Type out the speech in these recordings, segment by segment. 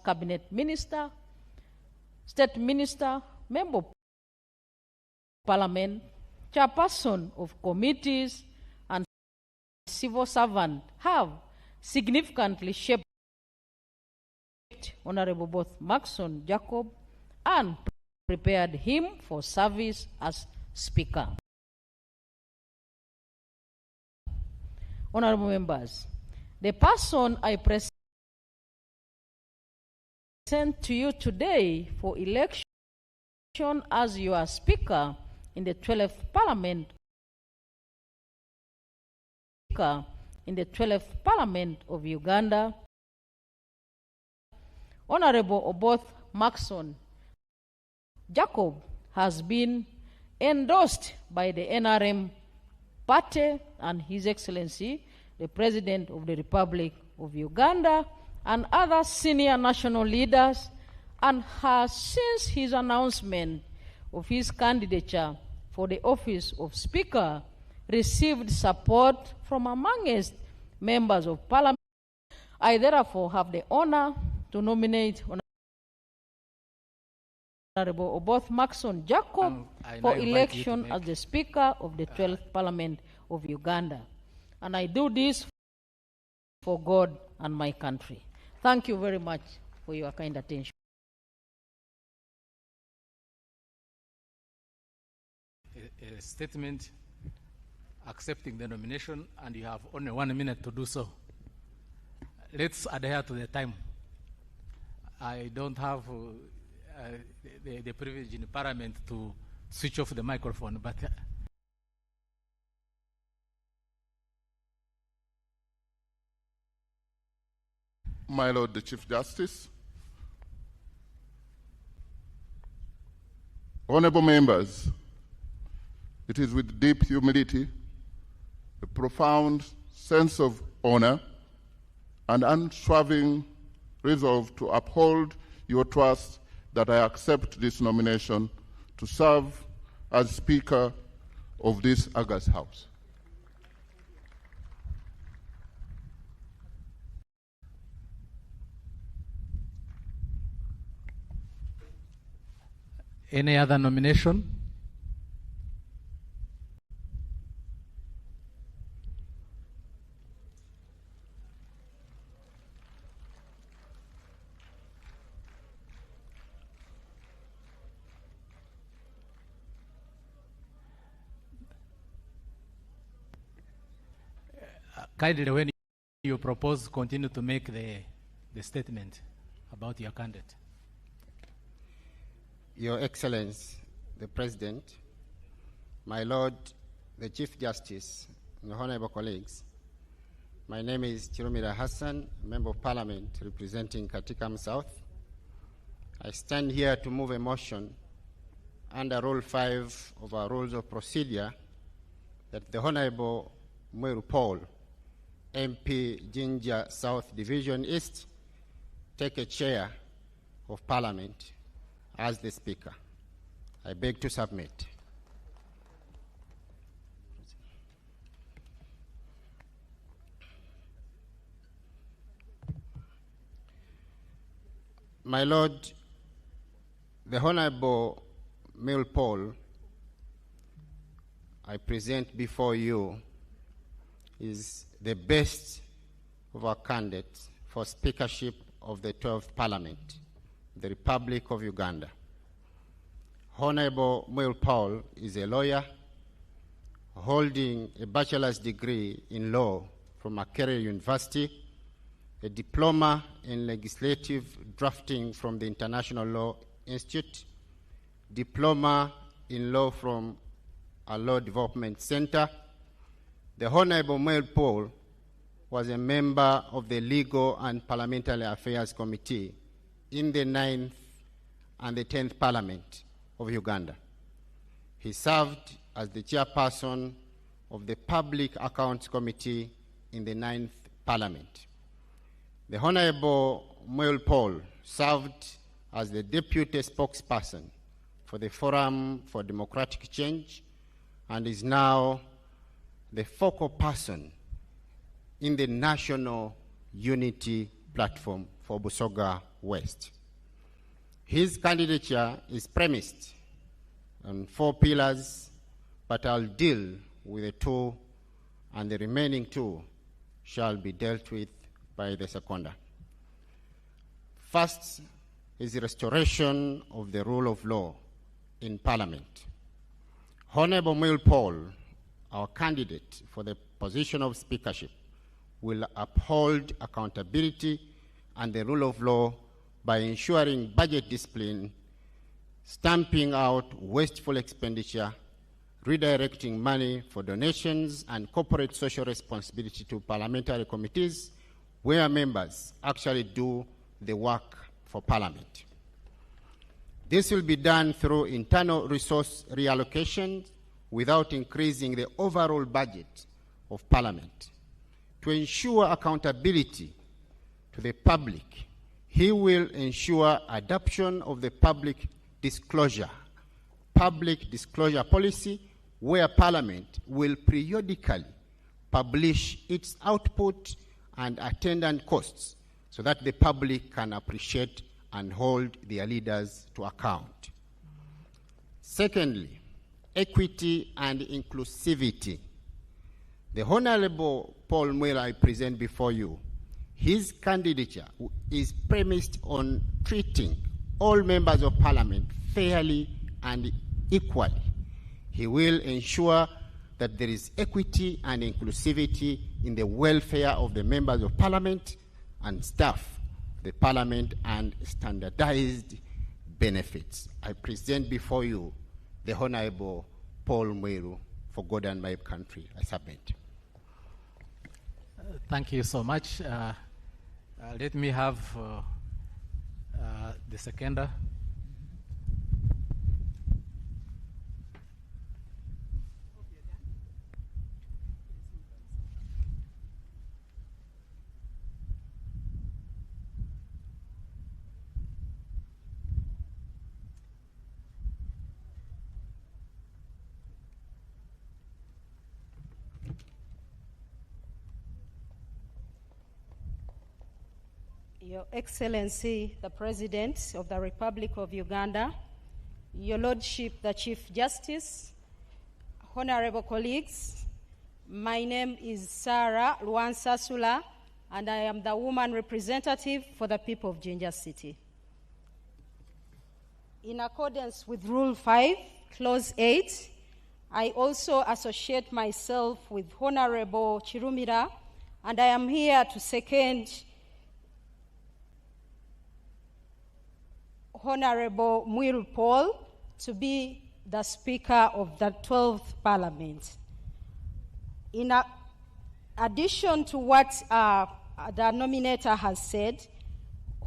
cabinet minister, state minister, member of parliament, chairperson of committees, and civil servant have significantly shaped Honorable both Maxon Jacob and prepared him for service as Speaker. Honorable members, the person I present to you today for election as your Speaker in the 12th Parliament of Uganda, Honorable Oboth Maxon Jacob has been endorsed by the NRM party and His Excellency, the President of the Republic of Uganda, and other senior national leaders, and has, since his announcement of his candidature for the office of Speaker, received support from amongst members of Parliament. I therefore have the honor to nominate Honorable Oboth Maxon Jacob for election as the Speaker of the 12th Parliament of Uganda. And I do this for God and my country. Thank you very much for your kind attention. A statement accepting the nomination, and you have only 1 minute to do so. Let's adhere to the time. I don't have the privilege in Parliament to switch off the microphone, but My Lord the Chief Justice, honorable members, it is with deep humility, a profound sense of honor, and unswerving resolve to uphold your trust that I accept this nomination to serve as Speaker of this august House. any other nomination? Kindly, when you propose, continue to make the statement about your candidate. Your Excellency, the President, my Lord, the Chief Justice, and honorable colleagues, my name is Chirumira Hassan, Member of Parliament representing Katikam South. I stand here to move a motion under Rule 5 of our Rules of Procedure that the Honorable Mweru Paul, MP Jinja South Division East, take a chair of Parliament as the Speaker. I beg to submit. My Lord, the Honorable Mweru Paul, I present before you is the best of our candidates for Speakership of the 12th Parliament, the Republic of Uganda. Honorable Mweru Paul is a lawyer holding a bachelor's degree in law from Makerere University, a diploma in legislative drafting from the International Law Institute, diploma in law from a Law Development Center. The Honorable Mweru Paul was a member of the Legal and Parliamentary Affairs Committee in the 9th and the 10th Parliament of Uganda. He served as the chairperson of the Public Accounts Committee in the 9th Parliament. The Honorable Mweru Paul served as the deputy spokesperson for the Forum for Democratic Change and is now the focal person in the National Unity Platform for Busoga West. His candidature is premised on 4 pillars, but I'll deal with the 2, and the remaining 2 shall be dealt with by the seconder. First is the restoration of the rule of law in Parliament. Honorable Will Paul, our candidate for the position of Speakership, will uphold accountability and the rule of law by ensuring budget discipline, stamping out wasteful expenditure, redirecting money for donations and corporate social responsibility to parliamentary committees where members actually do the work for Parliament. This will be done through internal resource reallocation without increasing the overall budget of Parliament. To ensure accountability to the public, he will ensure adoption of the public disclosure policy where Parliament will periodically publish its output and attendant costs so that the public can appreciate and hold their leaders to account. Secondly, equity and inclusivity. The Honorable Paul Mwela I present before you, his candidature is premised on treating all members of Parliament fairly and equally. He will ensure that there is equity and inclusivity in the welfare of the members of Parliament and staff of the Parliament and standardized benefits. I present before you the Honorable Paul Mwela for God and my country. I submit. Thank you so much. Let me have the seconder. Your Excellency, the President of the Republic of Uganda, Your Lordship, the Chief Justice, honorable colleagues, my name is Sarah Luansasula, and I am the woman representative for the people of Jinja City. In accordance with Rule 5, Clause 8, I also associate myself with Honorable Chirumira, and I am here to second Honorable Will Paul to be the Speaker of the 12th Parliament. In addition to what the nominator has said,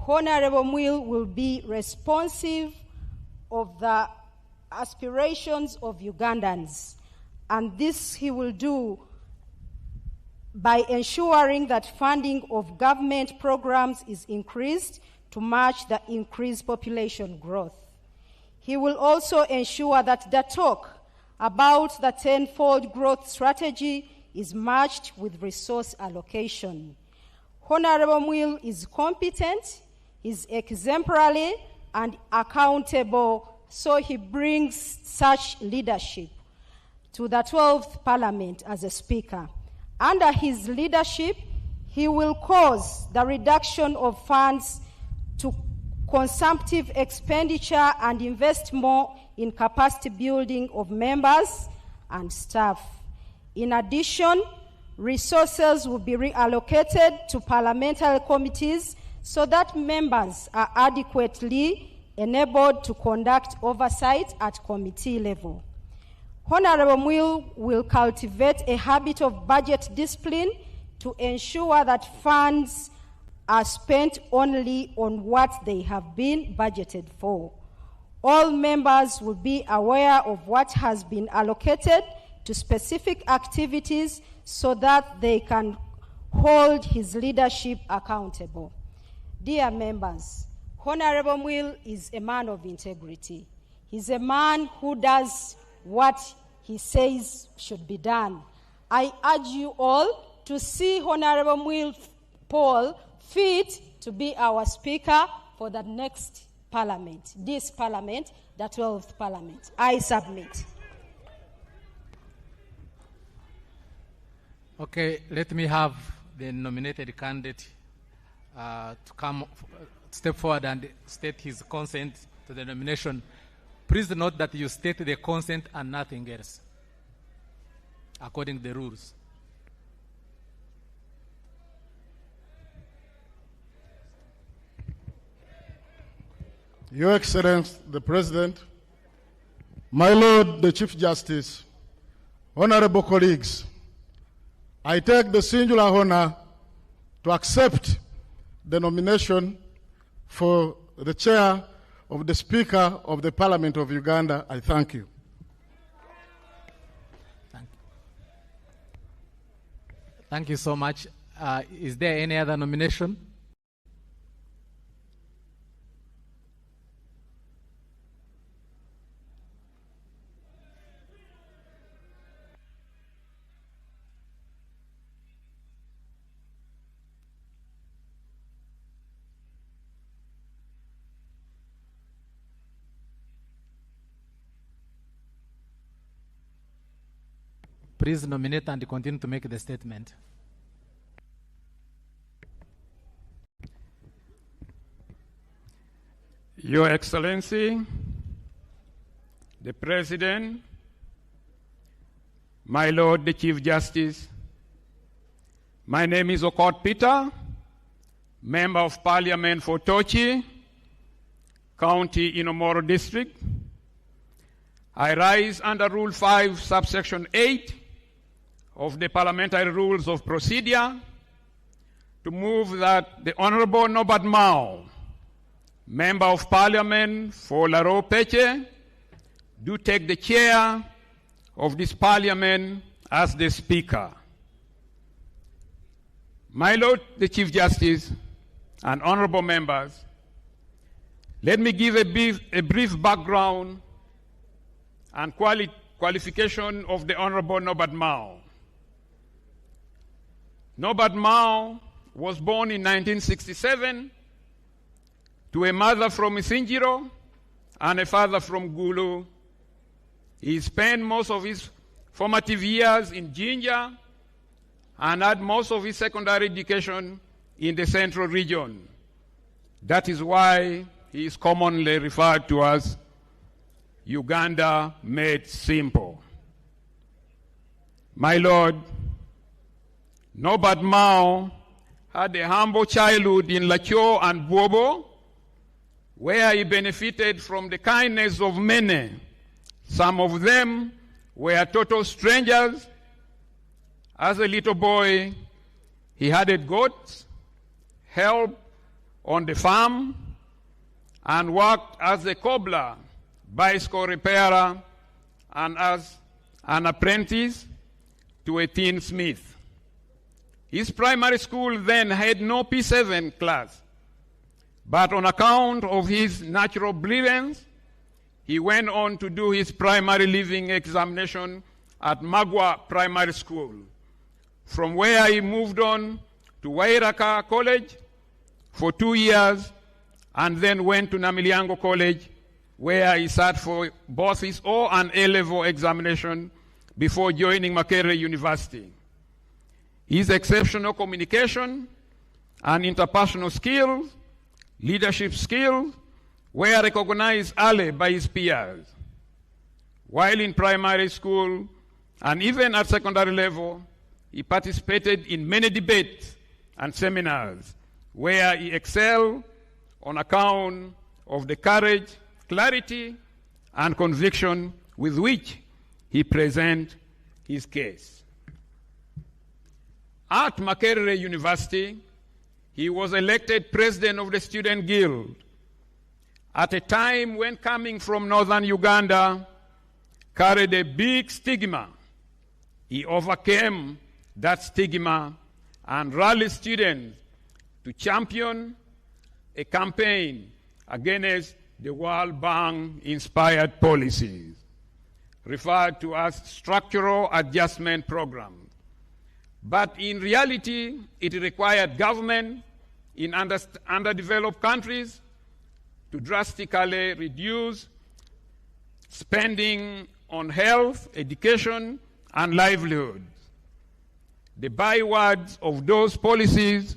Honorable Will be responsive of the aspirations of Ugandans, and this he will do by ensuring that funding of government programs is increased to match the increased population growth. He will also ensure that the talk about the 10-fold growth strategy is matched with resource allocation. Honorable Will is competent, is exemplary, and accountable, so he brings such leadership to the 12th Parliament as a Speaker. Under his leadership, he will cause the reduction of funds to consumptive expenditure and invest more in capacity building of members and staff. In addition, resources will be reallocated to parliamentary committees so that members are adequately enabled to conduct oversight at committee level. Honorable will cultivate a habit of budget discipline to ensure that funds are spent only on what they have been budgeted for. All members will be aware of what has been allocated to specific activities so that they can hold his leadership accountable. Dear members, Honorable Will is a man of integrity. He's a man who does what he says should be done. I urge you all to see Honorable Will Paul fit to be our Speaker for the next parliament, this parliament, the 12th parliament. I submit. Okay, let me have the nominated candidate to step forward and state his consent to the nomination. Please note that you state the consent and nothing else, according to the rules. Your Excellency, the President, my Lord, the Chief Justice, honorable colleagues, I take the singular honor to accept the nomination for the chair of the Speaker of the Parliament of Uganda. I thank you. Thank you so much. Is there any other nomination? Please nominate and continue to make the statement. Your Excellency, the President, my Lord, the Chief Justice, my name is Okot Peter, Member of Parliament for Tochi, County Inomoro District. I rise under Rule 5, subsection 8 of the Parliamentary Rules of Procedure to move that the Honorable Norbert Mao, Member of Parliament for Laro Peche, do take the chair of this Parliament as the Speaker. My Lord, the Chief Justice, and honorable members, let me give a brief background and qualification of the Honorable Norbert Mao. Norbert Mao was born in 1967 to a mother from Isinjiro and a father from Gulu. He spent most of his formative years in Jinja and had most of his secondary education in the central region. That is why he is commonly referred to as Uganda made simple. My Lord, Norbert Mao had a humble childhood in Lacho and Bobo, where he benefited from the kindness of many. Some of them were total strangers. As a little boy, he herded goats, helped on the farm, and worked as a cobbler, bicycle repairer, and as an apprentice to a tinsmith. His primary school then had no P7 class, but on account of his natural brilliance, he went on to do his primary leaving examination at Magwa Primary School, from where he moved on to Wairaka College for 2 years, and then went to Namiliango College, where he sat for both his O and A-level examination before joining Makerere University. His exceptional communication and interpersonal skills, leadership skills, were recognized early by his peers. While in primary school and even at secondary level, he participated in many debates and seminars where he excelled on account of the courage, clarity, and conviction with which he presented his case. At Makerere University, he was elected president of the Student Guild. At a time when coming from northern Uganda carried a big stigma, he overcame that stigma and rallied students to champion a campaign against the World Bank-inspired policies, referred to as structural adjustment program. But in reality, it required government in underdeveloped countries to drastically reduce spending on health, education, and livelihood. The bywords of those policies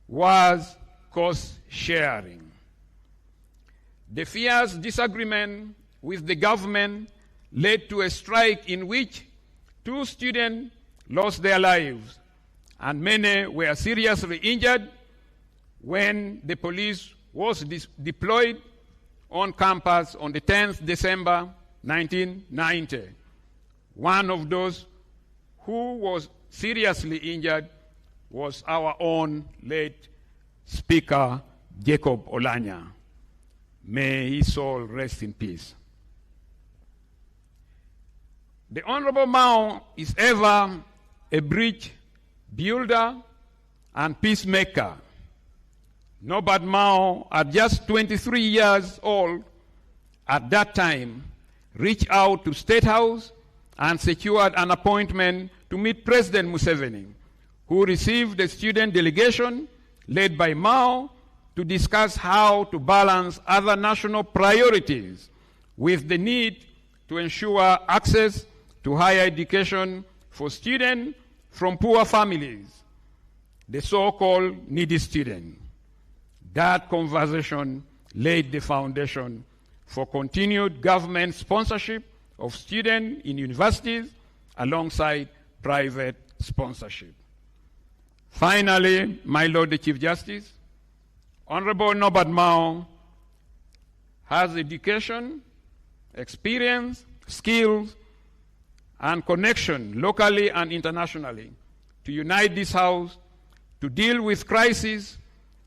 was cost sharing. The fierce disagreement with the government led to a strike in which 2 students lost their lives and many were seriously injured when the police was deployed on campus on the 10th December 1990. One of those who was seriously injured was our own late Speaker Jacob Olanya. May his soul rest in peace. The Honorable Mao is ever a bridge builder and peacemaker. Norbert Mao, at just 23 years old at that time, reached out to State House and secured an appointment to meet President Museveni, who received a student delegation led by Mao to discuss how to balance other national priorities with the need to ensure access to higher education for students from poor families, the so-called needy student. That conversation laid the foundation for continued government sponsorship of students in universities alongside private sponsorship. Finally, my Lord the Chief Justice, Honorable Norbert Mao has education, experience, skills, and connection locally and internationally to unite this House to deal with crises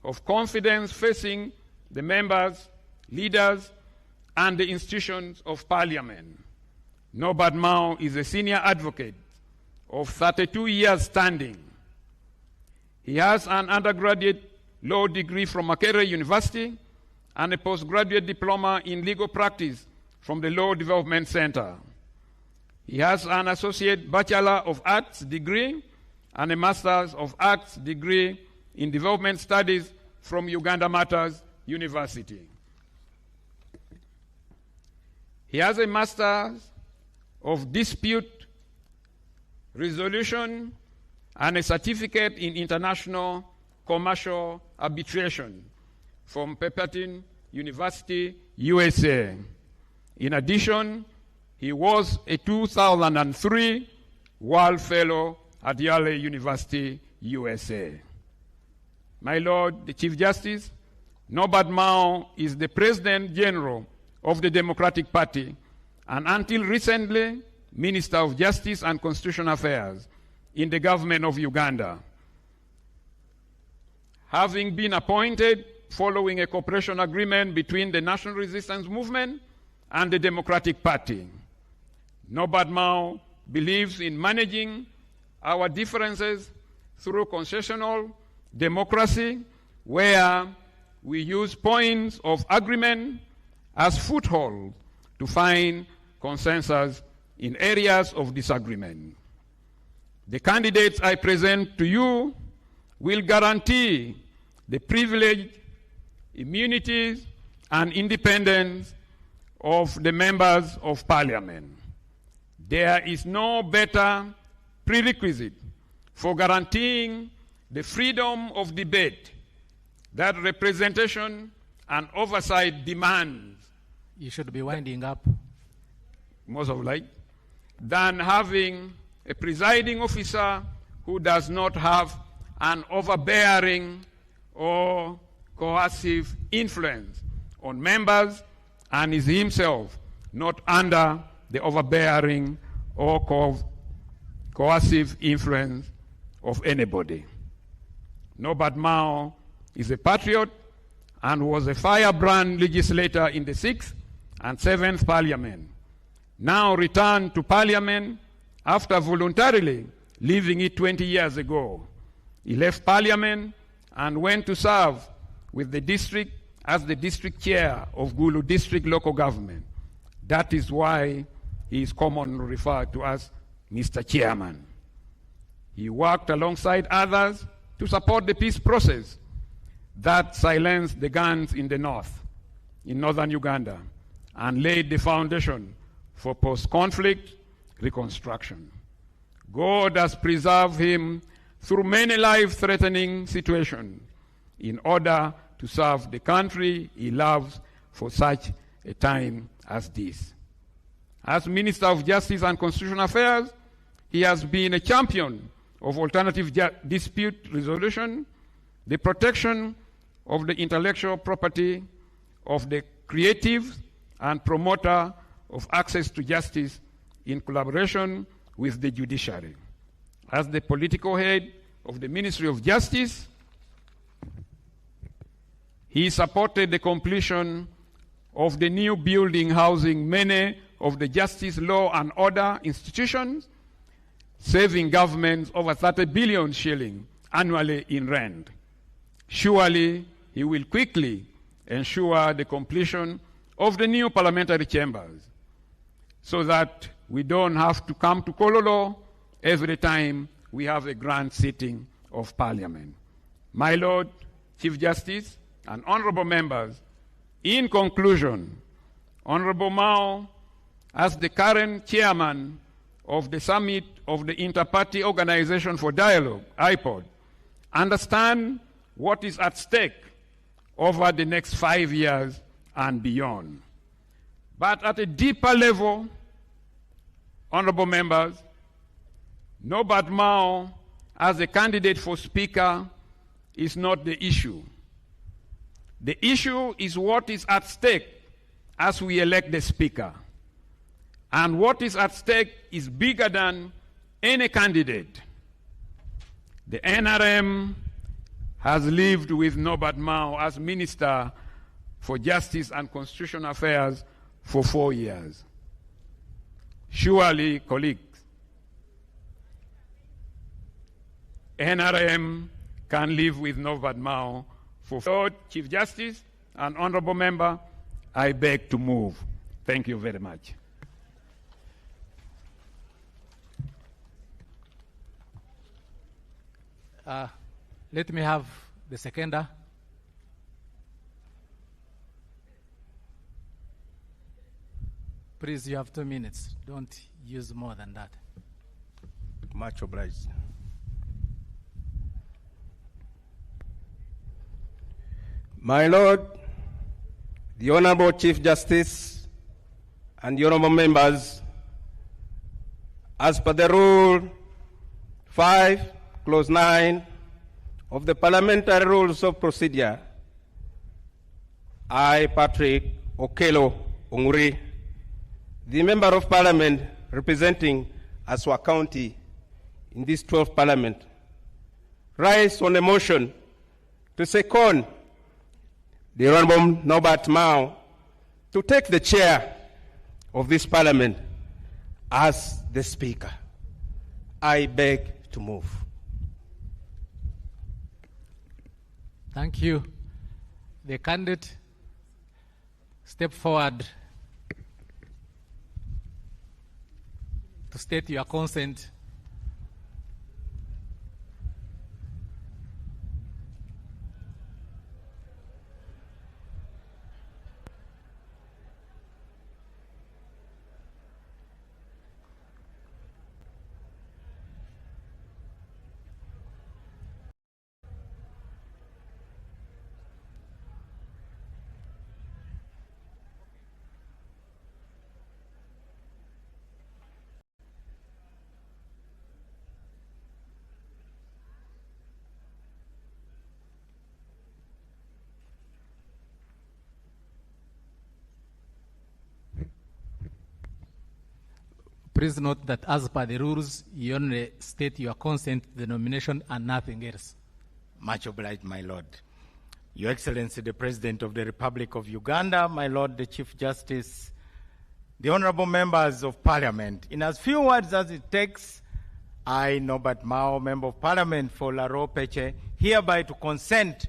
of confidence facing the members, leaders, and the institutions of Parliament. Norbert Mao is a senior advocate of 32 years standing. He has an undergraduate law degree from Makerere University and a postgraduate diploma in legal practice from the Law Development Center. He has an associate Bachelor of Arts degree and a Master's of Arts degree in Development Studies from Uganda Matters University. He has a Master's of Dispute Resolution and a certificate in International Commercial Arbitration from Pepperdine University, USA. In addition, he was a 2003 World Fellow at Yale University, USA. My Lord, the Chief Justice, Norbert Mao is the President General of the Democratic Party and until recently, Minister of Justice and Constitutional Affairs in the government of Uganda. Having been appointed following a cooperation agreement between the National Resistance Movement and the Democratic Party, Norbert Mao believes in managing our differences through concessional democracy, where we use points of agreement as foothold to find consensus in areas of disagreement. The candidates I present to you will guarantee the privilege, immunities, and independence of the members of Parliament. There is no better prerequisite for guaranteeing the freedom of debate that representation and oversight demands. You should be winding up. Most of like, than having a presiding officer who does not have an overbearing or coercive influence on members and is himself not under the overbearing or coercive influence of anybody. Norbert Mao is a patriot and was a firebrand legislator in the 6th and 7th Parliament. Now returned to Parliament after voluntarily leaving it 20 years ago. He left Parliament and went to serve with the district as the district chair of Gulu District Local Government. That is why he is commonly referred to as Mr. Chairman. He worked alongside others to support the peace process that silenced the guns in the north. in northern Uganda and laid the foundation for post-conflict reconstruction. God has preserved him through many life-threatening situations in order to serve the country he loves for such a time as this. As Minister of Justice and Constitutional Affairs, he has been a champion of alternative dispute resolution, the protection of the intellectual property of the creative and promoter of access to justice in collaboration with the judiciary. As the political head of the Ministry of Justice, he supported the completion of the new building housing many of the justice, law, and order institutions, saving governments over 30 billion shillings annually in rent. Surely, he will quickly ensure the completion of the new parliamentary chambers so that we don't have to come to Kololo every time we have a grand sitting of Parliament. My Lord Chief Justice and honorable members, in conclusion, Honorable Mao, as the current chairman of the summit of the Inter-Party Organization for Dialogue, IPOD, understand what is at stake over the next 5 years and beyond. But at a deeper level, honorable members, Norbert Mao as a candidate for Speaker is not the issue. The issue is what is at stake as we elect the Speaker. And what is at stake is bigger than any candidate. The NRM has lived with Norbert Mao as Minister for Justice and Constitutional Affairs for 4 years. Surely, colleagues, NRM can live with Norbert Mao for Lord Chief Justice and honorable member, I beg to move. Thank you very much. Let me have the seconder. Please, you have 2 minutes. Don't use more than that. Much obliged. My Lord, the Honorable Chief Justice and the honorable members, as per the Rule 5, Clause 9 of the Parliamentary Rules of Procedure, I, Patrick Okello Onguri, the Member of Parliament representing Aswa County in this 12th Parliament, rise on a motion to second the Honorable Norbert Mao to take the chair of this Parliament as the Speaker. I beg to move. Thank you. The candidate, step forward to state your consent. Please note that as per the rules, you only state your consent to the nomination and nothing else. Much obliged, my Lord. Your Excellency, the President of the Republic of Uganda, my Lord, the Chief Justice, the honorable members of Parliament, in as few words as it takes, I, Norbert Mao, Member of Parliament for Laro Peche, hereby consent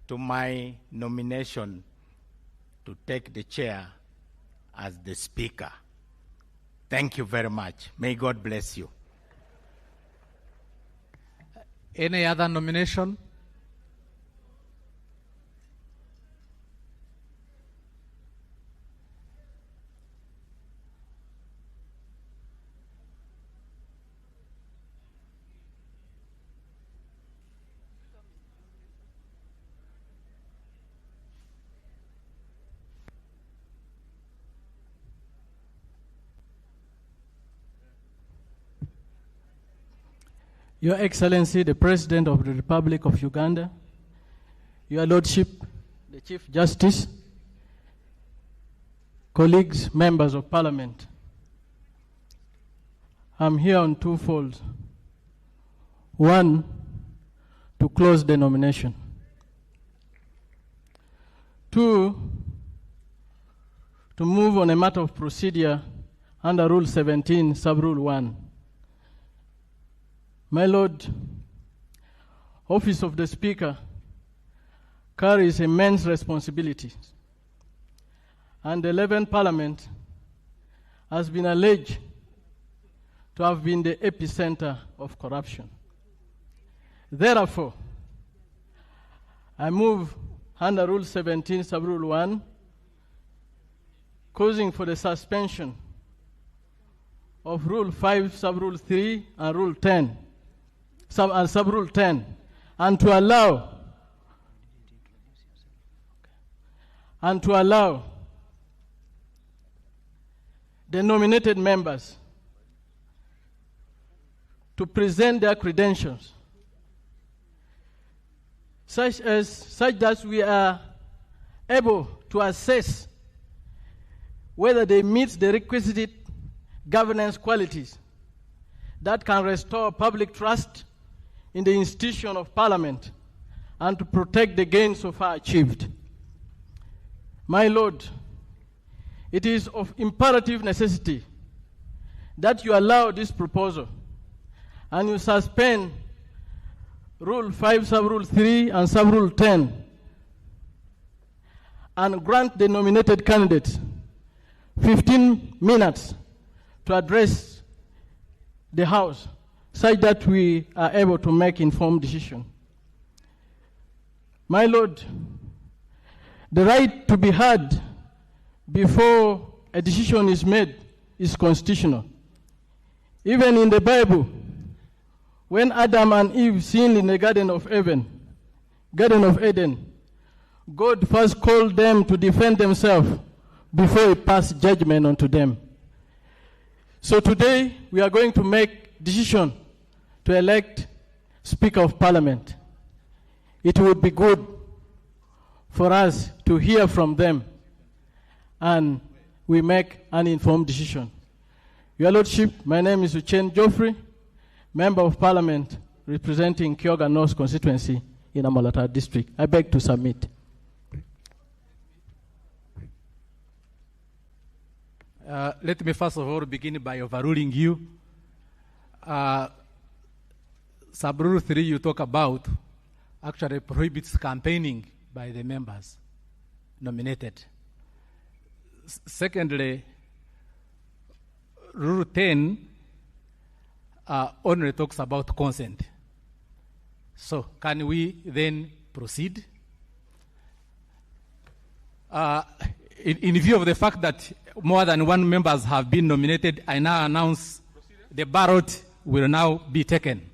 to my nomination to take the chair as the Speaker. Thank you very much. May God bless you. Any other nomination? Your Excellency, the President of the Republic of Uganda, Your Lordship, the Chief Justice, colleagues, members of Parliament, I'm here on twofold. One, to close the nomination. Two, to move on a matter of procedure under Rule 17, Sub-Rule 1. My Lord, Office of the Speaker carries immense responsibilities, and the 11th Parliament has been alleged to have been the epicenter of corruption. Therefore, I move under Rule 17, Sub-Rule 1, causing for the suspension of Rule 5, Sub-Rule 3, and Rule 10, Sub-Rule 10, and to allow the nominated members to present their credentials such that we are able to assess whether they meet the requisite governance qualities that can restore public trust in the institution of Parliament and to protect the gains so far achieved. My Lord, it is of imperative necessity that you allow this proposal and you suspend Rule 5, Sub-Rule 3, and Sub-Rule 10, and grant the nominated candidates 15 minutes to address the House such that we are able to make informed decision. My Lord, the right to be heard before a decision is made is constitutional. Even in the Bible, when Adam and Eve sinned in the Garden of Eden, God first called them to defend themselves before he passed judgment onto them. So today, we are going to make decision to elect Speaker of Parliament. It would be good for us to hear from them and we make an informed decision. Your Lordship, my name is Uchenn Geoffrey, Member of Parliament representing Kyoga North constituency in Amolata district. I beg to submit. Let me first of all begin by overruling you. Sub-Rule 3 you talk about actually prohibits campaigning by the members nominated. Secondly, Rule 10 only talks about consent. So can we then proceed? In view of the fact that more than one members have been nominated, I now announce the ballot will now be taken.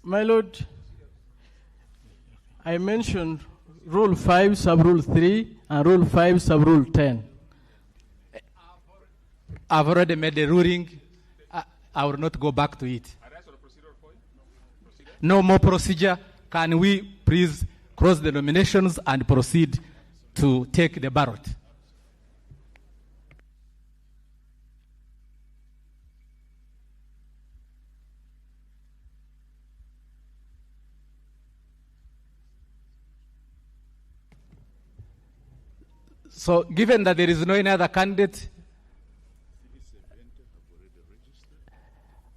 My Lord, I mentioned Rule 5, Sub-Rule 3, and Rule 5, Sub-Rule 10. I've already made the ruling. I will not go back to it. No more procedure. Can we please close the nominations and proceed to take the ballot? So given that there is no any other candidate,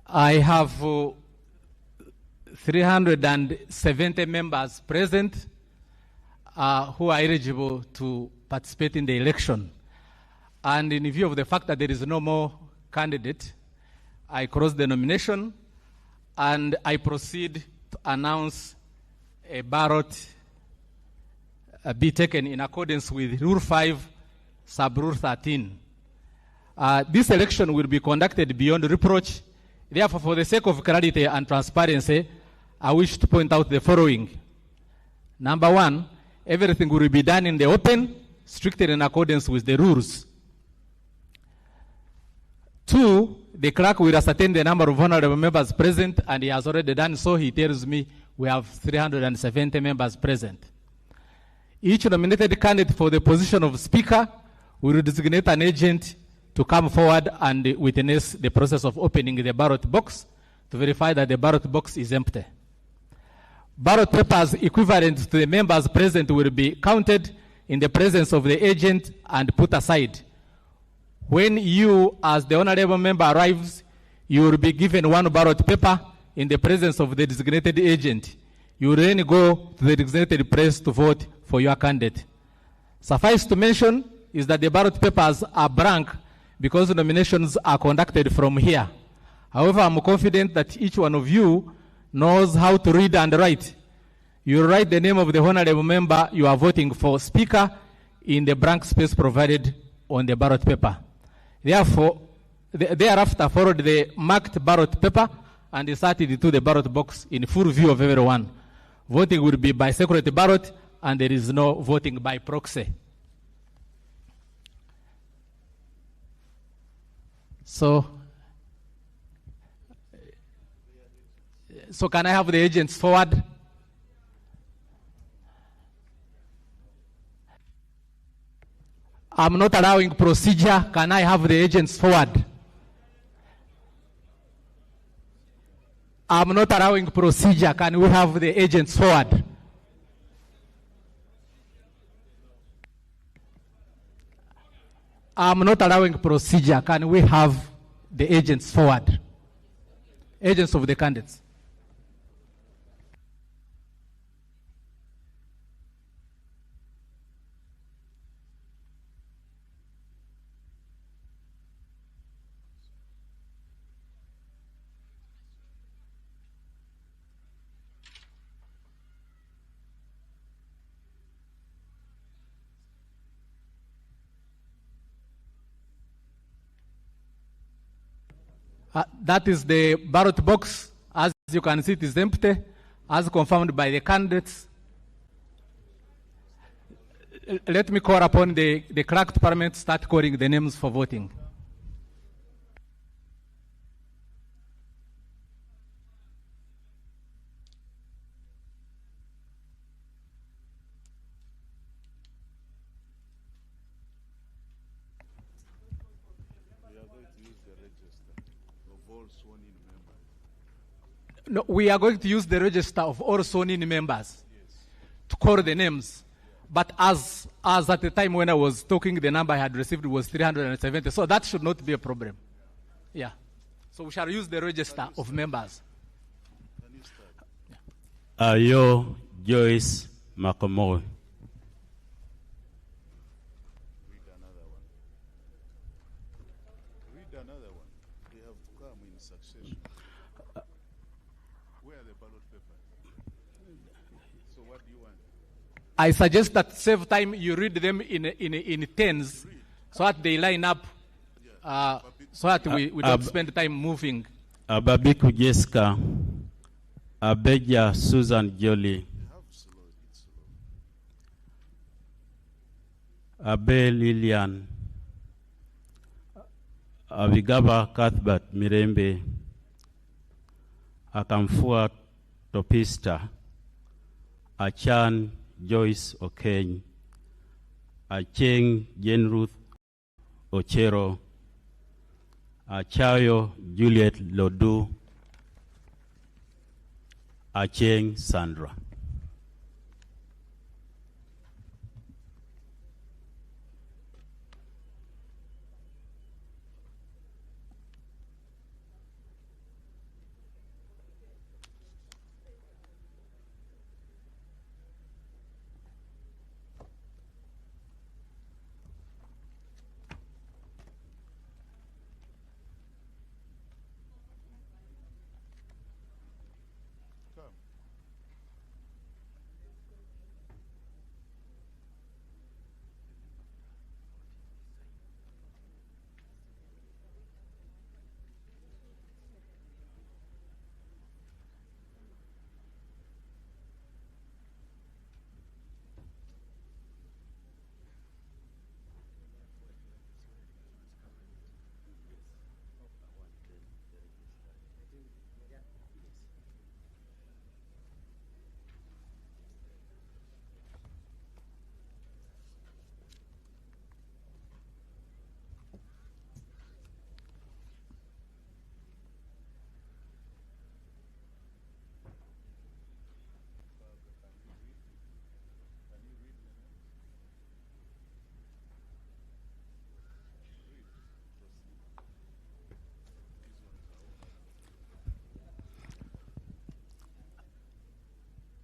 I have 370 members present who are eligible to participate in the election. And in view of the fact that there is no more candidate, I close the nomination and I proceed to announce a ballot be taken in accordance with Rule 5, Sub-Rule 13. This election will be conducted beyond reproach. Therefore, for the sake of clarity and transparency, I wish to point out the following. Number one, everything will be done in the open, strictly in accordance with the rules. 2, the clerk will ascertain the number of honorable members present, and he has already done so. He tells me we have 370 members present. Each nominated candidate for the position of Speaker will designate an agent to come forward and witness the process of opening the ballot box to verify that the ballot box is empty. Ballot papers equivalent to the members present will be counted in the presence of the agent and put aside. When you, as the honorable member, arrives, you will be given one ballot paper in the presence of the designated agent. You will then go to the designated place to vote for your candidate. Suffice to mention is that the ballot papers are blank because nominations are conducted from here. However, I'm confident that each one of you knows how to read and write. You write the name of the honorable member you are voting for Speaker in the blank space provided on the ballot paper. Therefore, thereafter followed the marked ballot paper and inserted into the ballot box in full view of everyone. Voting will be by secret ballot, and there is no voting by proxy. So can I have the agents forward? I'm not allowing procedure. Can I have the agents forward? I'm not allowing procedure. Can we have the agents forward? I'm not allowing procedure. Can we have the agents forward? Agents of the candidates. That is the ballot box. As you can see, it is empty, as confirmed by the candidates. Let me call upon the clerk to Parliament to start calling the names for voting. No, we are going to use the register of all sworn-in members to call the names. But as at the time when I was talking, the number I had received was 370. So that should not be a problem. Yeah. So we shall use the register of members. Ayo Joyce Makomoy. I suggest that save time, you read them in tens so that they line up, so that we don't spend time moving. Ababiku Jessica, Abeja Susan Jolie, Abe Lilian, Abigaba Cuthbert Mirembe, Akamfua Topista, Achan Joyce Okeny, Acheng Jane Ruth Ochero, Achayo Juliet Lodu, Acheng Sandra.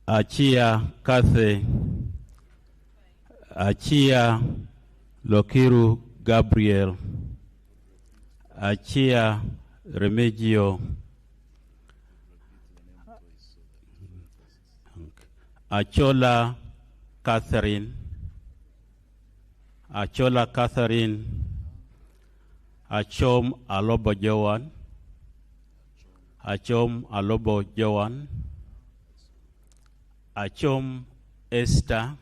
Achia Kathe, Achia Lokiru Gabriel, Achia Remigio, Achola Catherine, Achom Alobo Joan, Achom Alobo Joan, Achom Esther,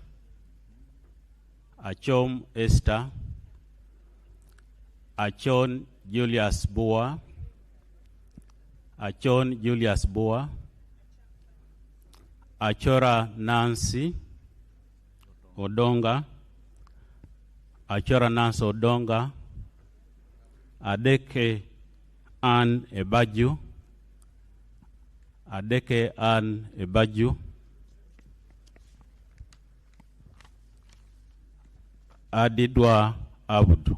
Achon Julius Boa, Achora Nancy Odonga, Adeke Ann Ebaju, Adidwa Abdu,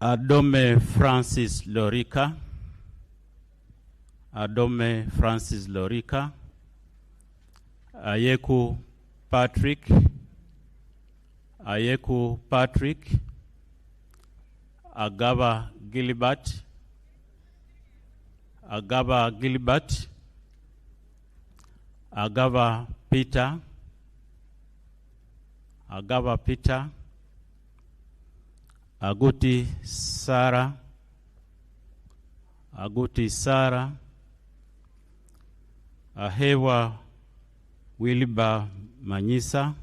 Adome Francis Lorica, Ayeku Patrick, Agaba Gilbert, Agaba Peter, Aguti Sarah, Ahewa Wilba Manyisa,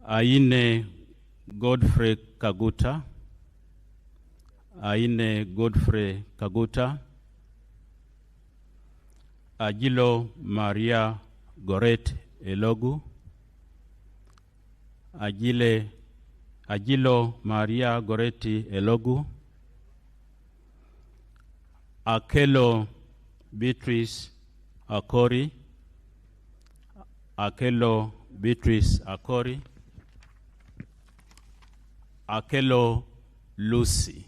Aine Godfrey Kaguta, Agilo Maria Goret Elogu, Agilo Maria Goreti Elogu, Akelo Beatrice Akori, Akelo Lucy,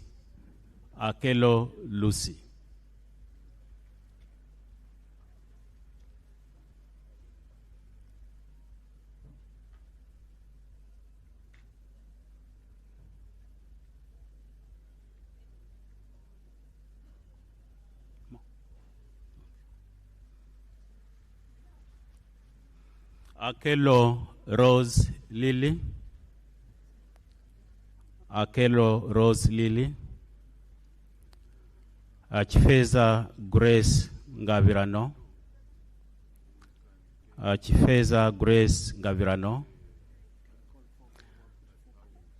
Akelo Rose Lily, Achifeza Grace Ngavirano,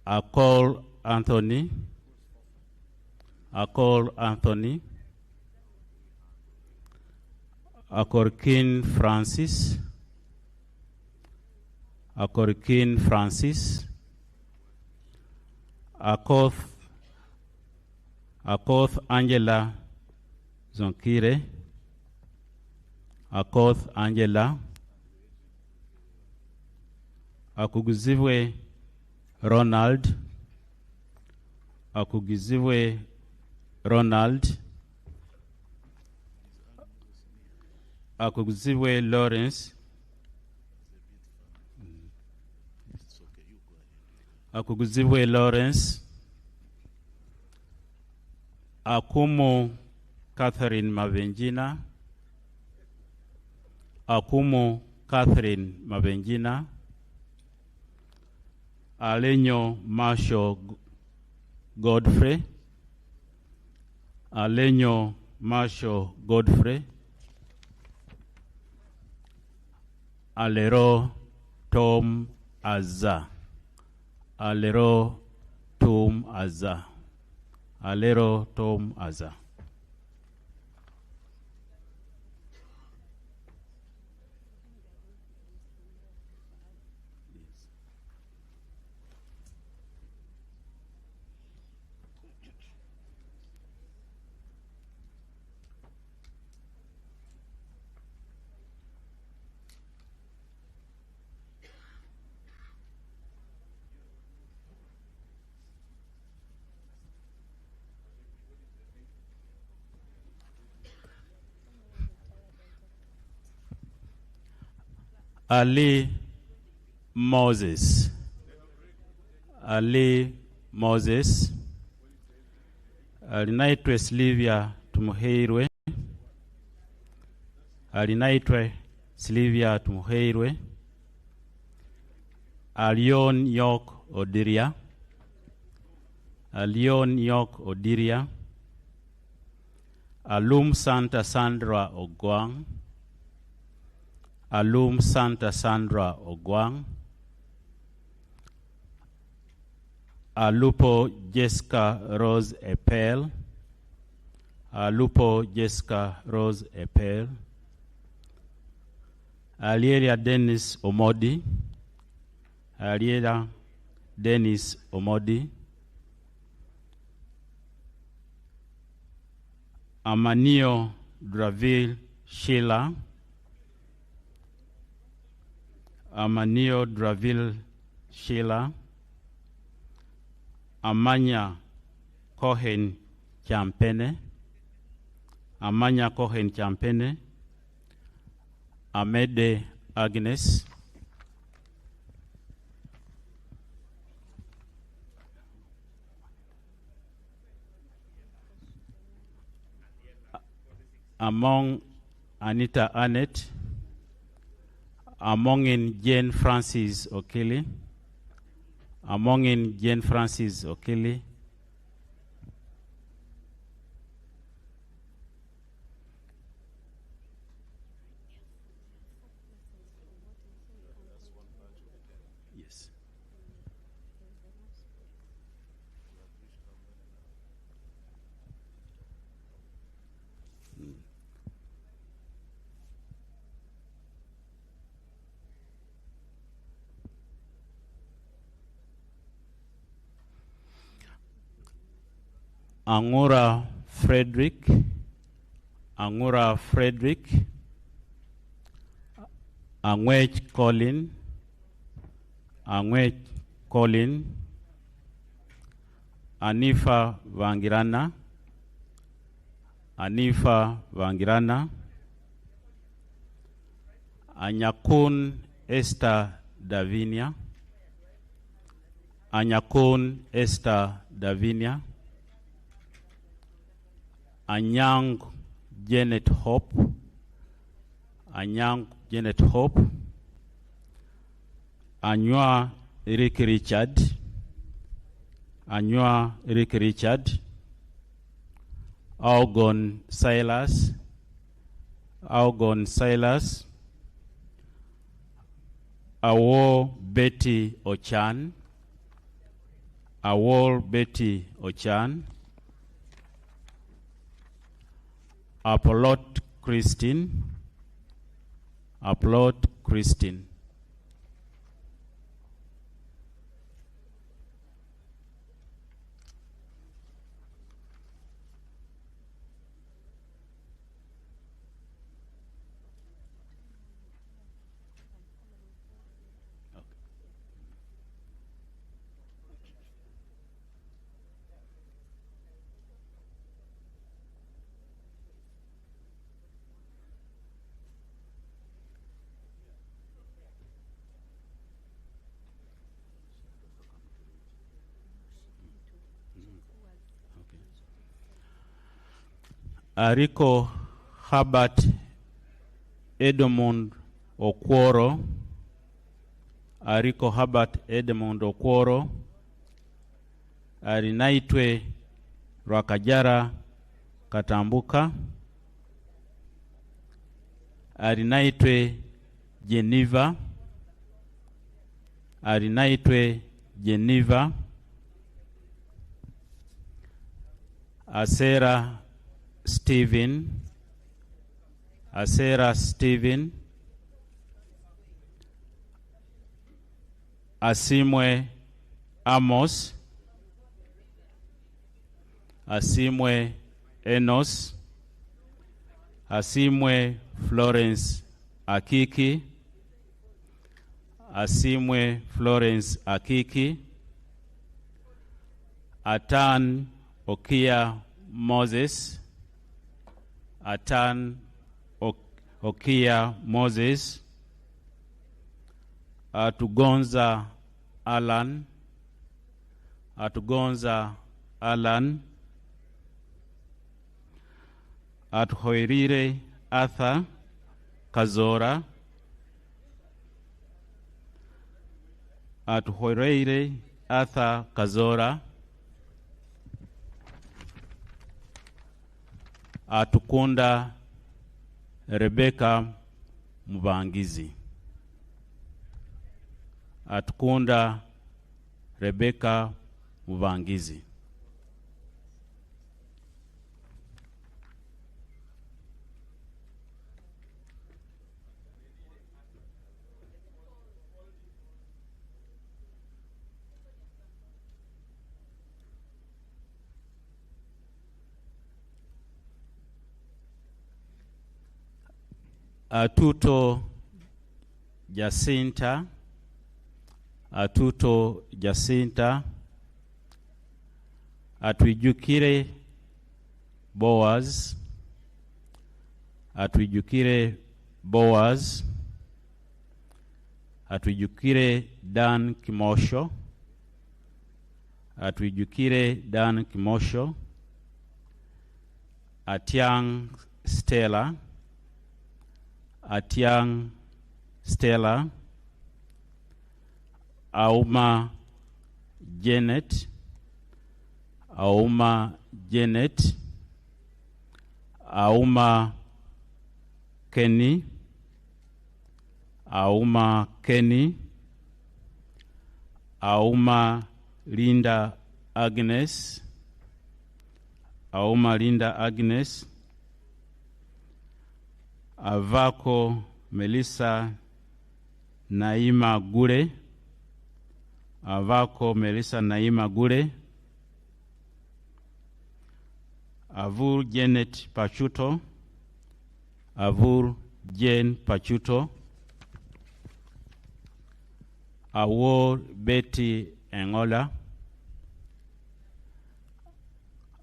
Akol Anthony, Akorkin Francis, Akoth Angela Zonkire, Akuguzivwe Ronald, Akuguzivwe Lawrence, Akumu Catherine Mavenjina, Alenyo Marshall Godfrey, Alenyo Marshall Godfrey, Alero Tom Azza, Alero Tom Azza, Alero Tom Azza. Ali Moses, Ali Moses, alinaitwe Silvia Tumuheirwe, alinaitwe Silvia Tumuheirwe, Alion Yok Odiria, Alion Yok Odiria, Alum Santa Sandra Ogwang, Alum Santa Sandra Ogwang, Alupo Jessica Rose Epel, Alupo Jessica Rose Epel, Alieria Dennis Omodi, Alieria Dennis Omodi, Amanio Draville Sheila, Amanio Draville Sheila, Amanya Cohen Champene, Amanya Cohen Champene, Amede Agnes, among Anita Annette, among in Jane Francis Okili, among in Jane Francis Okili, yes. Angura Frederick, Angura Frederick, Angwech Colin, Angwech Colin, Anifa Vangirana, Anifa Vangirana, Anyakun Esther Davinia, Anyakun Esther Davinia, Anyang Janet Hope, Anyang Janet Hope, Anywa Eric Richard, Anywa Eric Richard, Algon Silas, Algon Silas, Awo Betty Ochan, Awo Betty Ochan, Apollot Christine, Apollot Christine. Ariko Herbert Edmund Okworo, Ariko Herbert Edmund Okworo, Arinaitwe Rwakajara Katambuka. Arinaitwe Geneva. Arinaitwe Geneva. Asera Stephen. Asera Stephen. Asimwe Amos. Asimwe Enos. Asimwe Florence Akiki. Asimwe Florence Akiki. Atan Okia Moses. Atan Okia Moses. Atugonza Alan. Atugonza Alan. Atuhoirire Arthur Kazora. Atuhoirire Arthur Kazora. Atukunda Rebecca Mubangizi. Atukunda Rebecca Mubangizi. Atuto Jacinta. Atuto Jacinta. Atwijukire Boaz. Atwijukire Boaz. Atwijukire Dan Kimosho. Atwijukire Dan Kimosho. Atiang Stella. Atiang Stella. Auma Janet. Auma Janet. Auma Kenny. Auma Kenny. Auma Linda Agnes. Auma Linda Agnes. Avako Melissa Naima Gure. Avako Melissa Naima Gure. Avur Janet Pachuto. Avur Jane Pachuto. Awor Betty Engola.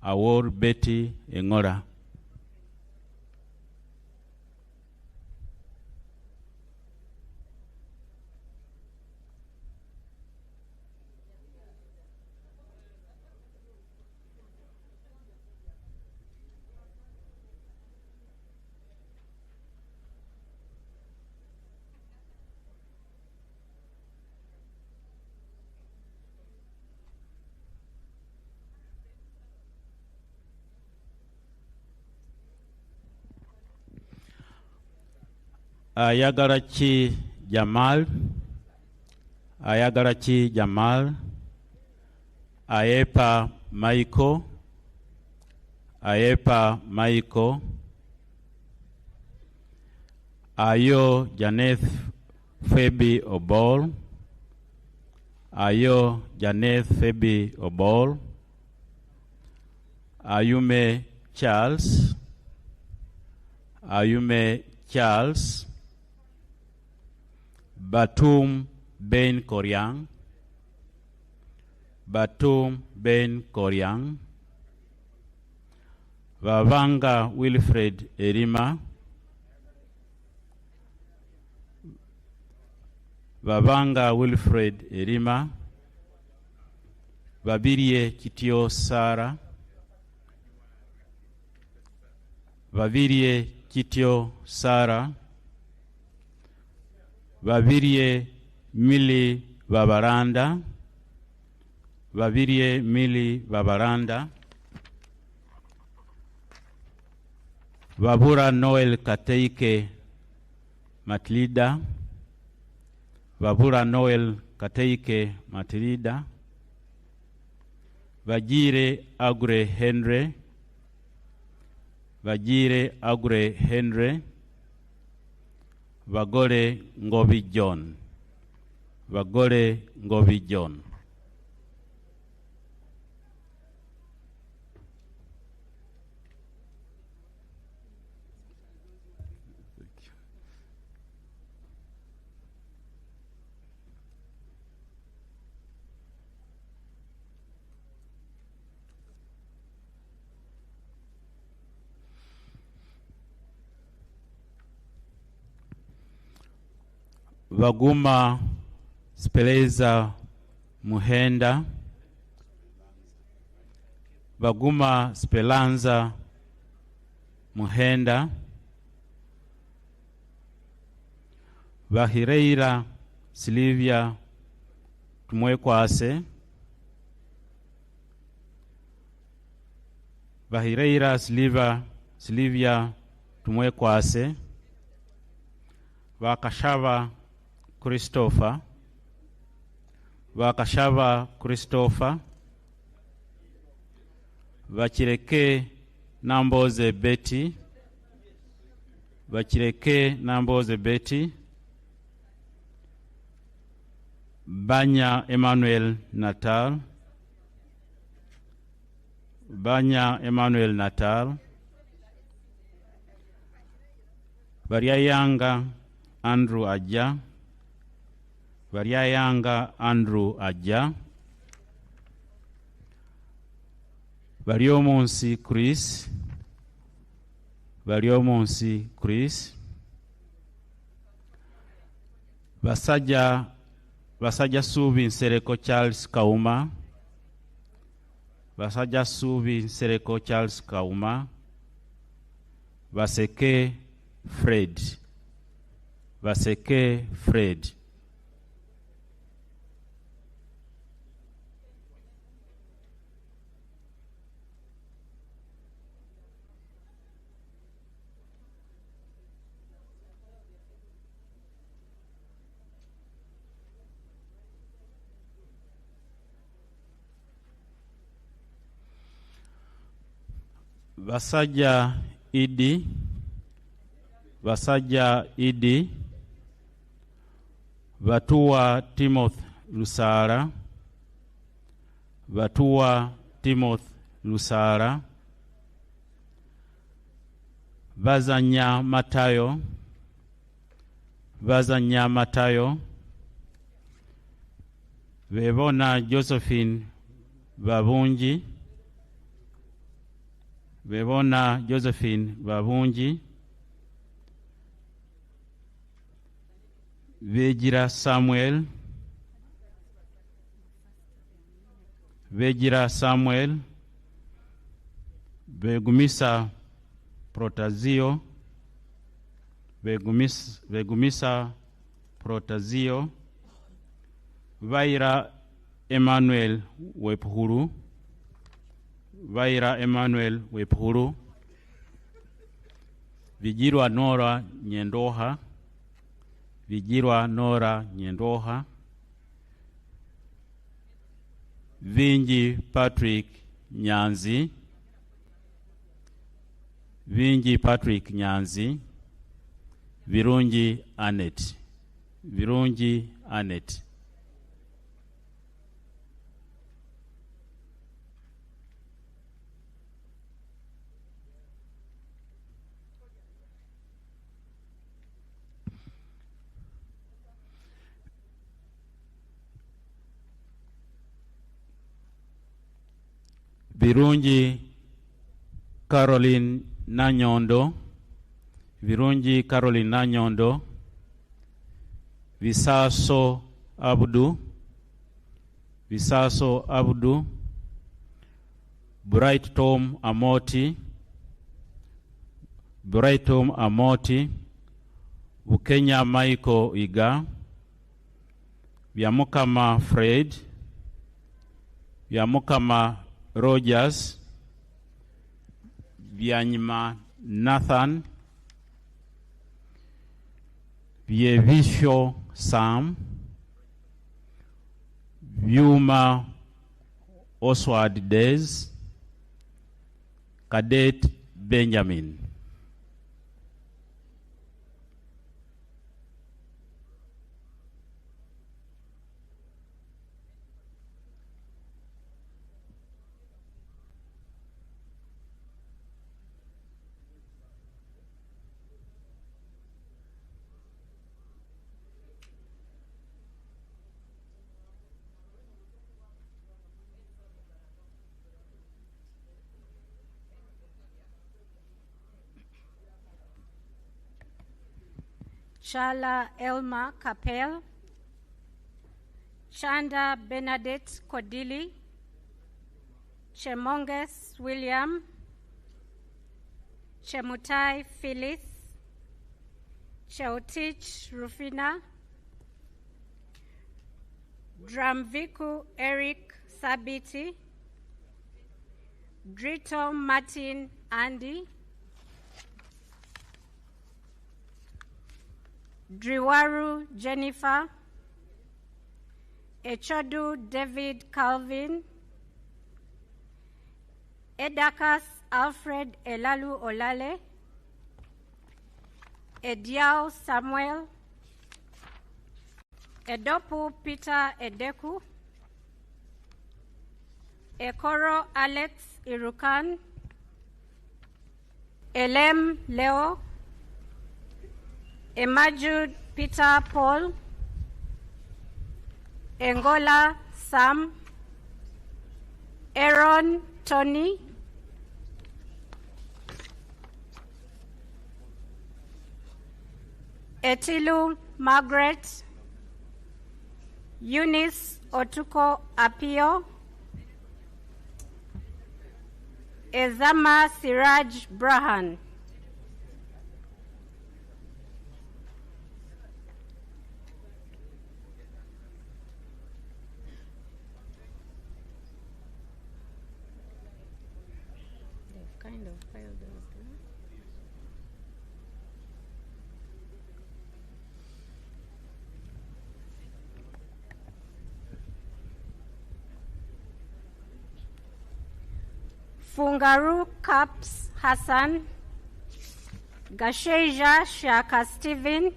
Awor Betty Engola. Ayagarachi Jamal. Ayagarachi Jamal. Ayepa Maiko. Ayepa Maiko. Ayo Janeth Phoebe Obol. Ayo Janeth Phoebe Obol. Ayume Charles. Ayume Charles. Batum Ben Koryang. Batum Ben Koryang. Vavanga Wilfred Erima. Vavanga Wilfred Erima. Vabirie Kitio Sara. Vabirie Kitio Sara. Vabirie Mili Vabaranda. Babirie Mili Babaranda, Babura Noel Kateike Matilda, Babura Noel Kateike Matilda, Vajire Agure Henry, Vajire Agure Henry, Vagore Ngobi John, Vagore Ngobi John. Vaguma Speleza Muhenda, Vaguma Spelanza Muhenda, Vahireira Silvia Tumwekwase, Vahireira Silvia Tumwekwase, Vakashava Christopher, Vakashava Christopher, Vachireke Namboze Betty, Vachireke Namboze Betty, Banya Emmanuel Natal, Banya Emmanuel Natal, Variayanga Andrew Aja, Variayanga Andrew Aja, Variomonsi Chris, Variomonsi Chris, Vasaja Subi Nsereko Charles Kauma, Vasaja Subi Nsereko Charles Kauma, Vaseke Fred, Vaseke Fred. Vasaja Idi, Vasaja Idi, Vatua Timothy Lusara, Vatua Timothy Lusara, Vazanya Matayo, Vazanya Matayo, Vevona Josephine Babunji, Vevona Josephine Babunji, Vejira Samuel, Vejira Samuel, Vegumisa Protazio, Vegumisa Protazio, Vaira Emmanuel Wepuru, Vaira Emmanuel Wepuru, Vijirwa Nora Nyendoha, Vijirwa Nora Nyendoha, Vinji Patrick Nyanzi, Vinji Patrick Nyanzi, Virunji Anet, Virunji Anet. Virunji Caroline Nanyondo, Virunji Caroline Nanyondo, Visaso Abdu, Visaso Abdu, Bright Tom Amoti, Bright Tom Amoti, Bukenya Michael Iga, Vyamukama Fred, Byamukama Rogers, Byanyima Nathan, Byevisho Sam, Byuma Oswald Des, Cadet Benjamin. Chala Elma Capel, Chanda Bernadette Kodili, Chemonges William, Chemutai Phyllis, Cheotich Rufina, Dramviku Eric Sabiti, Drito Martin Andy, Driwaru Jennifer, Echodu David Calvin, Edakas Alfred Elalu Olale, Ediao Samuel, Edopu Peter Edeku, Ekoro Alex Irukan, Elem Leo, Emajud Peter Paul, Engola Sam, Aaron Tony, Etilu Margaret, Eunice Otuko Apio, Ezama Siraj Brahan. Kind of filed those, huh? Fungaru Caps Hassan, Gasheja Shaka Stephen,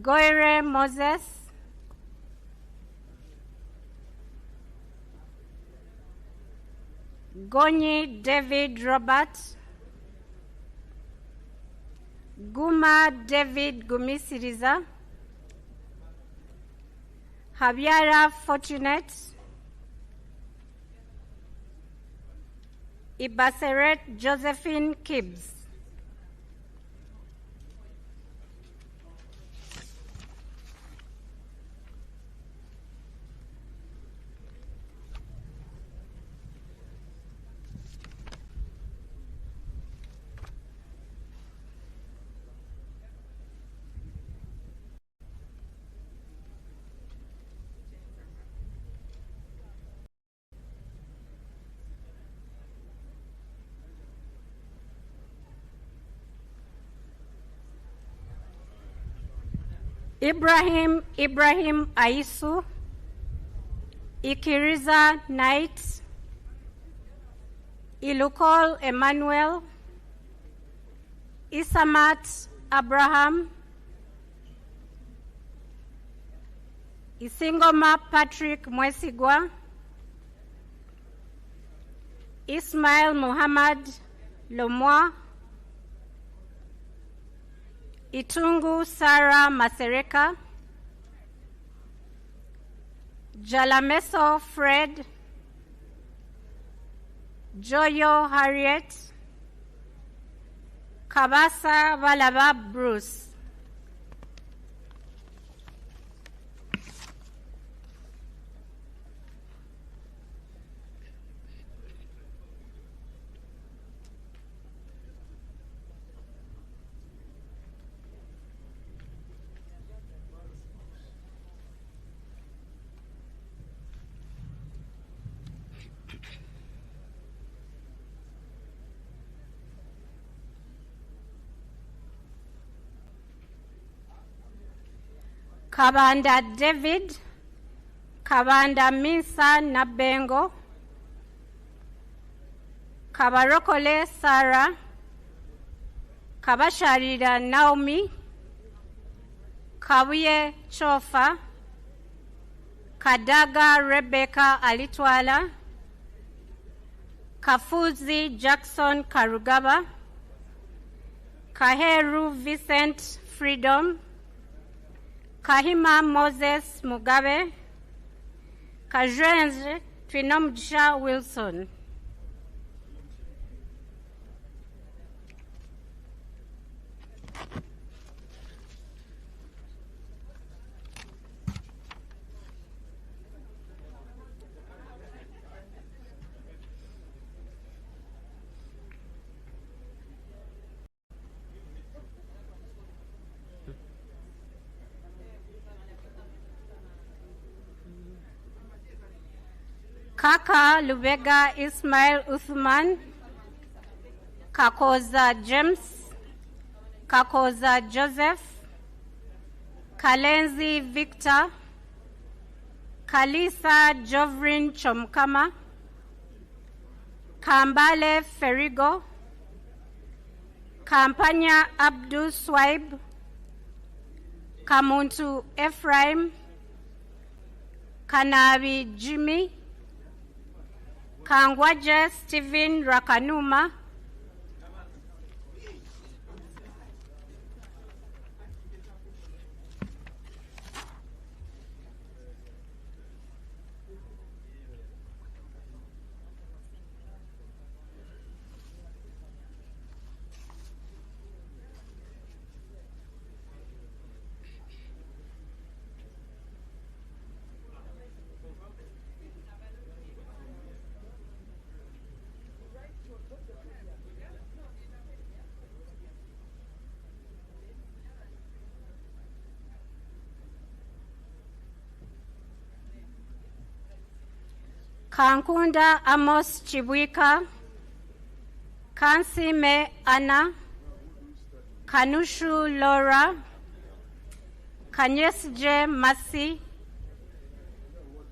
Goire Moses, Gonyi David Robert, Guma David Gumisiriza, Habiara Fortunate, Ibaseret Josephine Kibbs. Ibrahim Aisu, Ikiriza Knight, Ilukol Emmanuel, Isamat Abraham, Isingoma Patrick Mwesigwa, Ismail Muhammad Lomwa, Itungu Sarah Masereka, Jalameso Fred, Joyo Harriet, Kabasa Balaba Bruce. Kabanda David, Kabanda Minsa Nabengo, Kabarokole Sarah, Kabasharira Naomi, Kawiye Chofa, Kadaga Rebecca Alitwala, Kafuzi Jackson Karugaba, Kaheru Vincent Freedom, Kahima Moses Mugabe, Kajrenze Twinomjha Wilson. Kaka Lubega Ismail Uthman, Kakoza James, Kakoza Joseph, Kalenzi Victor, Kalisa Jovrin Chomkama, Kambale Ferigo, Kampanya Abdul Swaib, Kamuntu Ephraim, Kanabi Jimmy, Kangwaje Stephen Rakanuma, Kankunda Amos Chibwika, Kansime Anna, Kanushu Laura, Kanyesje Masi,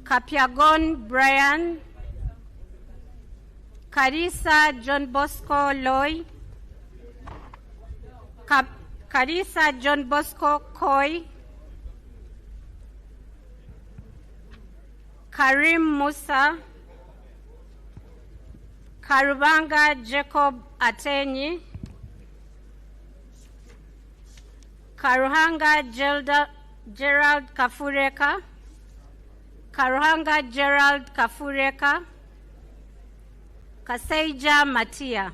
Kapiagon Brian, Karisa John Bosco Loy, Karisa John Bosco Koi, Karim Musa, Karubanga Jacob Atenyi, Karuhanga Gerald Kafureka, Karuhanga Gerald Kafureka, Kaseija Matia.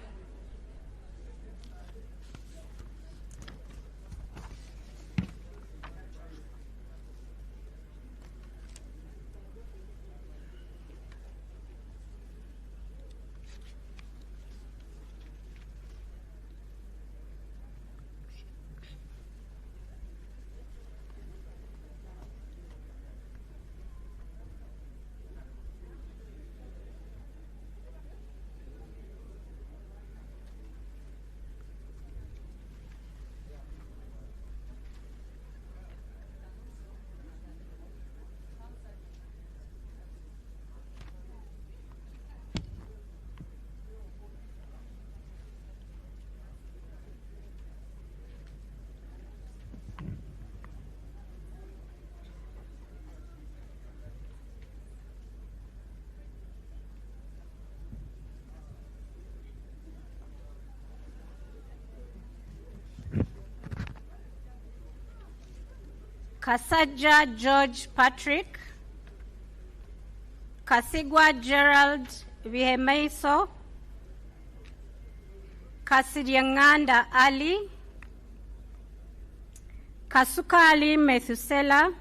Kasaja George Patrick, Kasigwa Gerald Vihemeiso, Kasidyanganda Ali, Kasukali Methusela,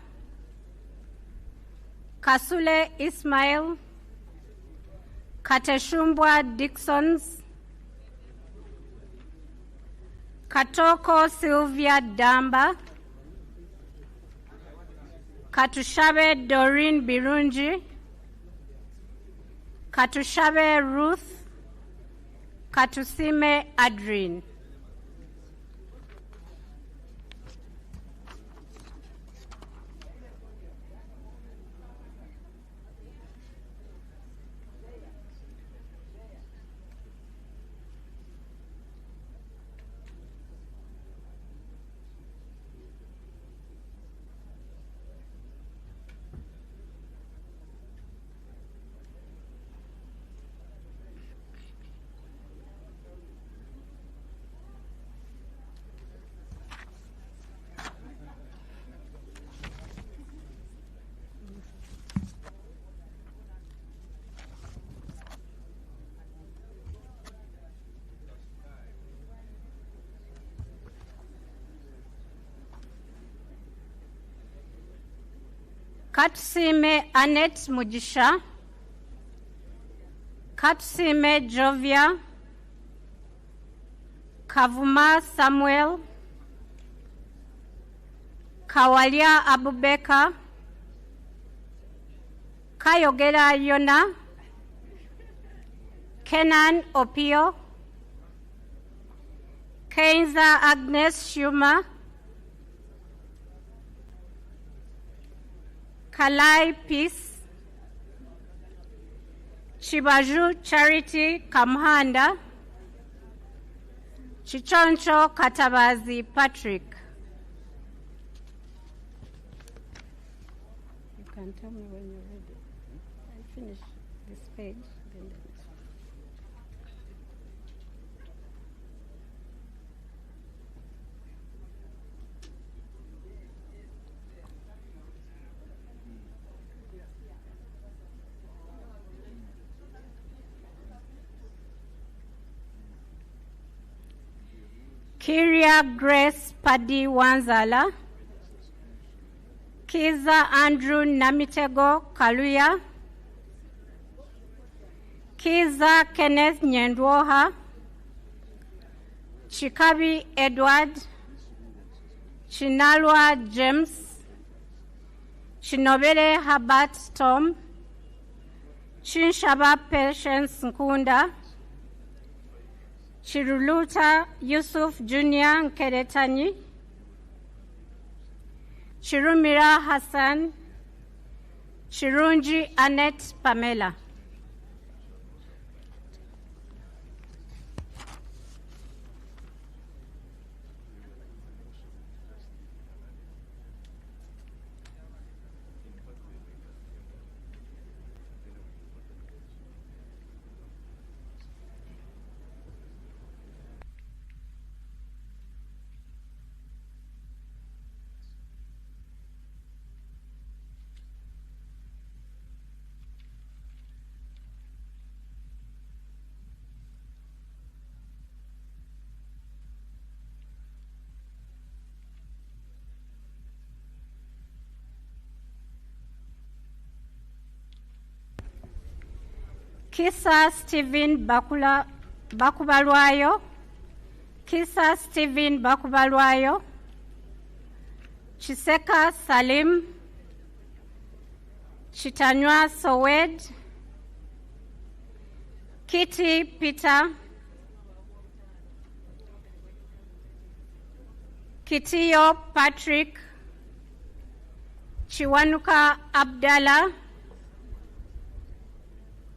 Kasule Ismail, Kateshumbwa Dixons, Katoko Sylvia Damba, Katushabe Doreen Birunji, Katushabe Ruth, Katusime Adrien. Katusime Annette Mujisha, Katusime Jovia, Kavuma Samuel, Kawalia Abubeka, Kayogera Yona, Kenan Opio, Kenza Agnes Shuma, Kalai Peace, Chibaju Charity Kamhanda, Chichoncho Katabazi Patrick. You can tell me when you're ready. I finish this page. Then the next one. Kiria Grace Padi Wanzala, Kiza Andrew Namitego Kaluya, Kiza Kenneth Nyendwoha, Chikabi Edward, Chinalwa James, Chinobere Herbert Tom, Chinshaba Patience Nkunda, Chiruluta Yusuf Jr. Nkeretani, Chirumira Hassan, Chirunji Annette Pamela. Kisa Stephen Bakubalwayo, Kisa Stephen Bakubalwayo, Chiseka Salim, Chitanywa Sowed, Kitty Peter, Kitiyo Patrick, Chiwanuka Abdallah,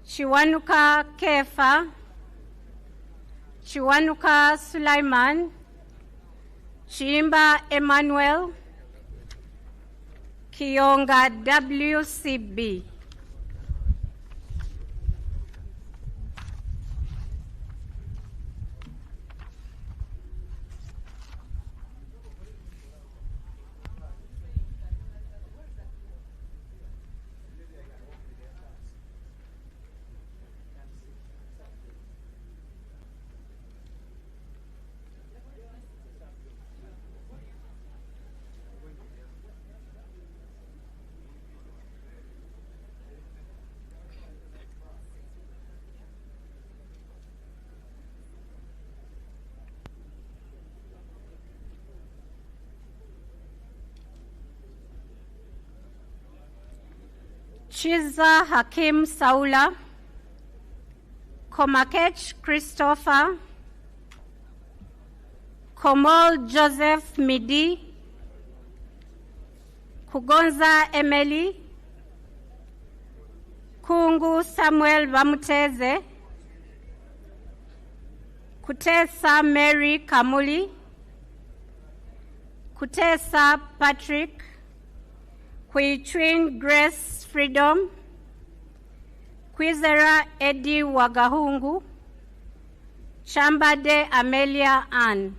Chiwanuka Kefa, Chiwanuka Sulaiman, Chimba Emmanuel, Kionga WCB. Chiza Hakim Saula, Komakech Christopher, Komol Joseph Midi, Kugonza Emily, Kungu Samuel Bamuteze, Kutesa Mary Kamuli, Kutesa Patrick, Kuichwin Grace Freedom, Kwizera Eddie Wagahungu, Chambade Amelia Ann.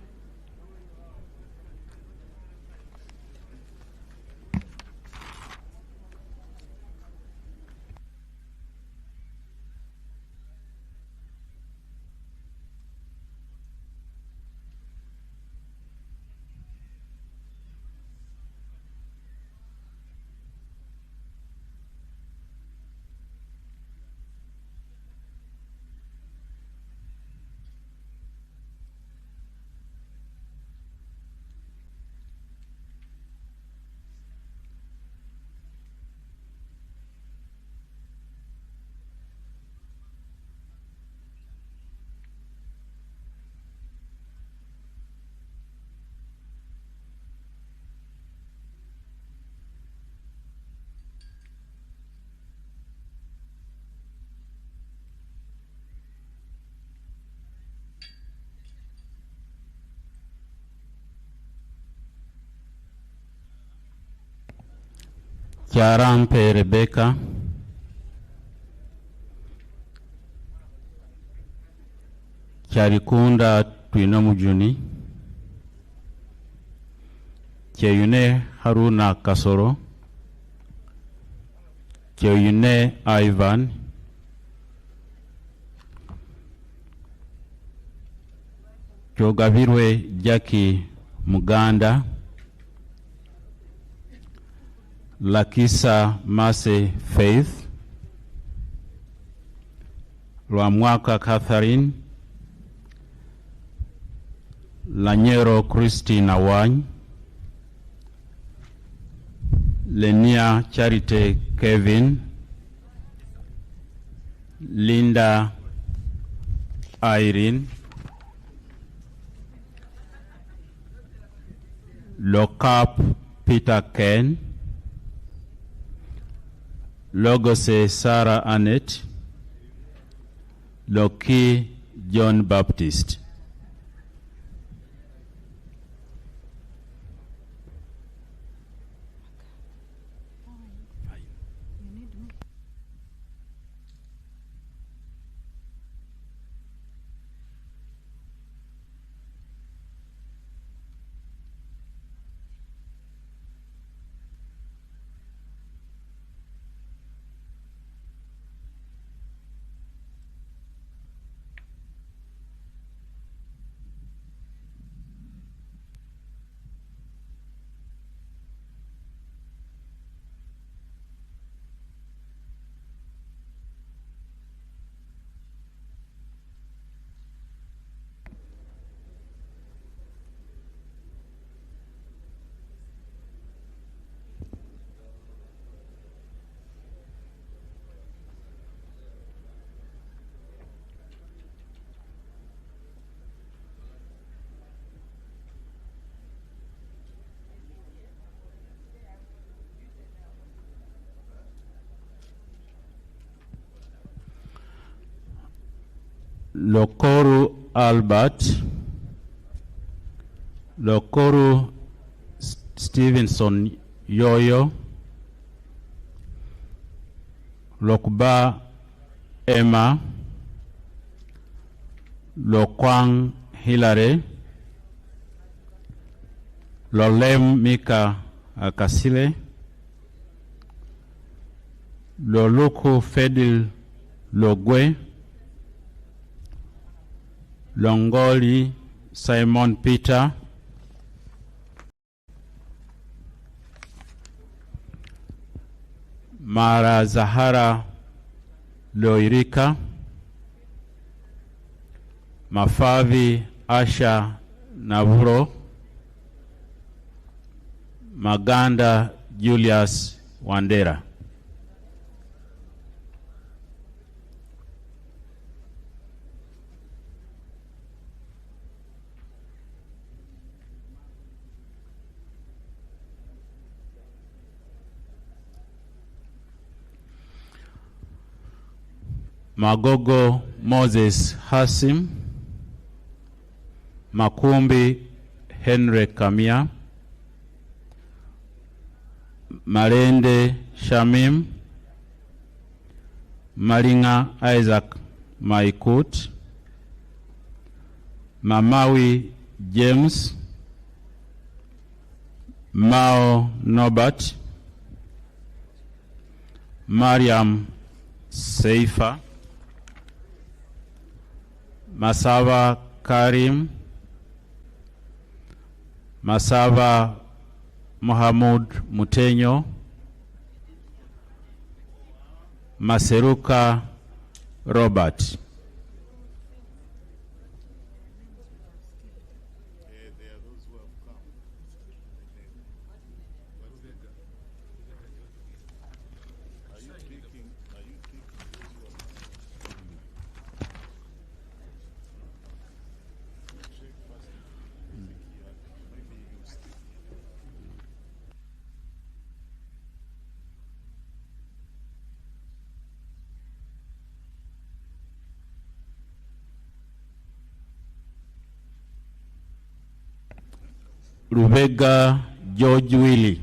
Kyarampe Rebecca, Kyarikunda Twinamujuni, Kyeyune Haruna Kasoro, Kyeyune Ivan, Kyogabirwe Jackie Muganda, Lakisa Mase Faith, Lwamwaka Catherine, Lanyero Christine Awany, Lenia Charity Kevin, Linda Irene, Lokap Peter Ken, Logose Sarah Annette, Loki John Baptist. Lokoru Albert, Lokoru Stevenson Yoyo, Lokba Emma, Lokwang Hilary, Lolem Mika Akasile, Loluku Fedil Logwe, Longoli Simon Peter, Mara Zahara Loirika, Mafavi Asha Navuro, Maganda Julius Wandera. Magogo Moses Hasim, Makumbi Henry Kamia, Marende Shamim, Malinga Isaac Maikut, Mamawi James, Mao Nobat, Mariam Seifa, Masava Karim, Masava Mohamud Mutenyo, Maseruka Robert. Rubega George Willie,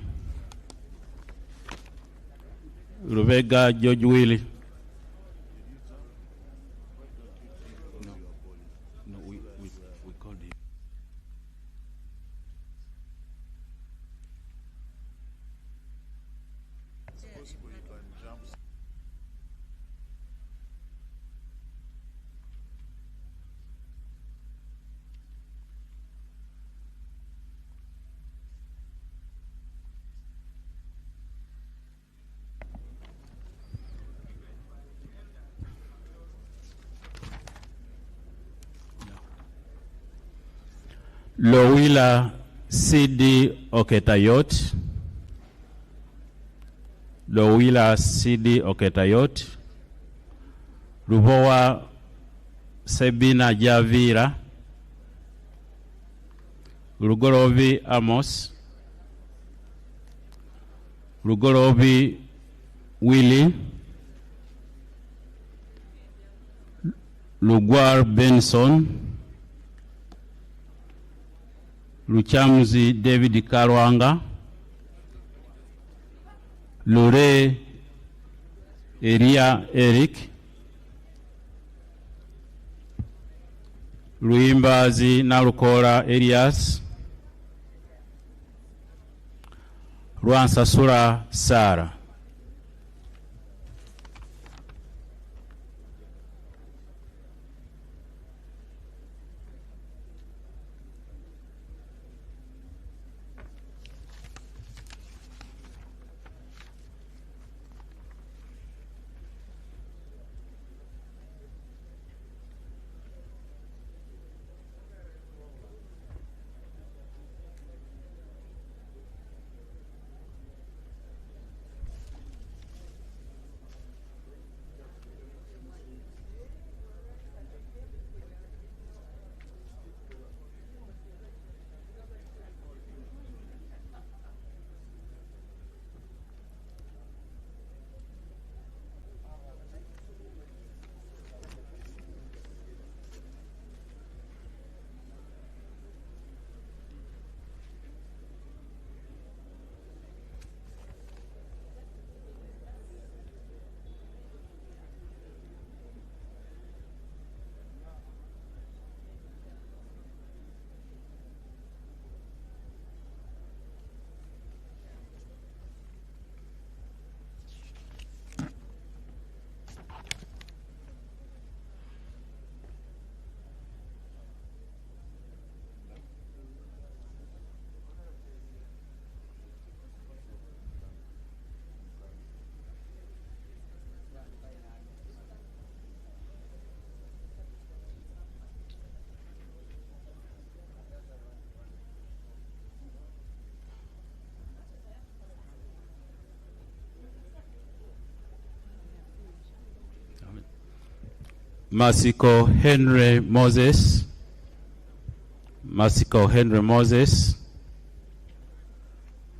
Rubega George Willie. No, we called him. Lowila CD Oketayot. Lowila CD Oketayot. Rubowa Sebina Javira. Rugorovi Amos. Rugorovi Willie. Lugwar Benson. Luchamzi David Karwanga. Lure Eria Eric. Luimbazi Narukora Elias. Rwansasura Sara. Masiko Henry Moses. Masiko Henry Moses.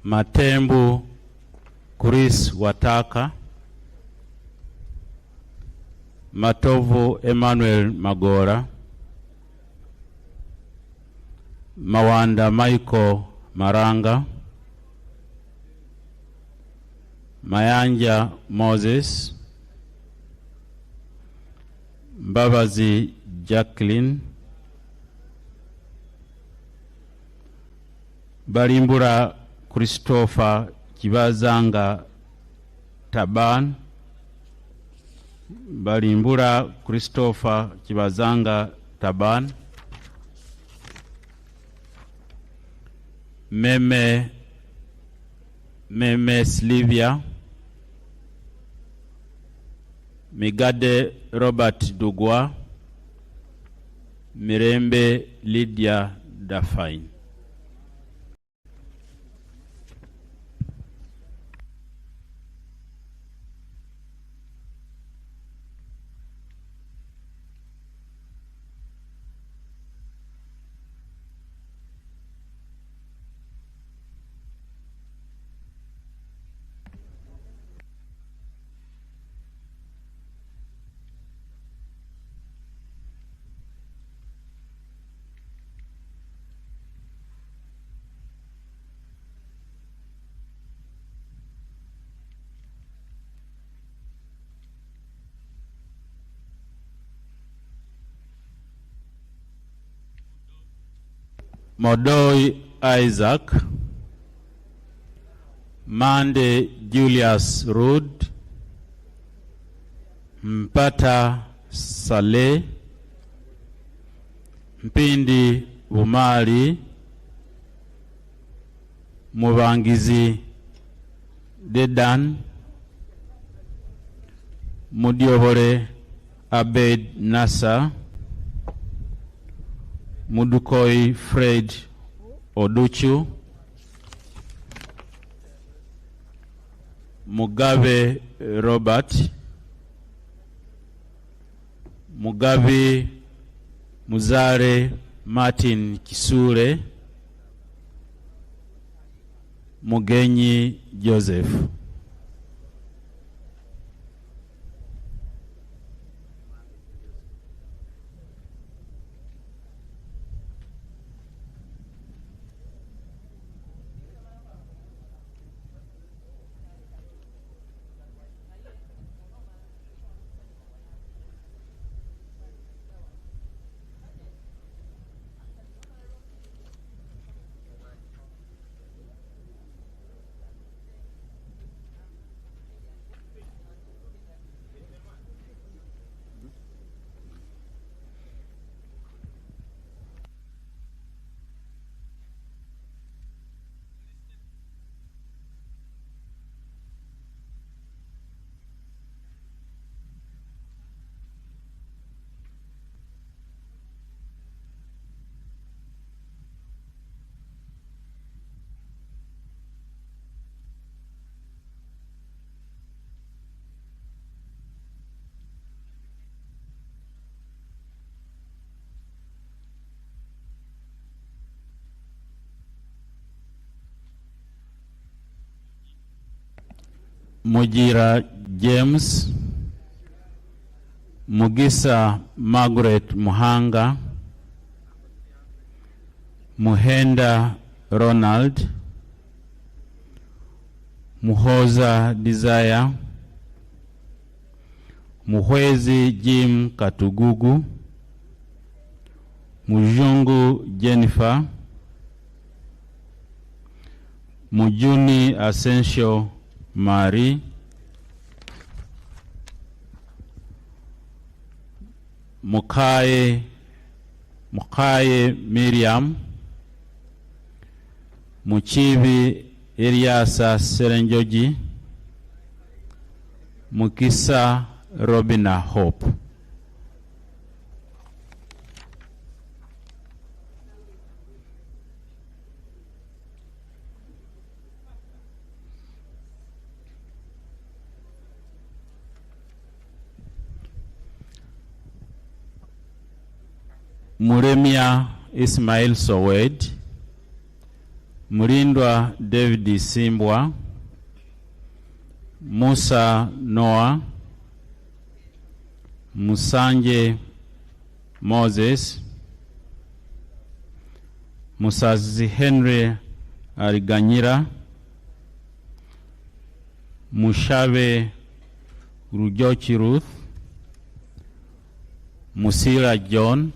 Matembu Chris Wataka. Matovu Emmanuel Magora. Mawanda Michael Maranga. Mayanja Moses. Mbabazi Jacqueline. Balimbura Christopher Kibazanga Taban. Balimbura Christopher Kibazanga Taban. Meme Slivia. Migade Robert Dugwa. Mirembe Lydia Dafine. Modoi Isaac, Mande Julius Rud, Mpata Saleh, Mpindi Bumali, Mubangizi Dedan, Mudiobore Abed Nasa, Mudukoi Fred Oduchu, Mugabe Robert, Mugabe Muzare Martin Kisure, Mugenyi Joseph. Mujira James, Mugisa Margaret Muhanga, Muhenda Ronald, Muhoza Desire, Muhwezi Jim Katugugu, Mujungu Jennifer, Mujuni Asensio Mari, Mukaye Miriam, Muchibi Eliasa Serenjoji, Mukisa Robina Hope. Muremia Ismail Sowed, Murindwa David Simbwa, Musa Noah, Musanje Moses, Musazi Henry Ariganyira, Mushabe Rujochi Ruth, Musira John,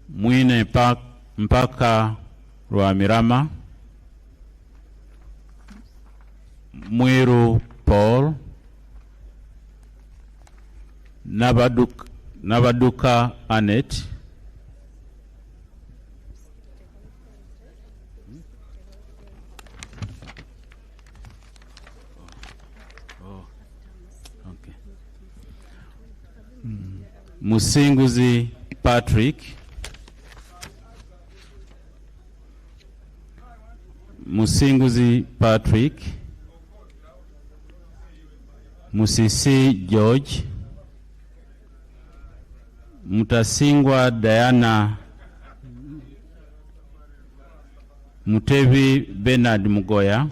Mwine Mpaka Rwamirama, Mwiru Paul, Nabaduka Annette, Musinguzi Patrick, Musinguzi Patrick, Musisi George, Mutasingwa Diana, Mutevi Bernard Mugoya,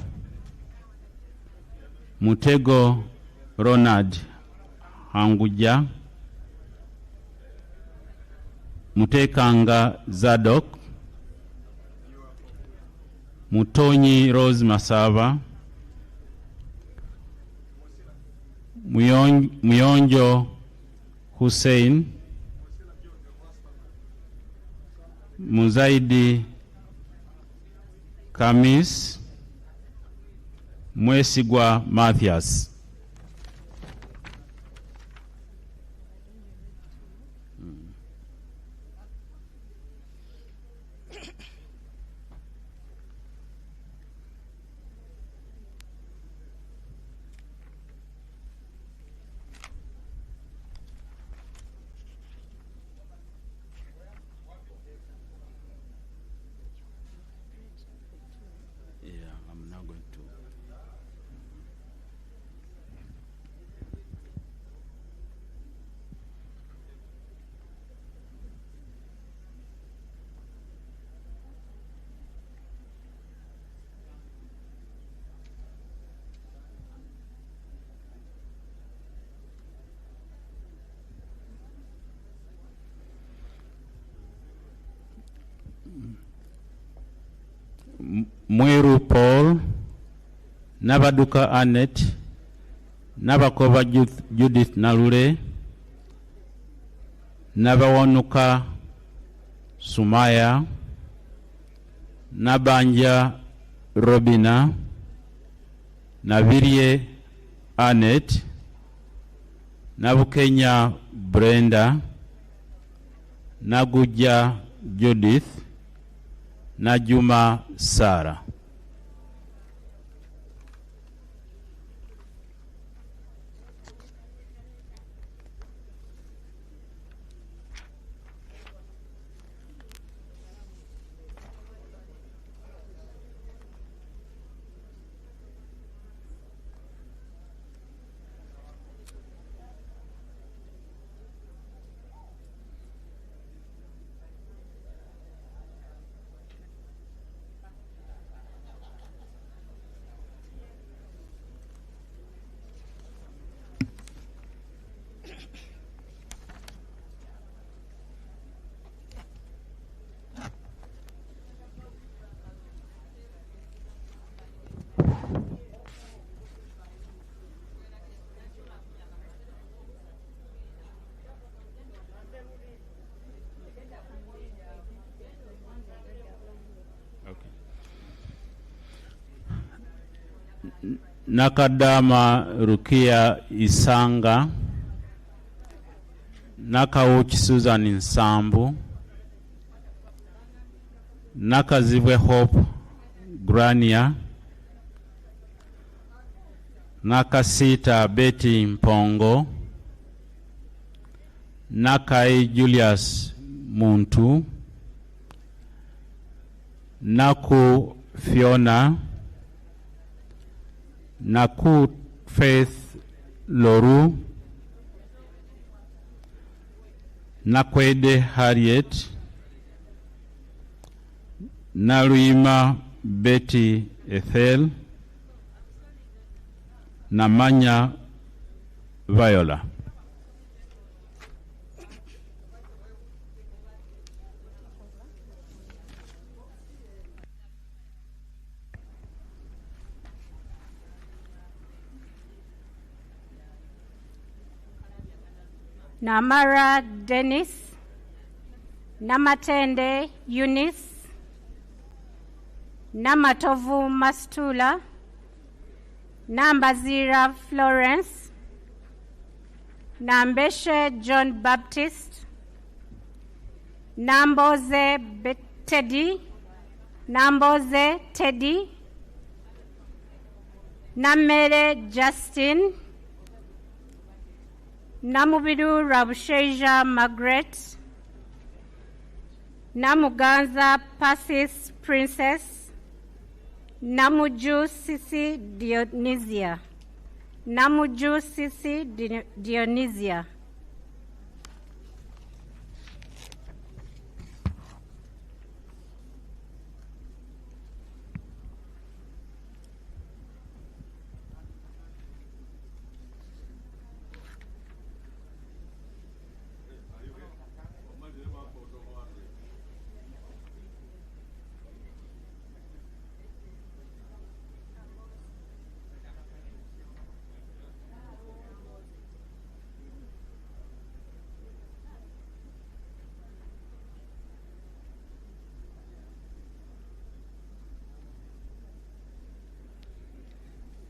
Mutego Ronald Hanguja, Mutekanga Zadok, Mutonyi Rose Masava, Muyonjo Hussein, Muzaidi Kamis, Mwesigwa Mathias. I'm now going to. Mwiru Paul, Nabaduka Annette, Nabakova Judith Nalule, Nabawanuka Sumaya, Nabanja Robina, Navirie Annette, Nabukenya Brenda, Naguja Judith, Najuma Sara. Nakadama Rukia Isanga, Nakauchi Susan Nsambu, Nakazibwe Hope Grania, Nakasita Betty Mpongo, Nakai Julius Muntu, Naku Fiona, Naku Faith Loru, Nakwede Harriet, Naluima Betty Ethel, Namanya Viola. Namara Dennis, Namatende Eunice, Namatovu Mastula, Nambazira Florence, Nambeshe John Baptist, Namboze Teddy, Namboze Teddy, Namere Justin, Namubidu Rabusheja Margaret, Namuganza Passis Princess, Namuju Sisi Dionysia, Namuju Sisi Dionysia.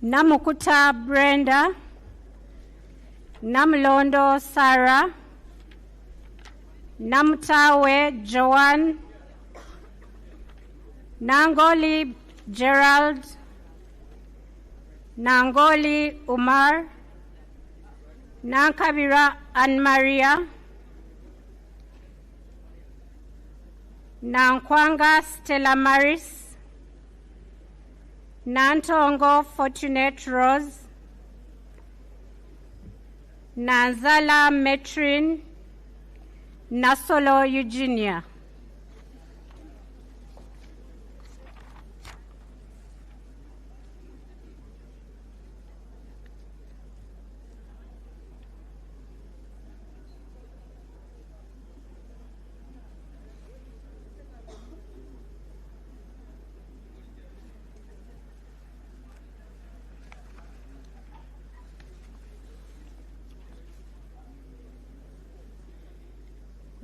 Namukuta Brenda, Namlondo Sarah, Namtawe Joanne, Nangoli Gerald, Nangoli Umar, Nankabira Anne Maria, Nankwanga Stella Maris, Nantongo Fortunate Rose, Nanzala Metrin, Nasolo Eugenia.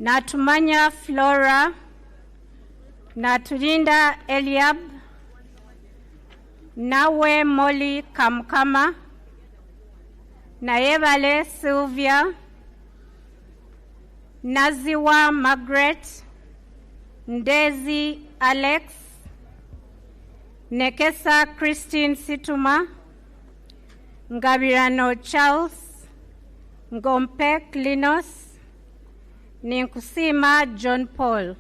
Natumanya Flora, Natulinda Eliab, Nawe Molly Kamkama, Nayevale Sylvia, Naziwa Margaret, Ndezi Alex, Nekesa Christine Situma, Ngabirano Charles, Ngompek Linus, Ninkusima John Paul.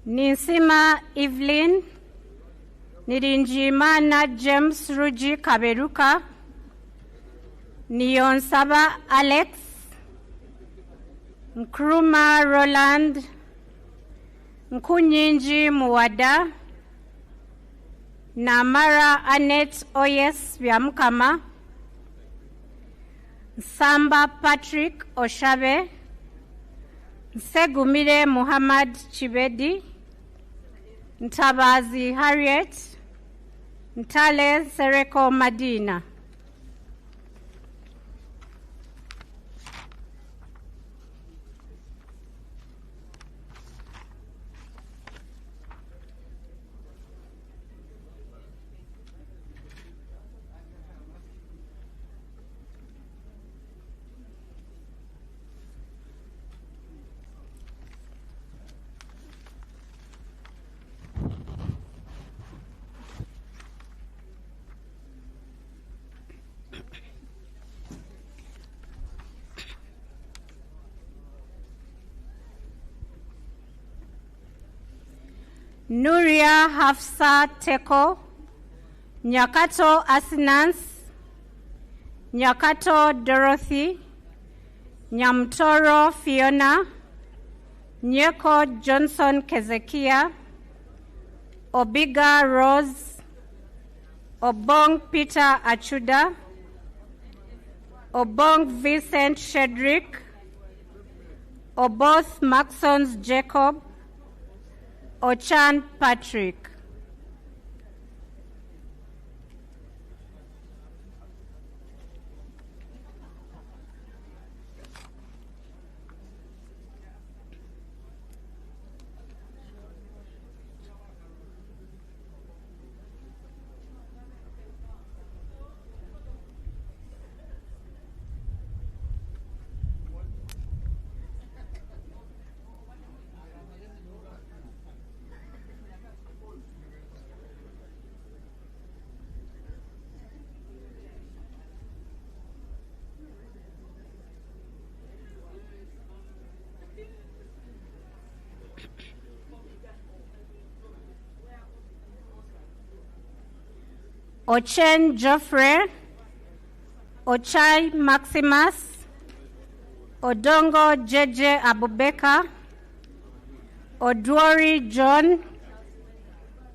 Ninsima Evelyn, Nirinjimana James Ruji Kaberuka, Niyonsaba Alex, Nkrumah Roland, Nkunyinji Muwada, Namara Annette Oyes Vyamkama, Samba Patrick Oshabe, Segumire Muhammad Chibedi, Ntabazi Harriet, Ntale Sereko Madina. Nuria Hafsa Teko, Nyakato Asinans, Nyakato Dorothy, Nyamtoro Fiona, Nyeko Johnson Kezekia, Obiga Rose, Obong Peter Achuda, Obong Vincent Shedrick, Oboth Maxons Jacob, Ochan Patrick. Ochen Geoffrey, Ochai Maximus, Odongo Jeje Abubeka, Odwori John,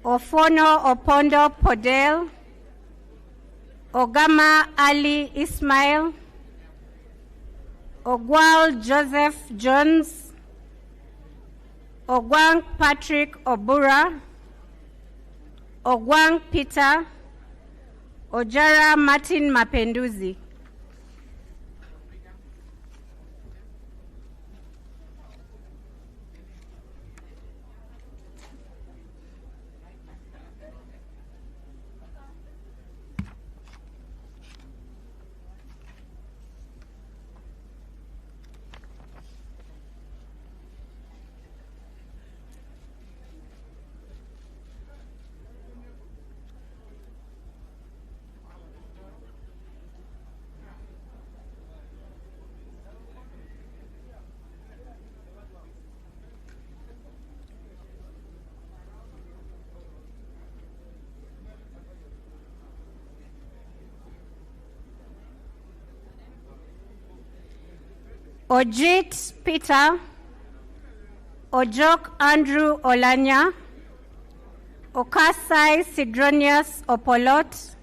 Ofono Opondo Podel, Ogama Ali Ismail, Ogwal Joseph Jones, Ogwang Patrick Obura, Ogwang Peter, Ojara Martin Mapenduzi. Ojit Peter, Ojok Andrew Olanya, Okasai Sidronius Opolot,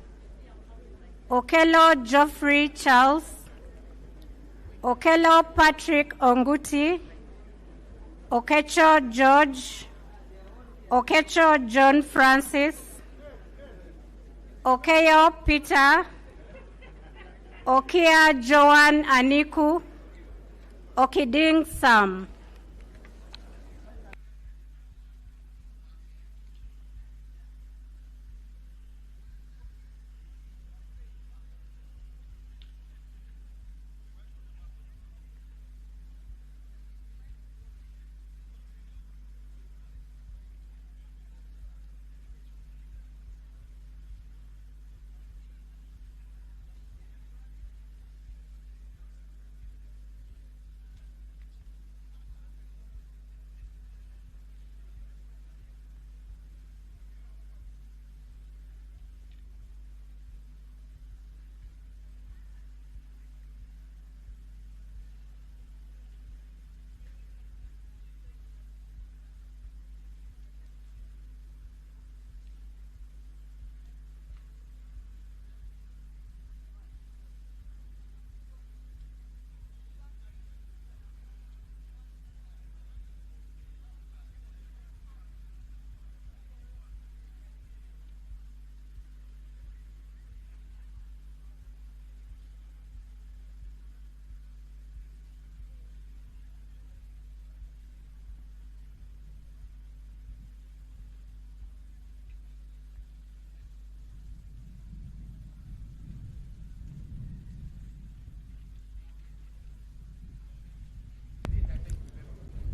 Okelo Geoffrey Charles, Okelo Patrick Onguti, Okecho George, Okecho John Francis, Okeyo Peter, Okia Joan Aniku, Okiding Sam.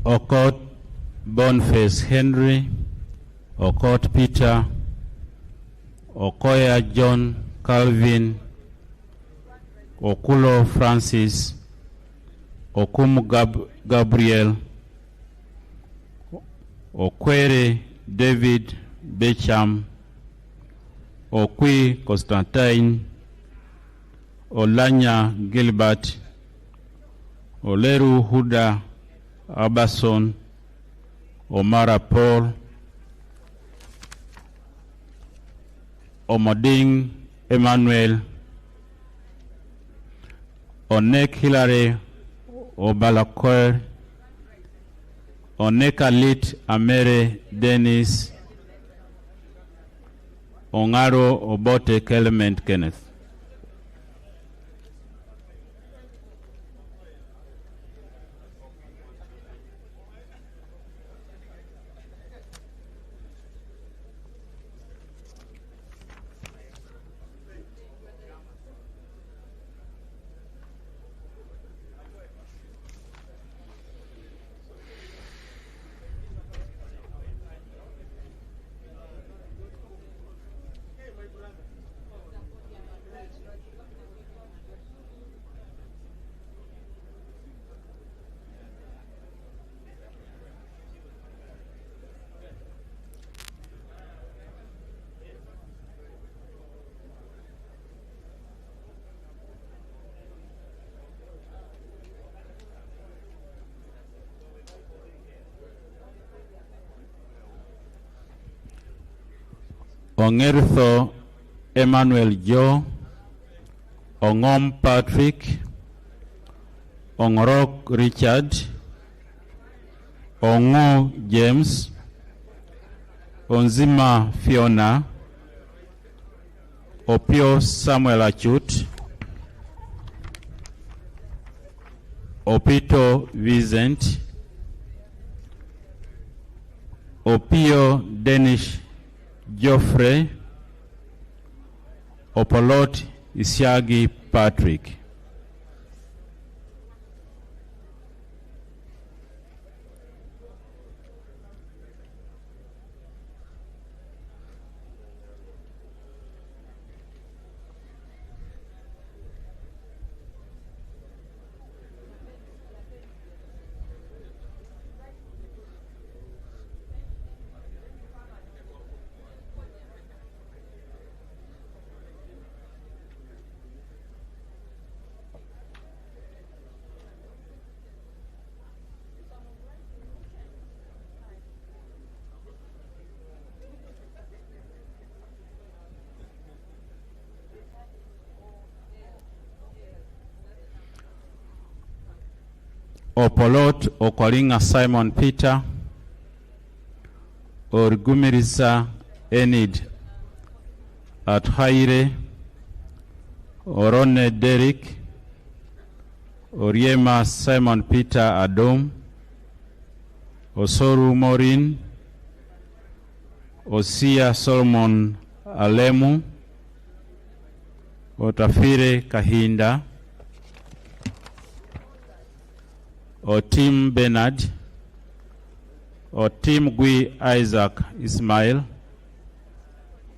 Okot Boniface Henry, Okot Peter, Okoya John Calvin, Okulo Francis, Okumu Gabriel, Okwere David Becham, Okwi Constantine, Olanya Gilbert, Oleru Huda Abason, Omara Paul, Omoding Emmanuel, Onek Hilary Obalakoer, Onek Alit Amere Dennis, Ongaro Obote Clement Kenneth. Ongertho Emmanuel Joe, Ongom Patrick, Ongrok Richard, Ongo James, Onzima Fiona, Opio Samuel Achut, Opito Vincent, Opio Denish Geoffrey, Opolot Isiagi Patrick. Opolot Okwalinga Simon Peter, Orgumirisa Enid Athaire, Orone Derek, Oriema Simon Peter Adom, Osoru Morin, Osia Solomon Alemu, Otafire Kahinda, Otim Bernard, Otim Gui Isaac Ismail,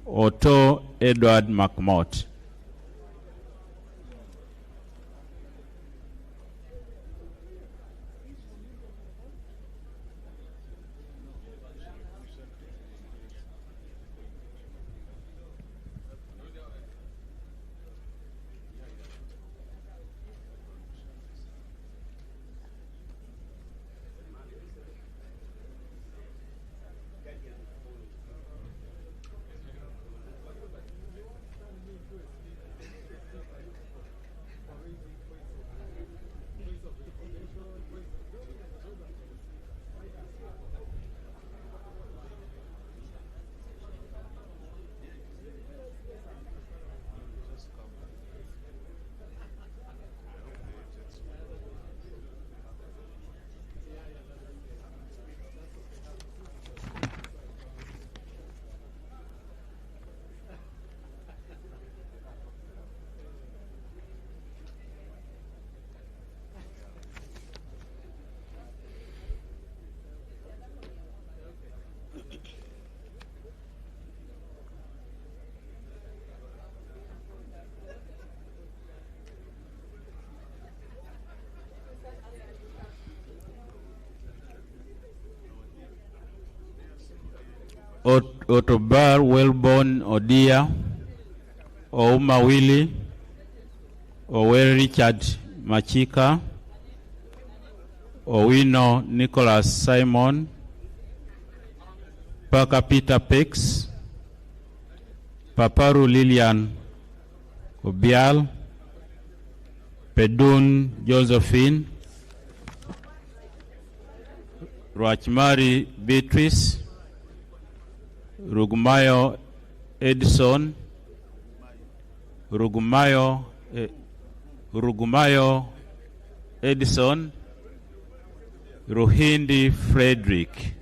Otto Edward McMott. Otobar Wellborn Odia, Ouma Willie, Ower Richard Machika, Owino Nicholas Simon, Parker Peter Pex, Paparu Lilian Obial, Pedun Josephine, Rachmari Beatrice, Rugumayo Edison, Rugumayo Edison, Ruhindi Frederick.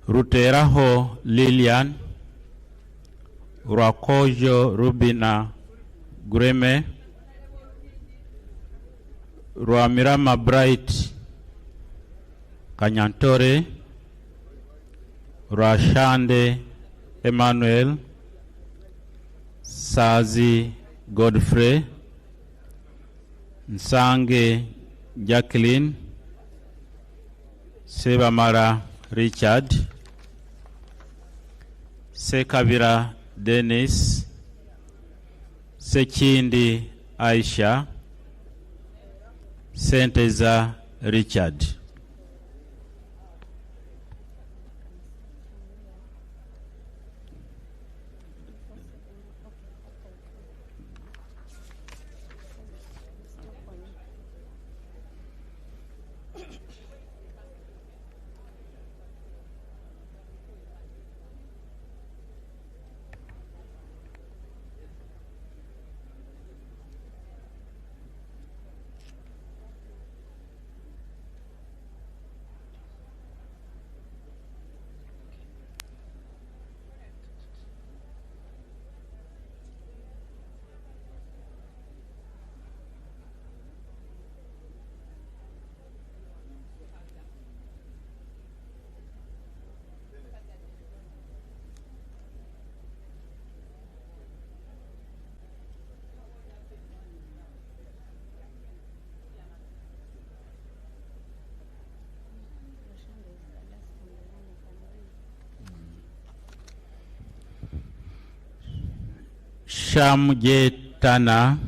Ruteraho Lilian, Rwakojo Rubina Gureme, Rwamirama Bright Kanyantore, Rashande Emmanuel, Sazi Godfrey, Nsange Jacqueline, Sebamara Richard, Sekabira Dennis, Sekindi Aisha, Senteza Richard. Shamje Tana,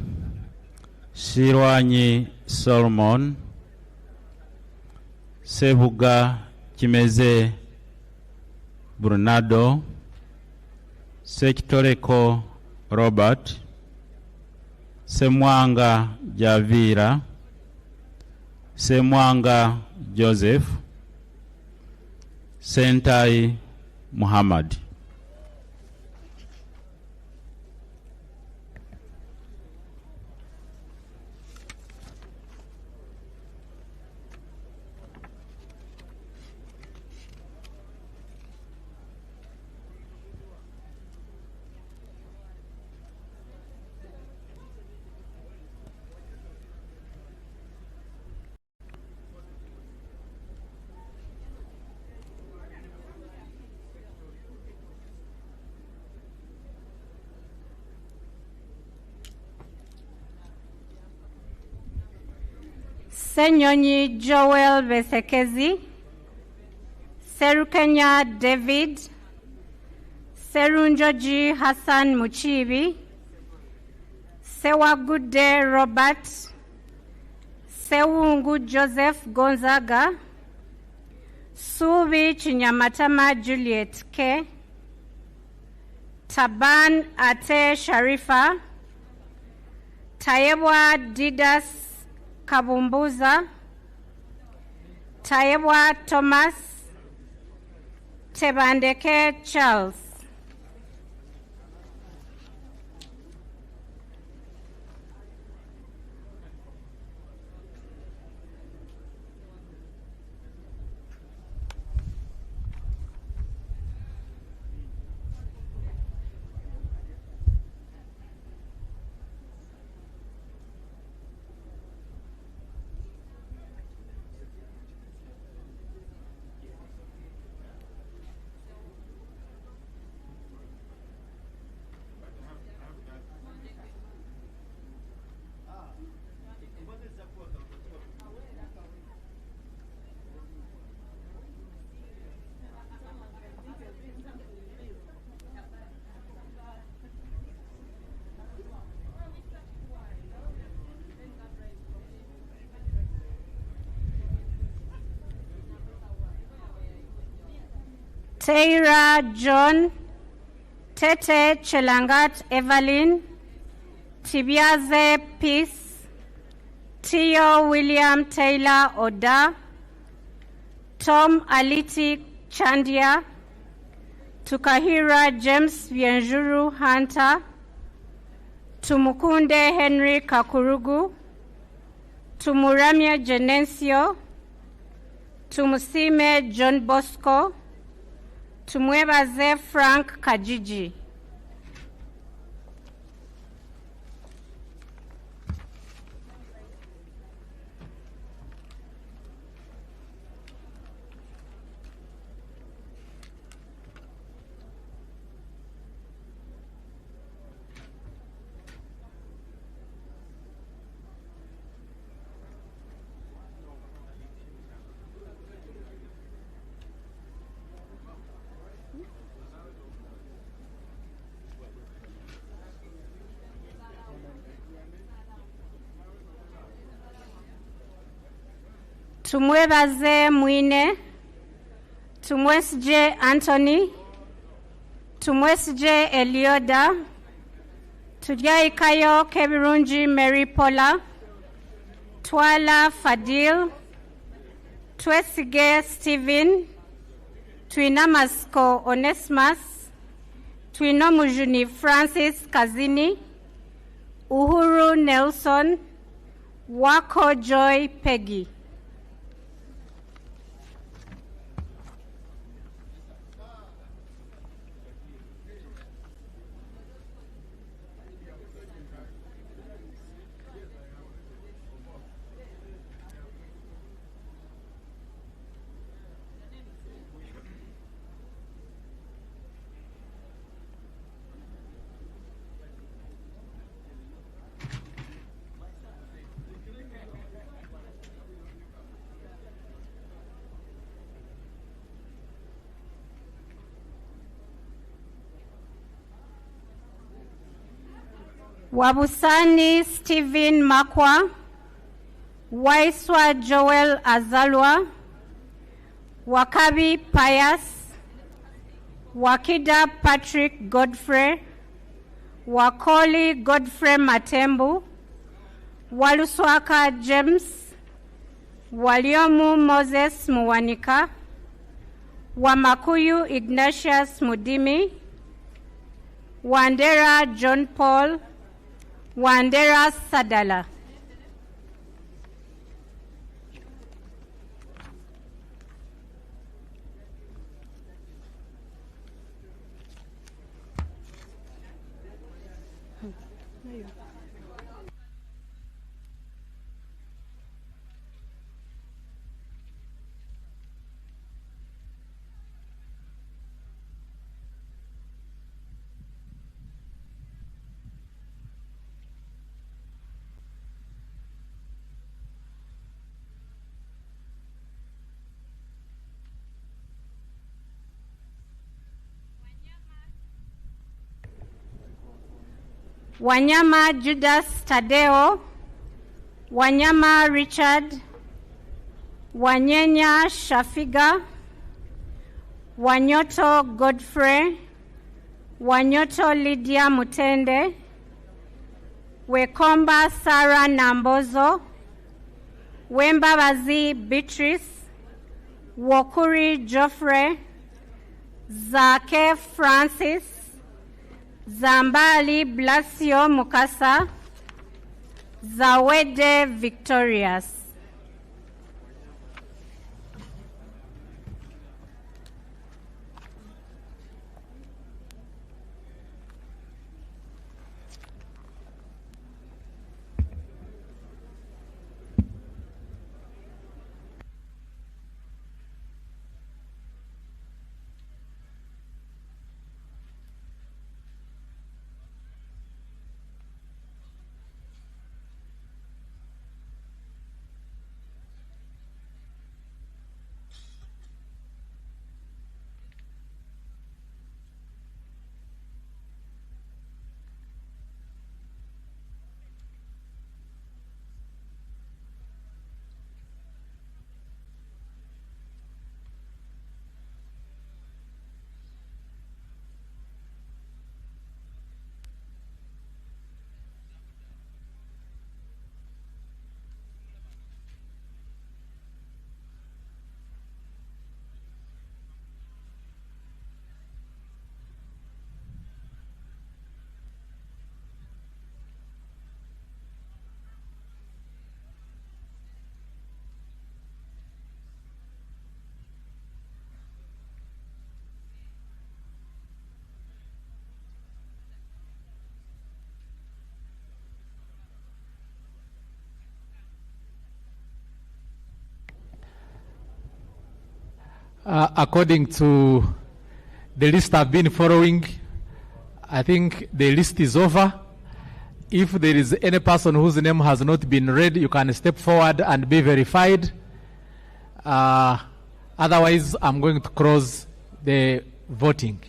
Sirwanyi Solomon, Sebuga Kimeze Brunado, Sekitoreko Robert, Semwanga Javira, Semwanga Joseph, Sentai Muhammad. Senyonyi Joel Besekezi, Serukenya David, Serunjoji Hassan Muchibi, Sewagude Robert, Sewungu Joseph Gonzaga, Suvi Chinyamatama Juliet K, Taban Ate Sharifa, Tayebwa Didas Kabumbuza, Tayebwa Thomas, Tebandeke Charles. Teira John, Tete Chelangat Evelyn, Tibiaze Peace, Tio William Taylor Oda, Tom Aliti Chandia, Tukahira James Vienjuru Hunter, Tumukunde Henry Kakurugu, Tumuramya Genensio, Tumusime John Bosco, Tumwebaze Frank Kajiji. Tumwebaze Mwine, Tumwesije Anthony, Tumwesije Elioda, Tujaikayo Kebirunji Mary Paula, Twala Fadil, Twesige Stephen, Twinamasko Onesmus, Twinomujuni Francis Kazini, Uhuru Nelson, Wako Joy Peggy. Wabusani Stephen Makwa, Waiswa Joel Azalwa, Wakabi Pius, Wakida Patrick Godfrey, Wakoli Godfrey Matembu, Waluswaka James, Waliomu Moses Muwanika, Wamakuyu Ignatius Mudimi, Wandera John Paul, Wandera Sadala. Wanyama Judas Tadeo, Wanyama Richard, Wanyenya Shafiga, Wanyoto Godfrey, Wanyoto Lydia Mutende, Wekomba Sarah Nambozo, Wembabazi Beatrice, Wokuri Geoffrey, Zake Francis, Zambali Blasio Mukasa, Zawede Victorious. According to the list I've been following, I think the list is over. If there is any person whose name has not been read, you can step forward and be verified. Otherwise, I'm going to close the voting.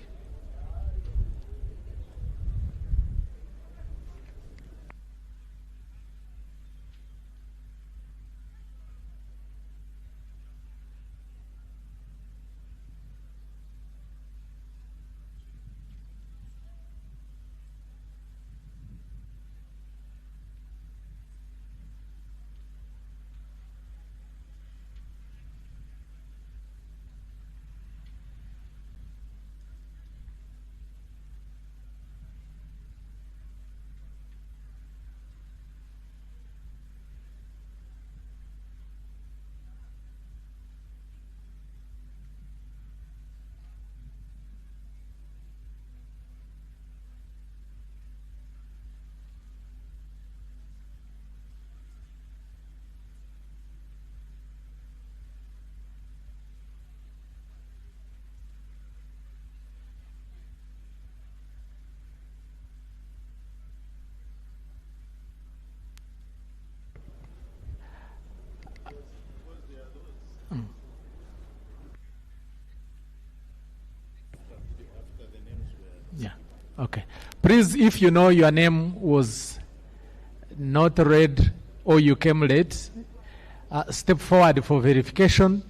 Yeah. Okay. Please, if you know your name was not read or you came late, step forward for verification,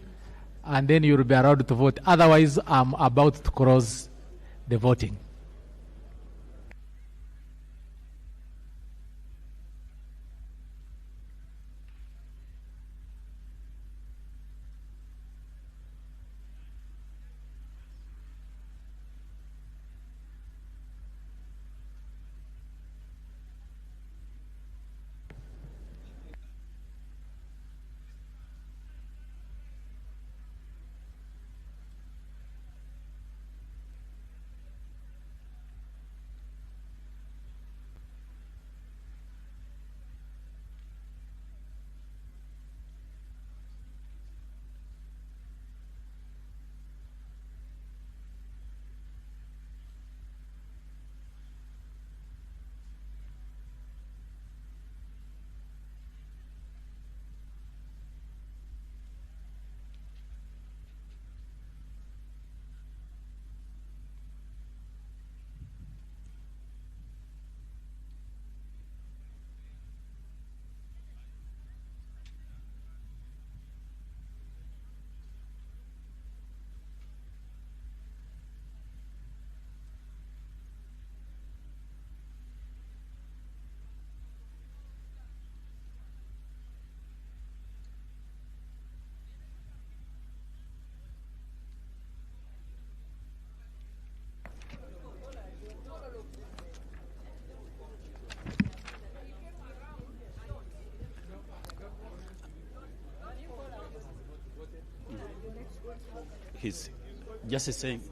and then you'll be allowed to vote. Otherwise, I'm about to close the voting. He's just saying.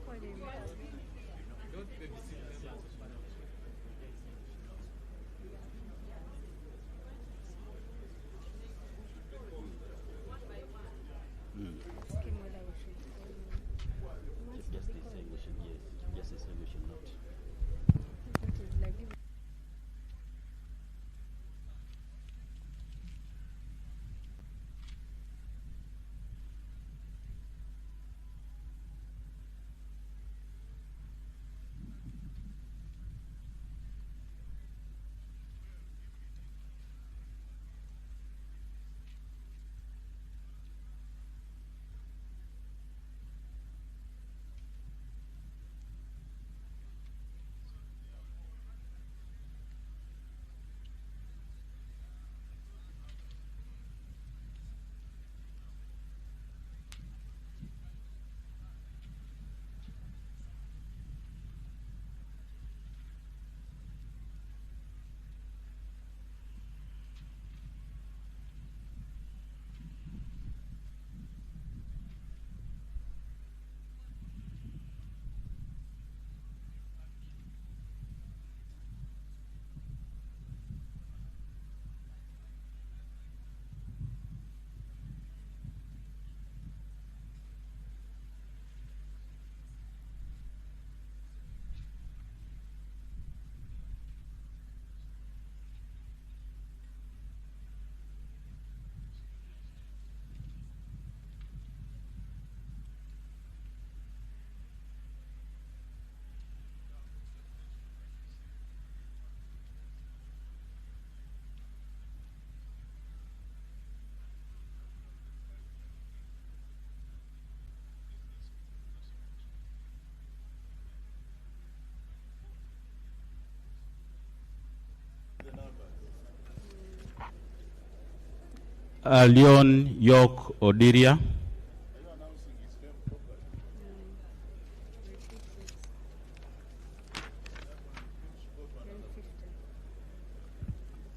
Leon York Odiria.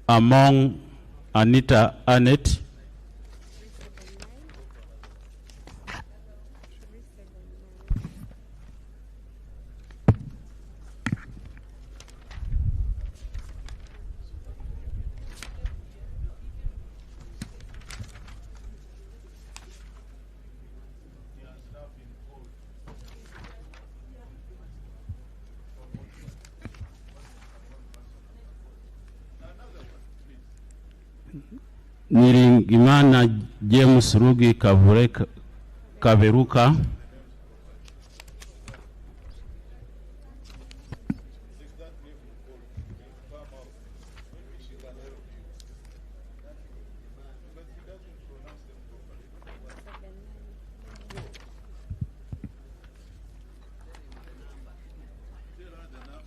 Among Anita Annette. Niringimana James Rugi Kaveruka.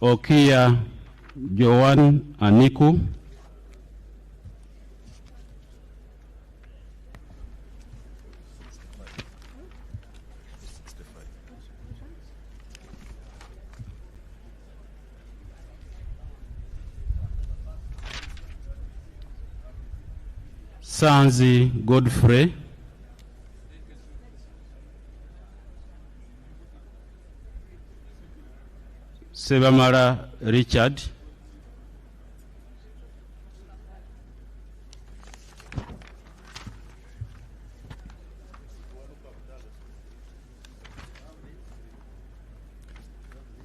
Okia Joan Aniku. Sanzi Godfrey. Sebamara Richard.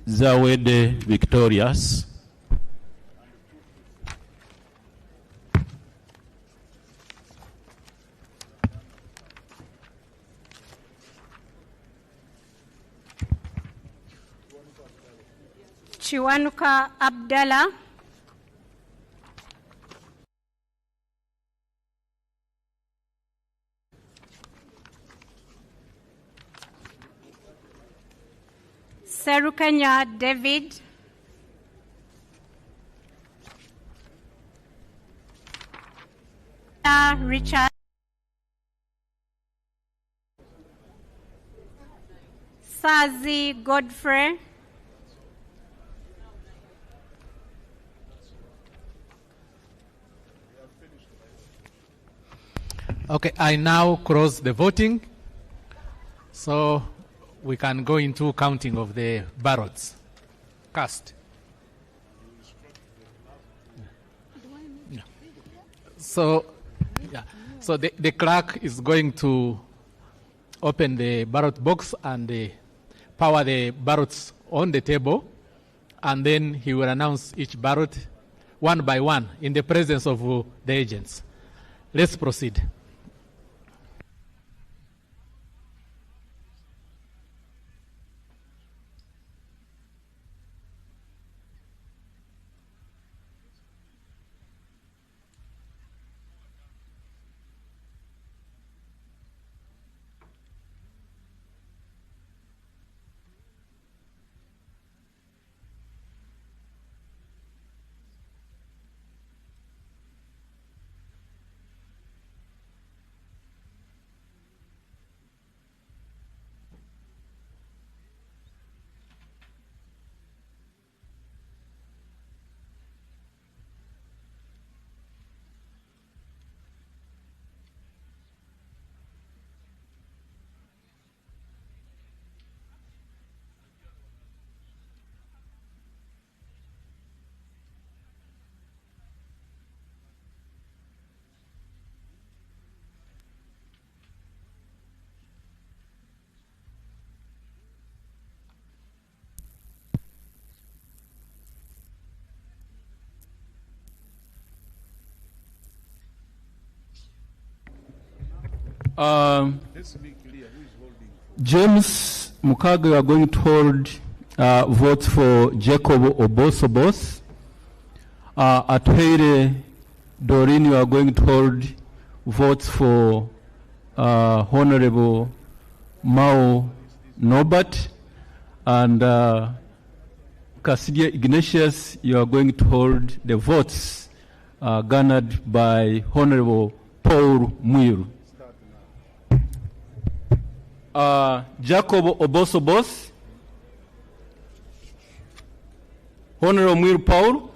Zawede Victorious. Chiwanuka Abdallah. Serukanya David. Richard. Sazi Godfrey. Okay, I now close the voting, so we can go into counting of the ballots cast. Yeah. So the clerk is going to open the ballot box and power the ballots on the table, and then he will announce each ballot one by one in the presence of the agents. Let's proceed. James Mukaga, you are going to hold votes for Jacob Obosobos. Atwere Doreen, you are going to hold votes for Honorable Mao Norbert. And Kasidia Ignatius, you are going to hold the votes garnered by Honorable Paul Mwiru. Jacob Obos Obos. Honorable Mwiru Paul.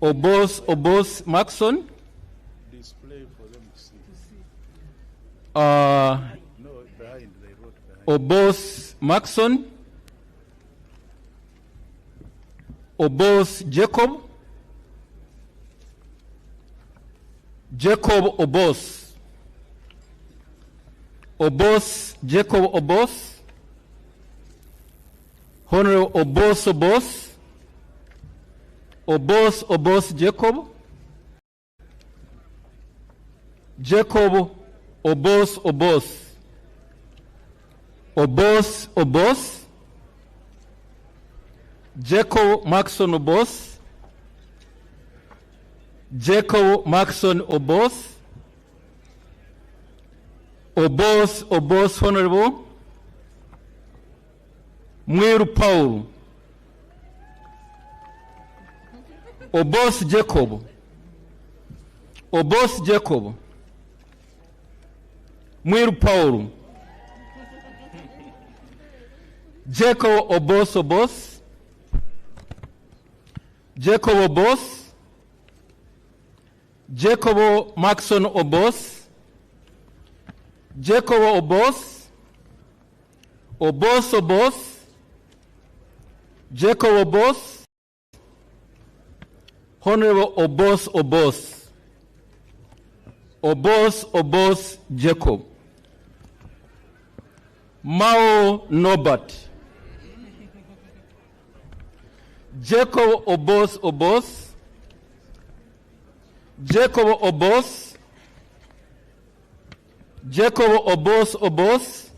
Obos Obos Maxon. Display for them to see. No, behind, they wrote behind. Obos Maxon. Obos Jacob. Jacob Obos. Obos Jacob Obos. Honorable Obos Obos. Obos Obos Jacob. Jacob Obos Obos. Obos Obos. Jacob Maxon Obos. Jacob Maxon Obos. Obos Obos Honorable Mwiru Paul. Obos Jacob. Obos Jacob. Mwiru Paul. Jacob Obos Obos. Jacob Obos. Jacob Maxon Obos. Jacob Obos. Obos Obos. Jacob Obos. Honorable Obos Obos. Obos Obos Jacob. Mao Norbert. Jacob Obos Obos. Jacob Obos. Jacob Obos Obos.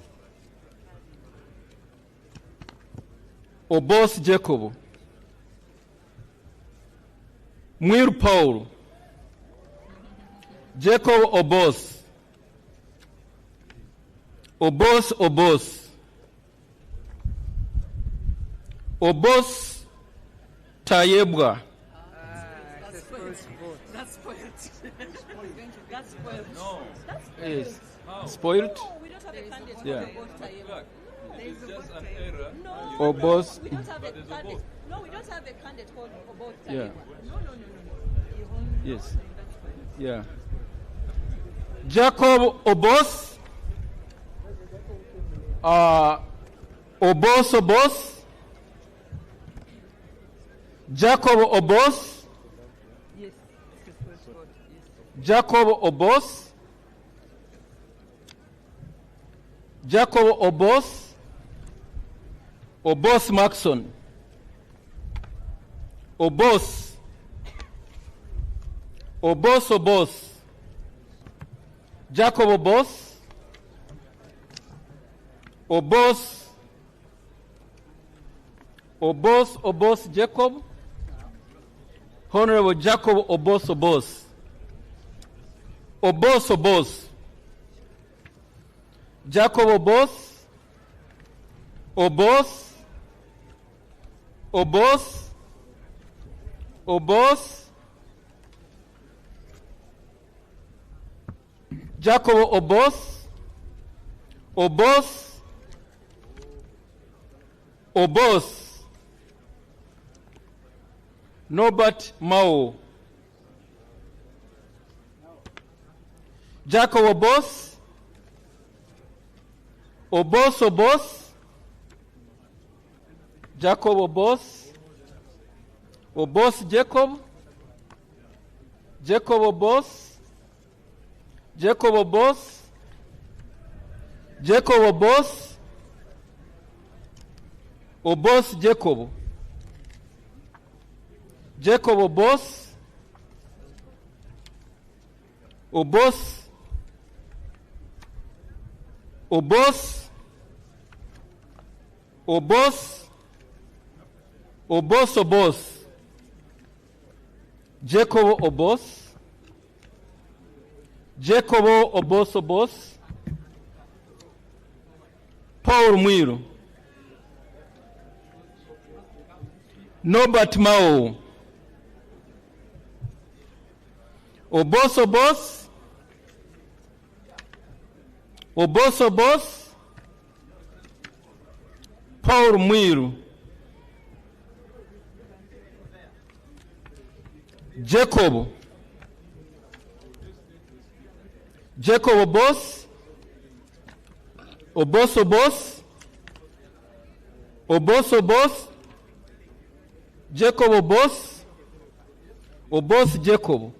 Obos Jacob. Mwiru Paul. Jacob Obos. Obos Obos. Obos Tayebwa. That's spoiled. That's spoiled. No. Yes. Spoiled? No, we don't have a candidate Yeah. about Tayebwa. It's just an error. No. Obos. We don't have a candidate. No, we don't have a candidate called about Tayebwa. Yeah. No. Yes. Yeah. Jacob Obos. Obos Obos. Jacob Obos. Yes. Jacob Obos. Jacob Obos. Obos Maxon. Obos. Obos Obos. Jacob Obos. Obos. Obos Obos Jacob. Honorable Jacob Obos Obos. Obos Obos. Jacob Obos. Obos. Obos. Obos. Jacob Obos. Obos. Obos. Norbert Mao. Jacob Obos. Obos Obos. Jacob Obos. Obos Jacob. Jacob Obos. Jacob Obos. Jacob Obos. Obos Jacob. Jacob Obos. Obos. Obos. Obos. Obos Obos. Jacob Obos. Jacob Obos Obos. Paul Mwiru. Norbert Mao. Obos Obos. Obos Obos. Paul Mwiru. Jacob. Jacob Obos. Obos Obos. Obos Obos. Jacob Obos. Obos Jacob.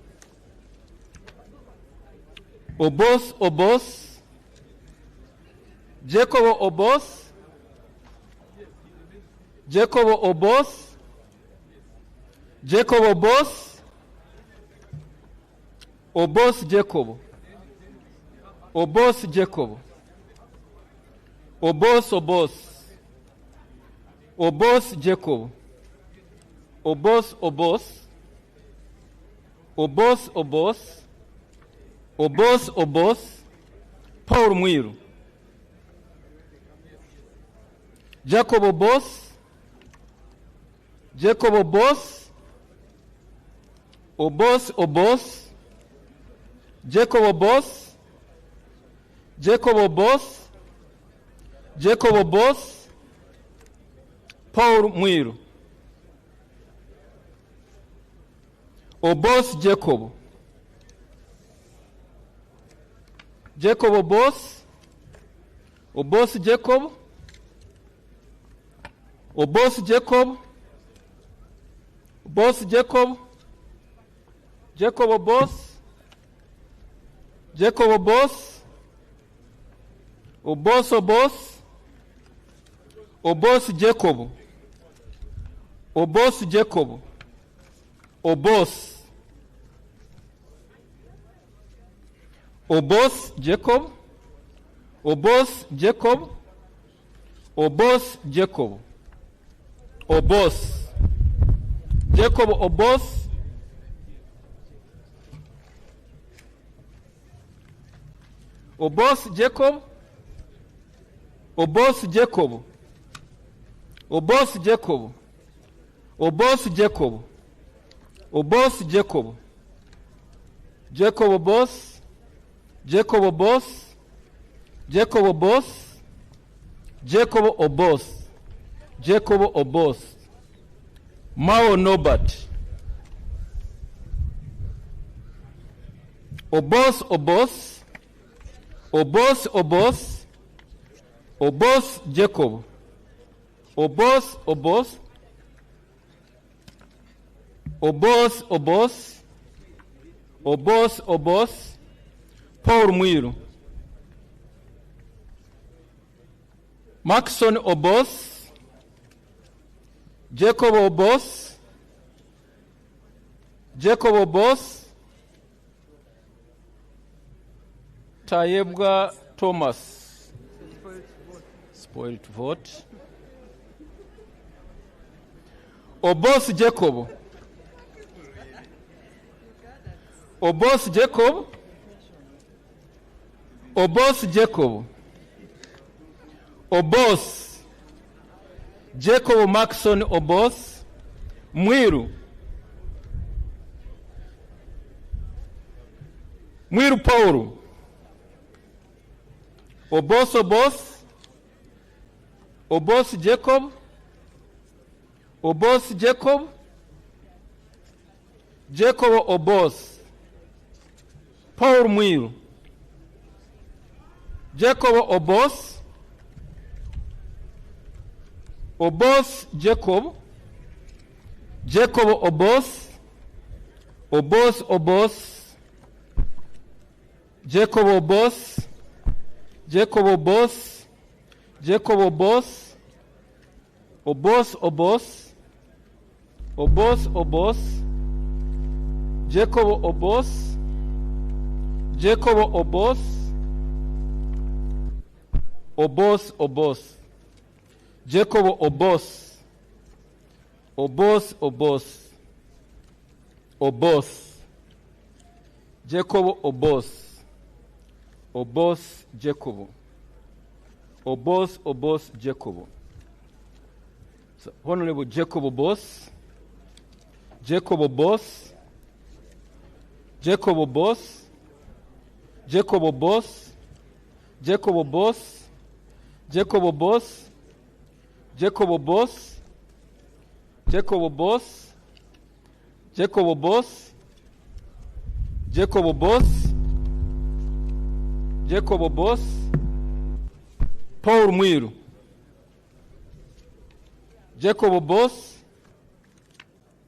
Obos Obos. Jacob Obos. Jacob Obos. Jacob Obos. Obos Jacob. Obos Jacob. Obos Obos. Obos Jacob. Obos Obos. Obos Obos. Obos Obos. Paul Mwiru. Jacob Obos. Jacob Obos. Obos Obos. Jacob Obos. Jacob Obos. Jacob Obos. Paul Mwiru. Obos Jacob. Jacob Obos. Obos Jacob. Obos Jacob. Obos Jacob. Jacob Obos. Jacob Obos. Obos Obos. Obos Jacob. Obos Jacob. Obos. Obos Jacob. Obos Jacob. Obos Jacob. Obos. Jacob Obos. Obos Jacob. Obos Jacob. Obos Jacob. Obos Jacob. Obos Jacob. Jacob Obos. Jacob Obos. Jacob Obos. Jacob Obos. Jacob Obos. Mao Norbert. Obos Obos. Obos Obos. Obos Jacob. Obos Obos. Obos Obos. Obos Obos. Paul Mwiru. Maxon Obos. Jacob Obos. Jacob Obos. Tayebwa Thomas. Spoiled vote. Obos Jacob. Obos Jacob. Obos Jacob. Obos. Jacob Maxon Obos. Mwiru. Mwiru Paul. Obos Obos. Obos Jacob. Obos Jacob. Jacob Obos. Paul Mwiru. Jacob Obos. Obos Jacob. Jacob Obos. Obos Obos. Jacob Obos. Jacob Obos. Jacob Obos. Obos Obos. Obos Obos. Jacob Obos. Jacob Obos. Obos Obos. Jacob Obos. Obos Obos. Obos. Jacob Obos. Obos Jacob. Obos Obos Jacob. So, Honorable Jacob Obos, Jacob Obos, Jacob Obos, Jacob Obos, Jacob Obos, Jacob Obos, Jacob Obos, Jacob Obos, Jacob Obos, Jacob Obos, Jacob Obos, Paul Mwiru, Jacob Obos,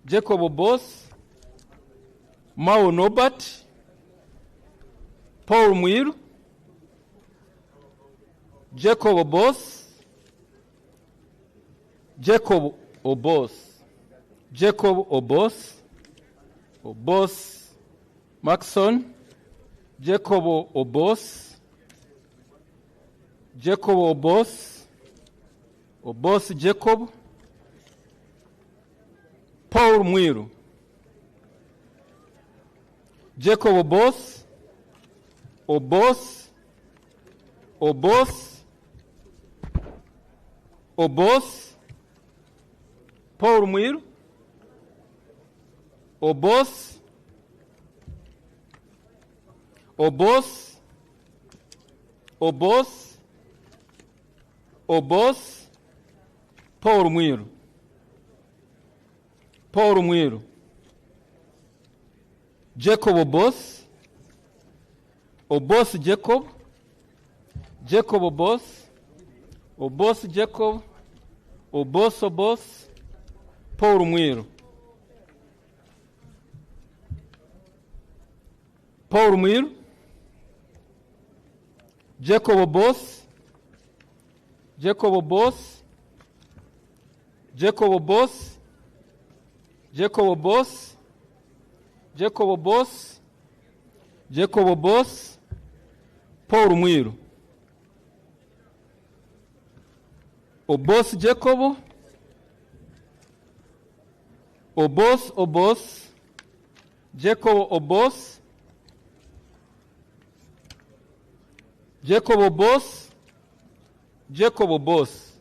Jacob Obos, Mao Norbert, Paul Mwiru, Jacob Obos, Jacob Obos, Jacob Obos, Obos Maxon, Jacob Obos, Jacob Obos, Obos Jacob, Paul Mwiru, Jacob Obos, Obos, Obos, Obos, Paul Mwiru, Obos, Obos, Obos, Obos, Paul Mwiru, Paul Mwiru, Jacob Obos, Obos Jacob, Jacob Obos, Obos Jacob, Obos Obos, Paul Mwiru, Paul Mwiru, Jacob Obos, Jacob Obos, Jacob Obos, Jacob Obos, Jacob Obos, Jacob Obos, Paul Mwiru, Obos Jacob, Obos Obos, Jacob Obos, Jacob Obos, Jacob Obos,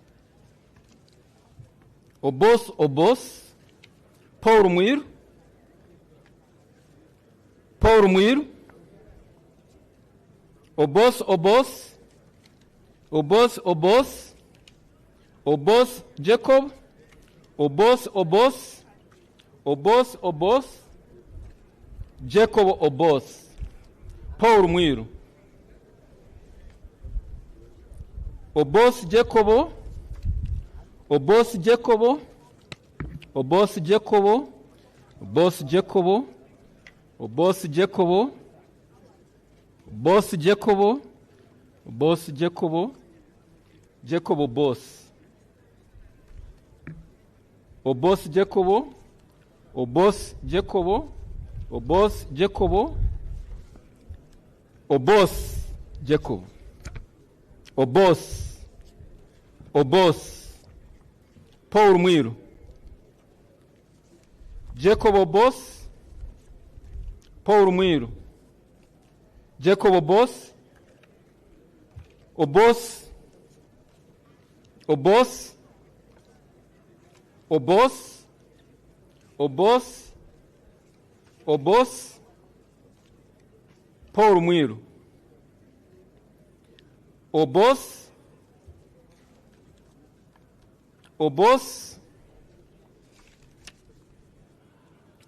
Obos Obos, Paul Mwiru, Paul Mwiru, Obos Obos, Obos Obos, Obos Jacob, Obos Obos, Obos Obos, Jacob Obos, Paul Mwiru, Obos Jacob, Obos Jacob, Obos Jacob, Obos Jacob, Obos Jacob, Obos Jacob, Obos Jacob, Jacob Obos, Obos Jacob, Obos Jacob, Obos Jacob, Obos Jacob, Obos, Obos, Paul Mwiru, Jacob Obos, Paul Mwiru, Jacob Obos, Obos, Obos, Obos, Obos, Obos, Paul Mwiru, Obos, Obos,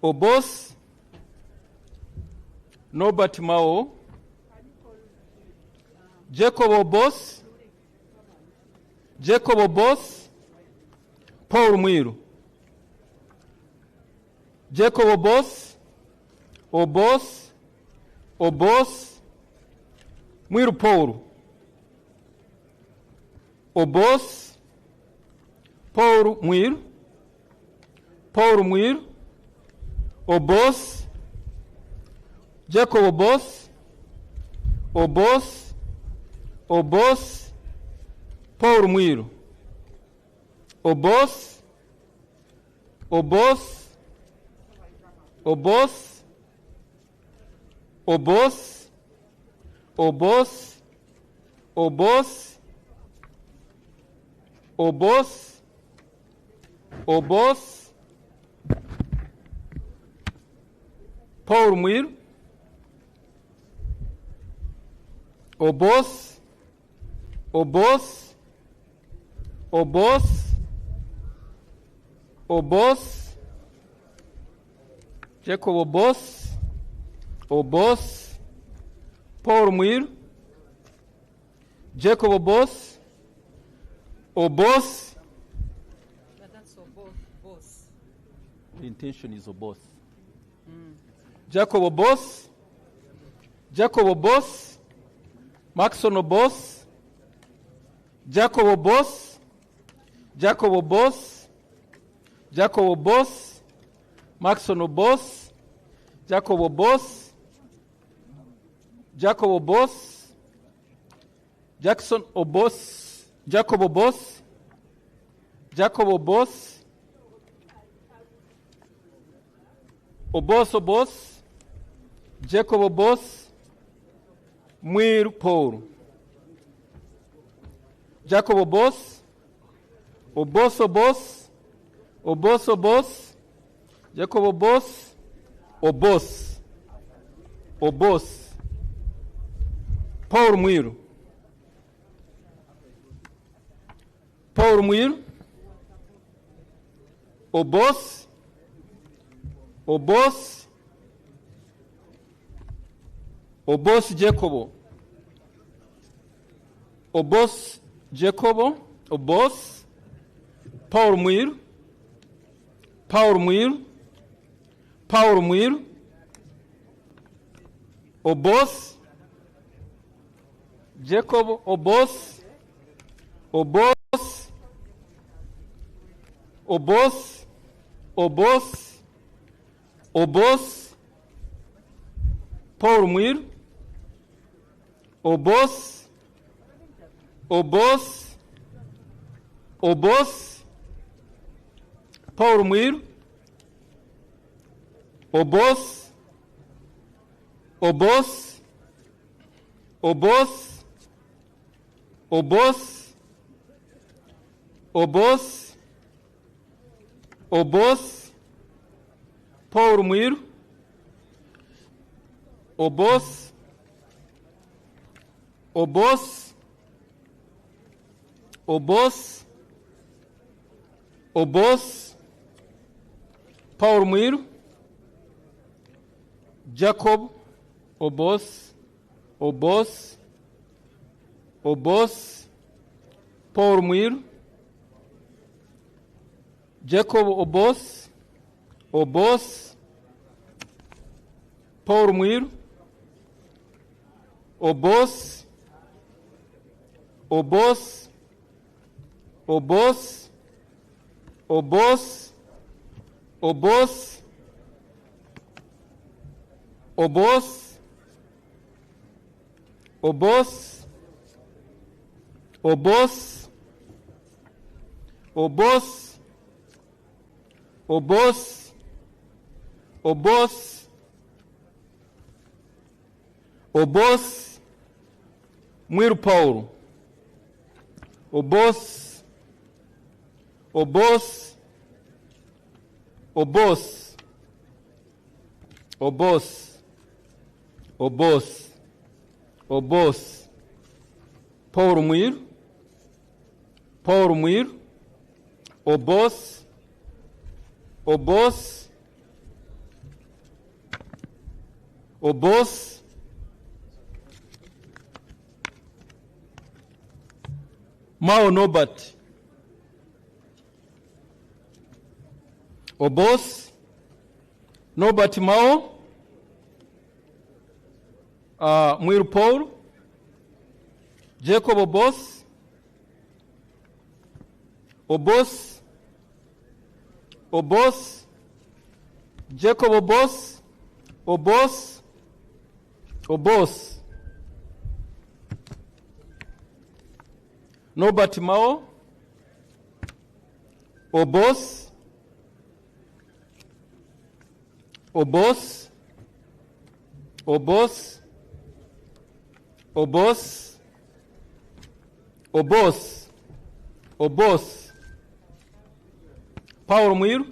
Obos, Norbert Mao, Jacob Obos, Jacob Obos, Paul Mwiru, Jacob Obos, Obos, Obos, Mwiru Paul, Obos, Paul Mwiru, Paul Mwiru, Obos, Jacob Obos, Obos, Obos, Paul Mwiru, Obos, Obos, Obos, Obos, Obos, Obos, Obos, Obos, Paul Muir, Obos, Obos, Obos, Obos, Jacob Obos, Obos, Paul Muir, Jacob Obos, Obos. That's boss. The intention is Obos. Jacob Obos, Jacob Obos, Maxon Obos, Jacob Obos, Jacob Obos, Jacob Obos, Maxon Obos, Jacob Obos, Jacob Obos, Jackson Obos, Jacob Obos, Jacob Obos, Obos Obos, Jacob Obos, Muir Paul, Jacob Obos, Obos Obos, Obos Obos, Jacob Obos, Obos, Obos, Paul Muir, Paul Muir, Obos, Obos, Obos Jacobo, Obos Jacobo, Obos, Paul Muir, Paul Muir, Paul Muir, Obos, Jacob Obos, Obos, Obos, Obos, Obos, Paul Muir, Obos, Obos, Obos, Paul Muir, Obos, Obos, Obos, Obos, Obos, Obos, Paul Muir, Obos, Obos, Obos, Obos, Paul Muir, Jacob, Obos, Obos, Obos, Paul Muir, Jacob Obos, Obos, Paul Muir, Obos, Obos, Obos, Obos, Obos, Obos, Obos, Obos, Obos, Obos, Obos, Obos, Muir Paul, Obos, Obos, Obos, Obos, Obos, Obos, Paul Muir, Paul Muir, Obos, Obos, Obos, Mao Nobat, Obos, Nobat Mao, Muir Paul, Jacob Obos, Obos, Obos, Jacob Obos, Obos, Obos, Nobat Mao, Obos, Obos, Obos, Obos, Obos, Obos, Paul Mwiru.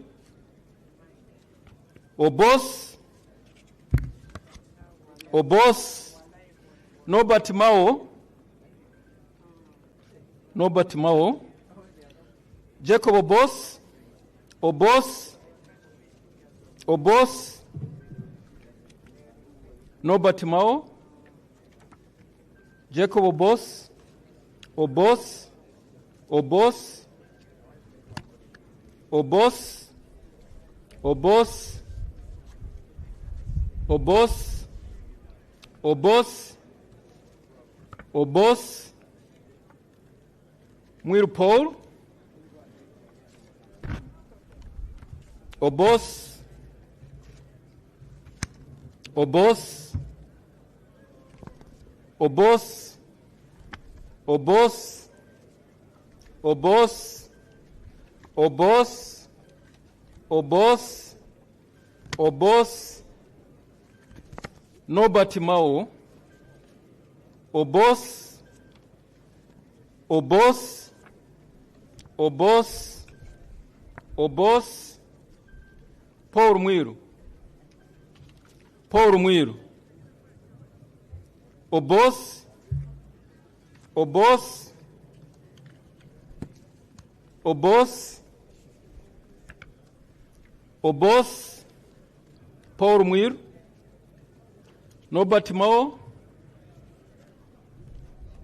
Obos. Obos. Norbert Mao. Norbert Mao. Jacob Obos. Obos. Obos. Norbert Mao. Jacob Obos. Obos. Obos. Obos. Obos. Obos. Obos. Obos. Mwiru Paul. Obos. Obos. Obos. Obos. Obos. Obos. Obos. Obos. Norbert Mao. Obos. Obos. Obos. Obos. Paul Mwiru. Paul Mwiru. Obos. Obos. Obos. Obos. Paul Mwiru. Norbert Mao.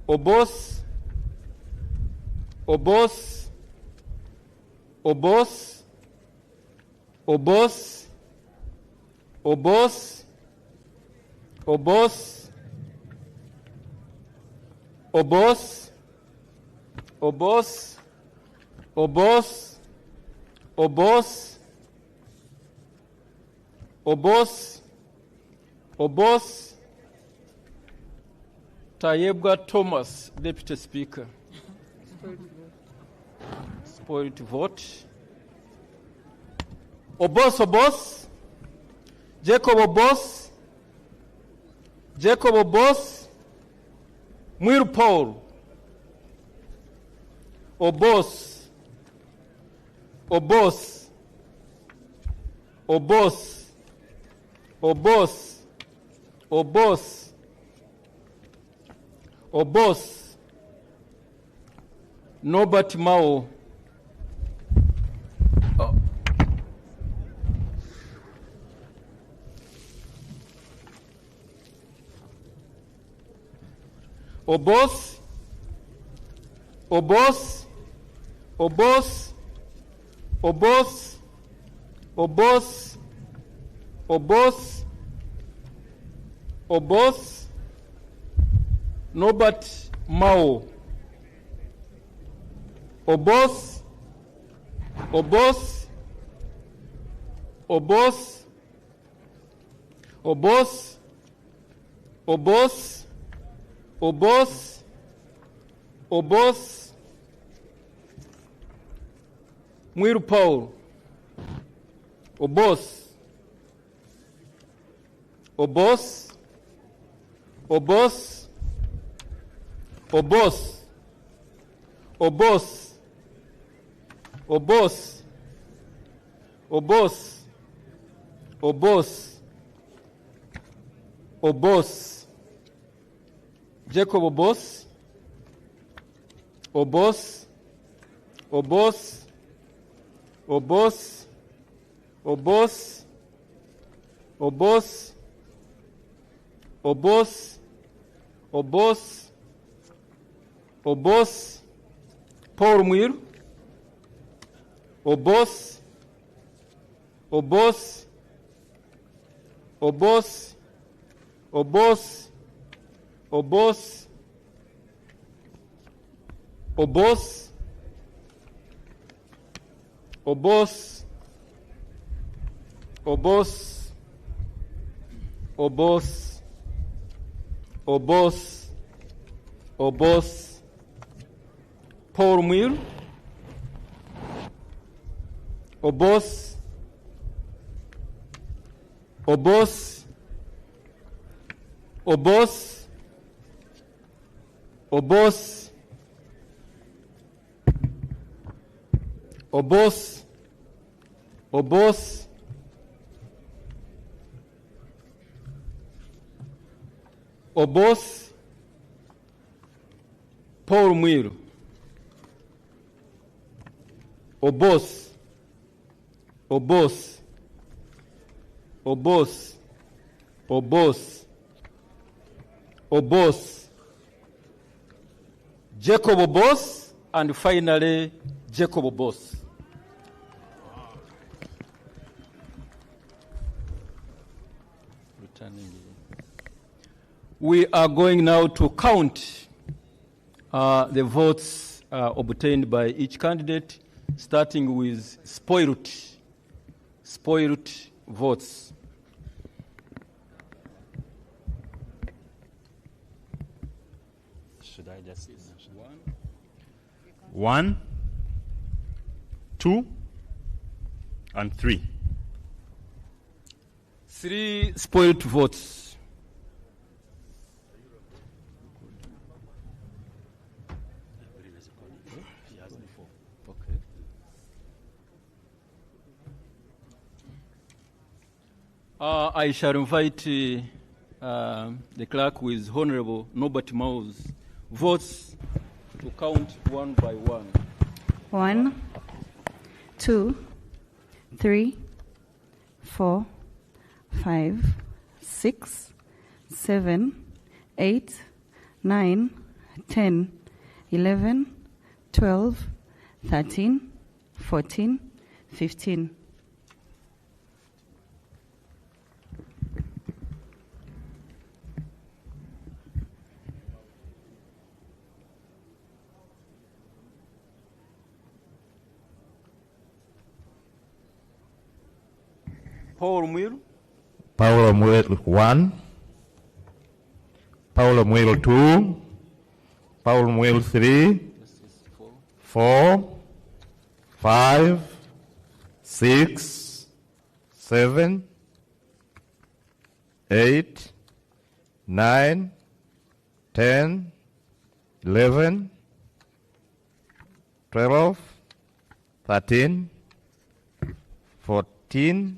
Obos. Obos. Obos. Obos. Obos. Obos. Obos. Obos. Obos. Obos. Obos. Obos. Tayebwa Thomas, Deputy Speaker. Spoiled vote. Obos. Obos. Jacob Obos. Jacob Obos. Mwiru Paul. Obos. Obos. Obos. Obos. Obos. Obos. Norbert Mao. Obos. Obos. Obos. Obos. Obos. Obos. Obos. Norbert Mao. Obos. Obos. Obos. Obos. Obos. Obos. Obos. Mwiru Paul. Obos. Obos. Obos. Obos. Obos. Obos. Obos. Obos. Obos. Jacob Obos. Obos. Obos. Obos. Obos. Obos. Obos. Obos. Obos. Paul Mwiru. Obos. Obos. Obos. Obos. Obos. Obos. Obos. Obos. Obos. Obos. Obos. Paul Mwiru. Obos. Obos. Obos. Obos. Obos. Obos, Obos, Paul Mwiru. Obos, Obos, Obos, Obos, Obos, Jacob Obos, and finally Jacob Obos. We are going now to count the votes obtained by each candidate, starting with spoiled votes. Should I just one? 1, 2, and 3. 3 spoiled votes. I shall invite the clerk with Honorable Norbert Mau's votes to count one by one. 1, 2, 3, 4, 5, 6, 7, 8, 9, 10, 11, 12, 13, 14, 15. Paul Mwiru. Paulo Mwiru 1, Paulo Mwiru 2, Paulo Mwiru 3, 4, 5, 6, 7, 8, 9, 10, 11, 12, 13, 14,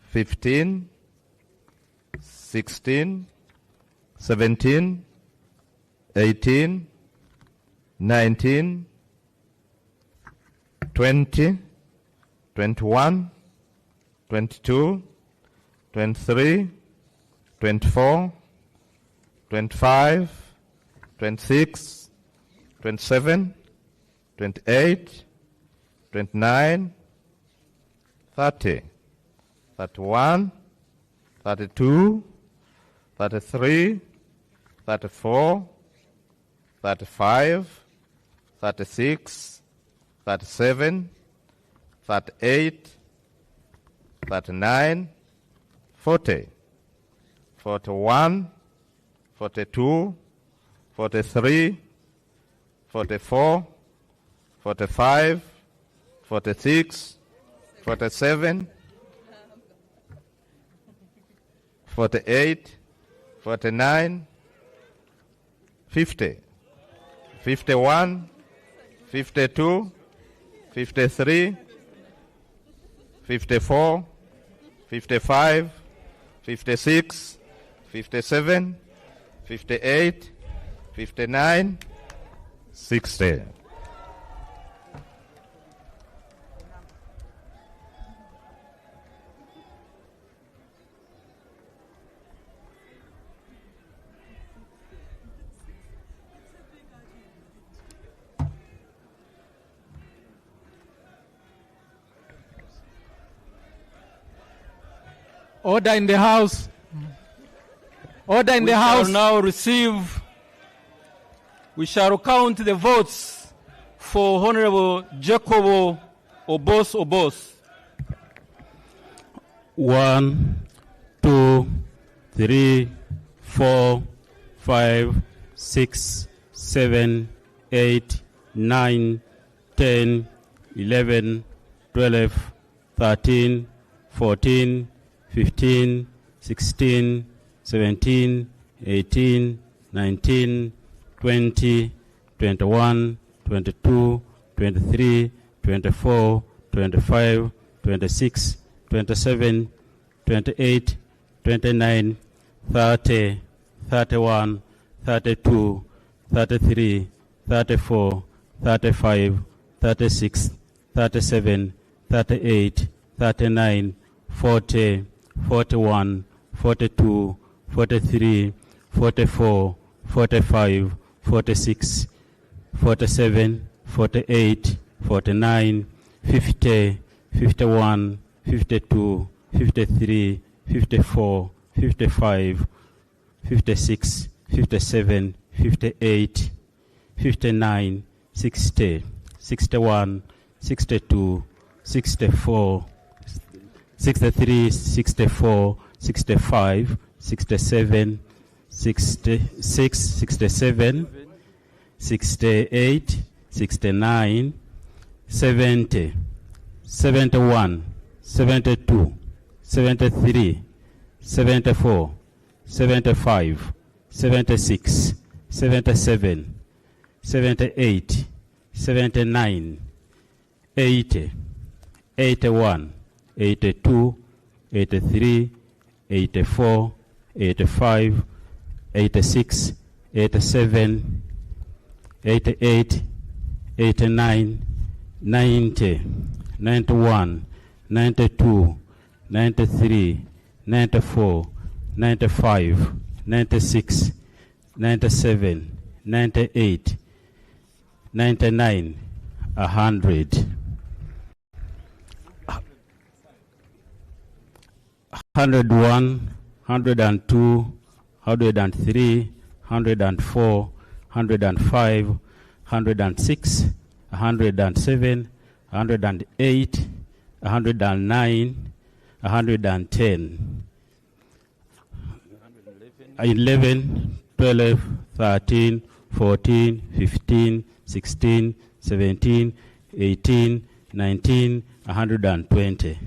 15, 16, 17, 18, 19, 20, 21, 22, 23, 24, 25, 26, 27, 28, 29, 30. 31, 32, 33, 34, 35, 36, 37, 38, 39, 40, 41, 42, 43, 44, 45, 46, 47, 48, 49, 50, 51, 52, 53, 54, 55, 56, 57, 58, 59, 60. Order in the House. Order in the House. We shall now receive, we shall count the votes for Honorable Jacobo Obos Obos. 1, 2, 3, 4, 5, 6, 7, 8, 9, 10, 11, 12, 13, 14, 15, 16, 17, 18, 19, 20, 21, 22, 23, 24, 25, 26, 27, 28, 29, 30, 31, 32, 33, 34, 35, 36, 37, 38, 39, 40, 41, 42, 43, 44, 45, 46, 47, 48, 49, 50, 51, 52, 53, 54, 55, 56, 57, 58, 59, 60, 61, 62, 64, 63, 64, 65, 67, 66, 67, 68, 69, 70, 71, 72, 73, 74, 75, 76, 77, 78, 79, 80, 81, 82, 83, 84, 85, 86, 87, 88, 89, 90, 91, 92, 93, 94, 95, 96, 97, 98, 99, 100. 101, 102, 103, 104, 105, 106, 107, 108, 109, 110, 11, 12, 13, 14, 15, 16, 17, 18, 19, 120,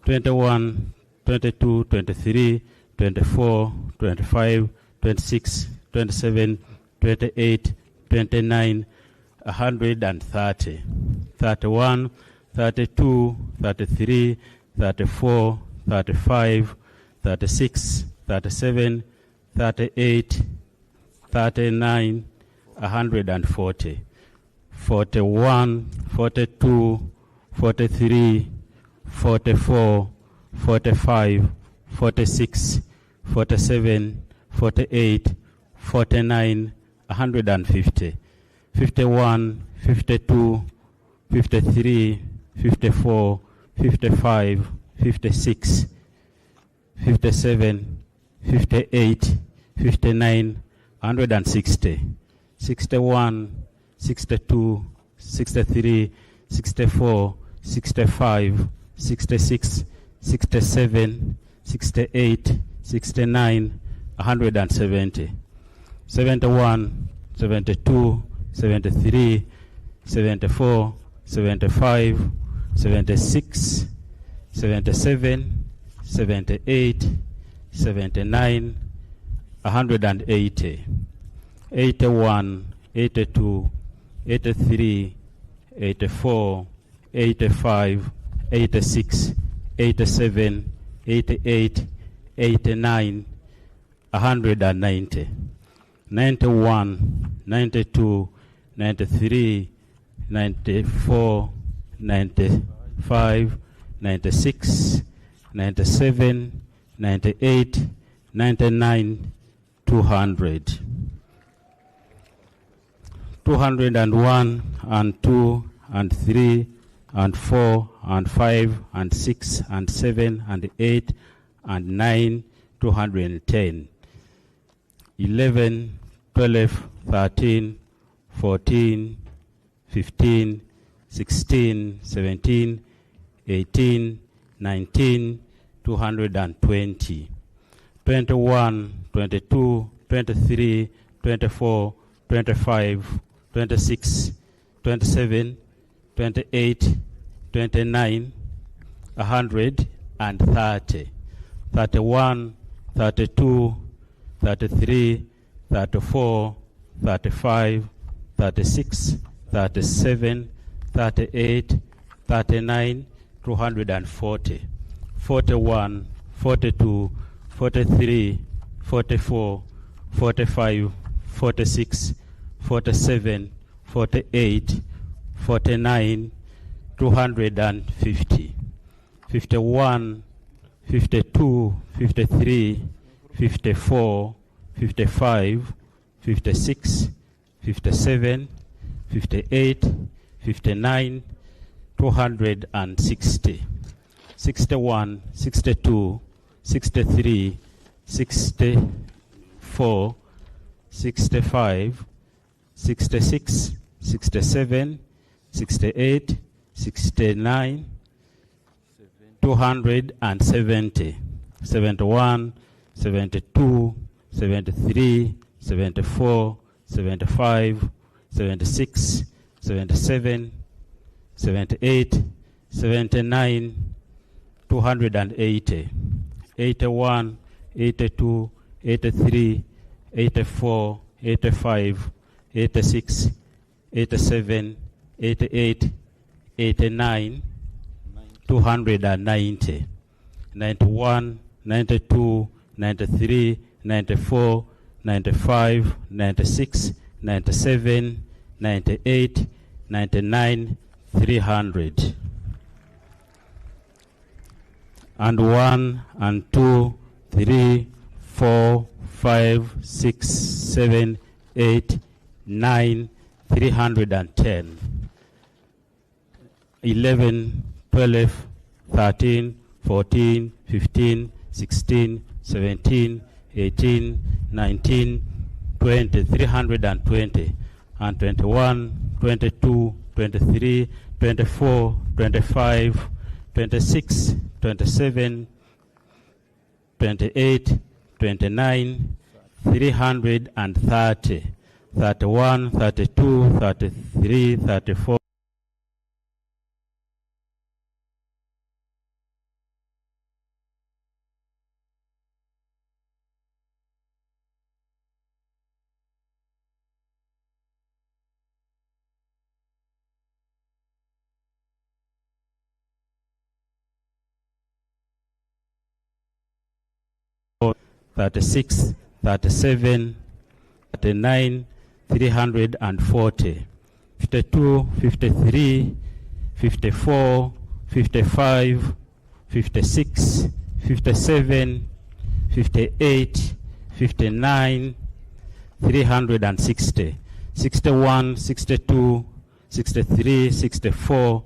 21, 22, 23, 24, 25, 26, 27, 28, 29, 130, 31, 32, 33, 34, 35, 36, 37, 38, 39, 140, 41, 42, 43, 44, 45, 46, 47, 48, 49, 150, 51, 52, 53, 54, 55, 56, 57, 58, 59, 160, 61, 62, 63, 64, 65, 66, 67, 68, 69, 170, 71, 72, 73, 74, 75, 76, 77, 78, 79, 180, 81, 82, 83, 84, 85, 86, 87, 88, 89, 190, 91, 92, 93, 94, 95, 96, 97, 98, 99, 200. 201 and 2 and 3 and 4 and 5 and 6 and 7 and 8 and 9, 210. 11, 12, 13, 14, 15, 16, 17, 18, 19, 220. 21, 22, 23, 24, 25, 26, 27, 28, 29, 130, 31, 32, 33, 34, 35, 36, 37, 38, 39, 240, 41, 42, 43, 44, 45, 46, 47, 48, 49, 250, 51, 52, 53, 54, 55, 56, 57, 58, 59, 260, 61, 62, 63, 64, 65, 66, 67, 68, 69, 270, 71, 72, 73, 74, 75, 76, 77, 78, 79, 280, 81, 82, 83, 84, 85, 86, 87, 88, 89, 290, 91, 92, 93, 94, 95, 96, 97, 98, 99, 300. And 1, and 2, 3, 4, 5, 6, 7, 8, 9, 310. 11, 12, 13, 14, 15, 16, 17, 18, 19, 20, 320, and 21, 22, 23, 24, 25, 26, 27, 28, 29, 330, 31, 32, 33, 34, $36, 37, 39, 340, 52, 53, 54, 55, 56, 57, 58, 59, 360, 61, 62, 63, 64,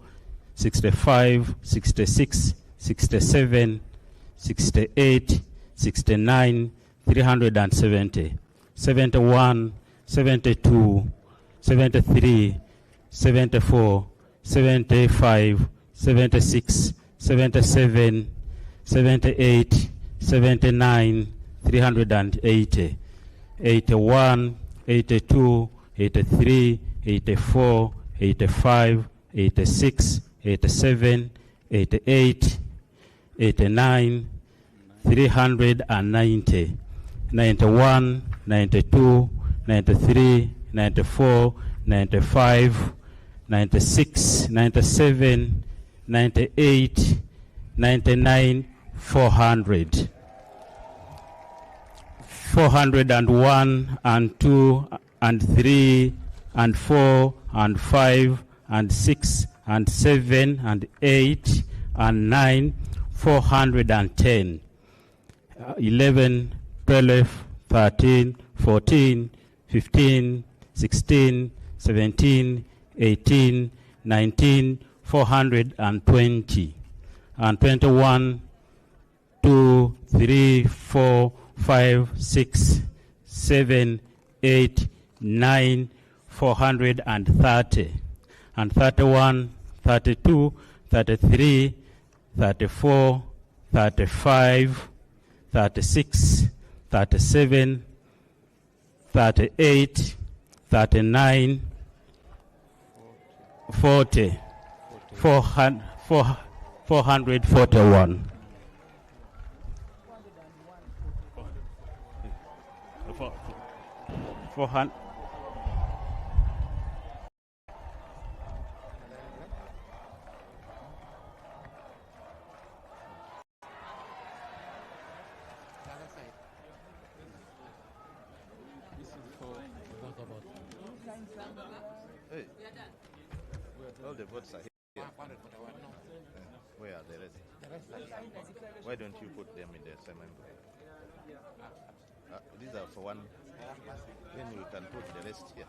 65, 66, 67, 68, 69, 370, 71, 72, 73, 74, 75, 76, 77, 78, 79, 380, 81, 82, 83, 84, 85, 86, 87, 88, 89, 390, 91, 92, 93, 94, 95, 96, 97, 98, 99, 400. 401 and 2 and 3 and 4 and 5 and 6 and 7 and 8 and 9, 410. 11, 12, 13, 14, 15, 16, 17, 18, 19, 420. And 21, 2, 3, 4, 5, 6, 7, 8, 9, 430. And 31, 32, 33, 34, 35, 36, 37, 38, 39, 40, 441. 400. All the votes are here. Where are the rest? Why don't you put them in the same envelope? These are for one. Then you can put the rest here.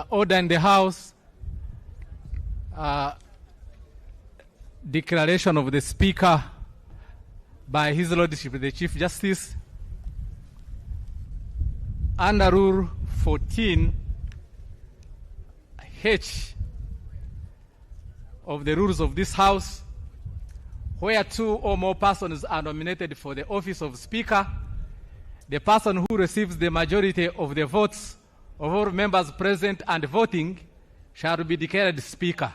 Order in the House. Declaration of the Speaker by His Lordship the Chief Justice. Under Rule 14H of the rules of this House, where two or more persons are nominated for the office of Speaker, the person who receives the majority of the votes of all members present and voting shall be declared Speaker.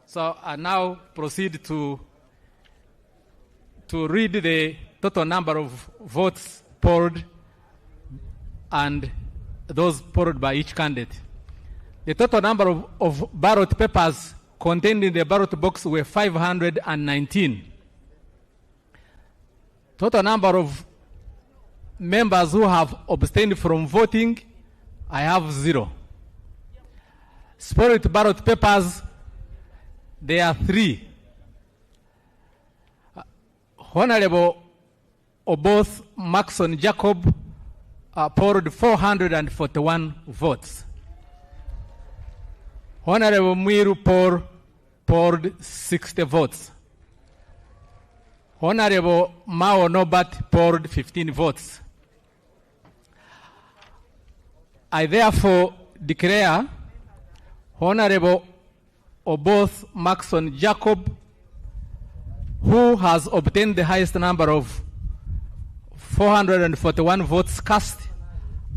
So I now proceed to read the total number of votes polled and those polled by each candidate. The total number of ballot papers contained in the ballot box were 519. Total number of members who have abstained from voting, I have 0. Spoiled ballot papers, there are 3. Honorable Oboth Maxon Jacob polled 441 votes. Honorable Mwiru Paul polled 60 votes. Honorable Mao Nobat polled 15 votes. I therefore declare Honorable Oboth Maxon Jacob, who has obtained the highest number of 441 votes cast,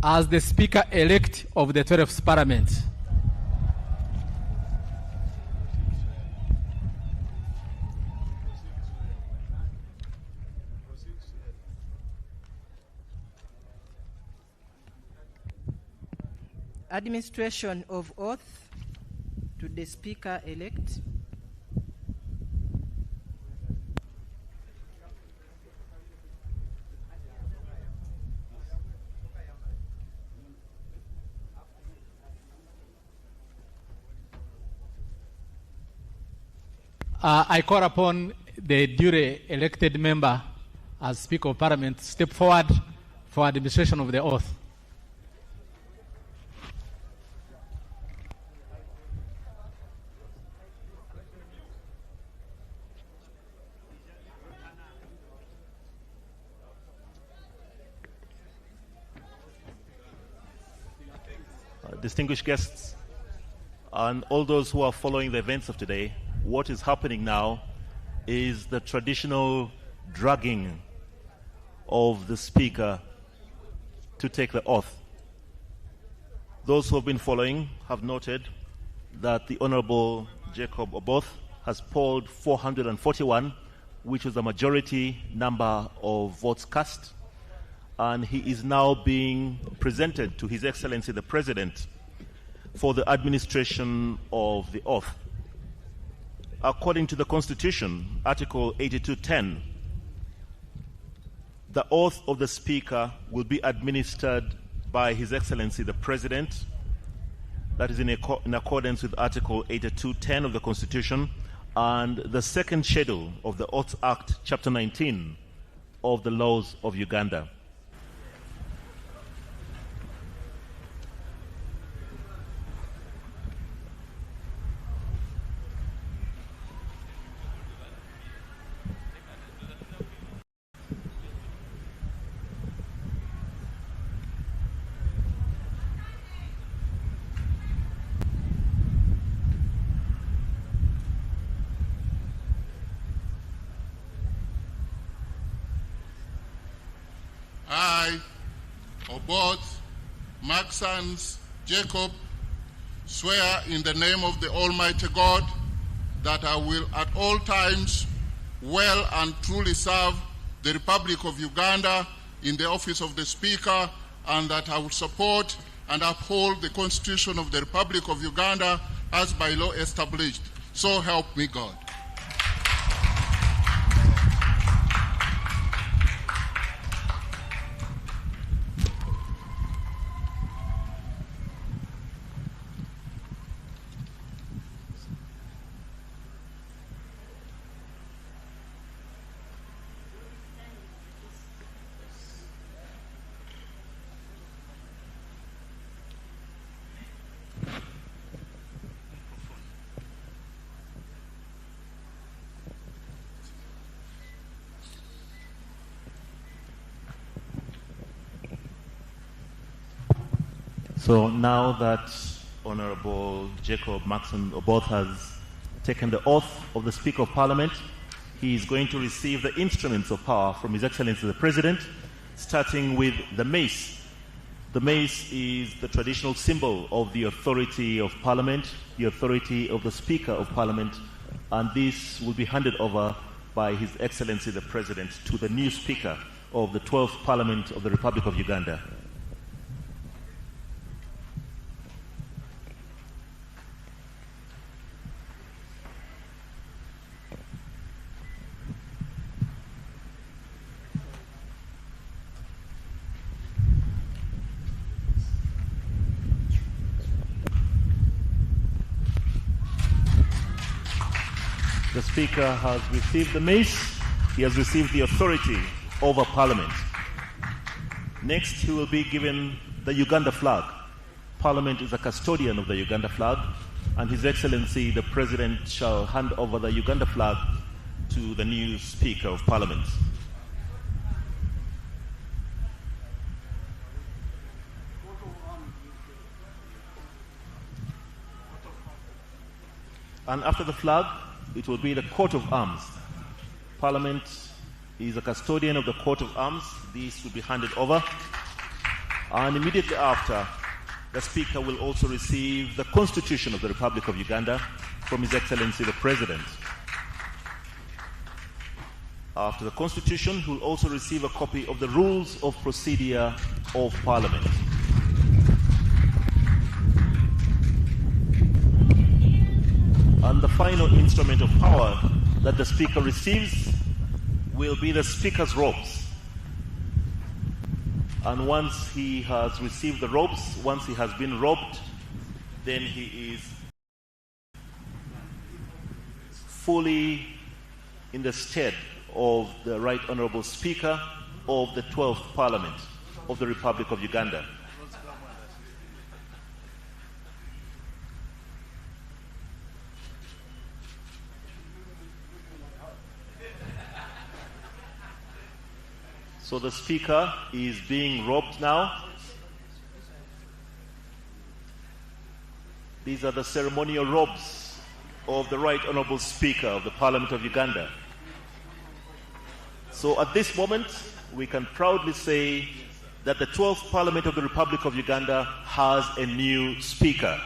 as the Speaker-elect of the 12th Parliament. Administration of oath to the Speaker-elect. I call upon the duly elected member as Speaker of Parliament to step forward for administration of the oath. Distinguished guests, and all those who are following the events of today, what is happening now is the traditional dragging of the Speaker to take the oath. Those who have been following have noted that the Honorable Jacob Oboth has polled 441, which is the majority number of votes cast, and he is now being presented to His Excellency the President for the administration of the oath. According to the Constitution, Article 82:10, the oath of the Speaker will be administered by His Excellency the President. That is in accordance with Article 82:10 of the Constitution and the second schedule of the Oaths Act, Chapter 19 of the laws of Uganda. I, Oboth Maxans Jacob, swear in the name of the Almighty God that I will at all times well and truly serve the Republic of Uganda in the office of the Speaker, and that I will support and uphold the Constitution of the Republic of Uganda as by law established. So help me God. So now that Honorable Jacob Maxon Oboth has taken the oath of the Speaker of Parliament, he is going to receive the instruments of power from His Excellency the President, starting with the mace. The mace is the traditional symbol of the authority of Parliament, the authority of the Speaker of Parliament, and this will be handed over by His Excellency the President to the new Speaker of the 12th Parliament of the Republic of Uganda. The Speaker has received the mace. He has received the authority over Parliament. Next, he will be given the Uganda flag. Parliament is a custodian of the Uganda flag, and His Excellency the President shall hand over the Uganda flag to the new Speaker of Parliament. And after the flag, it will be the coat of arms. Parliament is a custodian of the coat of arms. These will be handed over. And immediately after, the Speaker will also receive the Constitution of the Republic of Uganda from His Excellency the President. After the Constitution, he will also receive a copy of the Rules of Procedure of Parliament. And the final instrument of power that the Speaker receives will be the Speaker's robes. And once he has received the robes, once he has been robed, then he is fully in the stead of the Right Honourable Speaker of the 12th Parliament of the Republic of Uganda. So the Speaker is being robed now. These are the ceremonial robes of the Right Honourable Speaker of the Parliament of Uganda. So at this moment, we can proudly say that the 12th Parliament of the Republic of Uganda has a new Speaker.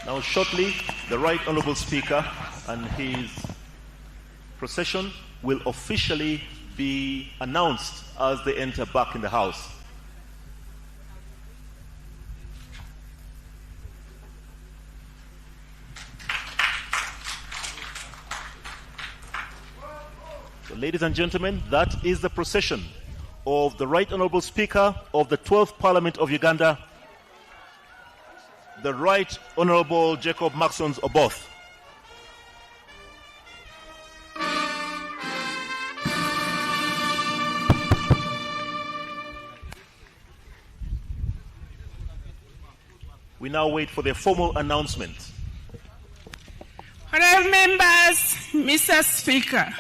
Now, shortly, the Right Honourable Speaker and his procession will officially be announced as they enter back in the House. So, ladies and gentlemen, that is the procession of the Right Honourable Speaker of the 12th Parliament of Uganda, the Right Honourable Jacob Maxons Oboth. We now wait for their formal announcement. Honourable members, Mr. Speaker.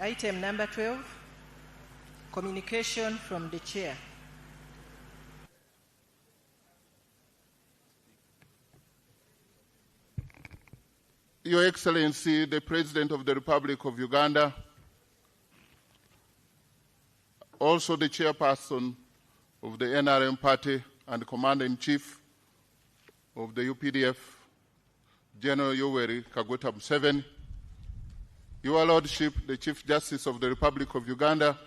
Item number 12, communication from the chair. Your Excellency, the President of the Republic of Uganda, also the chairperson of the NRM party and Commander-in-Chief of the UPDF, General Yoweri Kaguta Museveni, Your Lordship, the Chief Justice of the Republic of Uganda,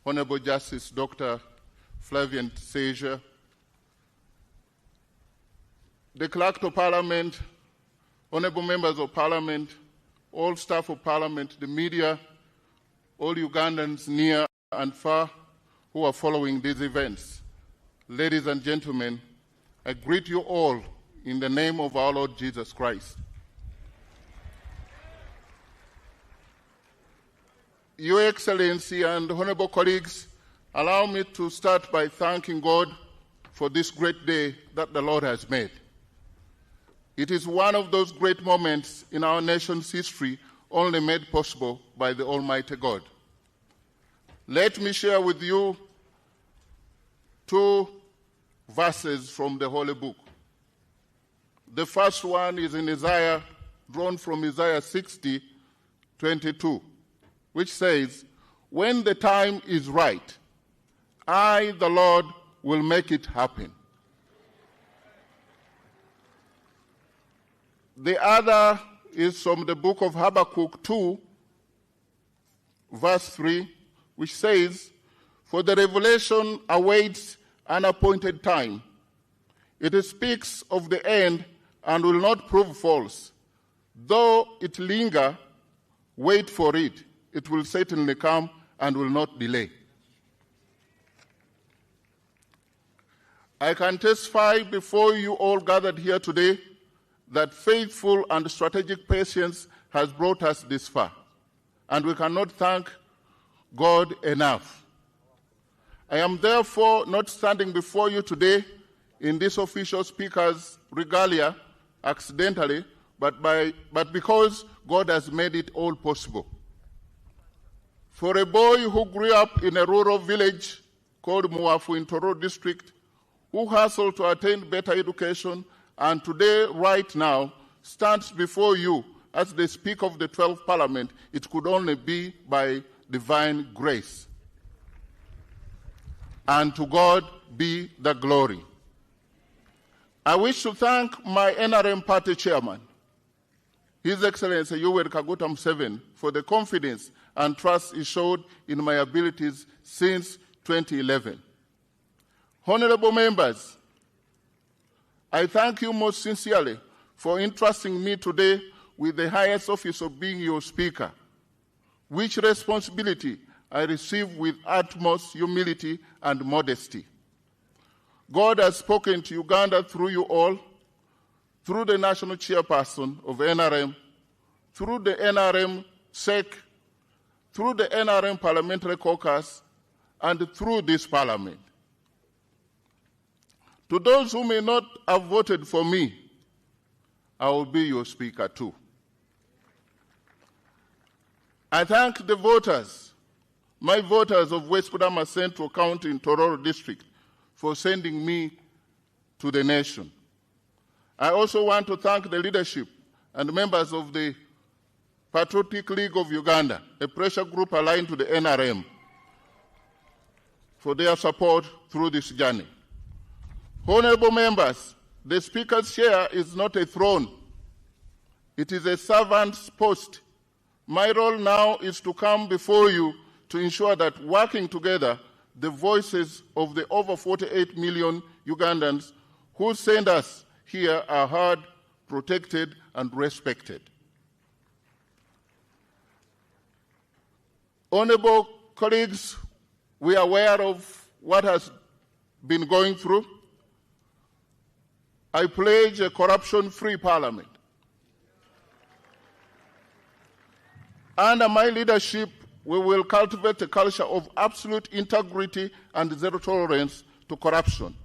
Honorable Justice Dr. Flavian Seja, the Clerk of Parliament, Honorable Members of Parliament, all staff of Parliament, the media, all Ugandans near and far who are following these events. Ladies and gentlemen, I greet you all in the name of our Lord Jesus Christ. Your Excellency and honorable colleagues, allow me to start by thanking God for this great day that the Lord has made. It is one of those great moments in our nation's history only made possible by the Almighty God. Let me share with you two verses from the Holy Book. The first one is in Isaiah, drawn from Isaiah 60:22, which says, "When the time is right, I, the Lord, will make it happen." The other is from the book of Habakkuk 2, verse 3, which says, "For the revelation awaits an appointed time. It speaks of the end and will not prove false. Though it linger, wait for it. It will certainly come and will not delay." I can testify before you all gathered here today that faithful and strategic patience has brought us this far, and we cannot thank God enough. I am therefore not standing before you today in this official speaker's regalia accidentally, but because God has made it all possible. For a boy who grew up in a rural village called Muafu in Toro district, who hustled to attain better education, and today, right now, stands before you as the Speaker of the 12th Parliament, it could only be by divine grace. And to God be the glory. I wish to thank my NRM party chairman, His Excellency Yoweri Kaguta Museveni, for the confidence and trust he showed in my abilities since 2011. Honorable members, I thank you most sincerely for entrusting me today with the highest office of being your speaker, which responsibility I receive with utmost humility and modesty. God has spoken to Uganda through you all, through the national chairperson of NRM, through the NRM SEC, through the NRM Parliamentary Caucus, and through this Parliament. To those who may not have voted for me, I will be your speaker too. I thank the voters, my voters of West Kudama Central County in Tororo District, for sending me to the nation. I also want to thank the leadership and members of the Patriotic League of Uganda, a pressure group aligned to the NRM, for their support through this journey. Honorable members, the Speaker's chair is not a throne. It is a servant's post. My role now is to come before you to ensure that working together, the voices of the over 48 million Ugandans who send us here are heard, protected, and respected. Honorable colleagues, we are aware of what has been going through. I pledge a corruption-free parliament. Under my leadership, we will cultivate a culture of absolute integrity and zero tolerance to corruption,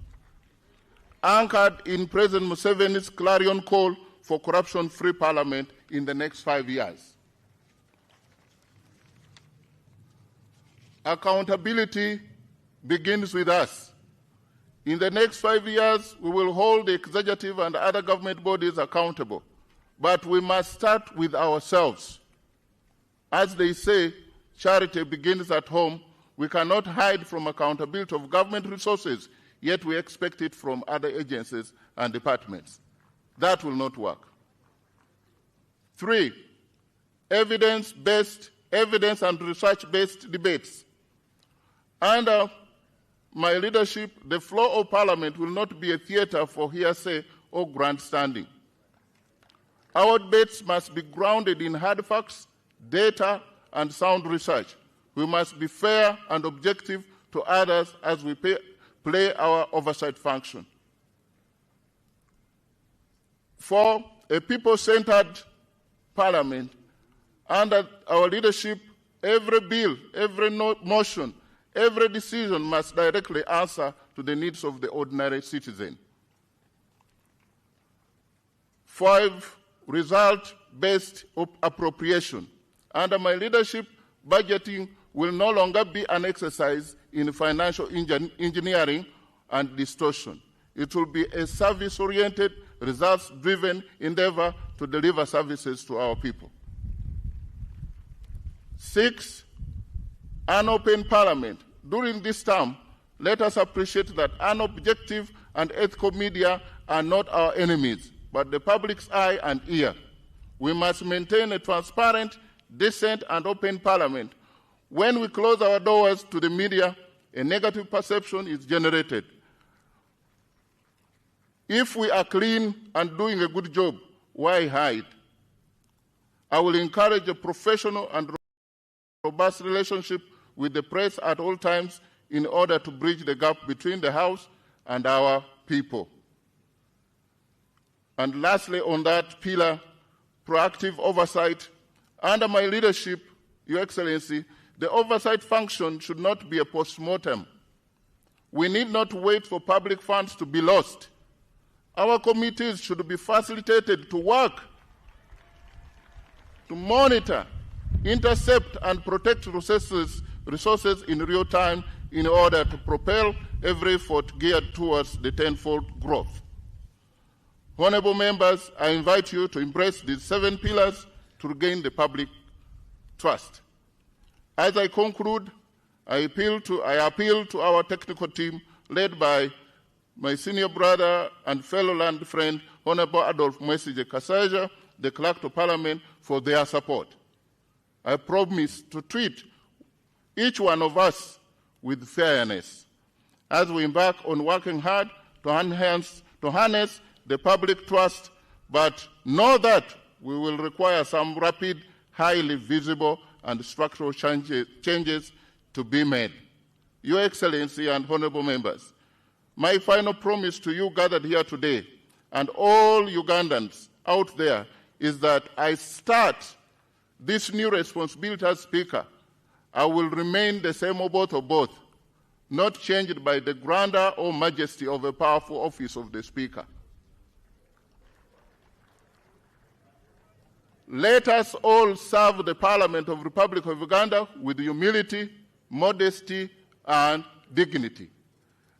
anchored in President Museveni's clarion call for corruption-free parliament in the next 5 years. Accountability begins with us. In the next 5 years, we will hold the executive and other government bodies accountable, but we must start with ourselves. As they say, charity begins at home. We cannot hide from accountability of government resources, yet we expect it from other agencies and departments. That will not work. 3, evidence and research-based debates. Under my leadership, the floor of Parliament will not be a theater for hearsay or grandstanding. Our debates must be grounded in hard facts, data, and sound research. We must be fair and objective to others as we play our oversight function. 4, a people-centered parliament. Under our leadership, every bill, every motion, every decision must directly answer to the needs of the ordinary citizen. 5, result-based appropriation. Under my leadership, budgeting will no longer be an exercise in financial engineering and distortion. It will be a service-oriented, results-driven endeavor to deliver services to our people. 6, an open parliament. During this term, let us appreciate that unobjective and ethical media are not our enemies, but the public's eye and ear. We must maintain a transparent, decent, and open parliament. When we close our doors to the media, a negative perception is generated. If we are clean and doing a good job, why hide? I will encourage a professional and robust relationship with the press at all times in order to bridge the gap between the House and our people. And lastly, on that pillar, proactive oversight. Under my leadership, Your Excellency, the oversight function should not be a post-mortem. We need not wait for public funds to be lost. Our committees should be facilitated to work, to monitor, intercept, and protect resources in real time in order to propel every effort geared towards the tenfold growth. Honorable members, I invite you to embrace these 7 pillars to regain the public trust. As I conclude, I appeal to our technical team led by my senior brother and fellow land friend, Honorable Adolf Mwesige Kasaja, the Clerk to Parliament, for their support. I promise to treat each one of us with fairness as we embark on working hard to harness the public trust, but know that we will require some rapid, highly visible, and structural changes to be made. Your Excellency and honorable members, my final promise to you gathered here today and all Ugandans out there is that I start this new responsibility as Speaker. I will remain the same oboth of both, not changed by the grandeur or majesty of a powerful office of the Speaker. Let us all serve the Parliament of the Republic of Uganda with humility, modesty, and dignity.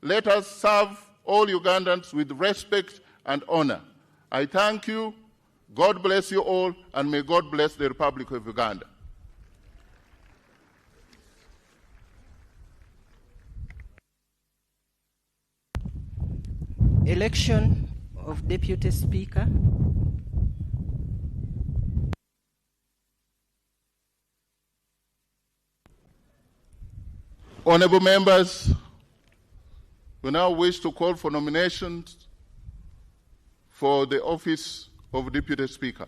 Let us serve all Ugandans with respect and honor. I thank you. God bless you all, and may God bless the Republic of Uganda. Election of Deputy Speaker. Honorable members, we now wish to call for nominations for the office of Deputy Speaker.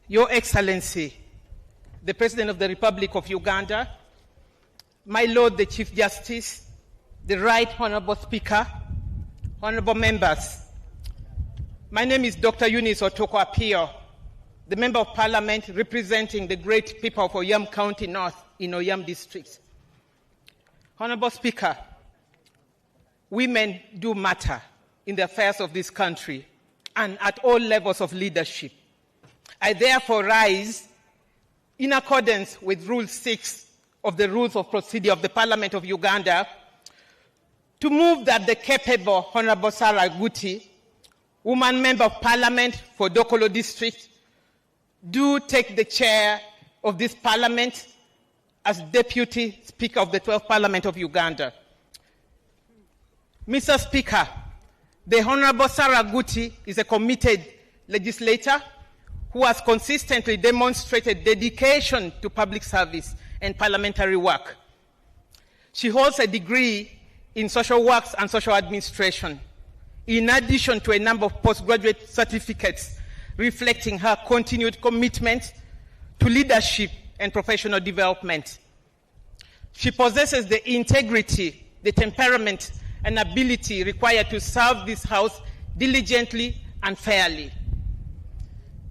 Your Excellency, the President of the Republic of Uganda, my Lord the Chief Justice, the Right Honorable Speaker, honorable members, my name is Dr. Eunice Otoko Apio, the Member of Parliament representing the great people of Oyam County North in Oyam District. Honorable Speaker, women do matter in the affairs of this country and at all levels of leadership. I therefore rise in accordance with Rule 6 of the Rules of Procedure of the Parliament of Uganda to move that the capable Honorable Sarah Guti, woman member of parliament for Dokolo district, do take the chair of this parliament as Deputy Speaker of the 12th Parliament of Uganda. Mr. Speaker, the Honorable Sarah Guti is a committed legislator who has consistently demonstrated dedication to public service and parliamentary work. She holds a degree in social works and social administration, in addition to a number of postgraduate certificates reflecting her continued commitment to leadership and professional development. She possesses the integrity, the temperament, and ability required to serve this House diligently and fairly.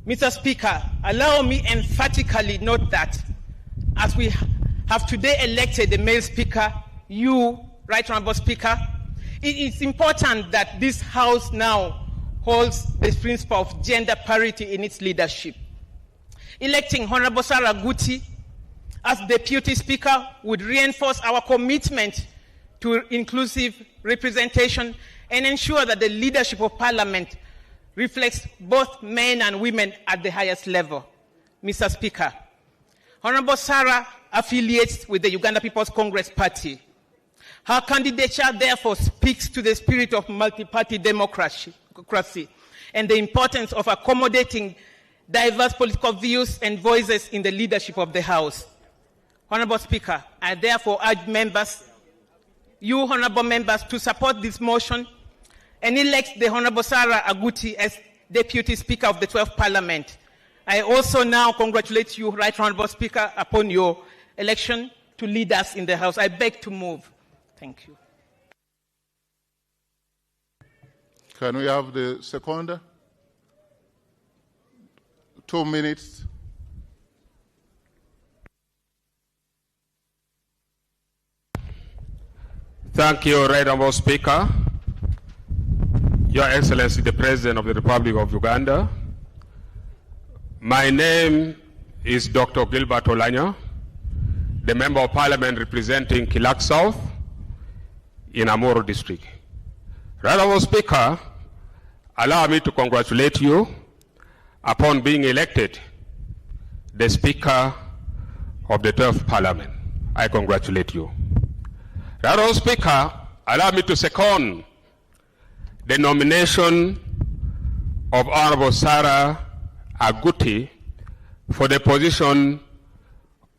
Mr. Speaker, allow me emphatically note that as we have today elected the male Speaker, you, Right Honourable Speaker, it is important that this House now holds the principle of gender parity in its leadership. Electing Honourable Sarah Guti as Deputy Speaker would reinforce our commitment to inclusive representation and ensure that the leadership of Parliament reflects both men and women at the highest level. Mr. Speaker, Honourable Sarah affiliates with the Uganda People's Congress Party. Her candidature therefore speaks to the spirit of multi-party democracy and the importance of accommodating diverse political views and voices in the leadership of the House. Honourable Speaker, I therefore urge members, you honourable members, to support this motion and elect the Honourable Sarah Aguti as Deputy Speaker of the 12th Parliament. I also now congratulate you, Right Honourable Speaker, upon your election to lead us in the House. I beg to move. Thank you. Can we have the seconder? 2 minutes. Thank you, Right Honourable Speaker. Your Excellency, the President of the Republic of Uganda. My name is Dr. Gilbert Olanya, the Member of Parliament representing Kilak South in Amoro District. Right Honourable Speaker, allow me to congratulate you upon being elected the Speaker of the 12th Parliament. I congratulate you. Right Honourable Speaker, allow me to second the nomination of Honourable Sarah Aguti for the position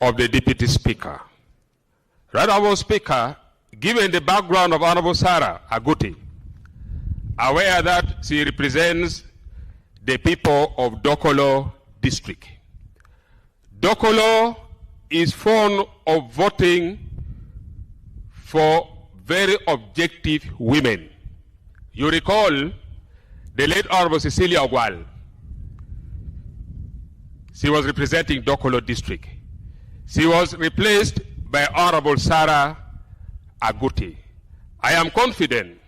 of the Deputy Speaker. Right Honourable Speaker, given the background of Honourable Sarah Aguti, aware that she represents the people of Dokolo District. Dokolo is fond of voting for very objective women. You recall the late Honorable Cecilia Ogwal. She was representing Dokolo District. She was replaced by Honorable Sarah Aguti. I am confident,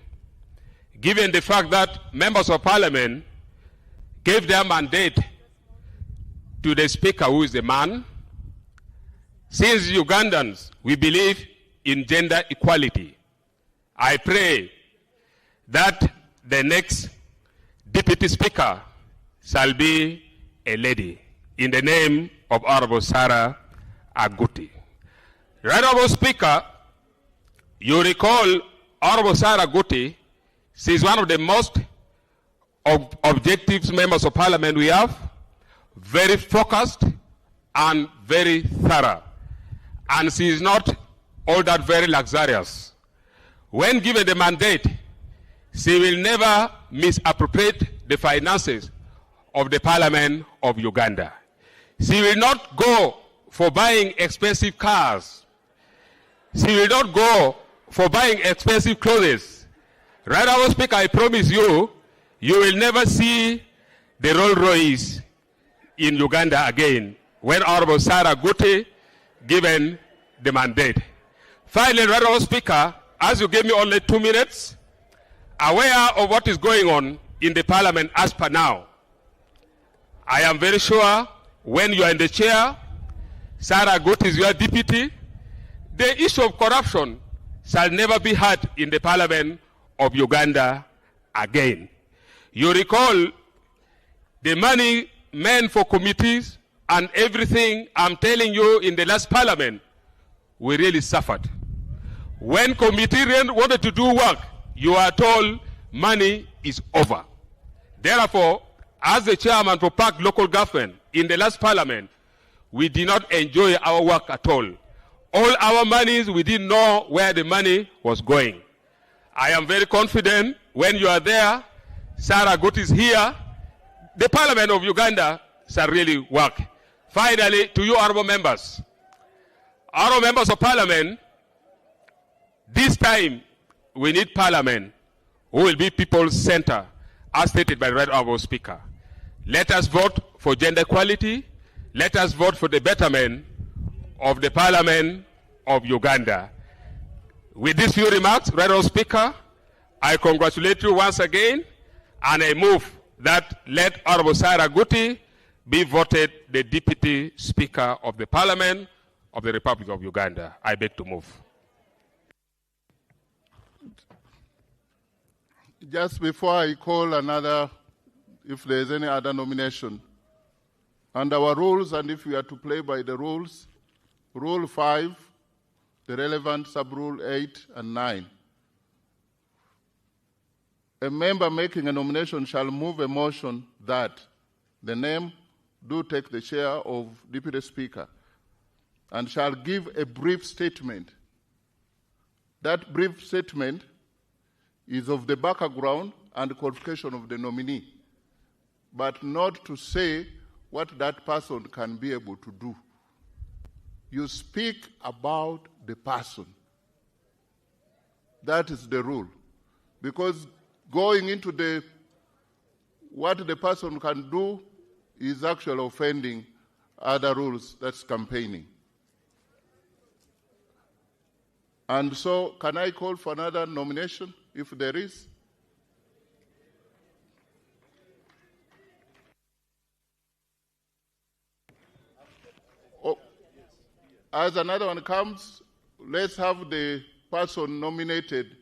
given the fact that members of Parliament gave their mandate to the Speaker, who is a man. Since Ugandans, we believe in gender equality, I pray that the next Deputy Speaker shall be a lady, in the name of Honorable Sarah Aguti. Right Honourable Speaker, you recall Honorable Sarah Aguti, she is one of the most objective members of Parliament we have, very focused and very thorough. And she is not all that very luxurious. When given the mandate, she will never misappropriate the finances of the Parliament of Uganda. She will not go for buying expensive cars. She will not go for buying expensive clothes. Right Honourable Speaker, I promise you, you will never see the Rolls Royce in Uganda again when Honourable Sarah Aguti given the mandate. Finally, Right Honourable Speaker, as you gave me only 2 minutes, aware of what is going on in the Parliament as per now, I am very sure when you are in the chair, Sarah Aguti is your deputy, the issue of corruption shall never be heard in the Parliament of Uganda again. You recall the money meant for committees and everything. I'm telling you, in the last parliament, we really suffered. When committee wanted to do work, you are told money is over. Therefore, as the chairman for Park local government in the last parliament, we did not enjoy our work at all. All our monies, we didn't know where the money was going. I am very confident when you are there, Sarah Gut is here, the Parliament of Uganda shall really work. Finally, to you honorable members of Parliament, this time we need Parliament who will be people's center, as stated by the Right Honorable Speaker. Let us vote for gender equality. Let us vote for the betterment of the Parliament of Uganda. With these few remarks, Right Honorable Speaker, I congratulate you once again, and I move that let Honorable Sarah Guti be voted the Deputy Speaker of the Parliament of the Republic of Uganda. I beg to move. Just before I call another, if there is any other nomination, and our rules, and if we are to play by the rules, Rule 5, the relevant sub-rule 8 and 9. A member making a nomination shall move a motion that the name do take the chair of Deputy Speaker and shall give a brief statement. That brief statement is of the background and qualification of the nominee, but not to say what that person can be able to do. You speak about the person. That is the rule. Because going into what the person can do is actually offending other rules, that's campaigning. And so, can I call for another nomination, if there is? Oh, as another one comes, let's have the person nominated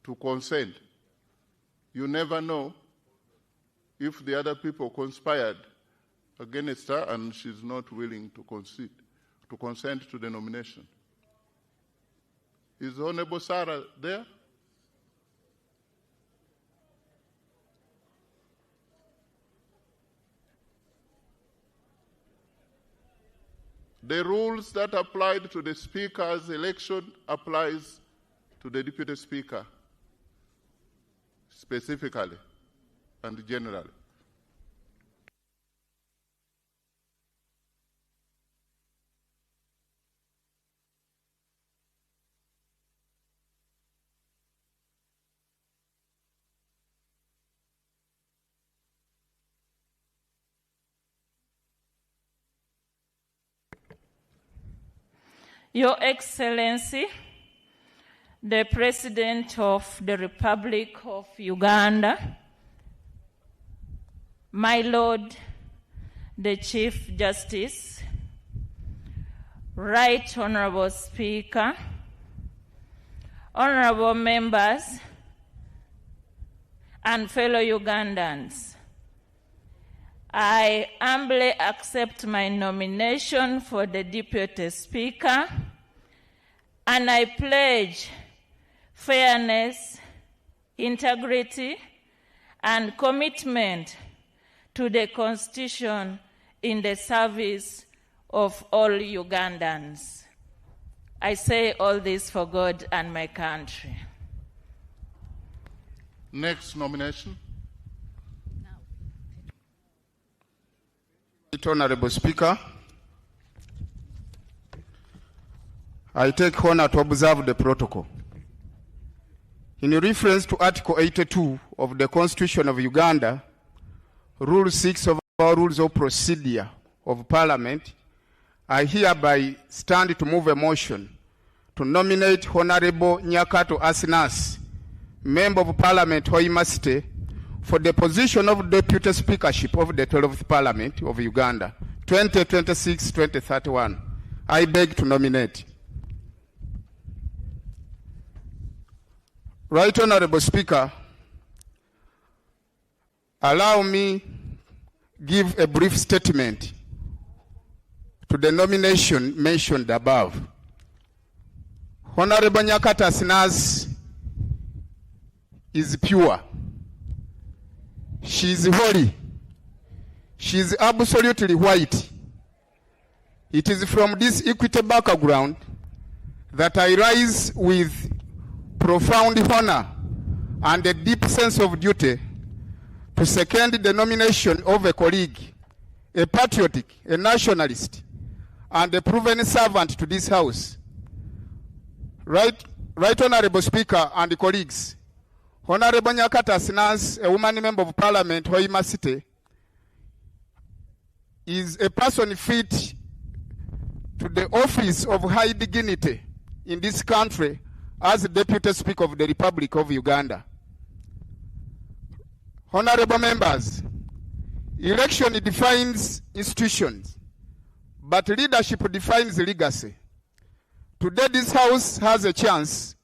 to consent. You never know if the other people conspired against her and she's not willing to consent to the nomination. Is Honorable Sarah there? The rules that applied to the Speaker's election applies to the Deputy Speaker specifically and generally. Your Excellency, the President of the Republic of Uganda, my Lord, the Chief Justice, Right Honorable Speaker, honorable members, and fellow Ugandans, I humbly accept my nomination for the Deputy Speaker, and I pledge fairness, integrity, and commitment to the Constitution in the service of all Ugandans. I say all this for God and my country. Next nomination. Honorable Speaker, I take honor to observe the protocol. In reference to Article 82 of the Constitution of Uganda, Rule 6 of our Rules of Procedure of Parliament, I hereby stand to move a motion to nominate Honorable Nyakato Asinas, Member of Parliament, Hoima City, for the position of Deputy Speakership of the 12th Parliament of Uganda, 2026-2031. I beg to nominate. Right Honorable Speaker, Allow me give a brief statement to the nomination mentioned above. Honorable Nyakata Sinas is pure. She is holy. She is absolutely white. It is from this equity background that I rise with profound honor and a deep sense of duty to second the nomination of a colleague, a patriotic, a nationalist, and a proven servant to this House. Right Honorable Speaker and colleagues, Honorable Nyakata Sinas, a woman member of Parliament, Hoima City, is a person fit to the office of high dignity in this country as the Deputy Speaker of the Republic of Uganda. Honorable members, election defines institutions, but leadership defines legacy. Today this House has a chance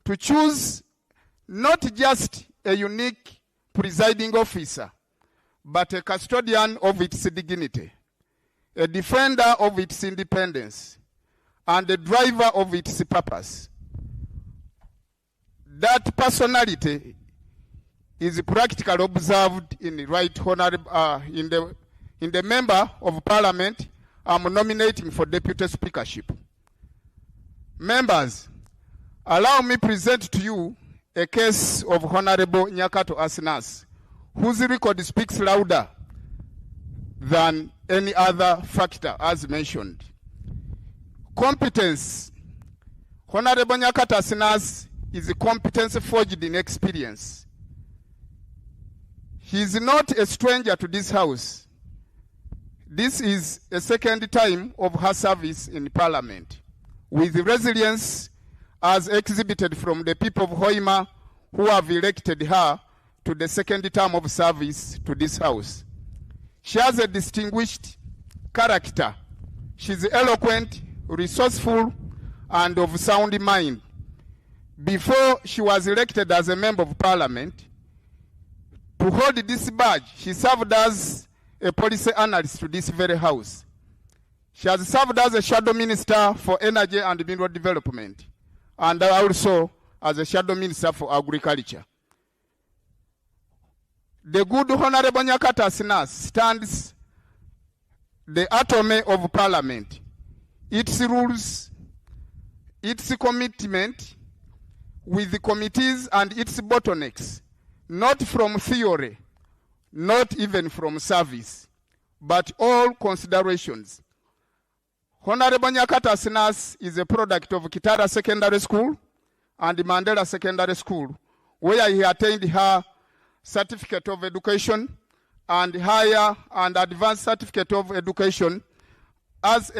to choose not just a unique presiding officer, but a custodian of its dignity, a defender of its independence, and a driver of its purpose. That personality is practically observed in the right honorable in the member of Parliament I'm nominating for Deputy Speakership. Members, allow me present to you a case of Honorable Nyakato Sinas, whose record speaks louder than any other factor as mentioned. Competence. Honorable Nyakata Sinas is a competence forged in experience. He is not a stranger to this House. This is a second time of her service in Parliament, with resilience as exhibited from the people of Hoima who have elected her to the second term of service to this House. She has a distinguished character. She is eloquent, resourceful, and of sound mind. Before she was elected as a member of Parliament, to hold this badge, she served as a policy analyst to this very House. She has served as a shadow minister for energy and mineral development, and also as a shadow minister for agriculture. The good Honorable Nyakata Sinas stands the atomy of Parliament, its rules, its commitment with the committees and its bottlenecks, not from theory, not even from service, but all considerations. Honorable Nyakata Sinas is a product of Kitara Secondary School and Mandela Secondary School, where he attained her Certificate of Education and Higher and Advanced Certificate of Education as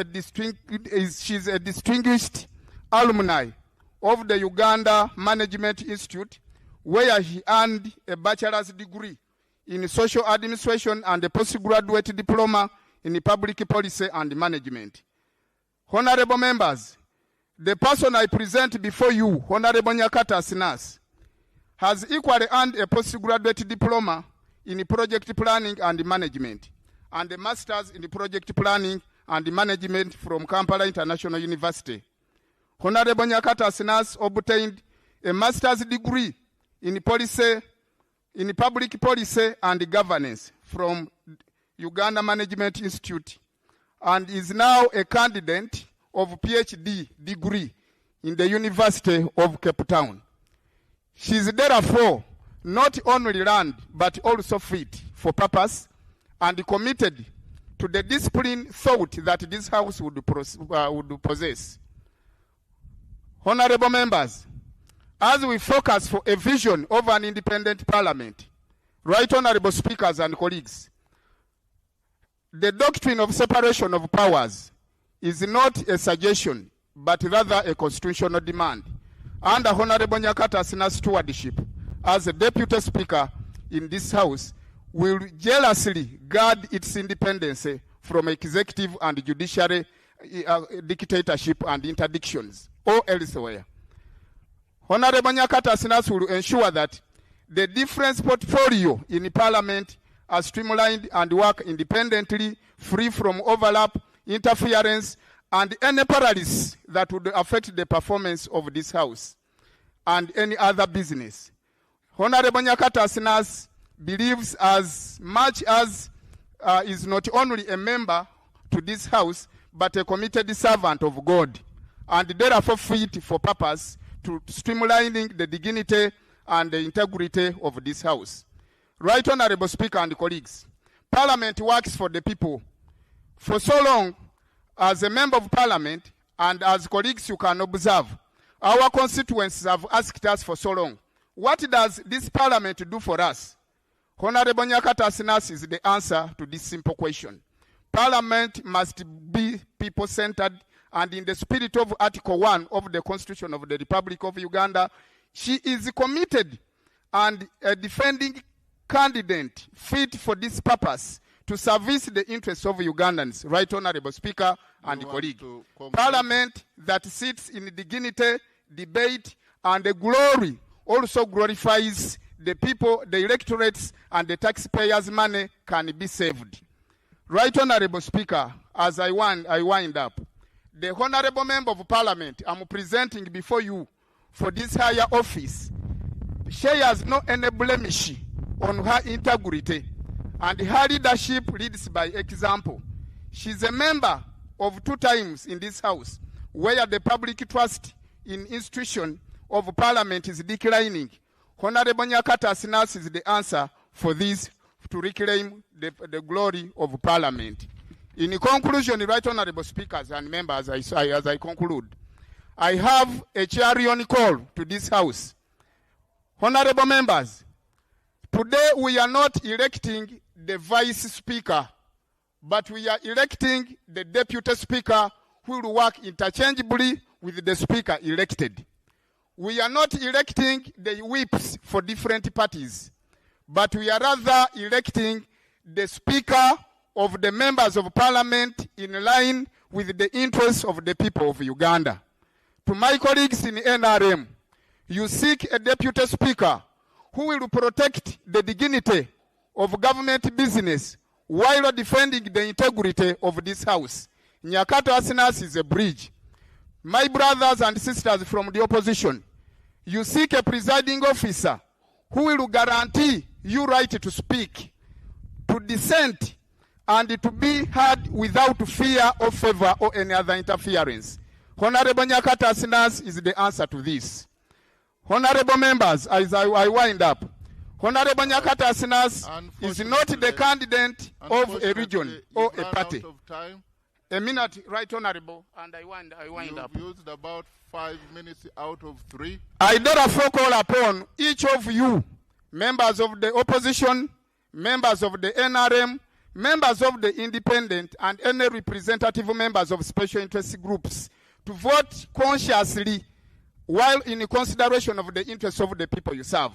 she's a distinguished alumni of the Uganda Management Institute, where he earned a bachelor's degree in social administration and a postgraduate diploma in public policy and management. Honorable members, the person I present before you, Honorable Nyakata Sinas, has equally earned a postgraduate diploma in project planning and management and a master's in project planning and management from Kampala International University. Honorable Nyakata Sinas obtained a master's degree in public policy and governance from Uganda Management Institute and is now a candidate of PhD degree in the University of Cape Town. She is therefore not only learned but also fit for purpose and committed to the discipline thought that this House would possess. Honorable members, as we focus for a vision of an independent Parliament, right honorable speakers and colleagues, the doctrine of separation of powers is not a suggestion, but rather a constitutional demand. Under Honorable Nyakata Sinas' stewardship as a Deputy Speaker in this House, will jealously guard its independence from executive and judiciary dictatorship and interdictions or elsewhere. Honorable Nyakata Sinas will ensure that The different portfolio in Parliament are streamlined and work independently, free from overlap, interference, and any paralysis that would affect the performance of this House and any other business. Honorable Nyakata Asinas believes as much as is not only a member to this House, but a committed servant of God, and therefore fit for purpose to streamlining the dignity and the integrity of this House. Right Honorable Speaker and colleagues, Parliament works for the people. For so long, as a member of Parliament, and as colleagues you can observe, our constituents have asked us for so long, what does this Parliament do for us? Honorable Nyakata Asinas is the answer to this simple question. Parliament must be people-centered, and in the spirit of Article 1 of the Constitution of the Republic of Uganda, she is committed and a defending candidate fit for this purpose to service the interests of Ugandans. Right Honorable Speaker and colleague. Parliament that sits in dignity, debate, and the glory also glorifies the people, the electorates, and the taxpayers' money can be saved. Right Honorable Speaker, as I wind up, the Honorable Member of Parliament I'm presenting before you for this higher office shares no any blemish on her integrity, and her leadership leads by example. She's a member of 2 times in this House where the public trust in institution of Parliament is declining. Honorable Nyakata Asinas is the answer for this, to reclaim the glory of Parliament. In conclusion, Right Honorable Speakers and members, as I conclude, I have a clarion call to this House. Honorable members, today we are not electing the Vice Speaker, but we are electing the Deputy Speaker who will work interchangeably with the Speaker elected. We are not electing the whips for different parties, but we are rather electing the Speaker of the members of Parliament in line with the interests of the people of Uganda. To my colleagues in NRM, you seek a Deputy Speaker who will protect the dignity of government business while defending the integrity of this House. Nyakata Asinas is a bridge. My brothers and sisters from the opposition, you seek a presiding officer who will guarantee you right to speak, to dissent, and to be heard without fear or favor or any other interference. Honorable Nyakata Asinas is the answer to this. Honorable members, as I wind up, Honorable Nyakata Asinas is not the candidate of a region or a party. A minute, Right Honorable, and I wind up. You've used about 5 minutes out of 3. I therefore call upon each of you, members of the opposition, members of the NRM, members of the independent, and any representative members of special interest groups, to vote consciously while in consideration of the interests of the people you serve.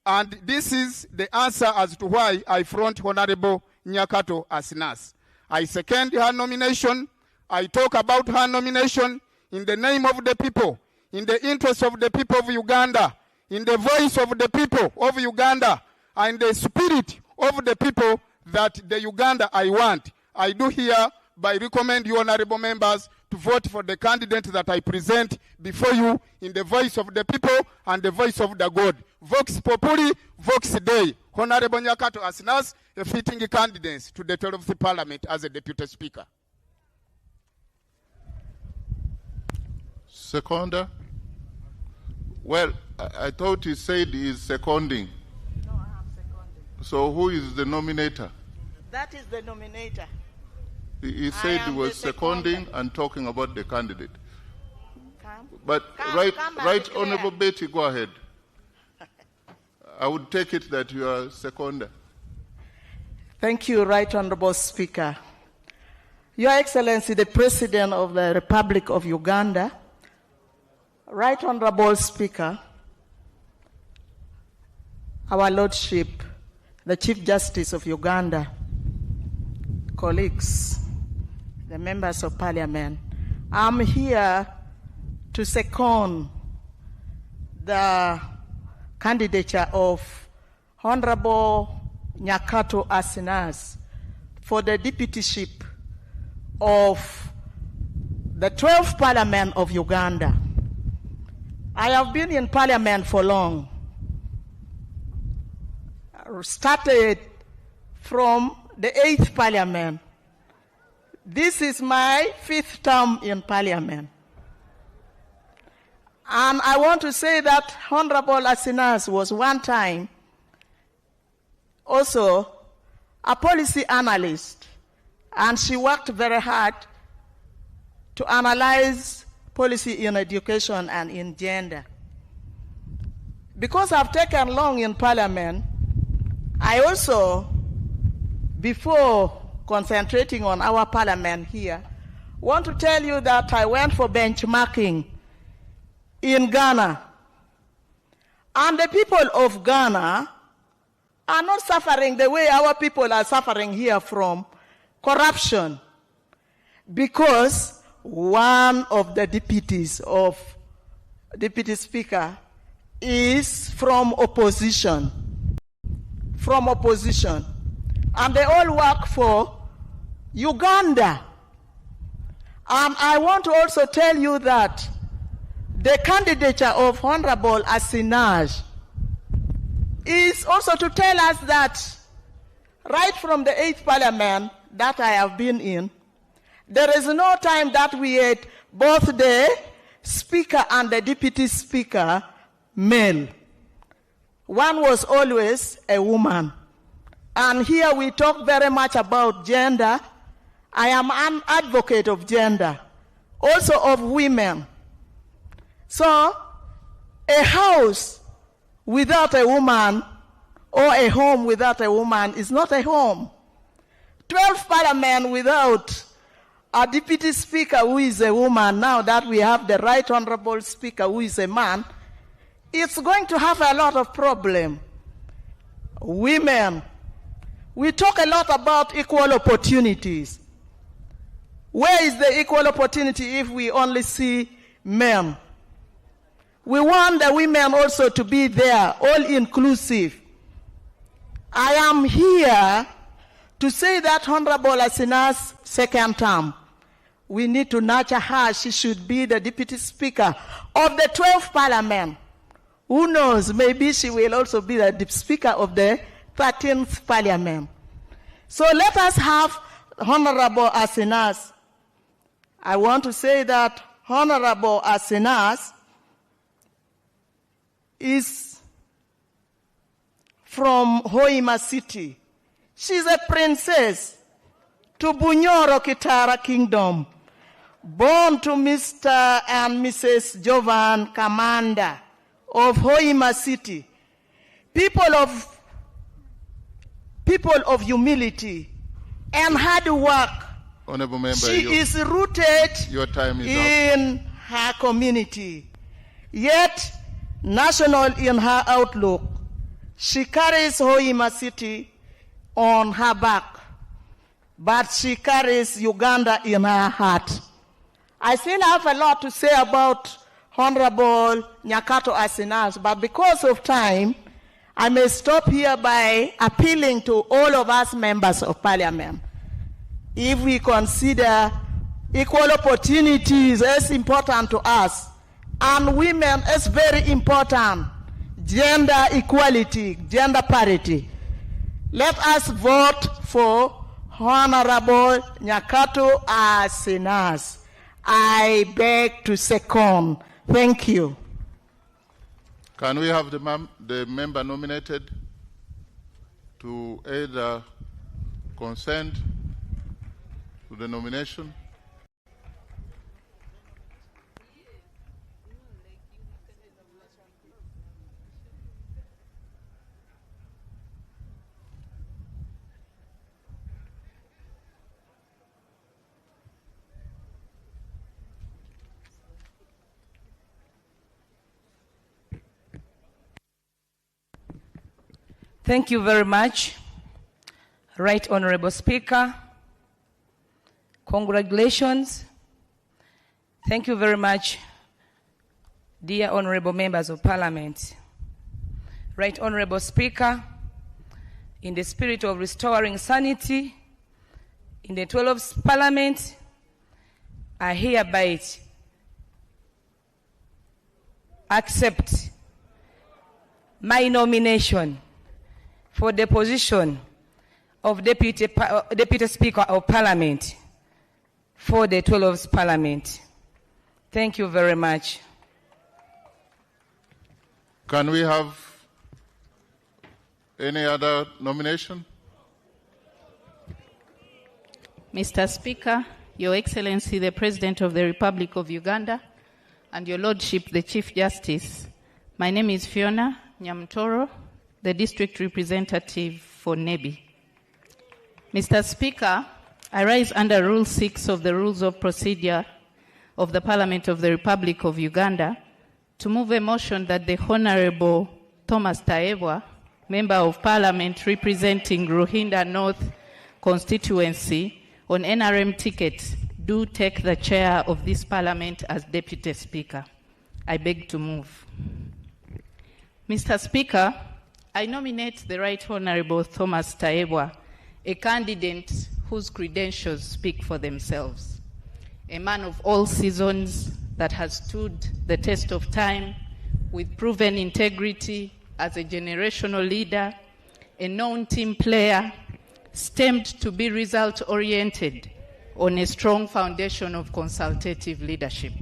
And this is the answer as to why I front Honorable Nyakata Asinas. I second her nomination. I talk about her nomination in the name of the people, in the interest of the people of Uganda, in the voice of the people of Uganda, and the spirit of the people that the Uganda I want. I do hereby recommend you, honorable members, to vote for the candidate that I present before you in the voice of the people and the voice of the God. Vox Populi, Vox Dei. Honorable Nyakata Asinas, a fitting candidate to the 12th Parliament as a Deputy Speaker. Seconder? Well, I thought he said he is seconding. No, I am seconding. So who is the nominator? That is the nominator. He said he was seconding and talking about the candidate. But right, Honorable Betty, go ahead. I would take it that you are seconder. Thank you, Right Honorable Speaker. Your Excellency, the President of the Republic of Uganda, Right Honorable Speaker, our Lordship, the Chief Justice of Uganda, colleagues, the members of Parliament, I'm here to second the candidature of Honorable Nyakato Asinas for the deputyship of the 12th Parliament of Uganda. I have been in Parliament for long. I started from the 8th Parliament. This is my 5th term in Parliament. And I want to say that Honorable Asinas was one time also a policy analyst, and she worked very hard to analyze policy in education and in gender. Because I've taken long in Parliament, I also, before concentrating on our Parliament here, want to tell you that I went for benchmarking in Ghana. And the people of Ghana are not suffering the way our people are suffering here from corruption, because one of the deputies of Deputy Speaker is from opposition. From opposition. And they all work for Uganda. And I want to also tell you that the candidature of Honorable Asinas is also to tell us that right from the 8th Parliament that I have been in, there is no time that we had both the Speaker and the Deputy Speaker male. One was always a woman. And here we talk very much about gender. I am an advocate of gender, also of women. So, a house without a woman or a home without a woman is not a home. 12 Parliament without a Deputy Speaker who is a woman, now that we have the Right Honorable Speaker who is a man, it's going to have a lot of problem. Women, we talk a lot about equal opportunities. Where is the equal opportunity if we only see men? We want the women also to be there, all inclusive. I am here to say that Honorable Asinas' second term, we need to nurture her. She should be the Deputy Speaker of the 12th Parliament. Who knows, maybe she will also be the Speaker of the 13th Parliament. So let us have Honorable Asinas. I want to say that Honorable Asinas is from Hoima City. She's a princess to Bunyoro Kitara Kingdom, born to Mr. and Mrs. Jovan Kamanda of Hoima City. People of humility and hard work. Honorable Member, she is rooted your time is in up. her community, yet national in her outlook. She carries Hoima City on her back, but she carries Uganda in her heart. I still have a lot to say about Honorable Nyakato Asinas, but because of time, I may stop here by appealing to all of us members of Parliament. If we consider equal opportunities as important to us, and women as very important, gender equality, gender parity, let us vote for Honorable Nyakato Asinas. I beg to second. Thank you. Can we have the member nominated to either consent to the nomination? Thank you very much, Right Honorable Speaker. Congratulations. Thank you very much, dear honorable members of Parliament. Right Honorable Speaker, in the spirit of restoring sanity in the 12th Parliament, I hereby accept my nomination for the position of Deputy Speaker of Parliament for the 12th Parliament. Thank you very much. Can we have any other nomination? Mr. Speaker, Your Excellency, the President of the Republic of Uganda, and Your Lordship, the Chief Justice, my name is Fiona Nyamtoro, the District Representative for Nebi. Mr. Speaker, I rise under Rule 6 of the Rules of Procedure of the Parliament of the Republic of Uganda to move a motion that the Honorable Thomas Taebwa, Member of Parliament representing Ruhinda North constituency on NRM ticket, do take the chair of this Parliament as Deputy Speaker. I beg to move. Mr. Speaker, I nominate the Right Honorable Thomas Taebwa, a candidate whose credentials speak for themselves. A man of all seasons that has stood the test of time with proven integrity as a generational leader, a known team player, stemmed to be result-oriented on a strong foundation of consultative leadership.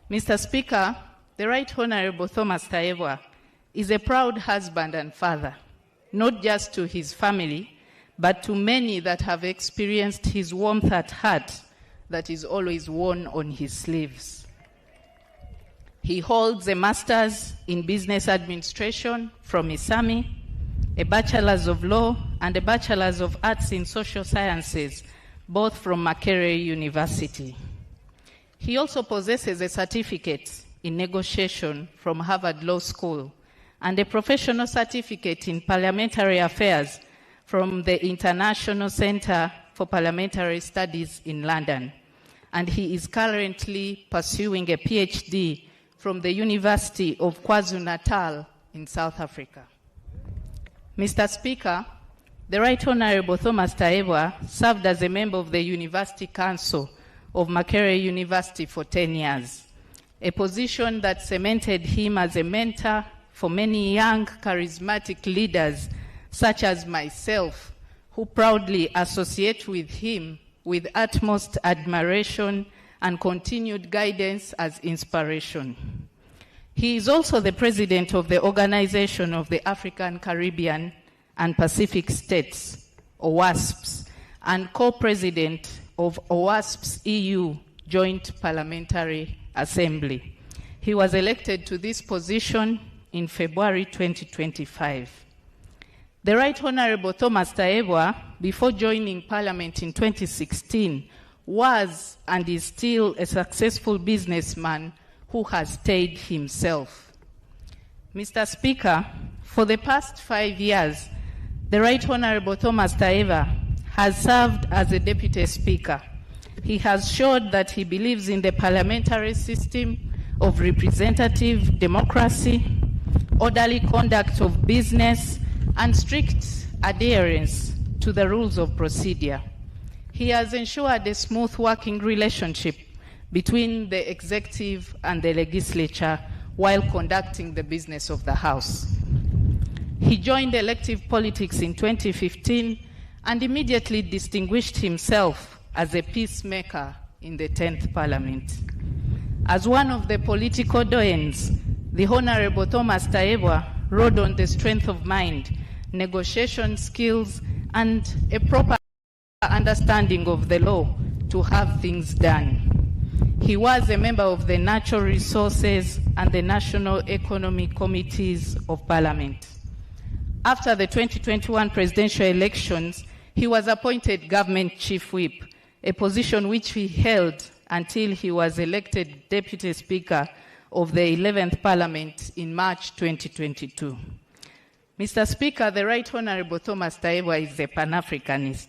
Mr. Speaker, the Right Honorable Thomas Taebwa is a proud husband and father, not just to his family, but to many that have experienced his warmth at heart that is always worn on his sleeves. He holds a master's in business administration from ISAMI, a bachelor's of law, and a bachelor's of arts in social sciences, both from Makerere University. He also possesses a certificate in negotiation from Harvard Law School and a professional certificate in parliamentary affairs from the International Center for Parliamentary Studies in London. And he is currently pursuing a PhD from the University of KwaZulu-Natal in South Africa. Mr. Speaker, the Right Honorable Thomas Taebwa served as a member of the University Council of Makerere University for 10 years, a position that cemented him as a mentor for many young, charismatic leaders such as myself, who proudly associate with him with utmost admiration and continued guidance as inspiration. He is also the president of the Organization of the African, Caribbean, and Pacific States, OWASPs, and co-president of OWASP's EU Joint Parliamentary Assembly. He was elected to this position in February 2025. The Right Honorable Thomas Taebwa, before joining Parliament in 2016, was and is still a successful businessman who has stayed himself. Mr. Speaker, for the past 5 years, the Right Honorable Thomas Taebwa has served as a Deputy Speaker. He has showed that he believes in the parliamentary system of representative democracy, orderly conduct of business, and strict adherence to the rules of procedure. He has ensured a smooth working relationship between the executive and the legislature while conducting the business of the House. He joined elective politics in 2015 and immediately distinguished himself as a peacemaker in the 10th Parliament. As one of the political doyens, the Honorable Thomas Taebwa rode on the strength of mind, negotiation skills, and a proper understanding of the law to have things done. He was a member of the Natural Resources and the National Economic Committees of Parliament. After the 2021 presidential elections, he was appointed Government Chief Whip, a position which he held until he was elected Deputy Speaker of the 11th Parliament in March 2022. Mr. Speaker, the Right Honorable Thomas Taebwa is a Pan-Africanist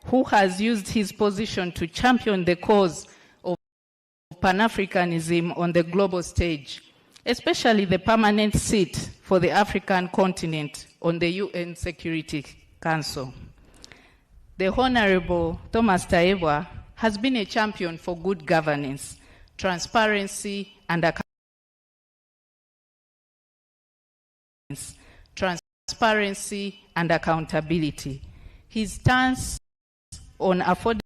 who has used his position to champion the cause of Pan-Africanism on the global stage, especially the permanent seat for the African continent on the UN Security Council. The Honorable Thomas Tayebwa has been a champion for good governance, transparency, and accountability. His stance on affordable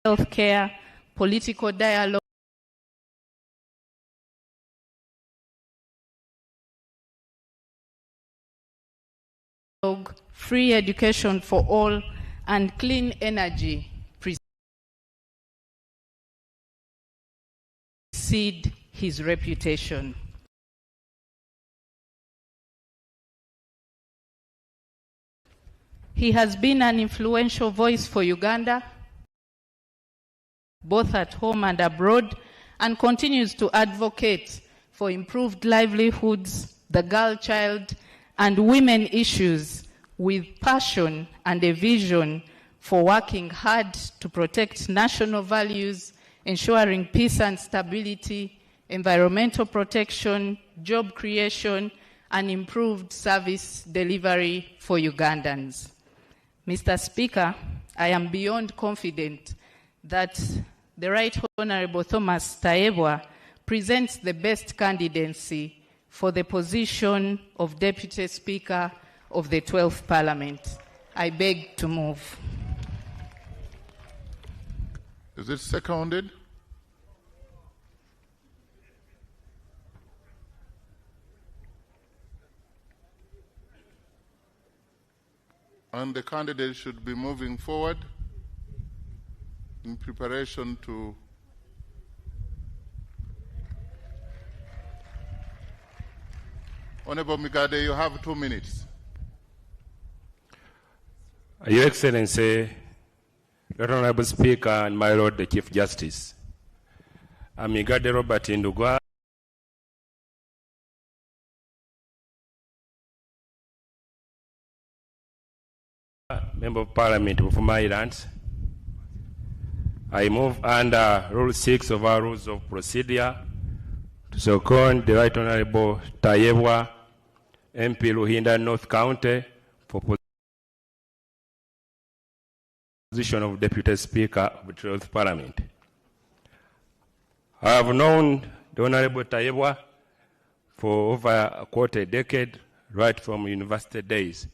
health care, political dialogue, free education for all, and clean energy precede his reputation. He has been an influential voice for Uganda, both at home and abroad, and continues to advocate for improved livelihoods, the girl child, and women issues with passion and a vision for working hard to protect national values, ensuring peace and stability, environmental protection, job creation, and improved service delivery for Ugandans. Mr. Speaker, I am beyond confident that the Right Honorable Thomas Tayebwa presents the best candidacy for the position of Deputy Speaker of the 12th Parliament. I beg to move. Is it seconded? And the candidate should be moving forward in preparation to Honorable Migade, you have 2 minutes. Your Excellency, Lord Honorable Speaker, and my Lord the Chief Justice, I'm Migade Robert Ndugwa, Member of Parliament of Maryland. I move under Rule 6 of our Rules of Procedure to second the Right Honorable Tayebwa, MP Luhinda North County, for position of Deputy Speaker of the 12th Parliament. I have known the Honorable Tayebwa for over a quarter decade, right from university days,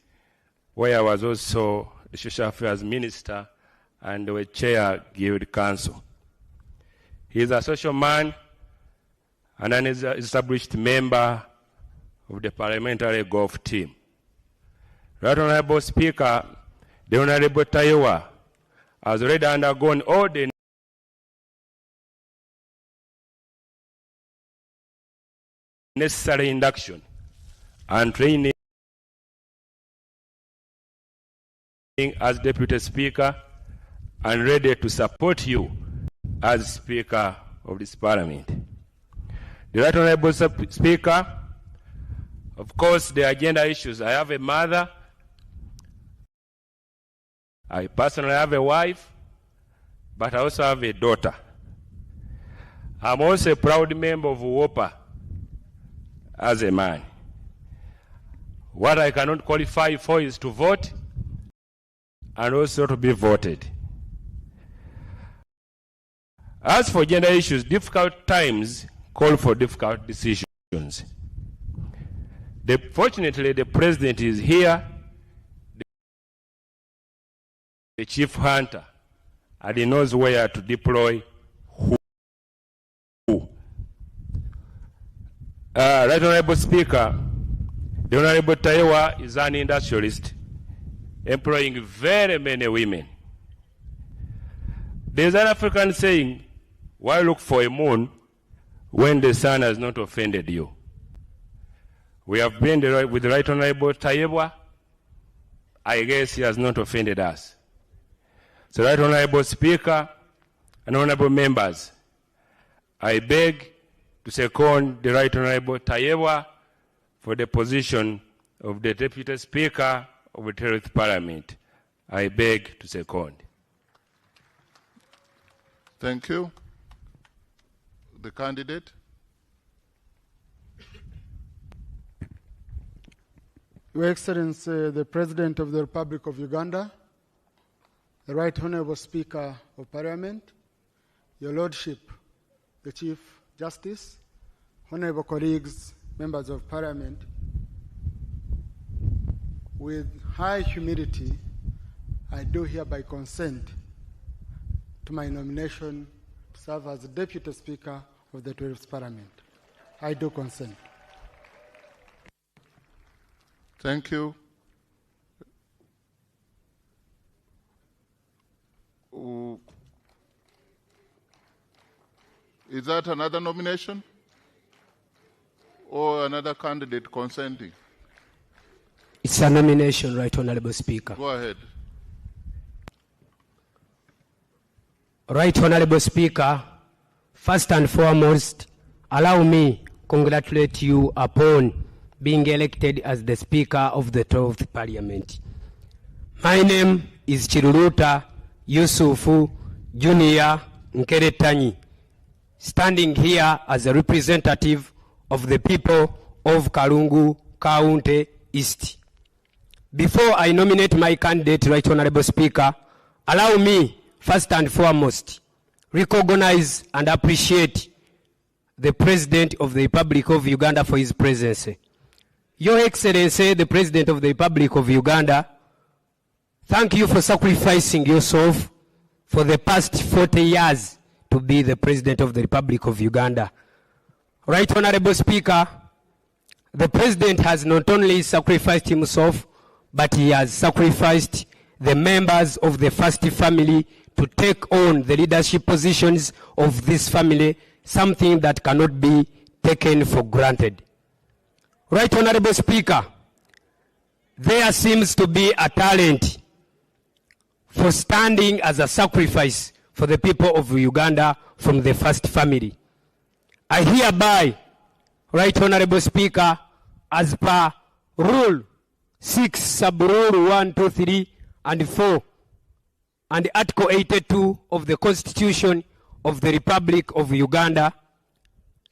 where I was also the Social Affairs Minister and the Chair Guild Council. He is a social man and an established member of the parliamentary golf team. Right Honorable Speaker, the Honorable Tayebwa has already undergone all the necessary induction and training as Deputy Speaker and ready to support you as Speaker of this Parliament. The Right Honorable Speaker, of course, the agenda issues. I have a mother. I personally have a wife, but I also have a daughter. I'm also a proud member of WOPA as a man. What I cannot qualify for is to vote and also to be voted. As for gender issues, difficult times call for difficult decisions. Fortunately, the President is here, the Chief Hunter, and he knows where to deploy who. Right Honorable Speaker, the Honorable Tayebwa is an industrialist employing very many women. There's an African saying, why look for a moon when the sun has not offended you? We have been with the Right Honorable Tayebwa. I guess he has not offended us. So, Right Honorable Speaker and honorable members, I beg to second the Right Honorable Tayebwa for the position of the Deputy Speaker of the 12th Parliament. I beg to second. Thank you. The candidate. Your Excellency, the President of the Republic of Uganda, the Right Honorable Speaker of Parliament, Your Lordship, the Chief Justice, honorable colleagues, members of Parliament, with high humility, I do hereby consent to my nomination to serve as the Deputy Speaker of the 12th Parliament. I do consent. Thank you. Is that another nomination or another candidate consenting? It's a nomination, Right Honorable Speaker. Go ahead. Right Honorable Speaker, first and foremost, allow me congratulate you upon being elected as the Speaker of the 12th Parliament. My name is Chiruruta Yusufu Junior Nkeretanyi, standing here as a representative of the people of Kalungu County East. Before I nominate my candidate, Right Honorable Speaker, allow me first and foremost recognize and appreciate the President of the Republic of Uganda for his presence. Your Excellency, the President of the Republic of Uganda, thank you for sacrificing yourself for the past 40 years to be the President of the Republic of Uganda. Right Honorable Speaker, the President has not only sacrificed himself, but he has sacrificed the members of the first family to take on the leadership positions of this family, something that cannot be taken for granted. Right Honorable Speaker, there seems to be a talent for standing as a sacrifice for the people of Uganda from the first family. I hereby, Right Honorable Speaker, as per Rule 6, Sub-Rule 1, 2, 3, and 4, and Article 82 of the Constitution of the Republic of Uganda,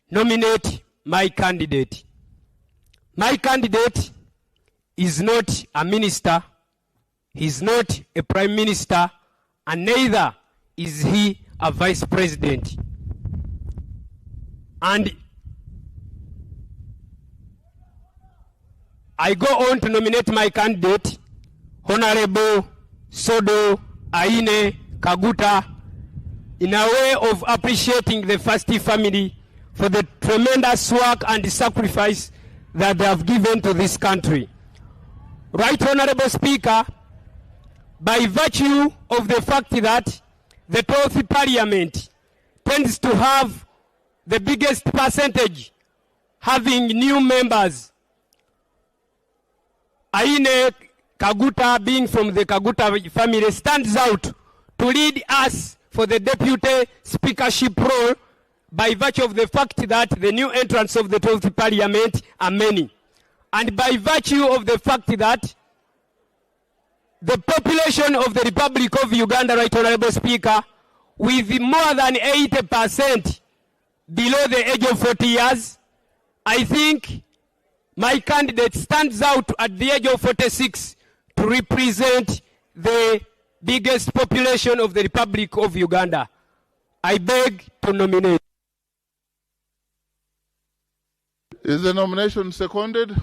nominate my candidate. My candidate is not a minister, he is not a prime minister, and neither is he a vice president. And I go on to nominate my candidate, Honorable Sodo Aine Kaguta, in a way of appreciating the first family for the tremendous work and sacrifice that they have given to this country. Right Honorable Speaker, by virtue of the fact that the 12th Parliament tends to have the biggest percentage having new members, Aine Kaguta, being from the Kaguta family, stands out to lead us for the deputy speakership role by virtue of the fact that the new entrants of the 12th Parliament are many. And by virtue of the fact that the population of the Republic of Uganda, Right Honorable Speaker, with more than 80% below the age of 40 years, I think my candidate stands out at the age of 46 to represent the biggest population of the Republic of Uganda. I beg to nominate. Is the nomination seconded?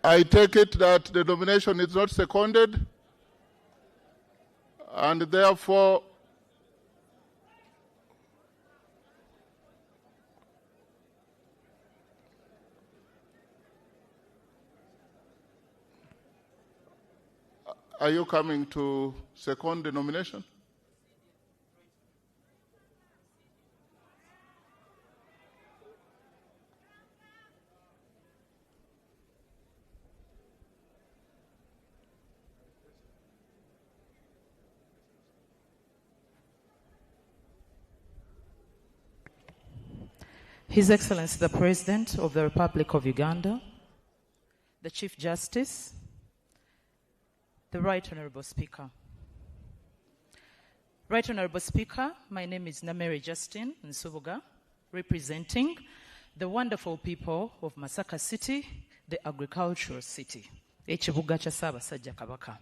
I take it that the nomination is not seconded, and therefore are you coming to second the nomination? His Excellency the President of the Republic of Uganda, the Chief Justice, the Right Honorable Speaker. Right Honorable Speaker, my name is Namere Justin Nsubuga, representing the wonderful people of Masaka City, the agricultural city. Ekibuga kya Ssaabasajja Kabaka.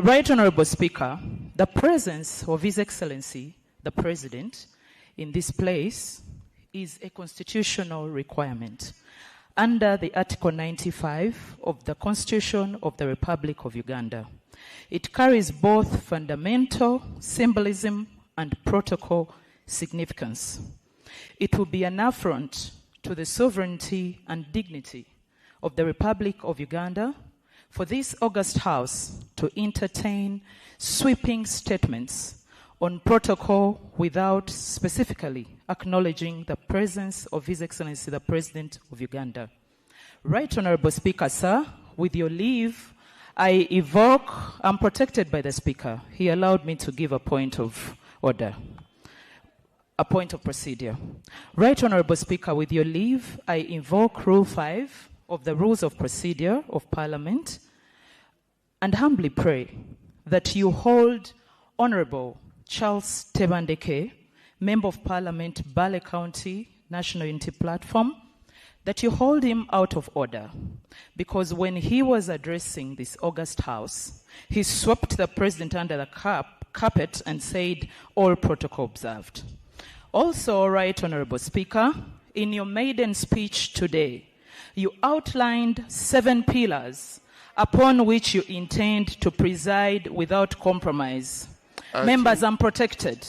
Right Honorable Speaker, the presence of His Excellency, the President, in this place is a constitutional requirement under the Article 95 of the Constitution of the Republic of Uganda. It carries both fundamental symbolism and protocol significance. It will be an affront to the sovereignty and dignity of the Republic of Uganda for this august House to entertain sweeping statements on protocol without specifically acknowledging the presence of His Excellency the President of Uganda. Right Honorable Speaker, sir, with your leave, I evoke, I'm protected by the Speaker. He allowed me to give a point of order, a point of procedure. Right Honorable Speaker, with your leave, I invoke Rule 5 of the Rules of Procedure of Parliament and humbly pray that you hold Honorable Charles Tebandeke, Member of Parliament, Ballot County, National Unity Platform, that you hold him out of order, because when he was addressing this august House, he swept the President under the carpet and said, all protocol observed. Also, Right Honorable Speaker, in your maiden speech today, you outlined 7 pillars upon which you intend to preside without compromise. Members, I'm protected.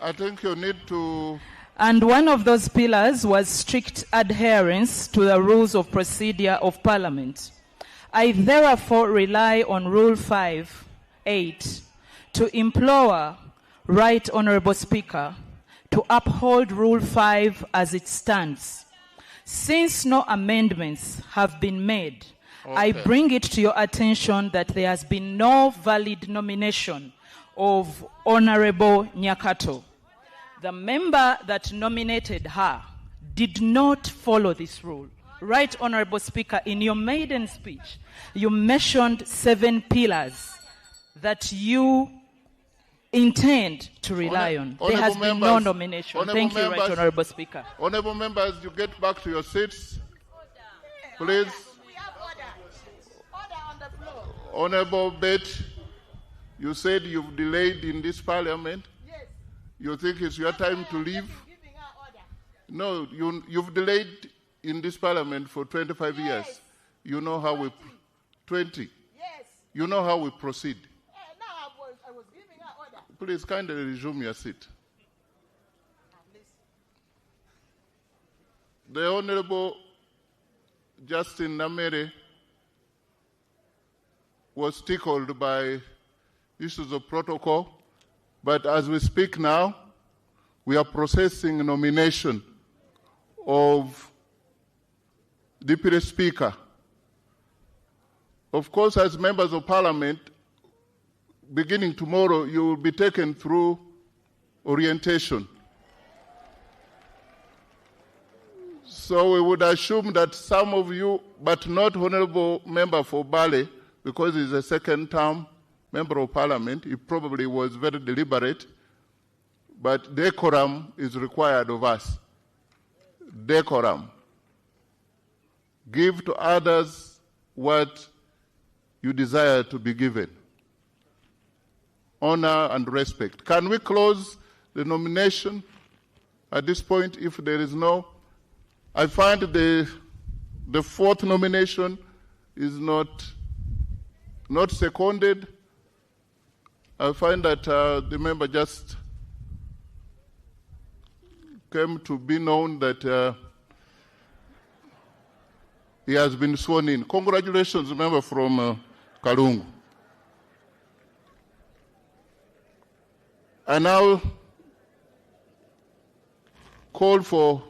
I think you need to... And one of those pillars was strict adherence to the rules of procedure of Parliament. I therefore rely on Rule 5(8) to implore Right Honourable Speaker to uphold Rule 5 as it stands. Since no amendments have been made, okay, I bring it to your attention that there has been no valid nomination of Honourable Nyakato. The member that nominated her did not follow this rule. Right Honourable Speaker, in your maiden speech, you mentioned 7 pillars that you intend to rely on. There has been no nomination. Thank you, Right Honourable Speaker. Honourable members, you get back to your seats. Please. Honourable Bet, you said you've delayed in this parliament. You think it's your time to leave? No, you've delayed in this parliament for 25 years. You know how we... 20. Yes. You know how we proceed. Now I was giving her order. Please kindly resume your seat. The Honourable Justin Namere was tickled by issues of protocol. But as we speak now, we are processing nomination of Deputy Speaker. Of course, as members of Parliament, beginning tomorrow, you will be taken through orientation. So we would assume that some of you, but not Honourable Member for Bale, because he's a second term Member of Parliament, he probably was very deliberate, but decorum is required of us. Decorum. Give to others what you desire to be given. Honor and respect. Can we close the nomination at this point if there is no? I find the 4th nomination is not seconded. I find that the member just came to be known that he has been sworn in. Congratulations, member from Kalungu. I now call for,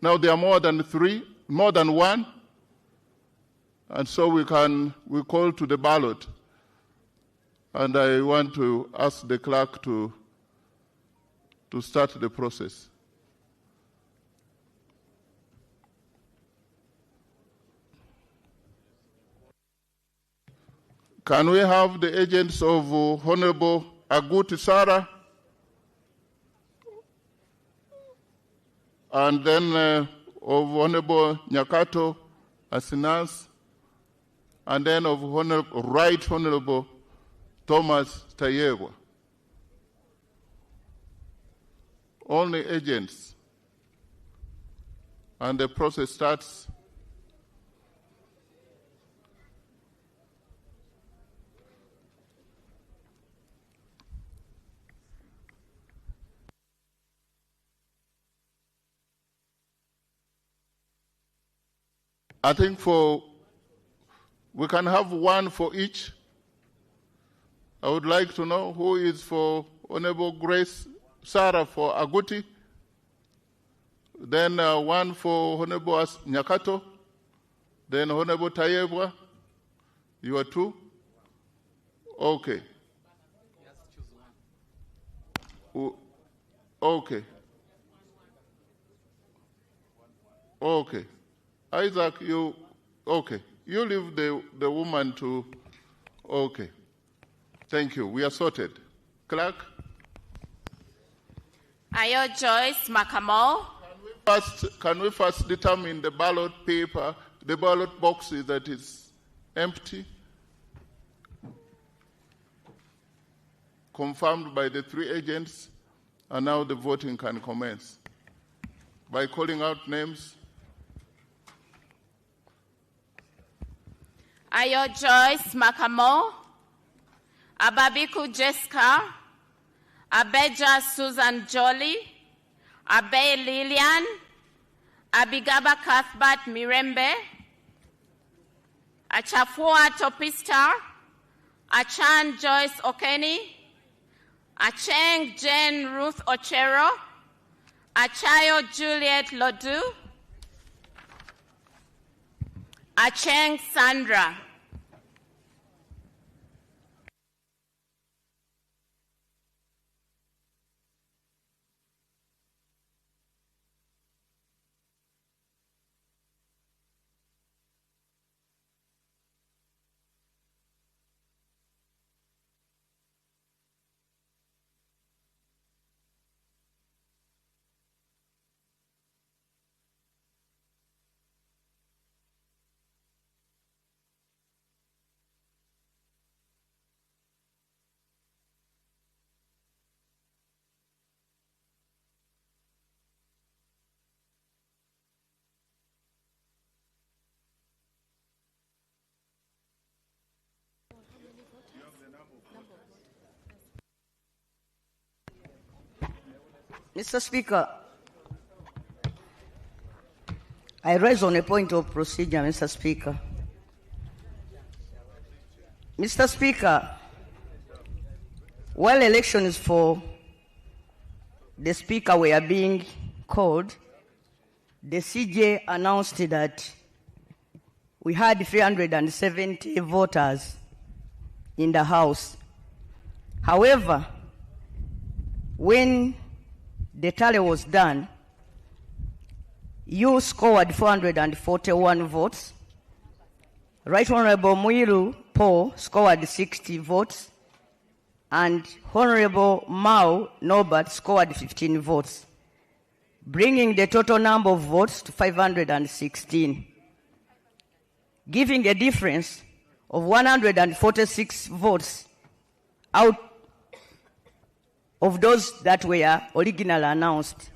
now there are more than 1, and so we call to the ballot. And I want to ask the clerk to to start the process. Can we have the agents of Honorable Aguti Sarah and then of Honorable Nyakato Asinas, and then of Right Honorable Thomas Tayegwa. Only agents. And the process starts. I think we can have one for each. I would like to know who is for Honorable Grace Sarah for Aguti, then one for Honorable Nyakato, then Honorable Tayebwa. You are two? Okay. Okay. Okay. Isaac, okay. You leave the woman to, okay. Thank you. We are sorted. Clerk? Ayo Joyce Makamo. Can we first determine the ballot paper, the ballot boxes that is empty? Confirmed by the three agents, and now the voting can commence. By calling out names. Ayo Joyce Makamo, Ababiku Jessica, Abeja Susan Jolly, Abe Lillian, Abigaba Cuthbert Mirembe, Achafua Topista, Achan Joyce Okeni, Acheng Jane Ruth Ochero, Achayo Juliet Lodu, Acheng Sandra. Mr. Speaker, I raise on a point of procedure, Mr. Speaker. Mr. Speaker, while elections for the Speaker were being called, the CJ announced that we had 370 voters in the House. However, when the tally was done, you scored 441 votes. Right Honorable Muiru Paul scored 60 votes, and Honorable Mao Norbert scored 15 votes, bringing the total number of votes to 516, giving a difference of 146 votes out of those that were originally announced.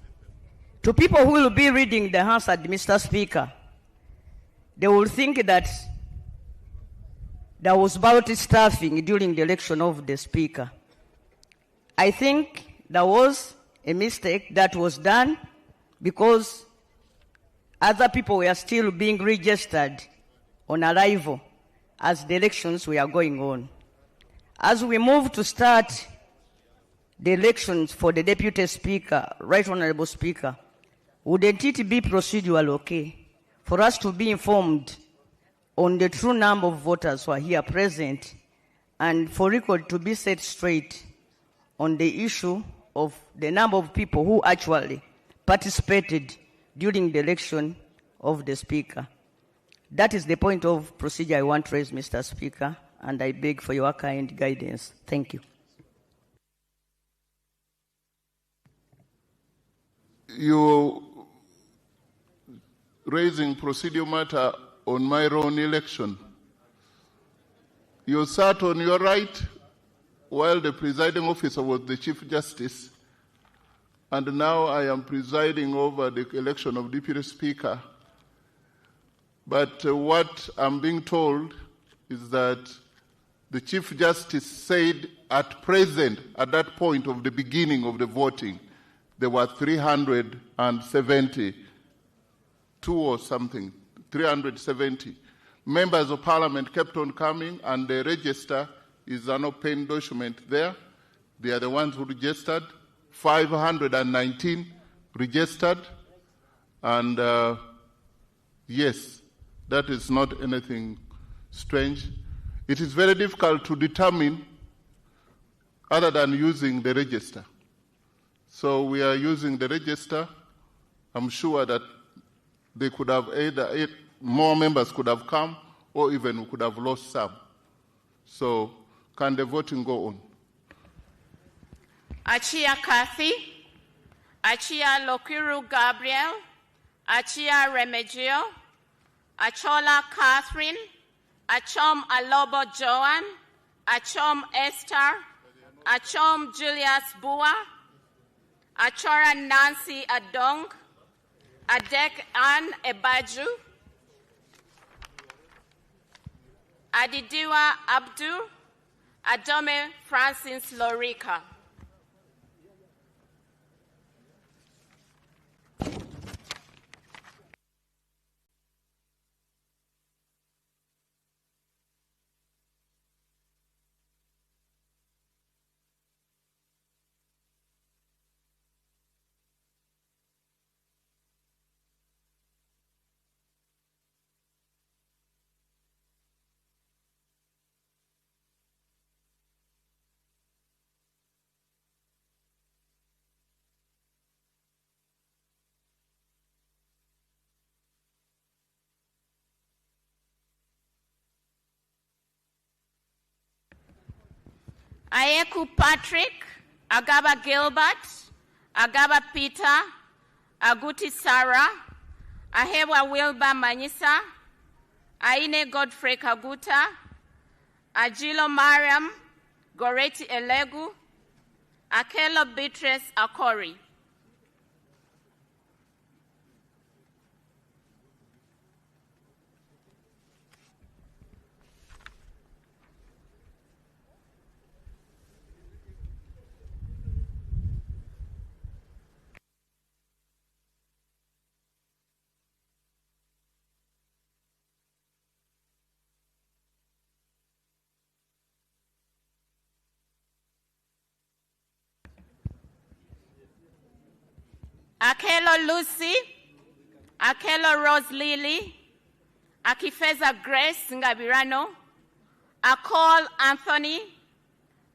To people who will be reading the answer, Mr. Speaker, they will think that there was ballot stuffing during the election of the Speaker. I think there was a mistake that was done because other people were still being registered on arrival as the elections were going on. As we move to start the elections for the Deputy Speaker, Right Honorable Speaker, wouldn't it be procedural okay for us to be informed on the true number of voters who are here present and for record to be set straight on the issue of the number of people who actually participated during the election of the Speaker. That is the point of procedure I want to raise, Mr. Speaker, and I beg for your kind guidance. Thank you. You raising procedural matter on my own election. You sat on your right while the presiding officer was the Chief Justice, and now I am presiding over the election of Deputy Speaker. But what I'm being told is that the Chief Justice said at present, at that point of the beginning of the voting, there were 372 or something, 370. Members of Parliament kept on coming, and the register is an open document there. They are the ones who registered. 519 registered, and yes, that is not anything strange. It is very difficult to determine other than using the register. So we are using the register. I'm sure that they could have either more members could have come, or even we could have lost some. So can the voting go on? Achia Kathy, Achia Lokiru Gabriel, Achia Remigio, Achola Catherine, Achom Alobo Joan, Achom Esther, Achom Julius Bua, Achora Nancy Adong, Adek Ann Ebaju, Adidiwa Abdu, Adome Francis Lorica. Ayeku Patrick, Agaba Gilbert, Agaba Peter, Aguti Sarah, Ahewa Wilba Manisa, Aine Godfrey Kaguta, Ajilo Mariam, Goreti Elegu, Akelo Beatrice Akori. Akelo Lucy, Akelo Rose Lily, Akifeza Grace Ngabirano, Akol Anthony,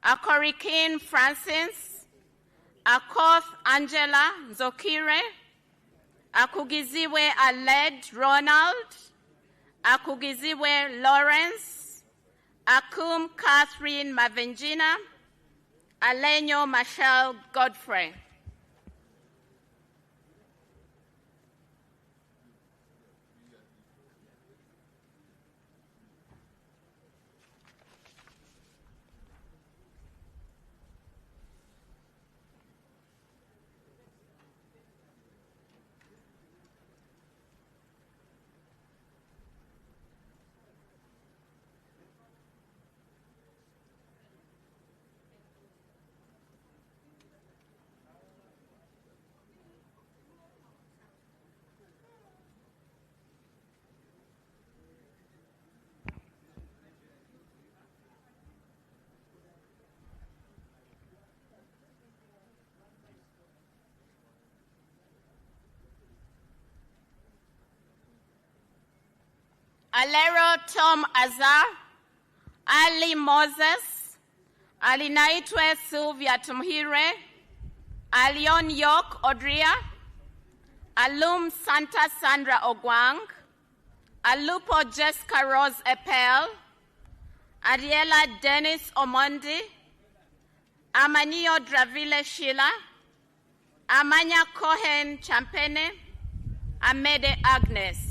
Akorikin Francis, Akoth Angela Zokire, Akugiziwe Aled Ronald, Akugiziwe Lawrence, Akum Catherine Mavenjina, Alenyo Michelle Godfrey. Alero Tom Azar, Ali Moses, Alinaitwe Sylvia Tumhire, Alion York Odria, Alum Santa Sandra Ogwang, Alupo Jessica Rose Epel, Ariela Dennis Omondi, Amanio Dravile Sheila, Amanya Cohen Champene, Amede Agnes.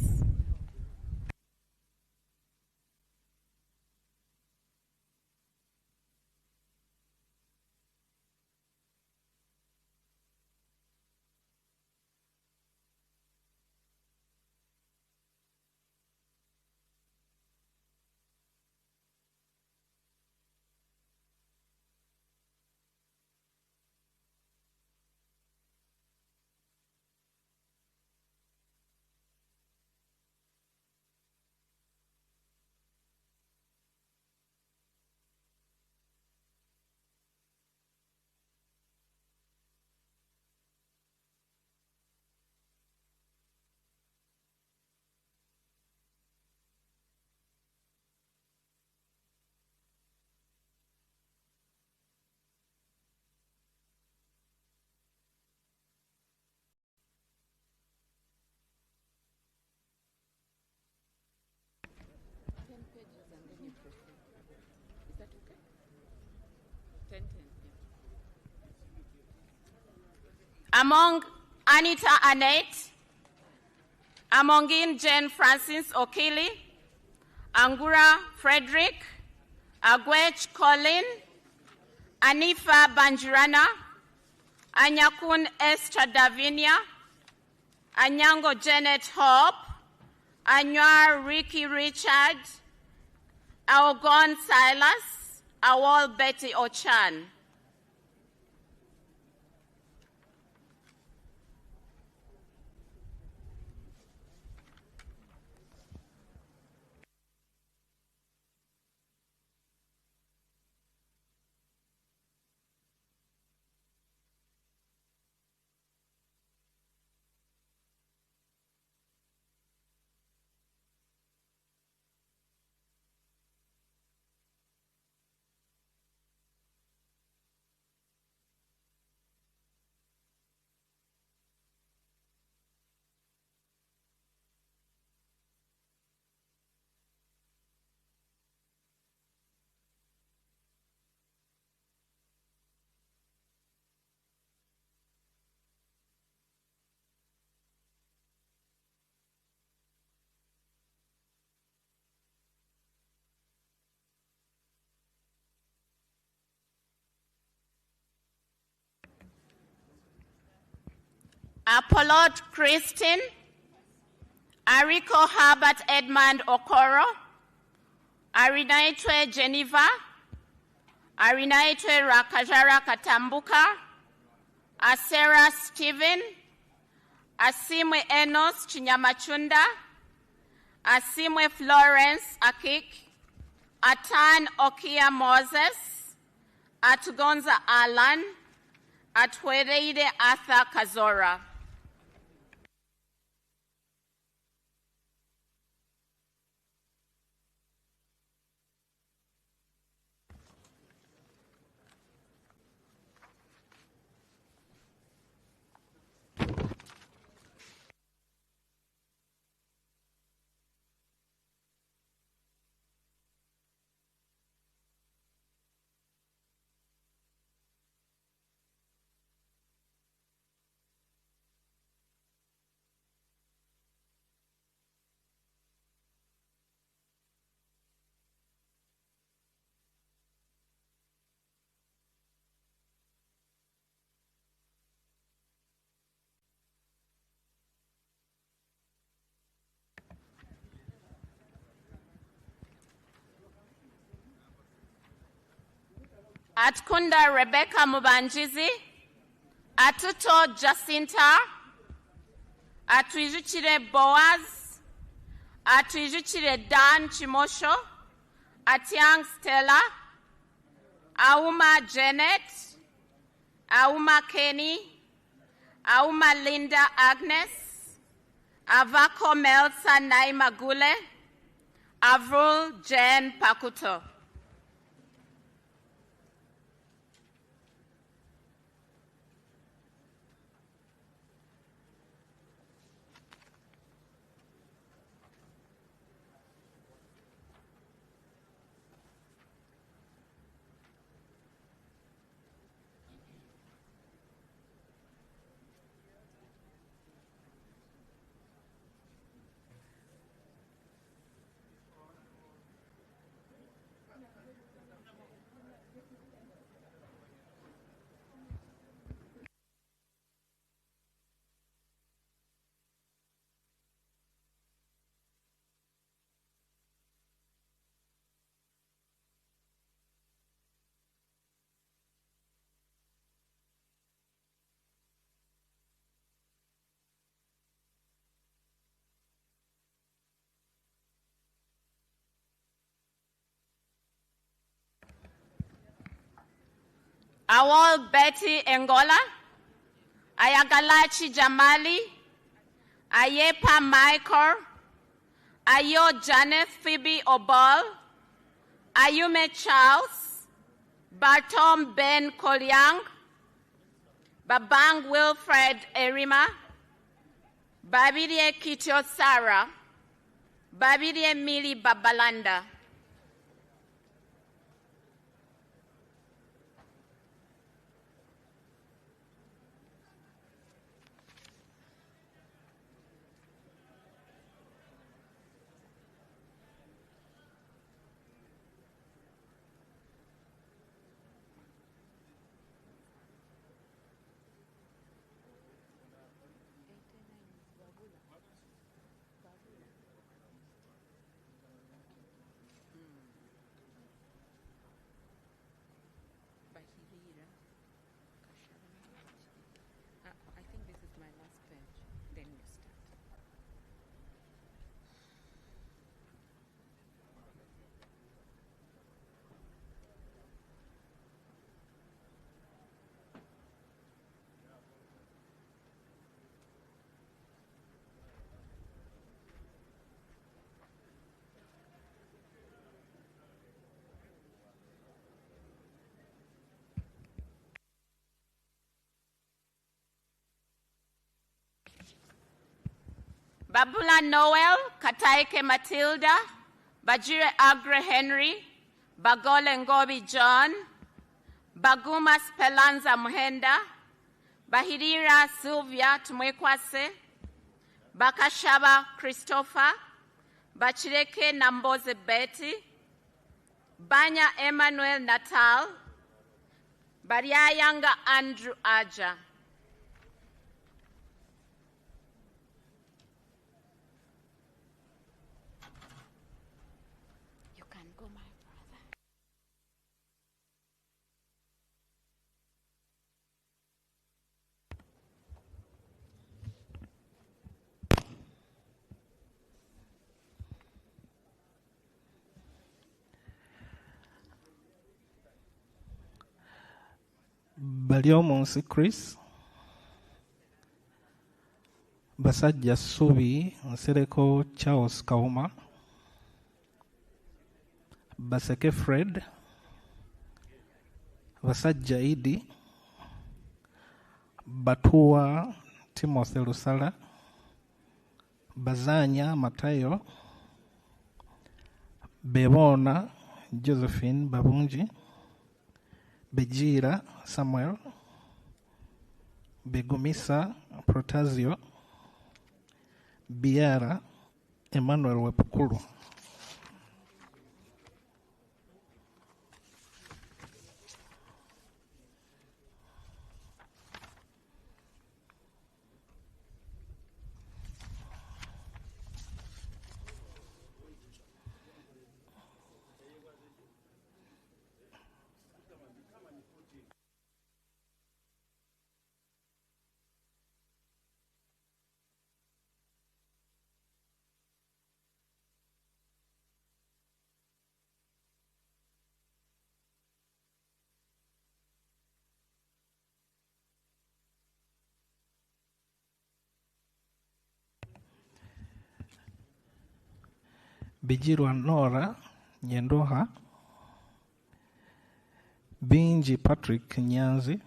Among Anita Annette, Amongin Jane Francis Okili, Angura Frederick, Agwech Colin, Anifa Banjirana, Anyakun Esther Davinia, Anyango Janet Hope, Anwar Ricky Richard, Aogon Silas, Awol Betty Ochan. Apollot Christine, Ariko Herbert Edmund Okoro, Arinaitwe Geneva, Arinaitwe Rakajara Katambuka, Asera Stephen, Asimwe Enos Chinyamachunda, Asimwe Florence Akik, Atan Okia Moses, Atugonza Alan, Atwereide Arthur Kazora. Atkunda Rebecca Mubanjizi, Atuto Jacinta, Atuijuchire Boaz, Atuijuchire Dan Chimosho, Atiang Stella, Auma Janet, Auma Kenny, Auma Linda Agnes, Avako Melsa Naima Gule, Avril Jen Pakuto. Awol Betty Engola, Ayagalachi Jamali, Ayepa Michael, Ayo Janet Phoebe Obol, Ayume Charles, Bartom Ben Kolyang, Babang Wilfred Erima, Babidie Kitio Sarah, Babidie Mili Babalanda. Babula Noel, Kataike Matilda, Bajire Agre Henry, Bagole Ngobi John, Baguma Spelanza Muhenda, Bahirira Sylvia Tumwekwase, Bakashaba Christopher, Bachireke Namboze Betty, Banya Emmanuel Natal, Bariayanga Andrew Aja. Baliomonsi Chris, Basajja Subi, Nsereko Charles Kauma, Baseke Fred, Basajja Idi, Batua Timothy Lusala, Bazanya Matayo, Bebona Josephine Babunji, Bejira Samuel, Begumisa Protazio, Biara Emmanuel Wepukulu. Bijirwa Nora Nyendoha, Binji Patrick Nyanzi,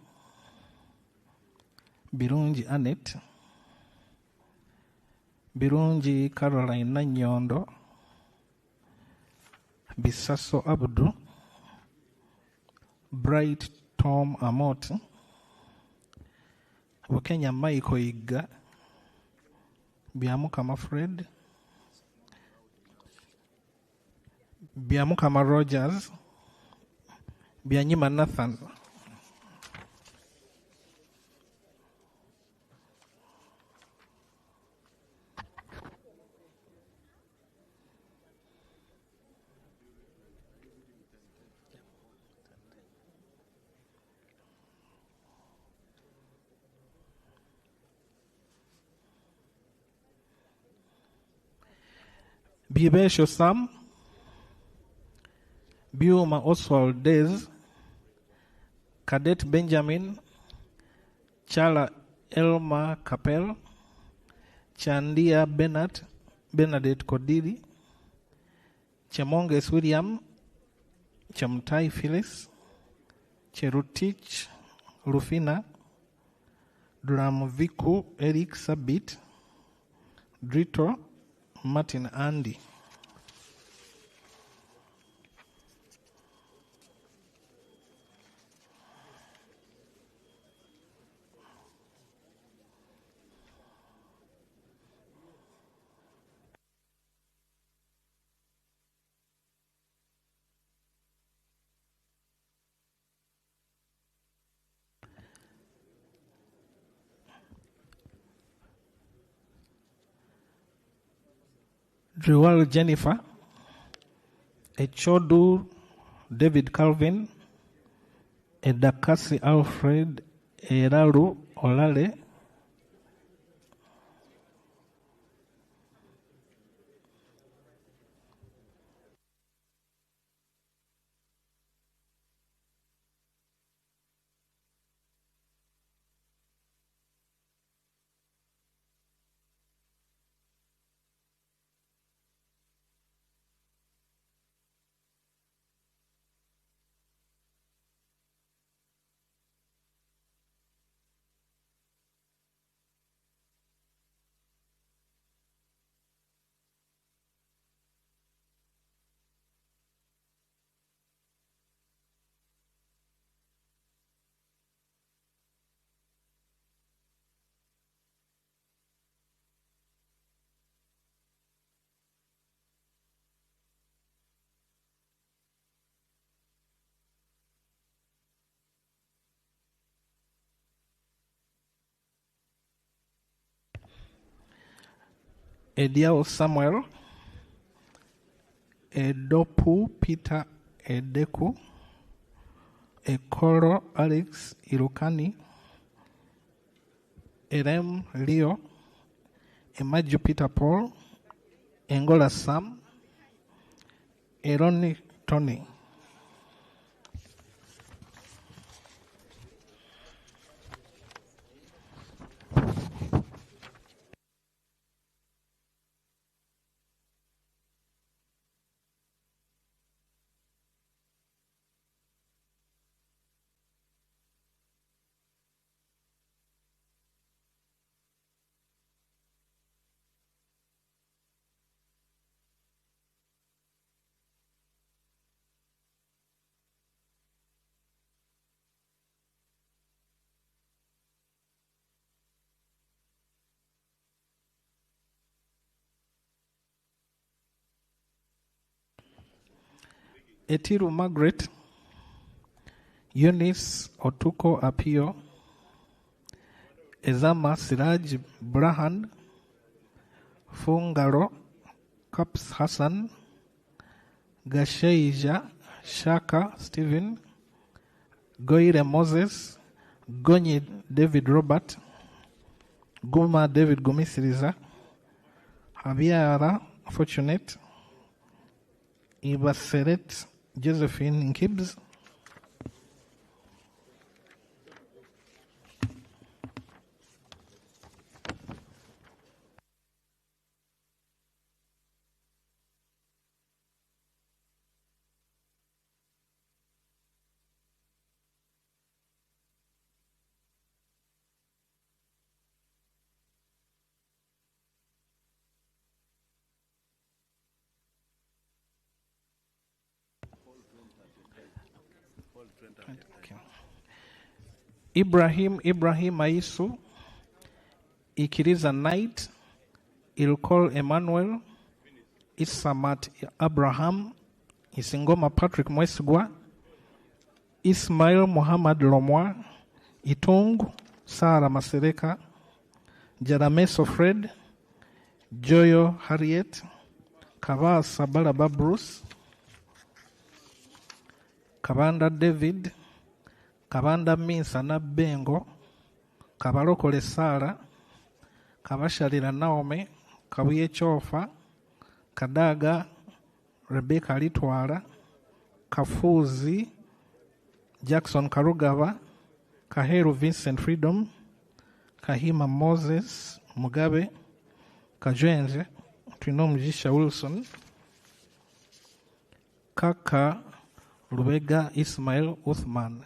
Birunji Annette, Birunji Caroline Nanyondo, Bisaso Abdu, Bright Tom Amot, Wakenya Maiko Iga, Biamukama Fred, Biamukama Rogers, Bianyima Nathan. Bibesho Sam, Bioma Oswald Dez, Cadet Benjamin, Chala Elma Capel, Chandia Bernadette Kodiri, Chemonges William, Chamtai Phyllis, Cherutich Rufina, Dramviku Eric Sabit, Drito Martin Andy. Driwal Jennifer, Echodu David Calvin, Edakasi Alfred Eralu Olale, Ediao Samuel, Edopu Peter Edeku, Ekoro Alex Irukani, Erem Leo, Emaju Peter Paul, Engola Sam, Eroni Tony. Etiru Margaret, Eunice Otuko Apio, Ezama Siraj Brahan, Fungaro Kaps Hassan, Gasheija Shaka Stephen, Goire Moses, Gonyi David Robert, Guma David Gumisiriza, Javiera Fortunate, Ibaseret Josephine Gibbs, Ibrahim Aisu, Ikiriza Knight, Ilkol Emmanuel, Isamat Abraham, Isingoma Patrick Mwesgwa, Ismail Muhammad Lomwa, Itung Sara Masereka, Jarameso Fred, Joyo Harriet, Kava Sabalaba Bruce, Kabanda David, Kabanda Minsana Bengo, Kabarokole Sara, Kabasharira Naomi, Kabuye Chofa, Kadaga Rebecca Litwara, Kafuzi Jackson Karugaba, Kaheru Vincent Freedom, Kahima Moses Mugabe, Kajwenje, Trinomjisha Wilson, Kaka Lubega Ismail Uthman.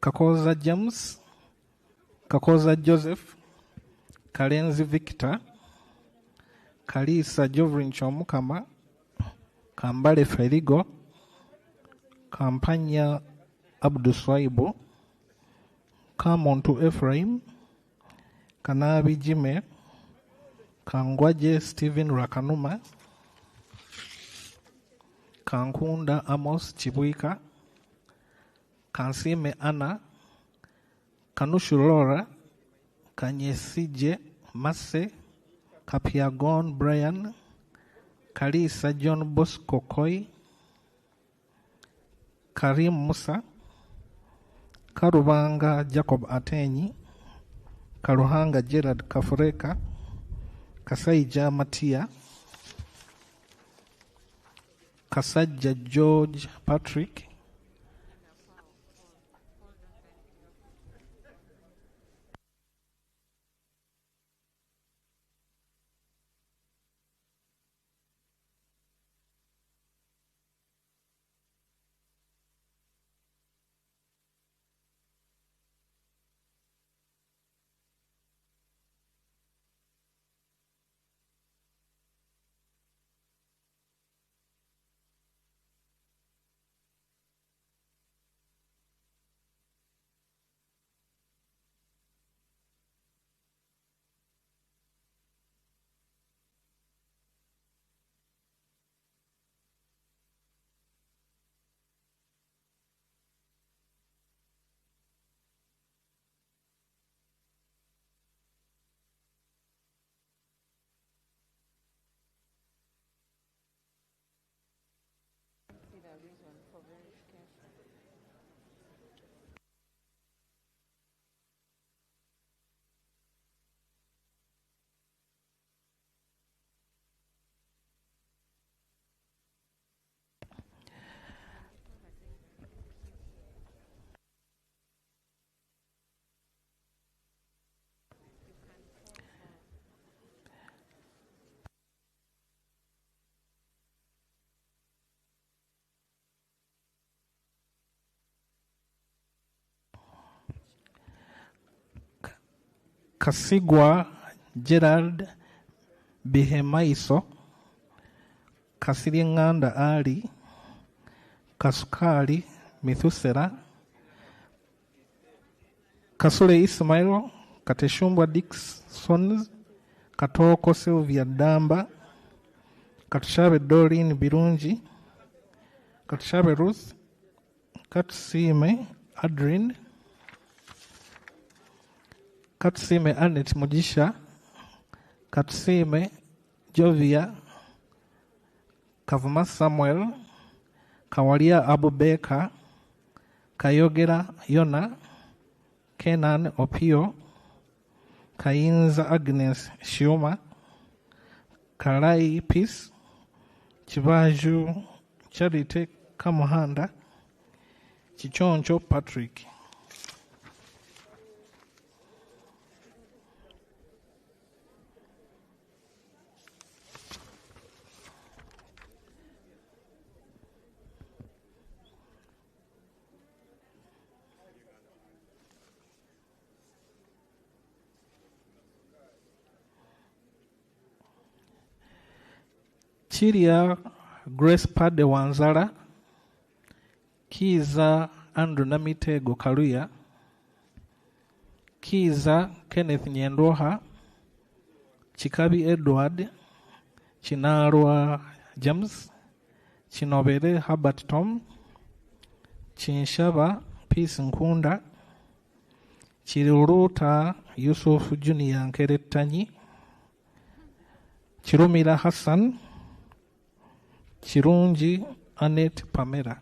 Kakoza James, Kakoza Joseph, Kalenzi Victor, Kalisa Jovrin Chomukama, Kambale Feligo, Kampanya Abduswaibu, Kamontu Ephraim, Kanabi Jime, Kangwaje Stephen Rakanuma, Kankunda Amos Chibuika, Kansime Anna, Kanushu Laura, Kanyesije Mase, Kapiagon Brian, Kalisa John Bosco Koi, Karim Musa, Karubanga Jacob Atenyi, Karuhanga Gerard Kafureka, Kasaija Matia, Kasaja George Patrick, Kasigwa Gerald Bihemaiso, Kasiringanda Ali, Kasukali Mithusera, Kasule Ismail, Kateshumbwa Dixon, Katoko Sylvia Damba, Katushabe Doreen Birunji, Katushabe Ruth, Katusime Adrin, Katusime Annette Mujisha, Katusime Jovia, Kavuma Samuel, Kawalia Abubeka, Kayogera Yona, Kenan Opio, Kainza Agnes Shioma, Karai Peace, Chivaju Charity Kamuhanda, Chichoncho Patrick. Chiria Grace Pade Wanzara, Kiza Andrew Namitego Kaluya, Kiza Kenneth Nyendoha, Chikabi Edward, Chinarwa James, Chinobere Herbert Tom, Chinshaba Peace Nkunda, Chiruruta Yusuf Junior Nkeretanyi, Chirumira Hassan, Chirunji Annette Pamela.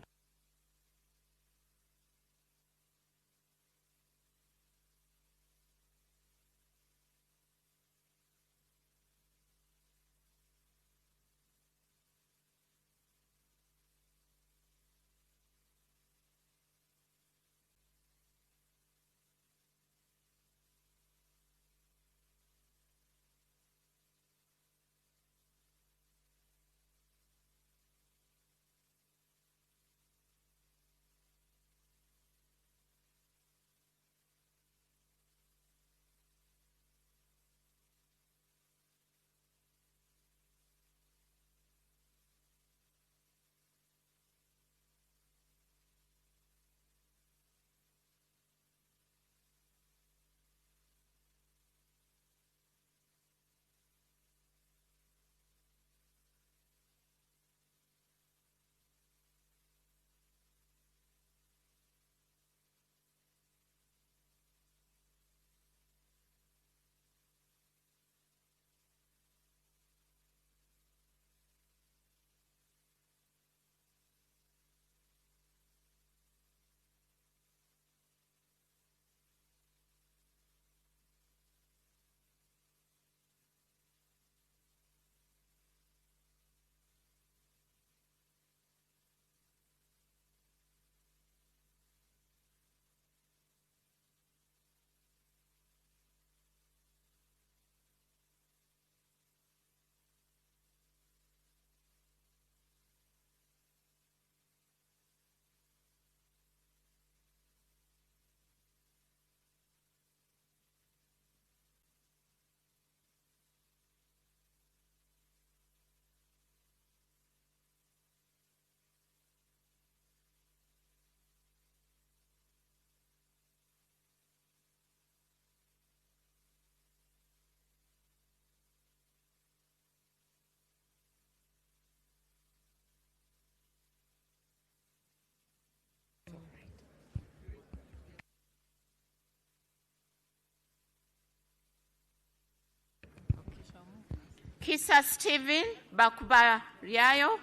Kisa Stephen Bakubariayo,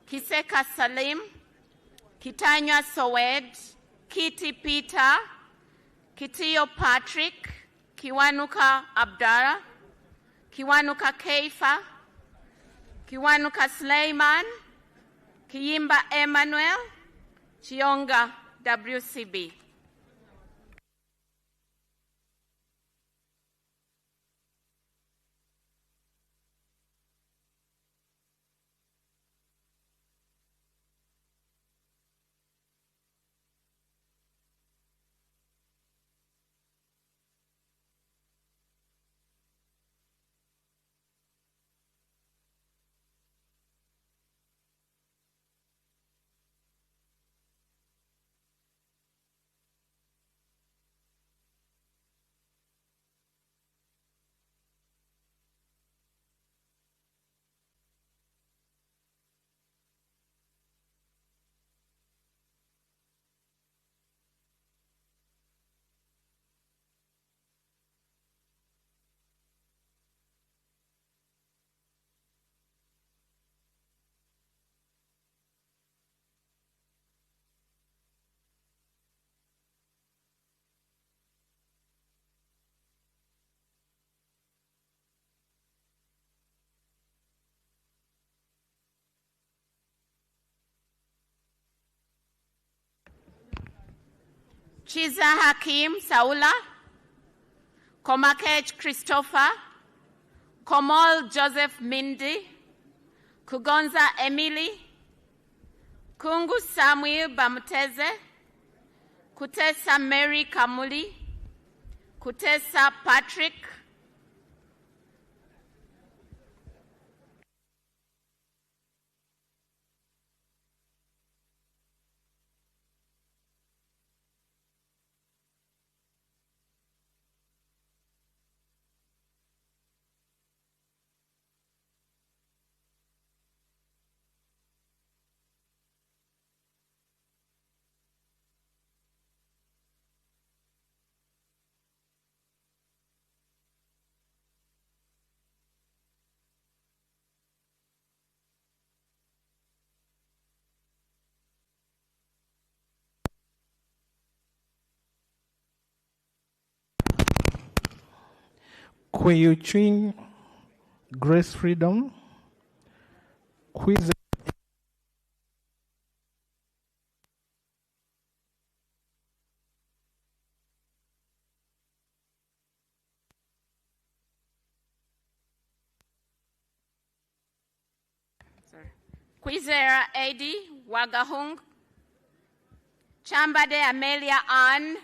Kiseka Salim, Kitanya Sowed, Kitty Peter, Kitiyo Patrick, Kiwanuka Abdara, Kiwanuka Keifa, Kiwanuka Sleiman, Kiyimba Emmanuel, Chionga WCB. Chiza Hakim Saula, Komakech Christopher, Komol Joseph Mindi, Kugonza Emily, Kungu Samuel Bamuteze, Kutesa Mary Kamuli, Kutesa Patrick, Kweyuchin Grace Freedom, Quiz Kwizera Edi Wagahung, Chambade Amelia Ann,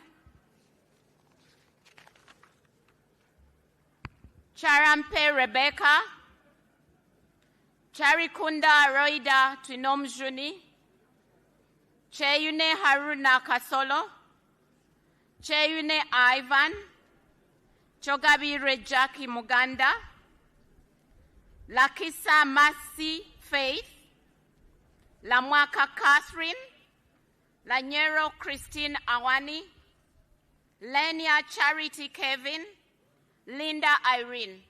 Charampe Rebecca, Charikunda Roida Twinomjuni, Cheyune Haruna Kasolo, Cheyune Ivan, Chogabi Rejaki Muganda, Lakisa Masi Faith, Lamwaka Catherine, Lanyero Christine Awani, Lenia Charity Kevin, Linda Irene.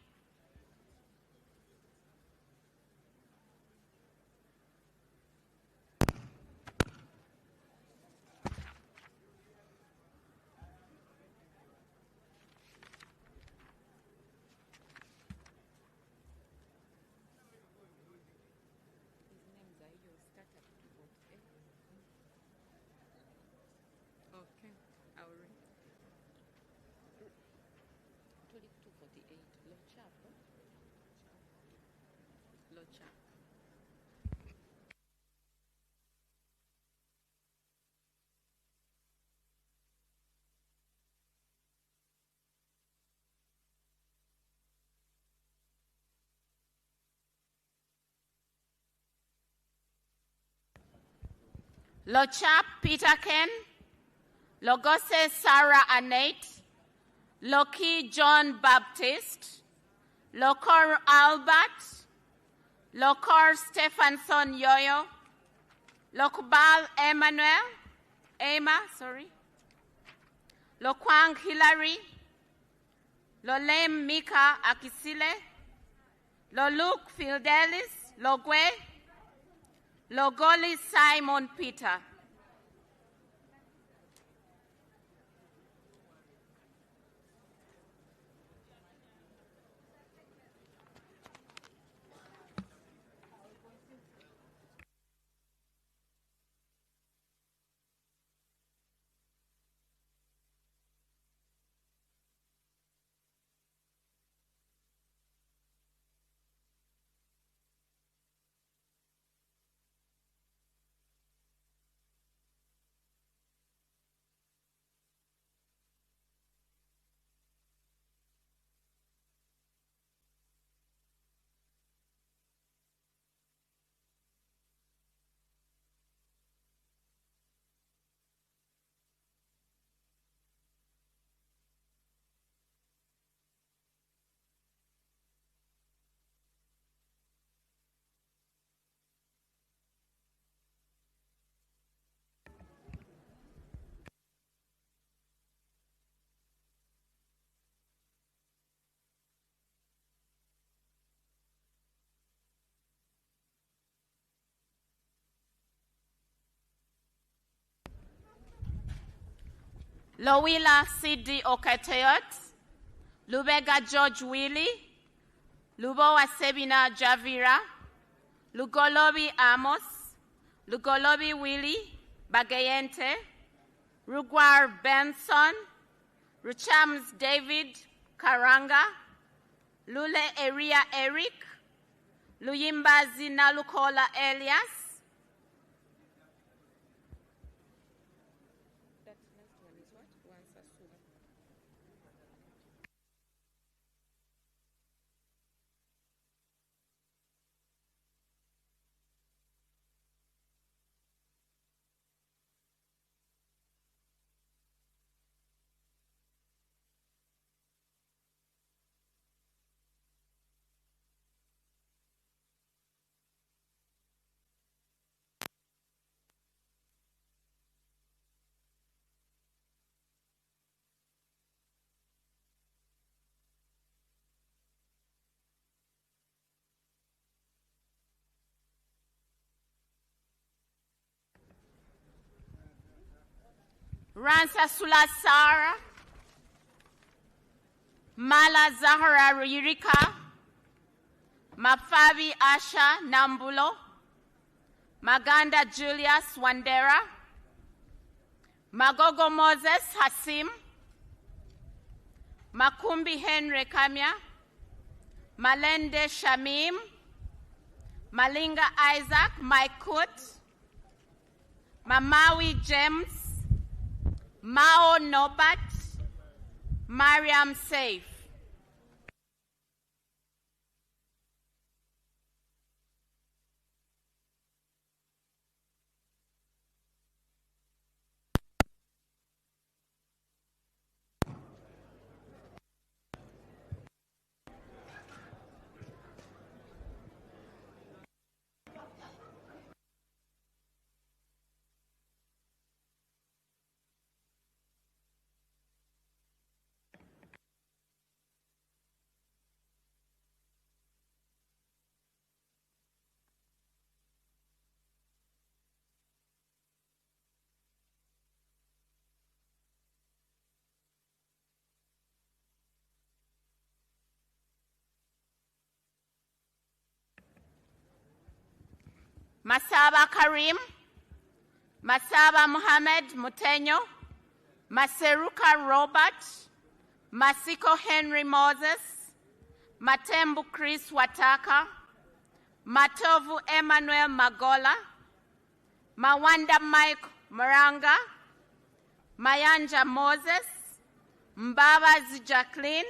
Lochap Peter Ken, Logose Sarah Anate, Loki John Baptist, Lokor Albert, Lokor Stephenson Yoyo, Lokbal Emma, Lokwang Hilary, Lolem Mika Akisile, Loluk Fidelis, Logwe, Logoli Simon Peter. Lowila Sidi Okateyot, Lubega George Willie, Lubowa Sebina Javira, Lugolobi Amos, Lugolobi Willie Bagayente, Rugwar Benson, Ruchams David Karanga, Lule Eria Eric, Luyimbazi Nalukola Elias, Ransa Sulasara, Mala Zahara Ririka, Mafavi Asha Nambulo, Maganda Julius Wandera, Magogo Moses Hasim, Makumbi Henry Kamya, Malende Shamim, Malinga Isaac Maikut, Mamawi James, Mao Nobat, Mariam Saif. Masaba Karim, Masaba Muhammad Mutenyo, Maseruka Robert, Masiko Henry Moses, Matembu Chris Wataka, Matovu Emmanuel Magola, Mawanda Mike Maranga, Mayanja Moses, Mbabazi Jacqueline,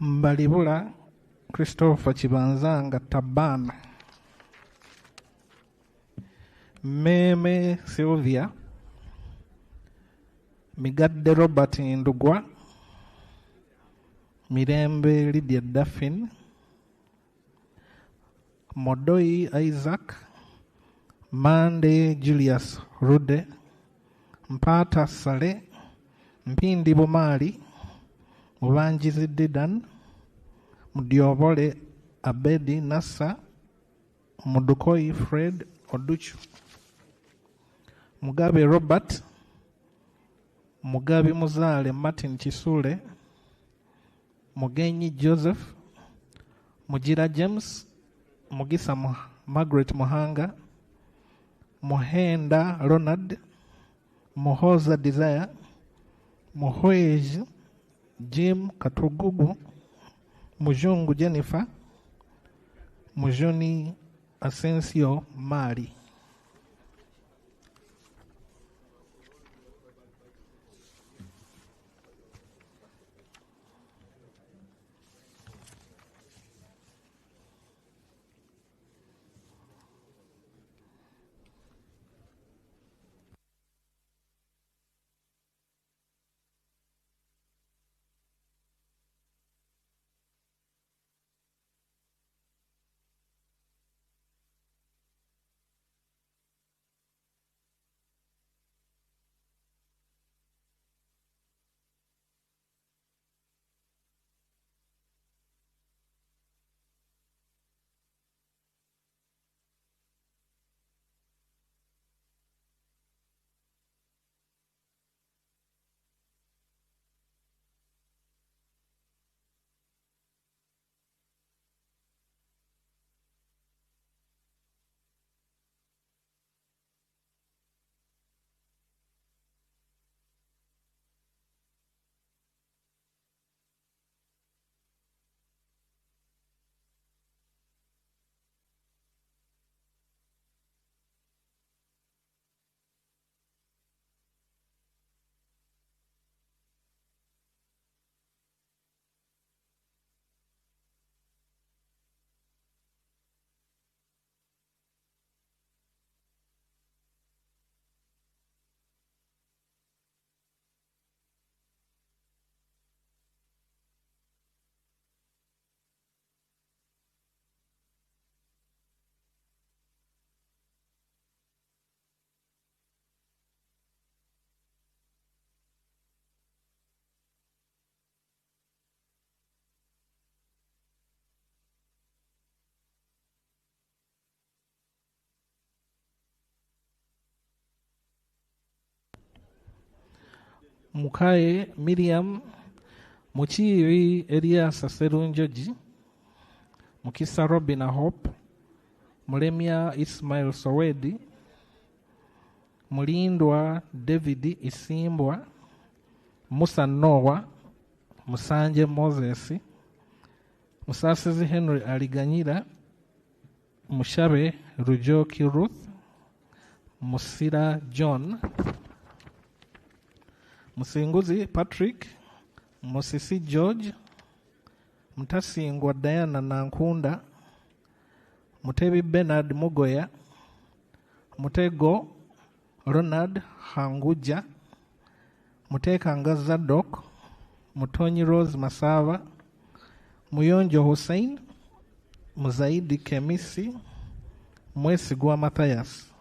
Mbalibula Christopher Chibanzanga Tabana, Meme Sylvia, Migadde Robert Ndugwa, Mirembe Lydia Daffin, Modoi Isaac, Mande Julius Rude, Mpata Sale, Mpindi Bomali, Mubanjizi Didan, Mudiobole Abedi Nassa, Mudukoi Fred Oduchu, Mugabe Robert, Mugabe Muzale Martin Chisule, Mugenyi Joseph, Mujira James, Mugisa Margaret Mohanga, Mohenda Ronald, Mohoza Desire, Mohoej Jim Katugugu, Mujungu Jennifer, Mujoni Asensio Mari. Mukaye Miriam, Muchiri Elias Serunjoji, Mukisa Robina Hope, Mulemia Ismail Sowedi, Mulindwa David Isimbwa, Musa Noah, Musanje Moses, Musasizi Henry Aliganyira, Mushabe Rujoki Ruth, Musira John, Musinguzi Patrick, Musisi George, Mtasingwa Diana Nankunda, Mutebi Bernard Mugoya, Mutego Ronald Hanguja, Mutekanga Zadok, Mutonyi Rose Masava, Muyonjo Hussein, Muzaidi Kemisi, Mwesigwa Matthias.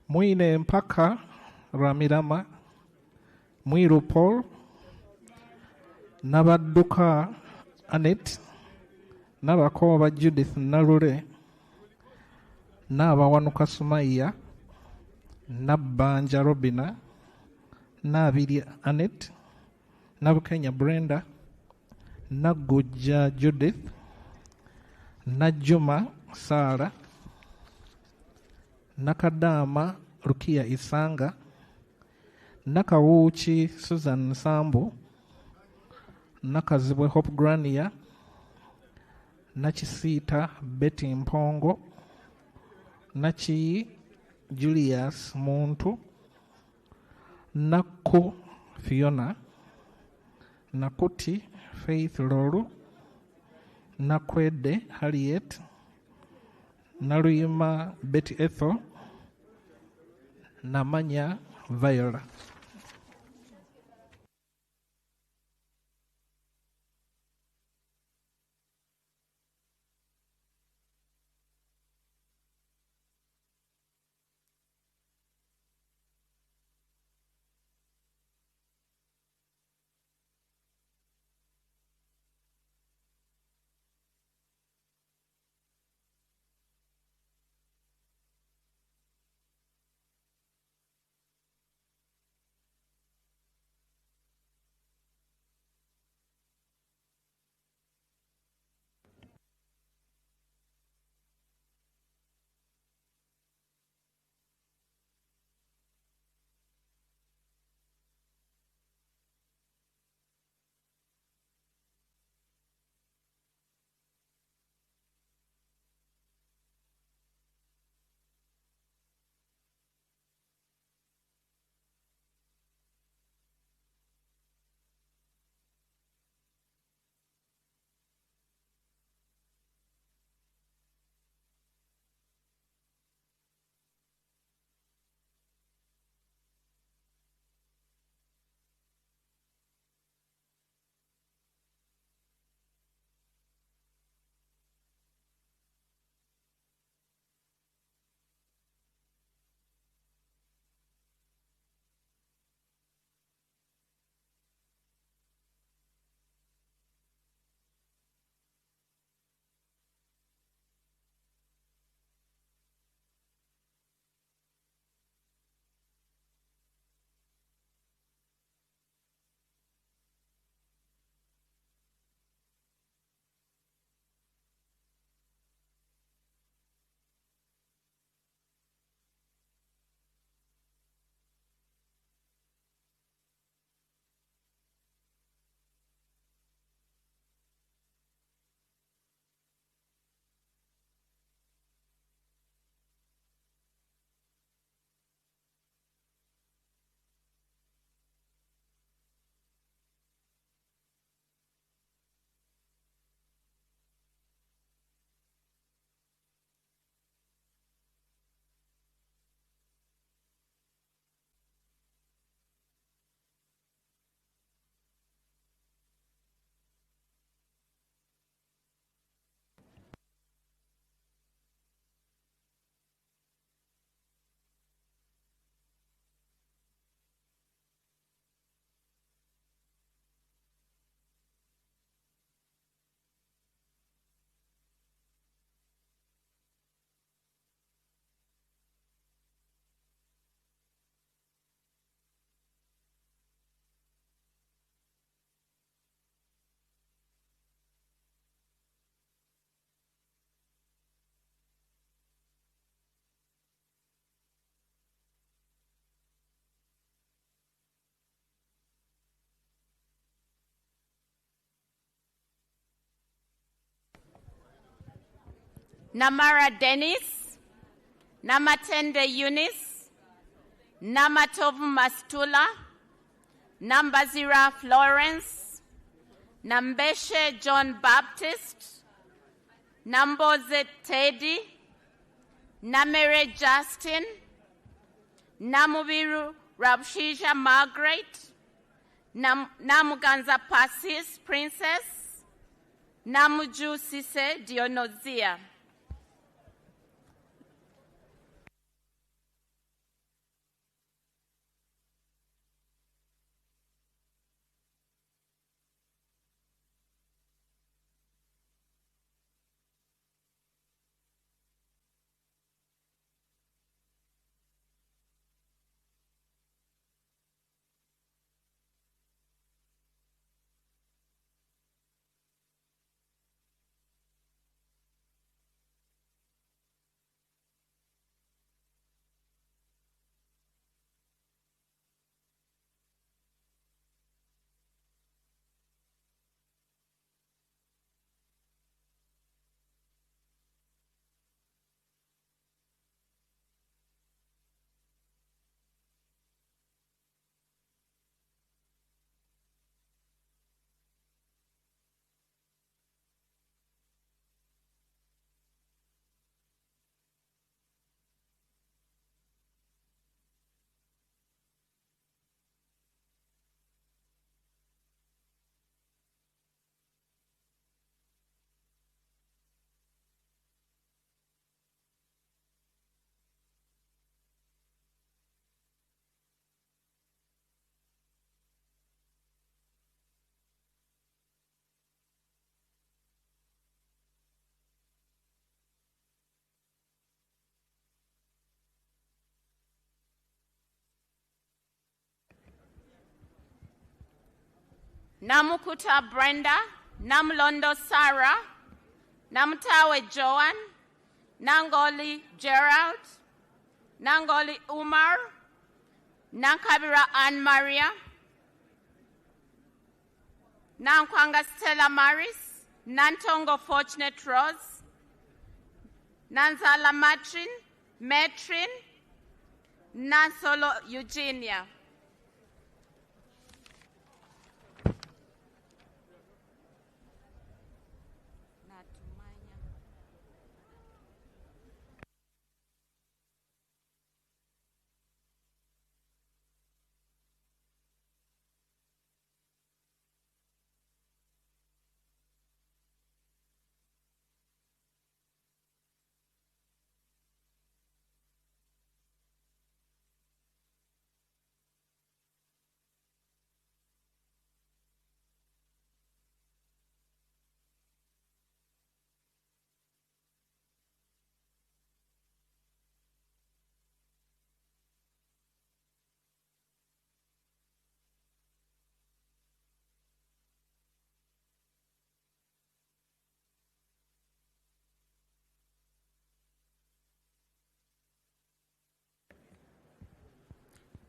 Mwine Mpaka Ramirama, Mwiru Paul, Nabaduka Anet, Nabakoba Judith Narure, Nabawanuka Sumaya, Nabanja Robina, Nabidi Anet, Nabukenya Brenda, Naguja Judith, Najuma Sarah, Nakadama Rukia Isanga, Nakawuchi Susan Sambu, Nakazibwe Hope Grania, Nachisita Betty Mpongo, Nachi Julius Muntu, Naku Fiona, Nakuti Faith Loru, Nakwede Harriet, Naruyima Betty Ethel, Namanya Viola. Namara Dennis, Namatende Eunice, Namatovu Mastula, Nambazira Florence, Nambeshe John Baptist, Namboze Teddy, Namere Justin, Namubiru Rabshisha Margaret, Namuganza Pasis Princess, Namuju Sise Dionozia. Namukuta Brenda, Namlondo Sarah, Namtawe Joan, Nangoli Gerald, Nangoli Umar, Nankabira Anne Maria, Nankwanga Stella Maris, Nantongo Fortunate Rose, Nanzala Matrin, Nansolo Eugenia.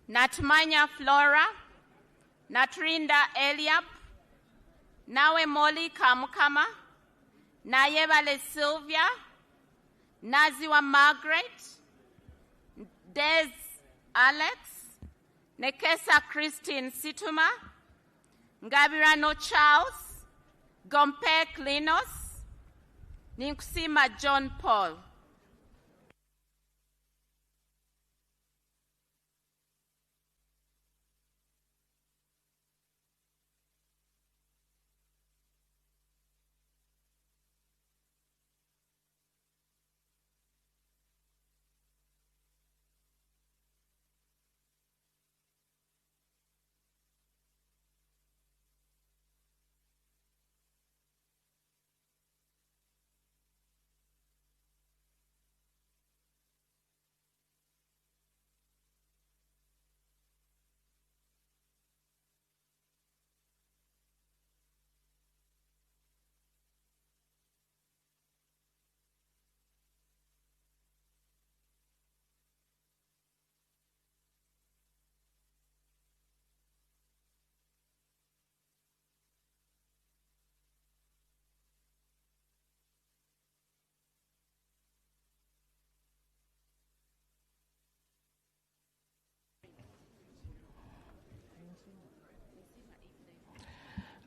Natmanya Flora, Natrinda Eliab, Nawe Molly Kamukama, Nayevale Sylvia, Naziwa Margaret, Des Alex, Nekesa Christine Situma, Ngabirano Charles, Gompe Klinos, Ninkusima John Paul.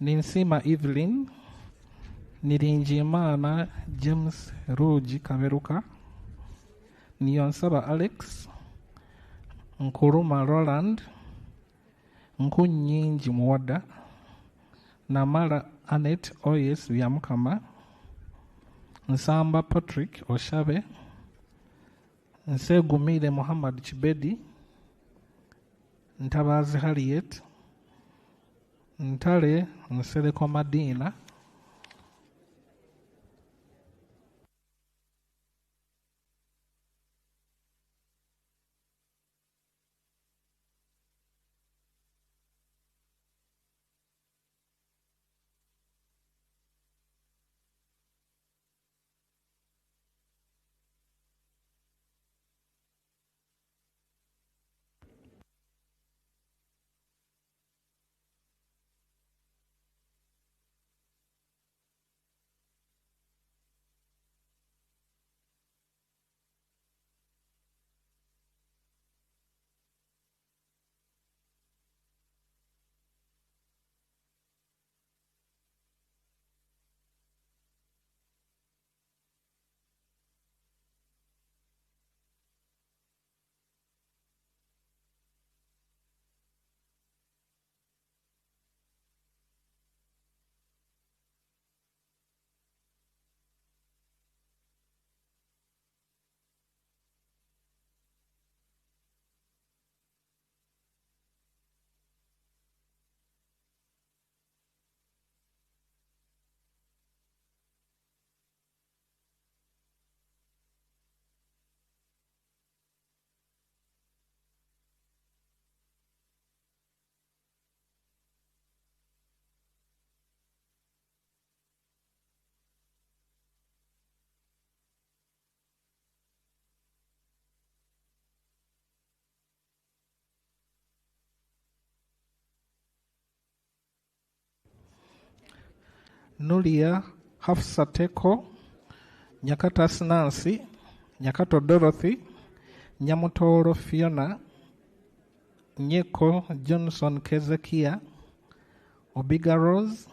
Ninsima Evelyn, Nirinjimana James Ruji Kaberuka, Niyonsaba Alex, Nkuruma Roland, Nkunyinji Mwada, Namara Annette Oyes Vyamkama, Nsamba Patrick Oshabe, Nsegumile Muhammad Chibedi, Ntabazi Harriet, Ntale Nseleko Madina, Nulia Hafsateko, Nyakatas Nancy, Nyakato Dorothy, Nyamutoro Fiona, Nyeko Johnson Kezekia, Obiga Rose,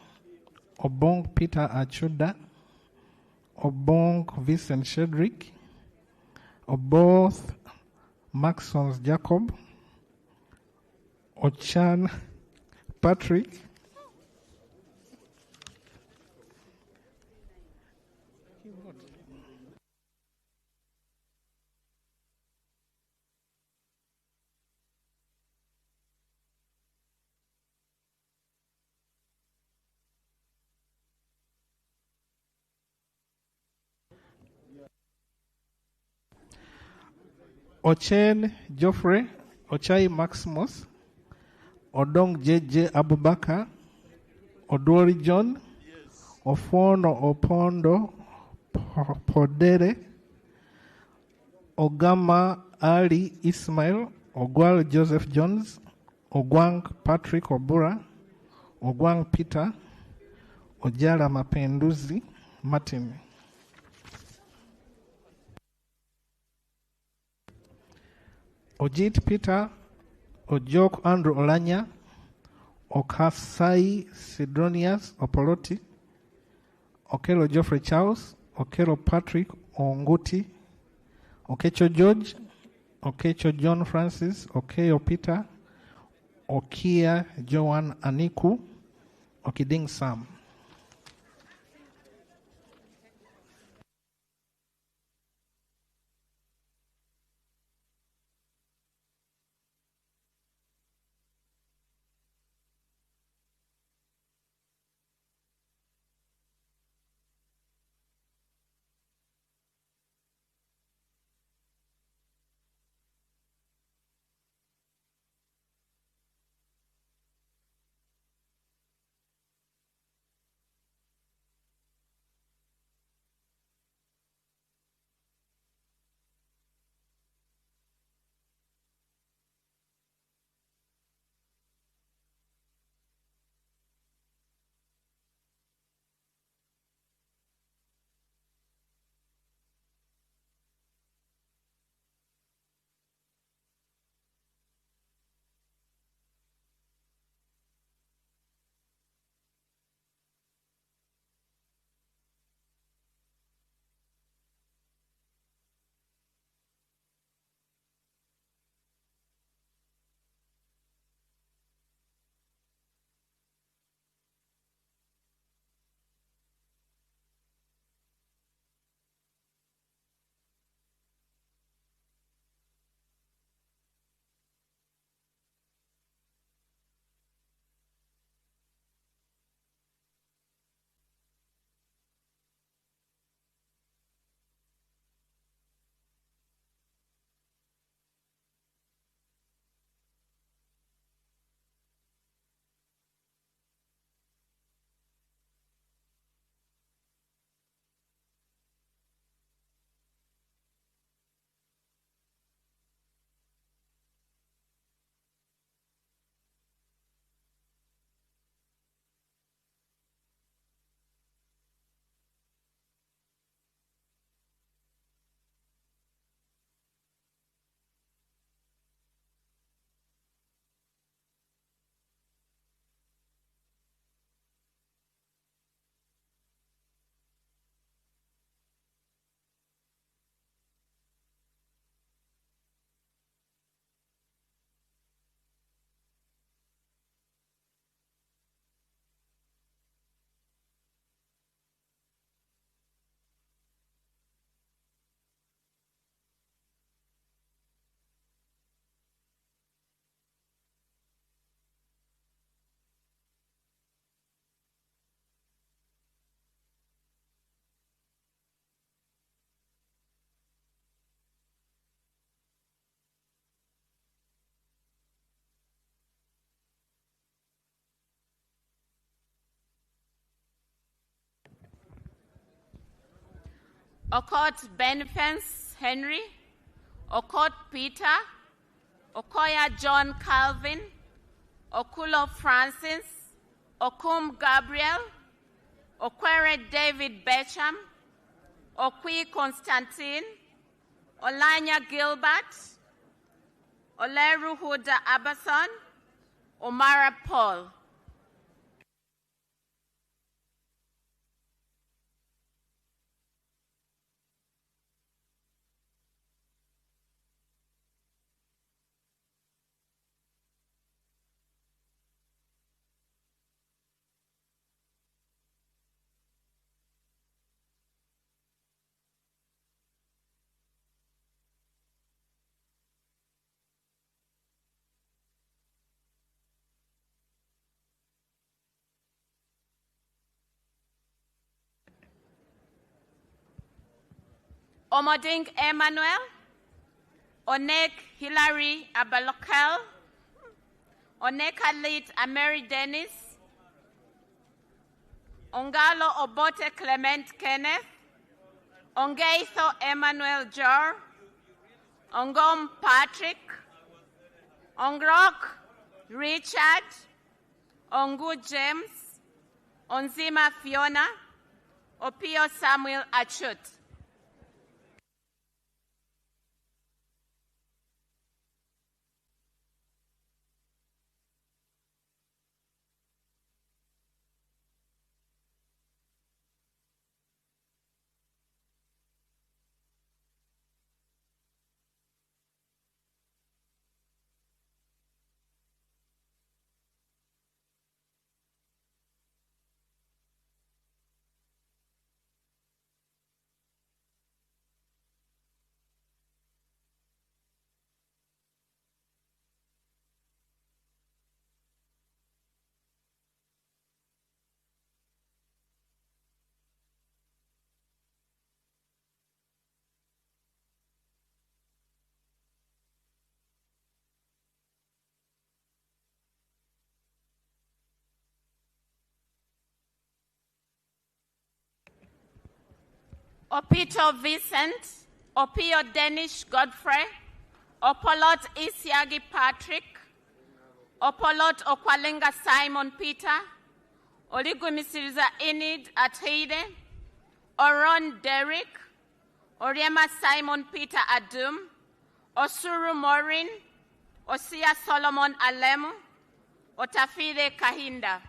Obong Peter Achuda, Obong Vincent Shedrick, Oboth Maxons Jacob, Ochan Patrick, Ochen Geoffrey, Ochai Maximus, Odong JJ Abubakar, Odori John, Ofono Opondo Podere, Ogama Ali Ismail, Ogwal Joseph Jones, Ogwang Patrick Obura, Ogwang Peter, Ojala Mapenduzi Martin. Ojit Peter, Ojok Andrew Olanya, Okasai Sidronius Opoloti, Okelo Geoffrey Charles, Okelo Patrick Onguti, Okecho George, Okecho John Francis, Okeyo Peter, Okia Joan Aniku, Okiding Sam. Okot Benfence Henry, Okot Peter, Okoya John Calvin, Okulo Francis, Okum Gabriel, Okwere David Becham, Okwi Constantine, Olanya Gilbert, Oleru Huda Abason, Omara Paul. Omoding Emmanuel, Onek Hilary Abalokel, Onek Alit Ameri Dennis, Ongalo Obote Clement Kenneth, Ongeitho Emmanuel Jor, Ongom Patrick, Ongrok Richard, Ongu James, Onzima Fiona, Opio Samuel Achut. Opito Vincent, Opio Danish Godfrey, Opolot Isiagi Patrick, Opolot Okwalenga Simon Peter, Oligumisiriza Enid Ateide, Oron Derek, Oriema Simon Peter Adum, Osuru Maureen, Osia Solomon Alemu, Otafide Kahinda.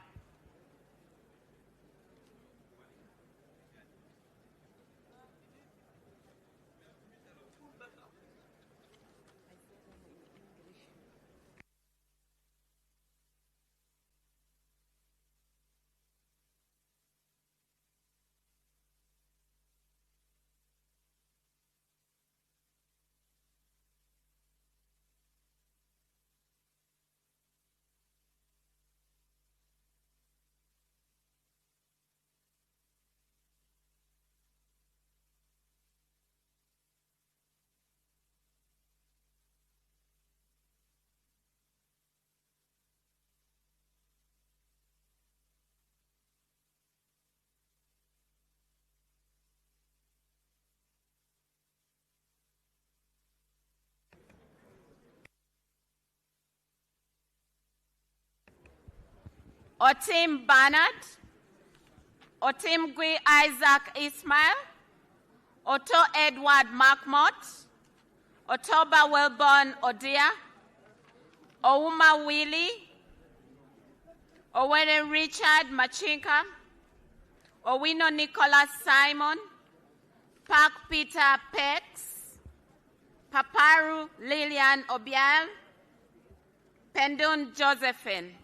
Otim Bernard, Otim Gui Isaac Ismail, Otto Edward Markmott, Otoba Wellborn Odia, Ouma Willie, Owene Richard Machinka, Owino Nicholas Simon, Park Peter Pex, Paparu Lillian Obial, Pendun Josephine.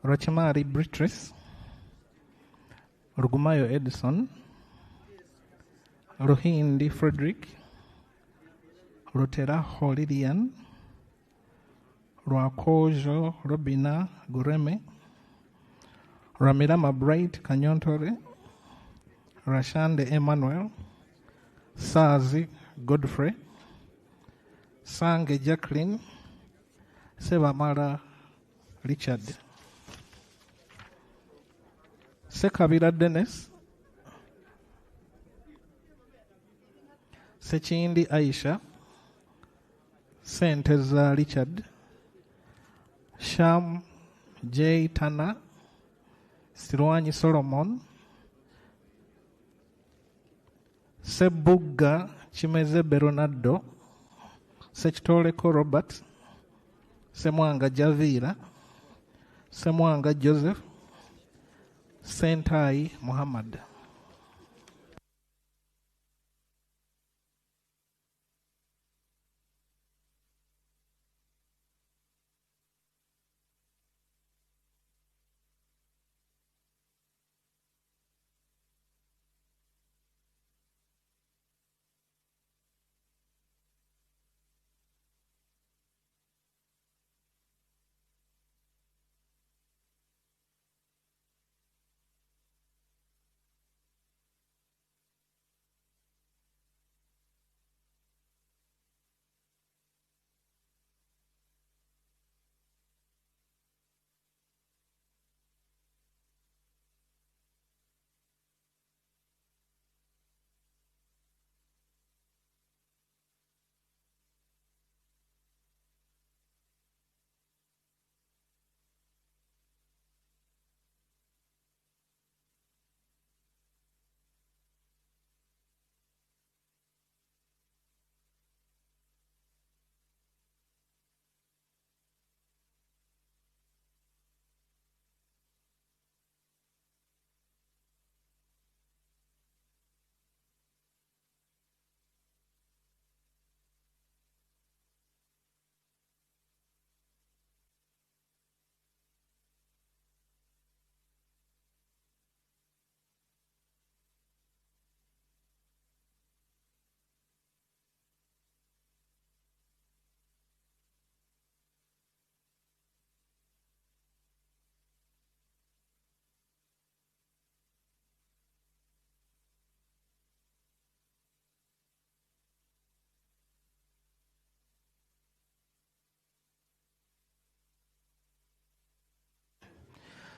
Rachimari Beatrice, Rugumayo Edison, Rohindi Frederick, Rotera Holidian, Rwakojo Robina Gureme, Ramirama Bright Kanyontore, Rashande Emmanuel, Sazi Godfrey, Sange Jacqueline, Sevamara Richard, Sekabira Dennis, Sechindi Aisha, Senteza Richard, Sham J. Tana, Sirwanyi Solomon, Sebuga Chimeze Beronado, Sechitoleko Robert, Semwanga Javira, Semwanga Joseph, Sentai Muhammad.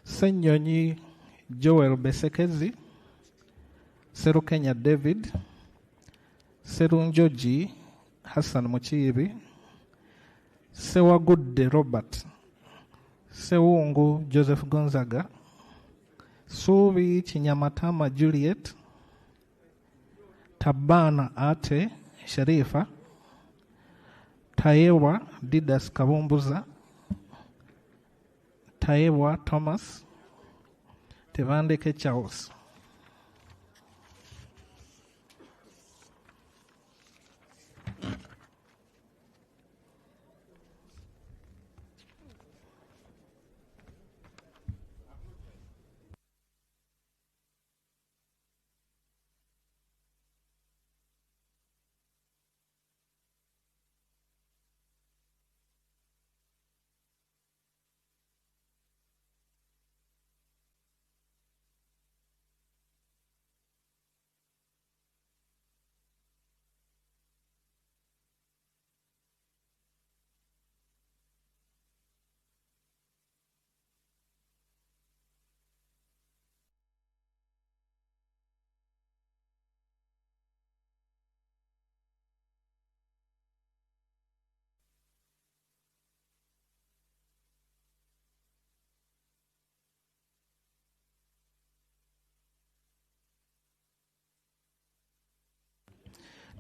Senyonyi Joel Besekezi, Serukenya David, Serunjoji Hassan Muchiri, Sewagudde Robert, Sewungu Joseph Gonzaga, Subi Chinyamatama Juliet, Tabana Ate Sharifa, Tayewa Didas Kabumbuza, Tayewa Thomas, Tevandeke Charles.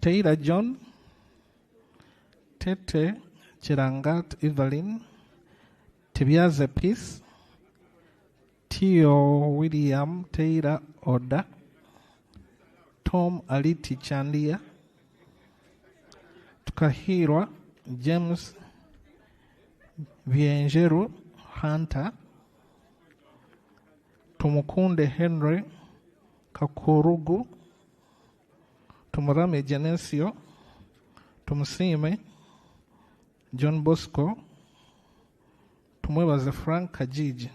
Teira John, Tete Chirangat Evelyn, Tibiaze Peace, Tio William Teira Oda, Tom Aliti Chandia, Tukahirwa James Viengeru Hunter, Tumukunde Henry Kakurugu, Tumurame Genesio, Tumusime John Bosco, Tumwebaze Frank Kajiji.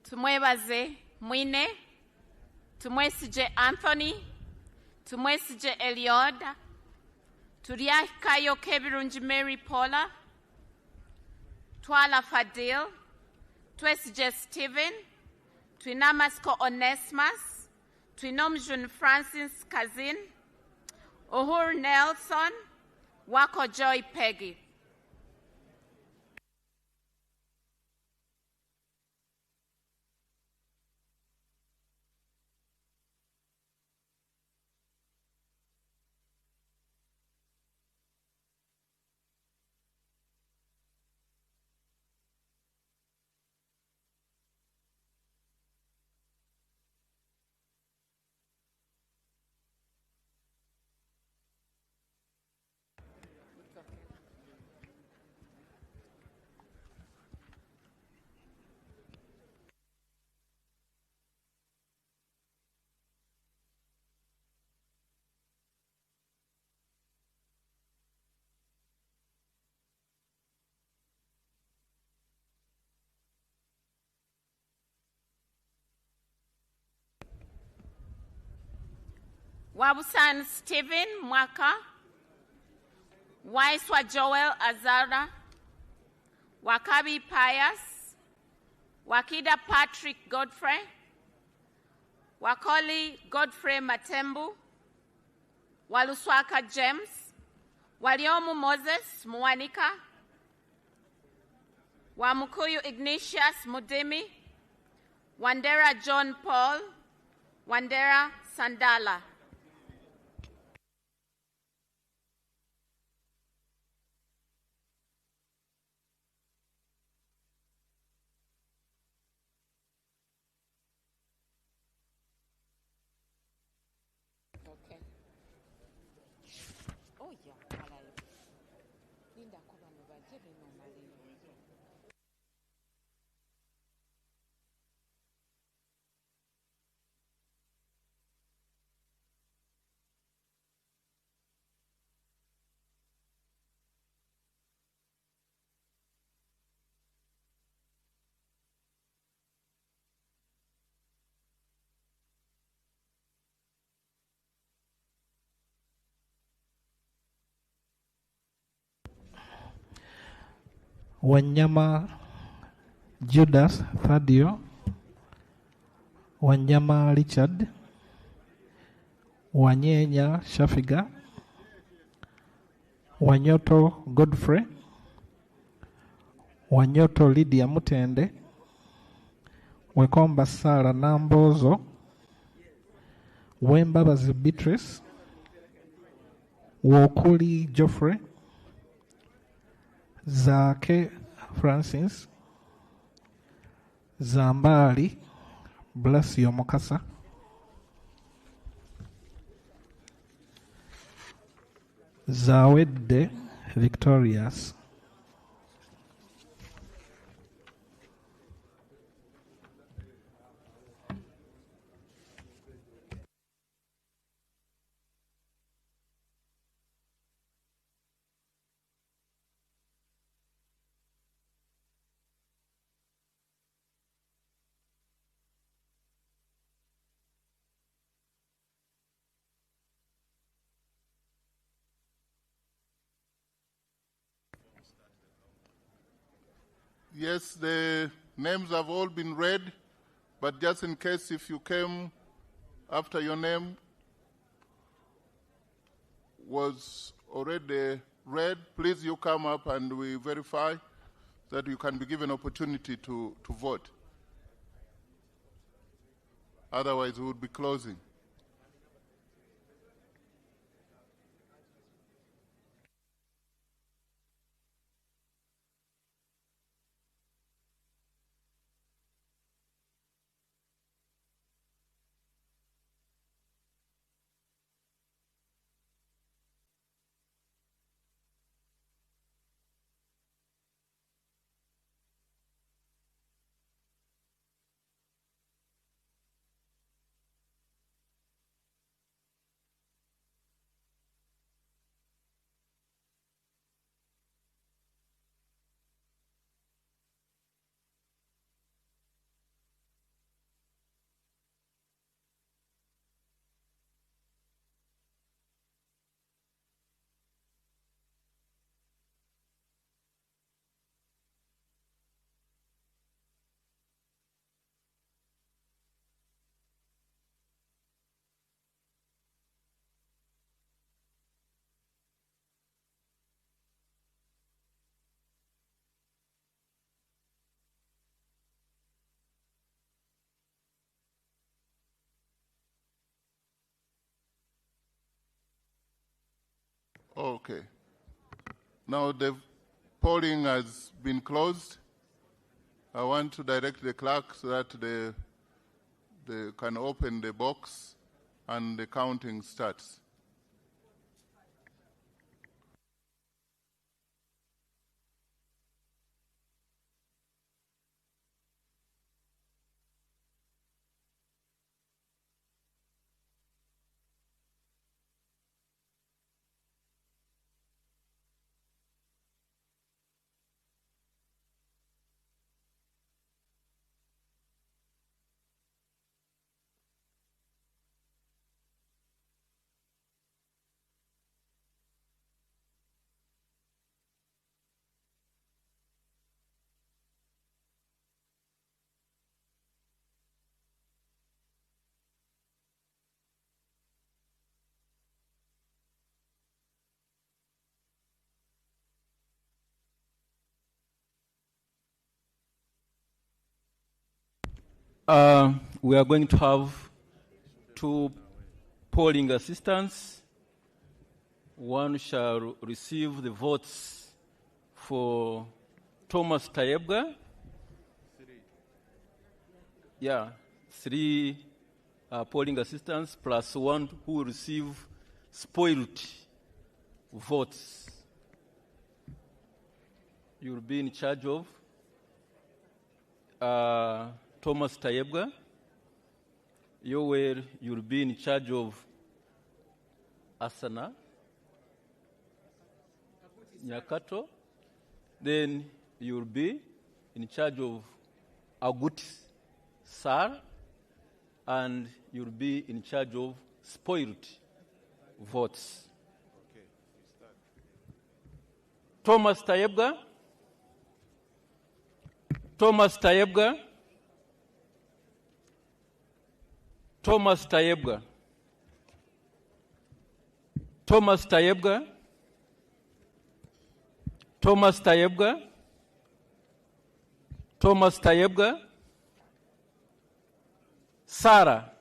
Tumwebaze Mwine, tumwesije Anthony, tumwesije Eliod, Turiakayo Kebirunji Mary Paula, Twala Fadil, twesije Stephen, Twinamasko Onesimus, Twinomjun Francis Kazin, Uhur Nelson, Wako Joy Peggy. Wabusan Stephen Mwaka, Waiswa Joel Azara, Wakabi Pius, Wakida Patrick Godfrey, Wakoli Godfrey Matembu, Waluswaka James, Waliomu Moses Mwanika, Wamukuyu Ignatius Mudimi, Wandera John Paul, Wandera Sandala. Wanyama Judas Thadio, Wanyama Richard, Wanyenya Shafiga, Wanyoto Godfrey, Wanyoto Lydia Mutende, Wekomba Sara Nambozo, Wembabazi Beatrice, Wokuli Geoffrey, Zake Francis, Zambali Blasio Mokasa, Zawede Victorious, Yes, the names have all been read, but just in case if you came after your name was already read, please you come up and we verify that you can be given opportunity to vote. Otherwise, we would be closing. Okay. Now the polling has been closed. I want to direct the clerk so that they can open the box and the counting starts. We are going to have 2 polling assistants. One shall receive the votes for Thomas Tayebga. 3 polling assistants plus 1 who will receive spoiled votes. You will be in charge of Thomas Tayebga. You will be in charge of Asana Nyakato. Then you will be in charge of Agut Sar, and you will be in charge of spoiled votes. Okay, start. Thomas Tayebga. Thomas Tayebga. Thomas Tayebga. Thomas Tayebga. Thomas Tayebga. Thomas Tayebga. Sarah.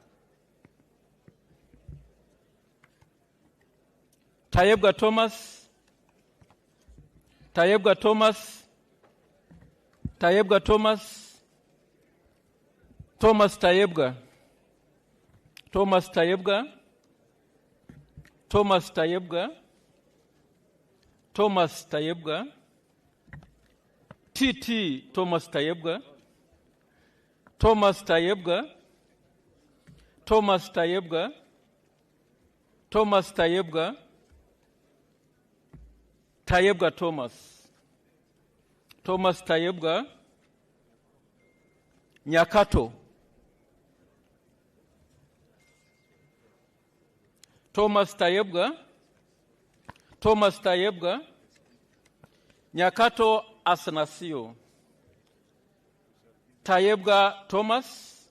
Tayebga Thomas. Tayebga Thomas. Tayebga Thomas. Thomas Tayebga. Thomas Tayebga. Thomas Tayebga. Thomas Tayebga. TT Thomas Tayebga. Thomas Tayebga. Thomas Tayebga. Thomas Tayebga. Tayebga Thomas. Thomas Tayebga. Nyakato. Thomas Tayebga. Thomas Tayebga. Nyakato Asanasio. Tayebga Thomas.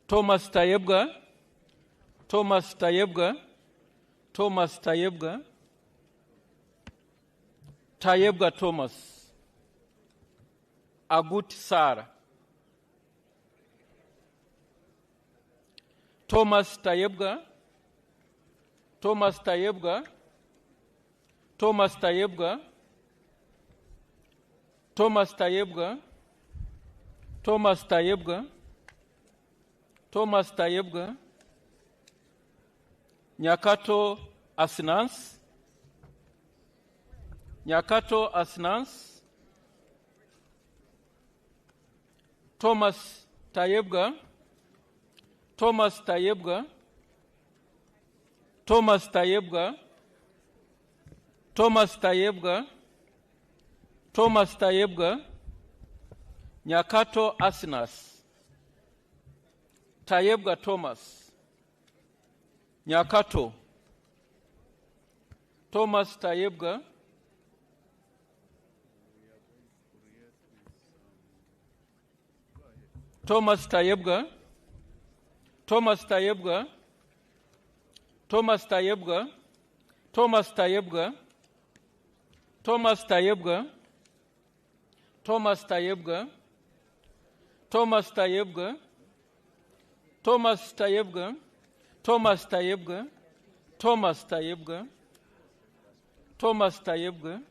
Thomas Tayebga. Thomas Tayebga. Thomas Tayebga. Tayebga Thomas. Agut Sara. Thomas Tayebga. Thomas Tayebga. Thomas Tayebga. Thomas Tayebga. Thomas Tayebga. Thomas Tayebga. Nyakato Asinans. Nyakato Asinans. Thomas Tayebga. Thomas Tayebga. Thomas Tayebga. Thomas Tayebga. Thomas Tayebga. Nyakato Asinas. Tayebga Thomas. Nyakato. Thomas Tayebga. Thomas Tayebga. Thomas Tayebga. Thomas Tayebga. Thomas Tayebga. Thomas Tayebga. Thomas Tayebga. Thomas Tayebga. Thomas Tayebga. Thomas Tayebga. Thomas Tayebga, Thomas Tayebga,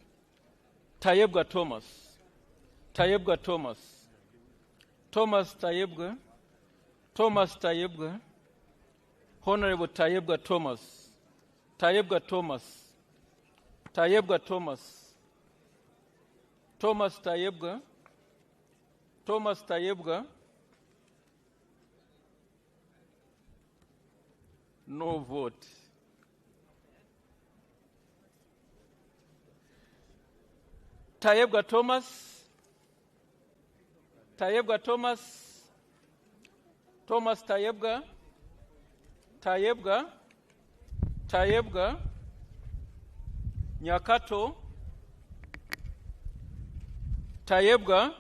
Tayebga Thomas, Tayebga Thomas, Thomas Tayebga, Thomas Tayebga, Honorable Tayebga Thomas, Tayebga Thomas, Tayebga Thomas, Thomas Tayebga, Thomas Tayebga, no vote. Tayebga Thomas, Tayebga Thomas, Thomas Tayebga, Tayebga, Tayebga, Nyakato, Tayebga,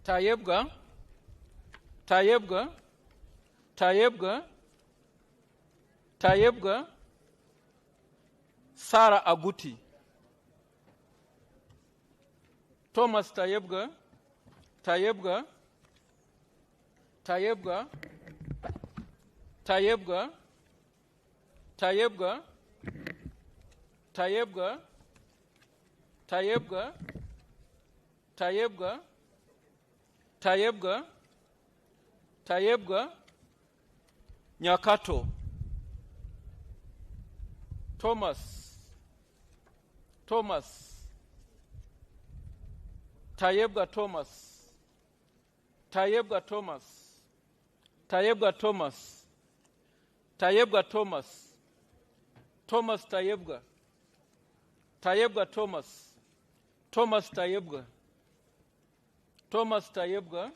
Tayebga, Tayebga, Tayebga, Tayebga, Sarah Aguti. Thomas Tayebga, Tayebga, Tayebga, Tayebga, Tayebga, Tayebga, Tayebga, Tayebga, Tayebga, Tayebga, Nyakato. Thomas, Thomas, Tayebga Thomas, Tayebga Thomas, Tayebga Thomas, Tayebga Thomas, Thomas Tayebga, Tayebga Thomas, Thomas Tayebga, Thomas Tayebga,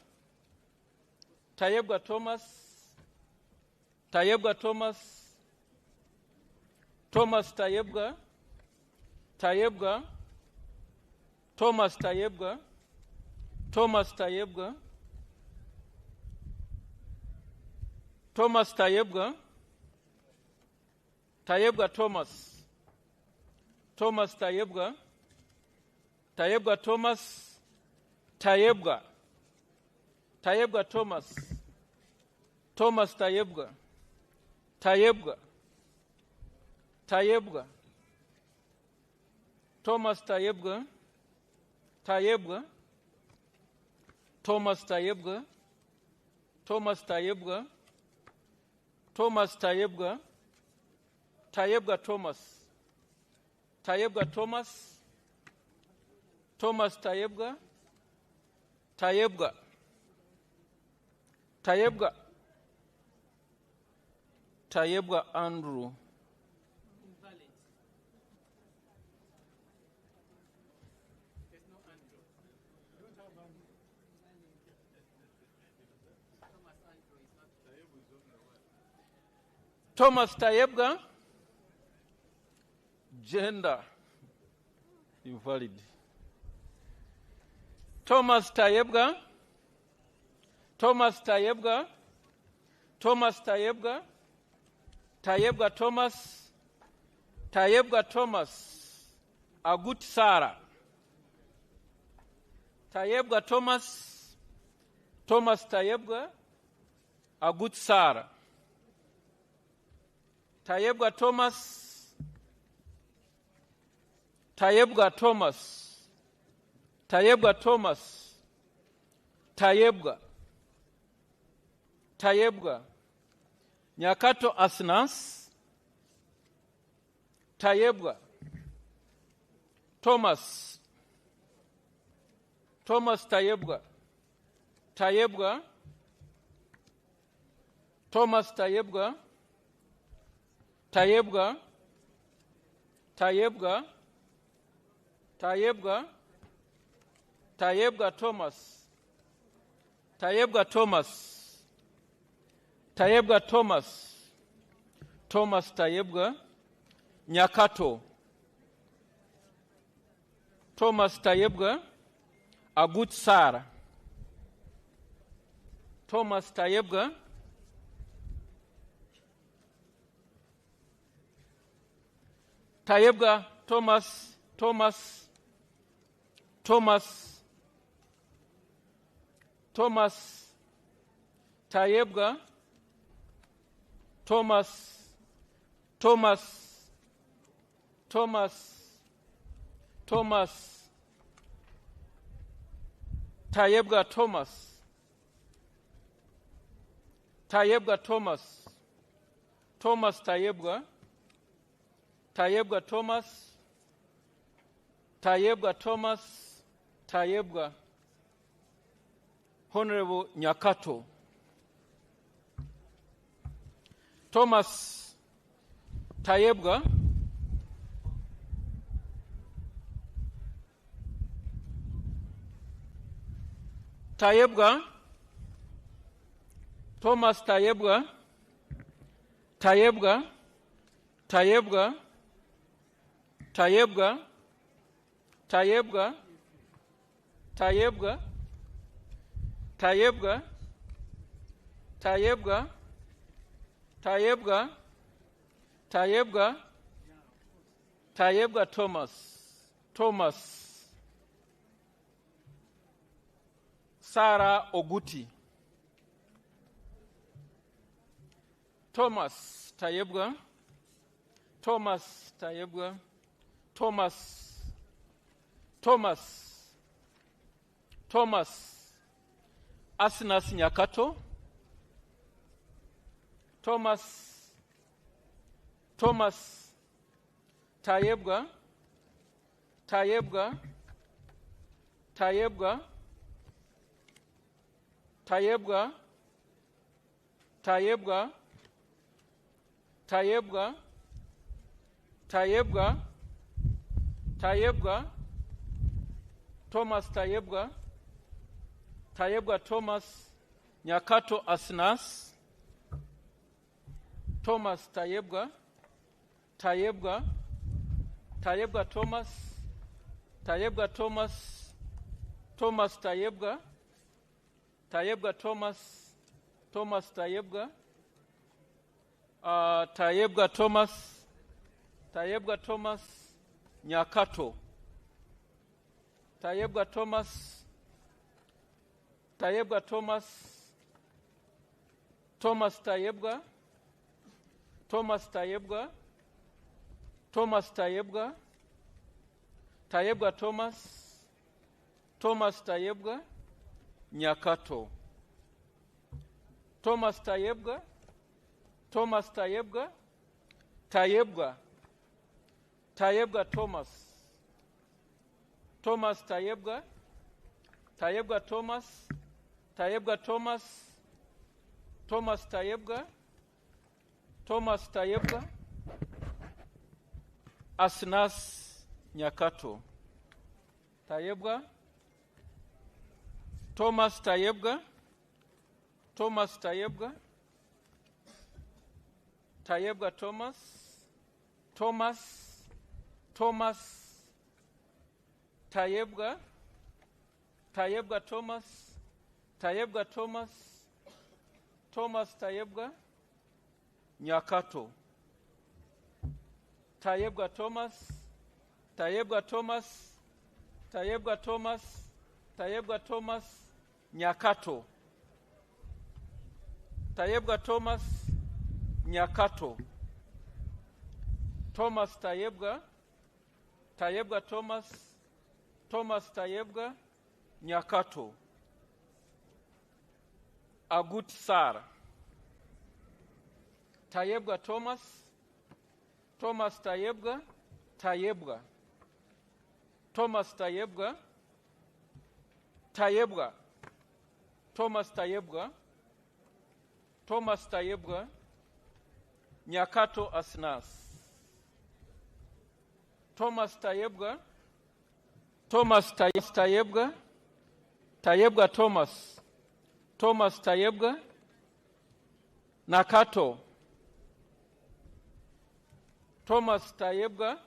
Tayebga Thomas, Tayebga Thomas, Thomas Tayebga, Tayebga, Thomas Tayebga, Thomas Tayebga, Thomas Tayebga, Tayebga Thomas, Thomas Tayebga, Tayebga Thomas, Tayebga, Tayebga Thomas, Thomas Tayebga, Tayebga, Tayebga, Thomas Tayebga, Tayebga, Thomas Tayebga, Thomas Tayebga, Thomas Tayebga, Tayebga Thomas, Tayebga Thomas, Thomas Tayebga, Tayebga, Tayebga, Tayebga Andrew. Thomas Tayebga, gender, invalid. Thomas Tayebga, Thomas Tayebga, Thomas Tayebga, Tayebga Thomas, Tayebga Thomas, Agut Sarah. Tayebga Thomas, Thomas Tayebga, Agut Sarah. Tayebga Thomas, Tayebga Thomas, Tayebga Thomas, Tayebga, Tayebga, Nyakato Asnas, Tayebga, Thomas, Thomas Tayebga, Tayebga, Thomas Tayebga, Tayebga, Tayebga, Tayebga, Tayebga Thomas, Tayebga Thomas, Tayebga Thomas, Thomas Tayebga, Nyakato, Thomas Tayebga, Agut Sarah, Thomas Tayebga, Tayebga Thomas, Thomas, Thomas, Thomas, Tayebga, Thomas, Thomas Tayebga Thomas Tayebga Thomas Tayebga Thomas Tayebga Honorable Nyakato Thomas Tayebga Thomas Tayebga Thomas Sarah Oguti Thomas Tayebga Thomas Asnas Nyakato Thomas Tayebga Thomas Thomas Nyakato Asnas Thomas Tayebga Thomas Nyakato Tayebga Nyakato Asnas Nyakato Tayebga Thomas Tayebga Thomas Tayebga Thomas Tayebga Thomas Tayebga Nyakato Tayebga Thomas Nyakato Tayebga Thomas Nyakato Thomas Tayebga Nyakato Agut Sar Tayebga Thomas Tayebga Thomas Tayebga Nyakato Asnas Thomas Tayebga Thomas Tayebga Nakato Thomas Tayebga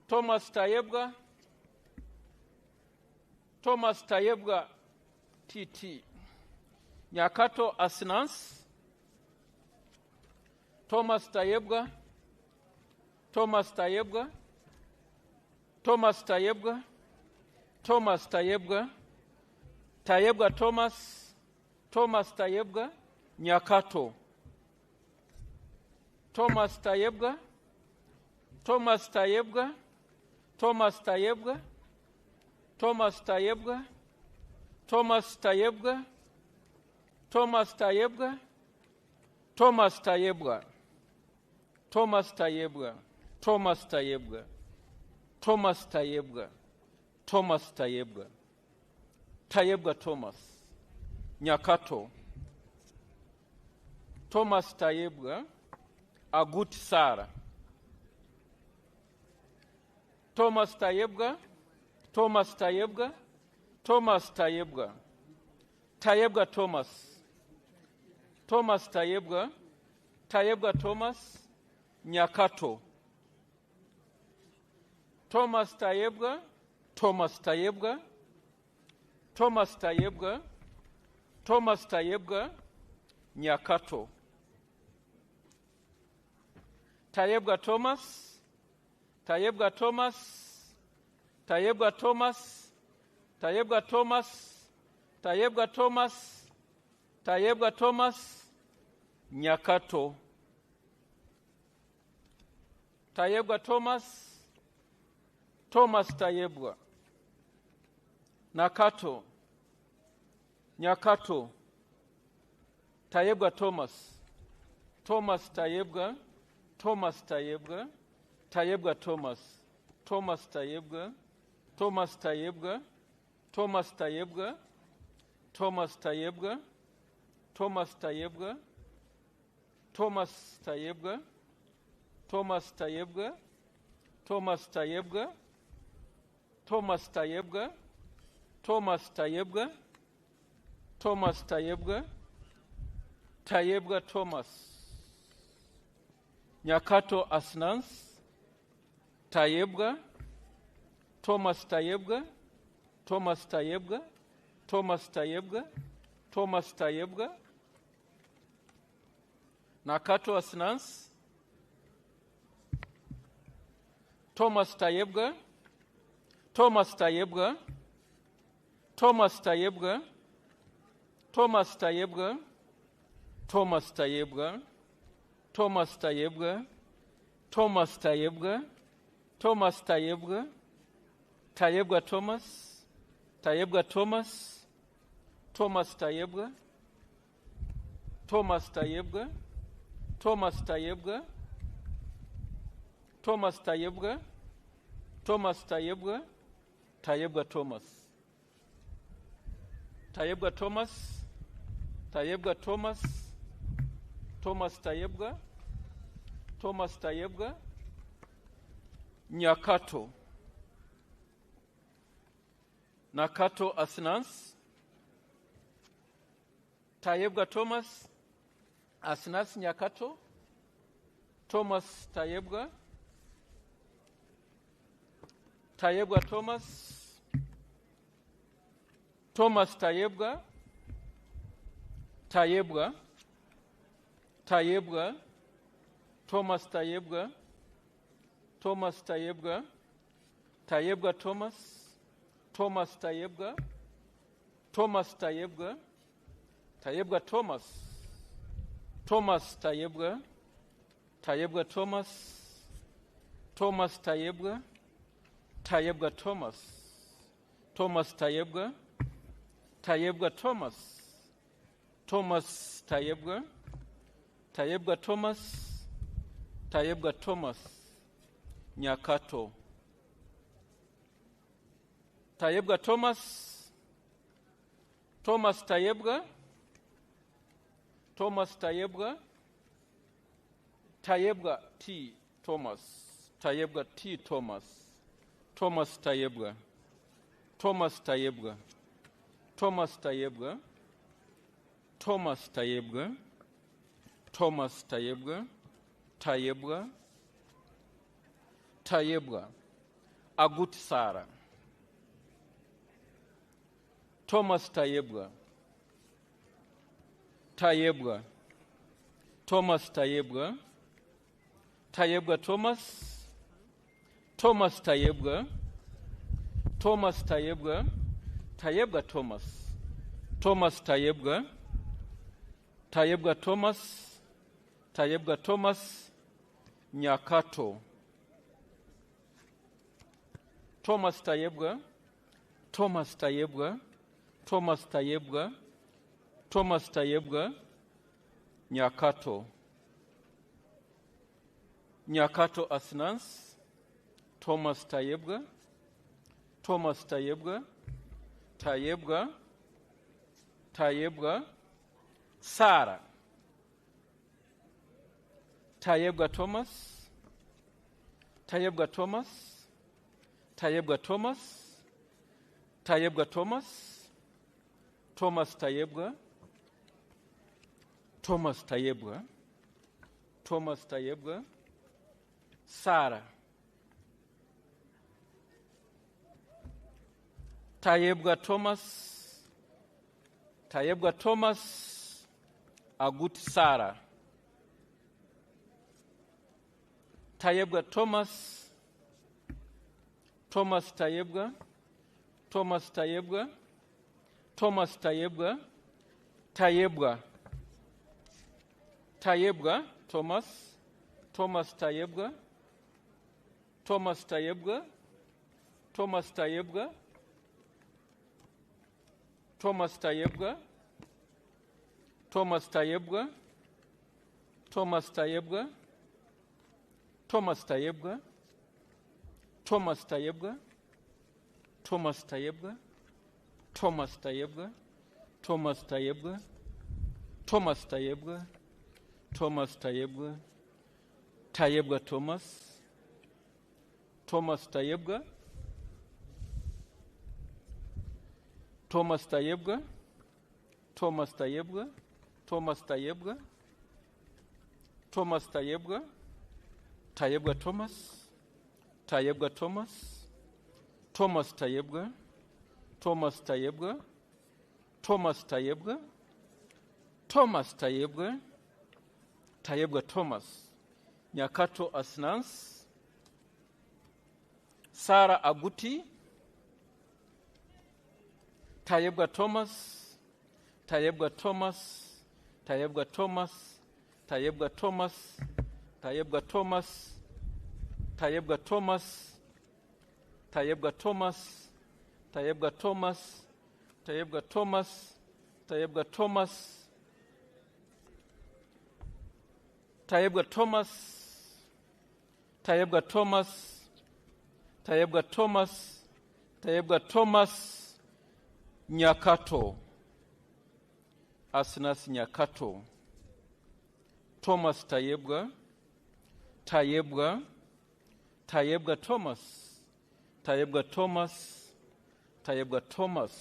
Thomas Tayebwa, Thomas Tayebwa TT. Nyakato Asnans, Thomas Tayebwa, Thomas Tayebwa, Thomas Tayebwa, Thomas Tayebwa, Tayebwa Thomas, Thomas Tayebwa, Nyakato. Thomas Tayebwa, Thomas Tayebwa, Thomas Tayebwa, Thomas Tayebwa, Thomas Tayebwa, Thomas Tayebwa, Thomas Tayebwa, Thomas Tayebwa, Thomas Tayebwa, Thomas Tayebwa, Thomas Tayebwa, Tayebwa Thomas, Nyakato. Thomas Tayebwa, Agut Sara. Thomas Tayebwa, Thomas Tayebwa, Thomas Tayebwa, Tayebwa Thomas, Thomas Tayebwa, Tayebwa Thomas, Nyakato. Thomas Tayebwa, Thomas Tayebwa, Thomas Tayebwa, Thomas Tayebwa, Nyakato. Tayebwa Thomas, Tayebwa Thomas, Tayebwa Thomas, Tayebwa Thomas, Tayebwa Thomas, Tayebwa Thomas, Nyakato. Tayebwa Thomas, Thomas Tayebwa. Nakato, Nyakato. Tayebwa Thomas, Thomas Tayebwa, Thomas Tayebwa, Tayebwa Thomas, Thomas Tayebwa, Thomas Tayebwa, Thomas Tayebwa, Thomas Tayebwa, Thomas Tayebwa, Thomas Tayebwa, Thomas Tayebwa, Thomas Tayebwa, Thomas Tayebwa, Thomas Tayebwa, Thomas Tayebwa, Tayebwa Thomas. Nyakato Asnans, Tayebwa, Thomas Tayebwa, Thomas Tayebwa, Thomas Tayebwa, Thomas Tayebwa. Nakato Asnans, Thomas Tayebwa, Thomas Tayebwa, Thomas Tayebwa, Thomas Tayebwa, Thomas Tayebwa, Thomas Tayebwa, Thomas Tayebwa, Thomas Tayebwa, Tayebwa Thomas, Tayebwa Thomas, Thomas Tayebwa, Thomas Tayebwa, Thomas Tayebwa, Thomas Tayebwa, Thomas Tayebwa, Tayebwa Thomas, Tayebwa Thomas, Tayebwa Thomas, Thomas Tayebwa, Thomas Tayebwa, Nyakato. Nakato Asnans, Tayebwa Thomas, Asnas Nyakato, Thomas Tayebwa, Tayebwa Thomas, Thomas Tayebwa, Tayebwa, Tayebwa, Thomas Tayebwa, Thomas Tayebwa, Tayebwa Thomas, Thomas Tayebwa, Thomas Tayebwa, Tayebwa Thomas, Thomas Tayebwa, Tayebwa Thomas, Thomas Tayebwa, Tayebwa Thomas, Thomas Tayebwa, Tayebwa Thomas, Thomas Tayebwa, Tayebwa Thomas, Tayebwa Thomas, Nyakato. Tayebwa Thomas, Thomas Tayebwa, Thomas Tayebwa, Tayebwa T. Thomas, Tayebwa T. Thomas, Thomas Tayebwa, Thomas Tayebwa, Thomas Tayebwa, Thomas Tayebwa, Thomas Tayebwa, Tayebwa, Tayebwa, Agut Sara. Thomas Tayebwa. Tayebwa. Thomas Tayebwa. Tayebwa Thomas. Thomas Tayebwa. Thomas Tayebwa. Tayebwa Thomas. Thomas Tayebwa. Tayebwa Thomas. Tayebwa Thomas. Nyakato. Thomas Tayebwa. Thomas Tayebwa. Thomas Tayebwa. Thomas Tayebwa. Nyakato. Nyakato Asnans. Thomas Tayebwa. Thomas Tayebwa. Tayebwa. Tayebwa. Sara. Tayebwa Thomas. Tayebwa Thomas. Tayebwa Thomas. Tayebwa Thomas. Thomas Tayebwa. Thomas Tayebwa. Thomas Tayebwa. Sara. Tayebwa Thomas. Tayebwa Thomas. Agut Sara. Tayebwa Thomas. Thomas Tayebwa. Thomas Tayebwa. Thomas Tayebwa. Tayebwa. Tayebwa Thomas. Thomas Tayebwa. Thomas Tayebwa. Thomas Tayebwa. Thomas Tayebwa. Thomas Tayebwa. Thomas Tayebwa. Thomas Tayebwa. Thomas Tayebwa. Thomas Tayebwa. Thomas Tayebwa. Thomas Tayebwa. Thomas Tayebwa. Thomas Tayebwa. Tayebwa Thomas. Thomas Tayebwa. Thomas Tayebwa. Thomas Tayebwa. Thomas Tayebwa. Thomas Tayebwa. Tayebwa Thomas. Tayebwa Thomas. Thomas Tayebwa. Thomas Tayebwa. Thomas Tayebwa. Thomas Tayebwa. Tayebwa Thomas. Nyakato Asnans. Sara Aguti. Tayebwa Thomas. Tayebwa Thomas. Tayebwa Thomas. Tayebwa Thomas. Tayebwa Thomas. Tayebwa Thomas. Tayebwa Thomas. Tayebwa Thomas. Tayebwa Thomas. Tayebwa Thomas. Tayebwa Thomas. Tayebwa Thomas. Tayebwa Thomas. Tayebwa Thomas. Nyakato. Asnas Nyakato. Thomas Tayebwa. Tayebwa. Tayebwa Thomas. Tayebwa Thomas. Tayebwa Thomas.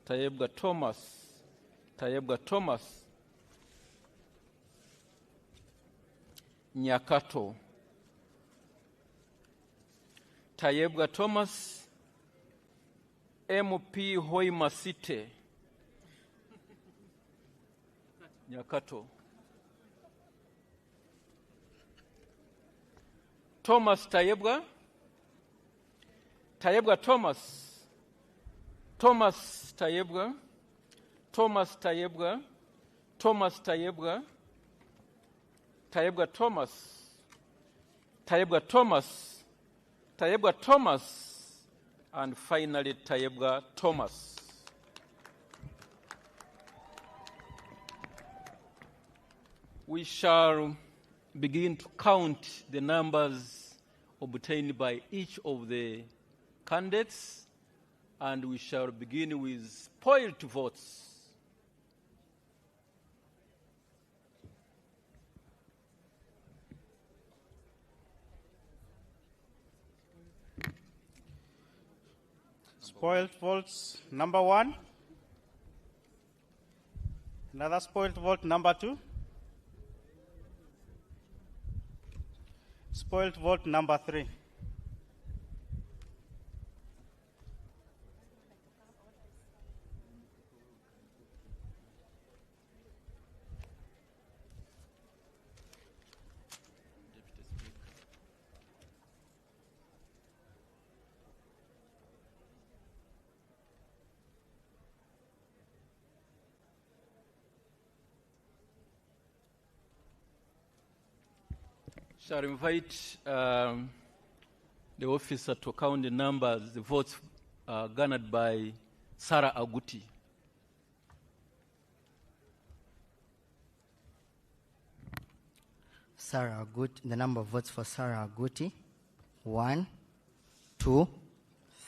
Tayebwa Thomas. Tayebwa Thomas. Nyakato. Tayebwa Thomas. MP Hoi Masite. Nyakato. Thomas Tayebwa. Tayebwa Thomas. Thomas Tayebwa. Thomas Tayebwa. Thomas Tayebwa. Tayebwa Thomas. Tayebwa Thomas. Tayebwa Thomas. And finally, Tayebwa Thomas. We shall begin to count the numbers obtained by each of the candidates, and we shall begin with spoiled votes. Spoiled votes number 1. Another spoiled vote number 2. Spoiled vote number 3. shall invite the officer to count the numbers, the votes garnered by Sarah Aguti. Sarah Aguti, the number of votes for Sarah Aguti, 1, 2,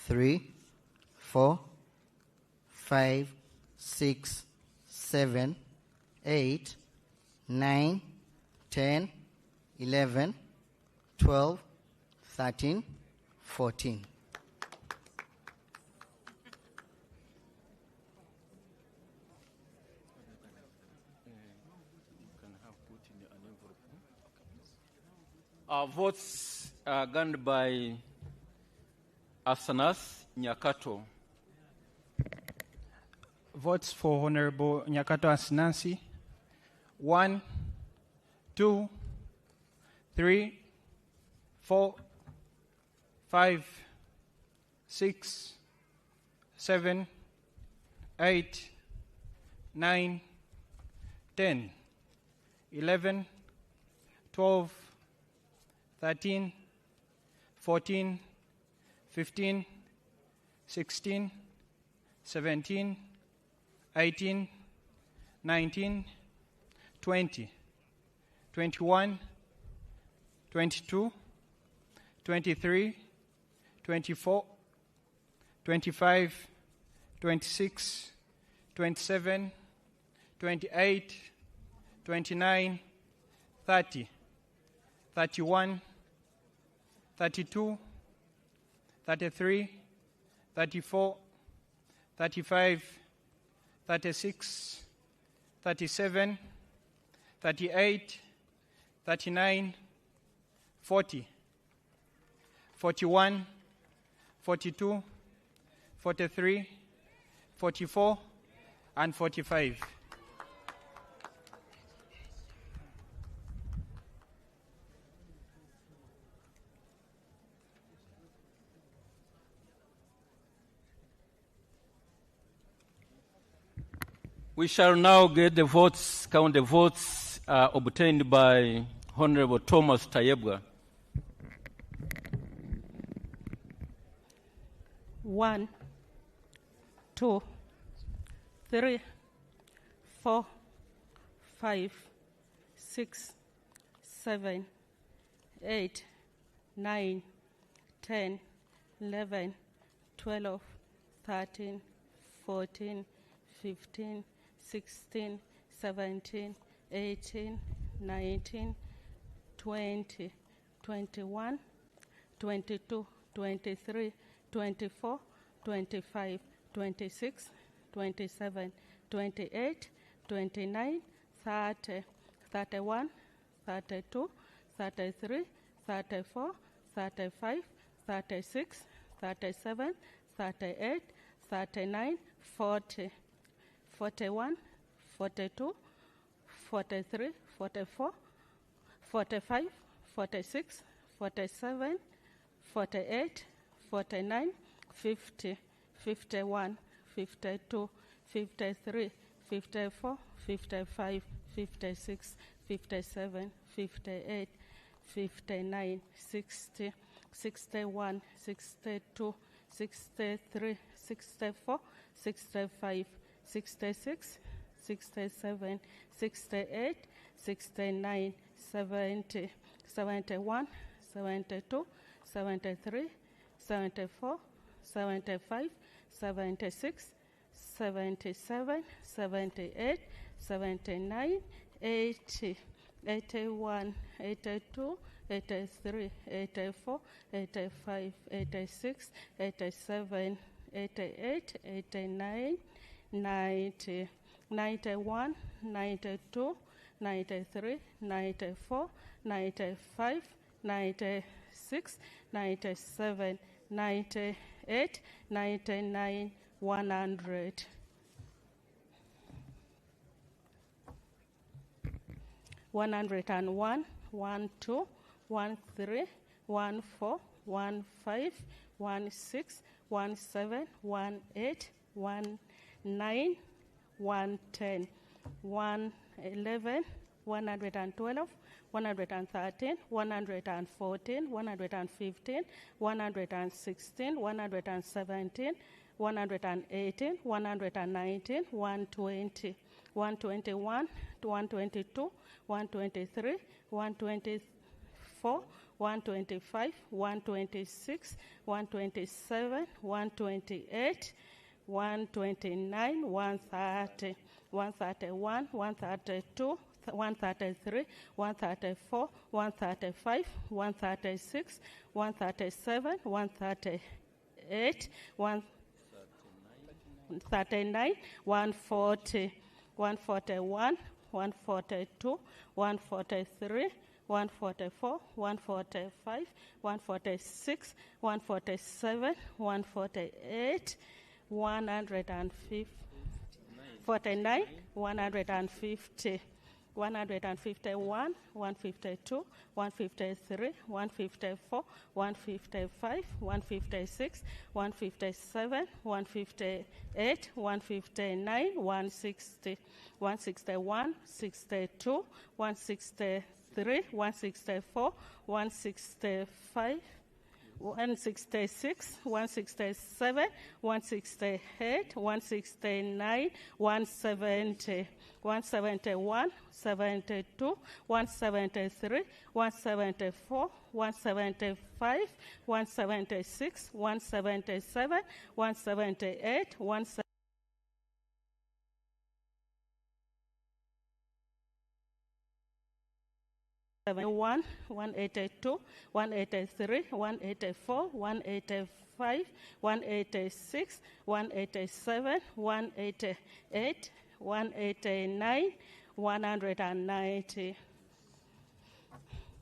3, 4, 5, 6, 7, 8, 9, 10, 11, 12, 13, 14. Votes garnered by Asanas Nyakato. Votes for Honorable Nyakato Asinansi, 1, 2, 3, 4, 5, 6, 7, 8, 9, 10, 11, 12, 13, 14, 15, 16, 17, 18, 19, 20, 21, 22, 23, 24, 25, 26, 27, 28, 29, 30, 31, 32, 33, 34, 35, 36, 37, 38, 39, 40, 41, 42, 43, 44, and 45. We shall now get the votes, count the votes obtained by Honorable Thomas Tayebwa. 1, 2, 3, 4, 5, 6, 7, 8, 9, 10, 11, 12, 13, 14, 15, 16, 17, 18, 19, 20, 21, 22, 23, 24, 25, 26, 27, 28, 29, 30, 31, 32, 33, 34, 35, 36, 37, 38, 39, 40, 41, 42, 43, 44, 45, 46, 47, 48, 49, 50, 51, 52, 53, 54, 55, 56, 57, 58, 59, 60, 61, 62, 63, 64, 65, 66, 67, 68, 69, 70, 71, 72, 73, 74, 75, 76, 77, 78, 79, 80, 81, 82, 83, 84, 85, 86, 87, 88, 89, 90, 91, 92, 93, 94, 95, 96, 97, 98, 99, 100. One hundred and one, 12, 13, 14, 15, 16, 17, 18, 19, 110, 111, 112, 113, 114, 115, 116, 117, 118, 119, 120, 121, 122, 123, 124, 125, 126, 127, 128, 129, 130, 131, 132, 133, 134, 135, 136, 137, 138, 139, 140, 141, 142, 143, 144, 145, 146, 147, 148, 150, 49, 150, 151, 152, 153, 154, 155, 156, 157, 158, 159, 160, 161, 62, 163, 164, 165, 166, 167, 168, 169, 170, 171, 72, 173, 174, 175, 176, 177, 178, 179. 1, 182, 183, 184, 185, 186, 187, 188, 189, 190,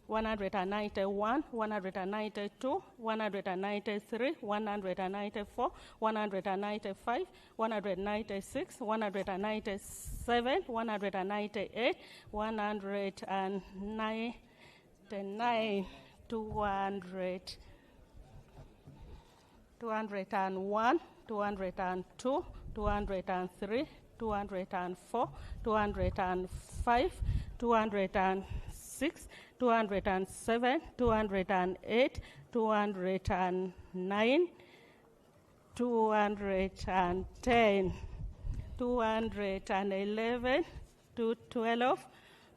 191, 192, 193, 194, 195, 196, 197, 198, 199, 200, 201, 202, 203, 204, 205, 206, 207, 208, 209, 210, 211, 212,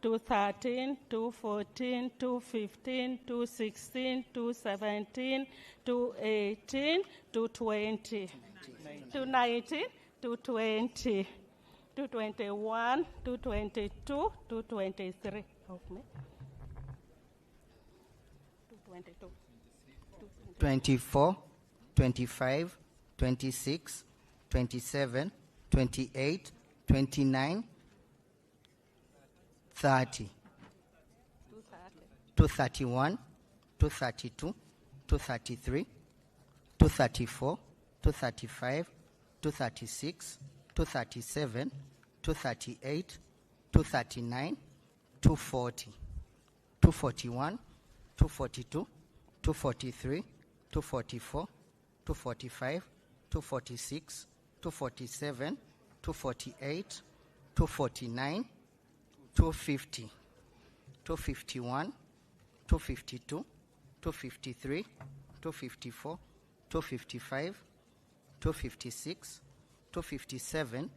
213, 214, 215, 216, 217, 218, 220, 219, 220, 221, 222, 223. Help me. 222. 24, 25, 26, 27, 28, 29, 30, 231, 232, 233, 234, 235, 236, 237, 238, 239, 240, 241, 242, 243, 244, 245, 246, 247, 248, 249, 250, 251, 252, 253, 254, 255, 256, 257,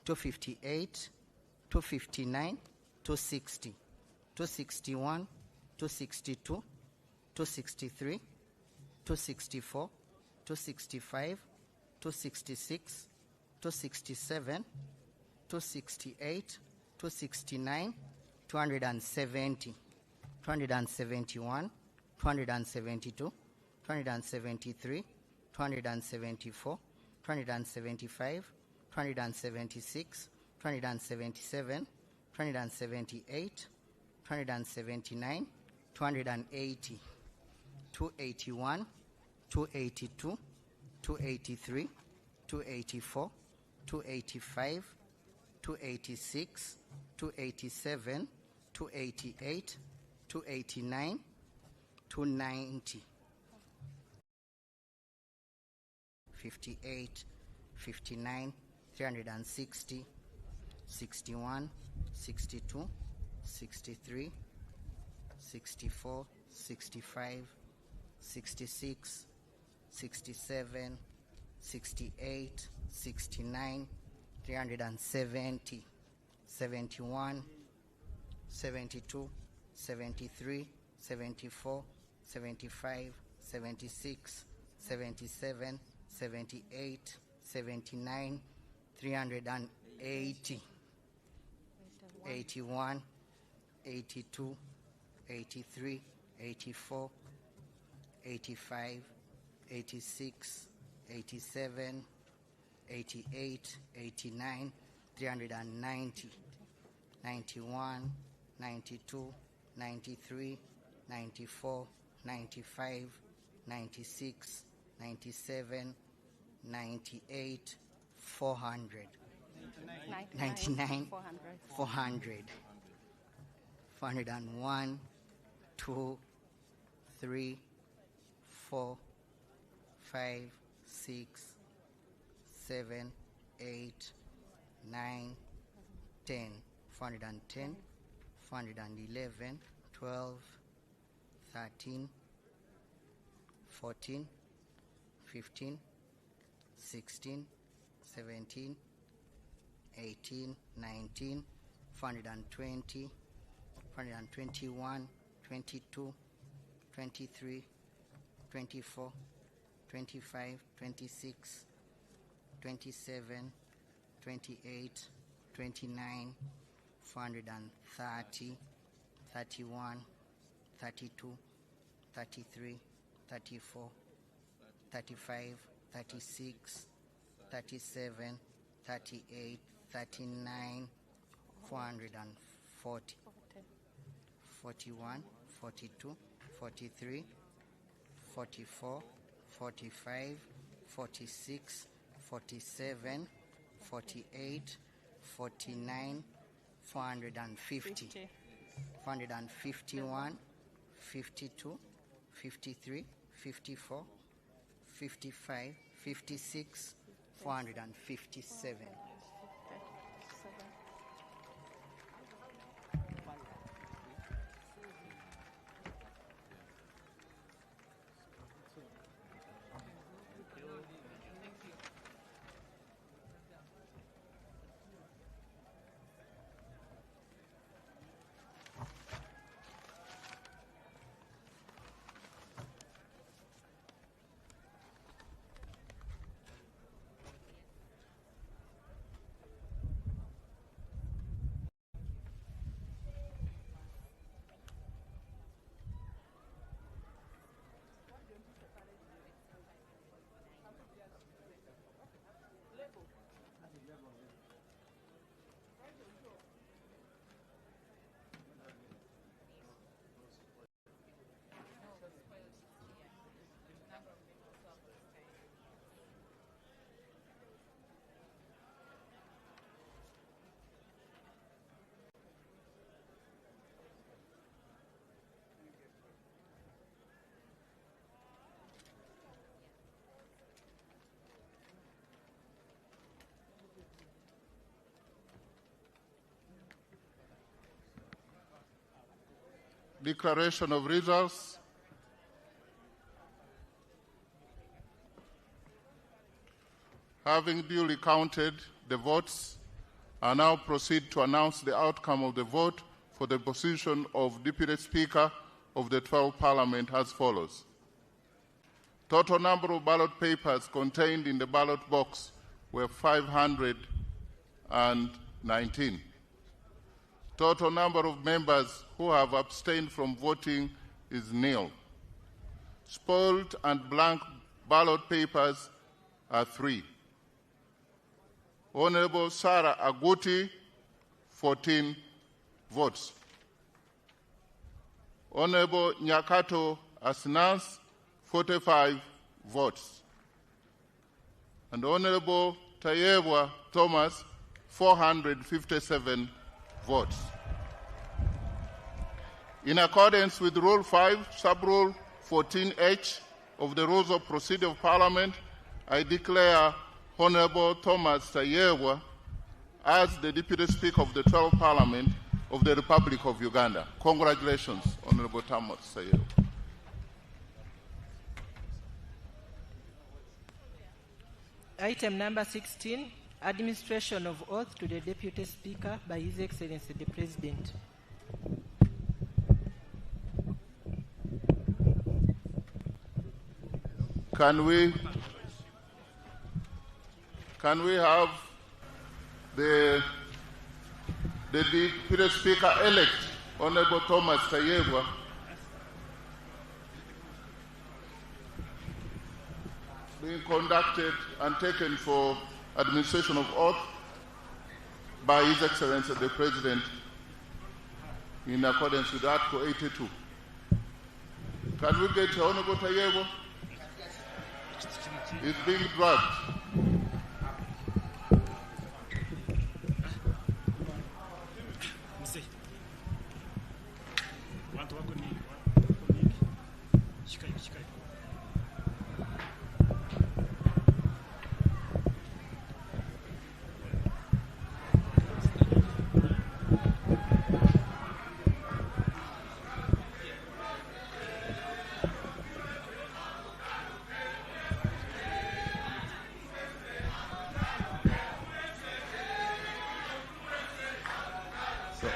258, 259, 260, 261, 262, 263, 264, 265, 266, 267, 268, 269, 270, 271, 272, 273, 274, 275, 276, 277, 278, 279, 280, 281, 282, 283, 284, 285, 286, 287, 288, 289, 290, 58, 59, 360, 61, 62, 63, 64, 65, 66, 67, 68, 69, 370, 71, 72, 73, 74, 75, 76, 77, 78, 79, 380, 81, 82, 83, 84, 85, 86, 87, 88, 89, 390, 91, 92, 93, 94, 95, 96, 97, 98, 400, 99, 400, 401, 2, 3, 4, 5, 6, 7, 8, 9, 10, 410, 411, 12, 13, 14, 15, 16, 17, 18, 19, 420, 421, 22, 23, 24, 25, 26, 27, 28, 29, 430, 31, 32, 33, 34, 35, 36, 37, 38, 39, 440, 41, 42, 43, 44, 45, 46, 47, 48, 49, 450, 451, 52, 53, 54, 55, 56, 457. Declaration of results. Having duly counted the votes, I now proceed to announce the outcome of the vote for the position of Deputy Speaker of the 12th Parliament as follows. Total number of ballot papers contained in the ballot box were 519. Total number of members who have abstained from voting is nil. Spoiled and blank ballot papers are 3. Honorable Sarah Aguti, 14 votes. Honorable Nyakato Asnas, 45 votes. And Honorable Tayewa Thomas, 457 votes. In accordance with Rule 5, Sub-Rule 14H of the Rules of Procedure of Parliament, I declare Honorable Thomas Tayewa as the Deputy Speaker of the 12th Parliament of the Republic of Uganda. Congratulations, Honorable Thomas Sayero. Item number 16, administration of oath to the Deputy Speaker by His Excellency the President. Can we have the Deputy Speaker-elect, Honorable Thomas Sayebwa, being conducted and taken for administration of oath by His Excellency the President in accordance with Article 82. Can we get Honorable Sayebwa? It's being dragged.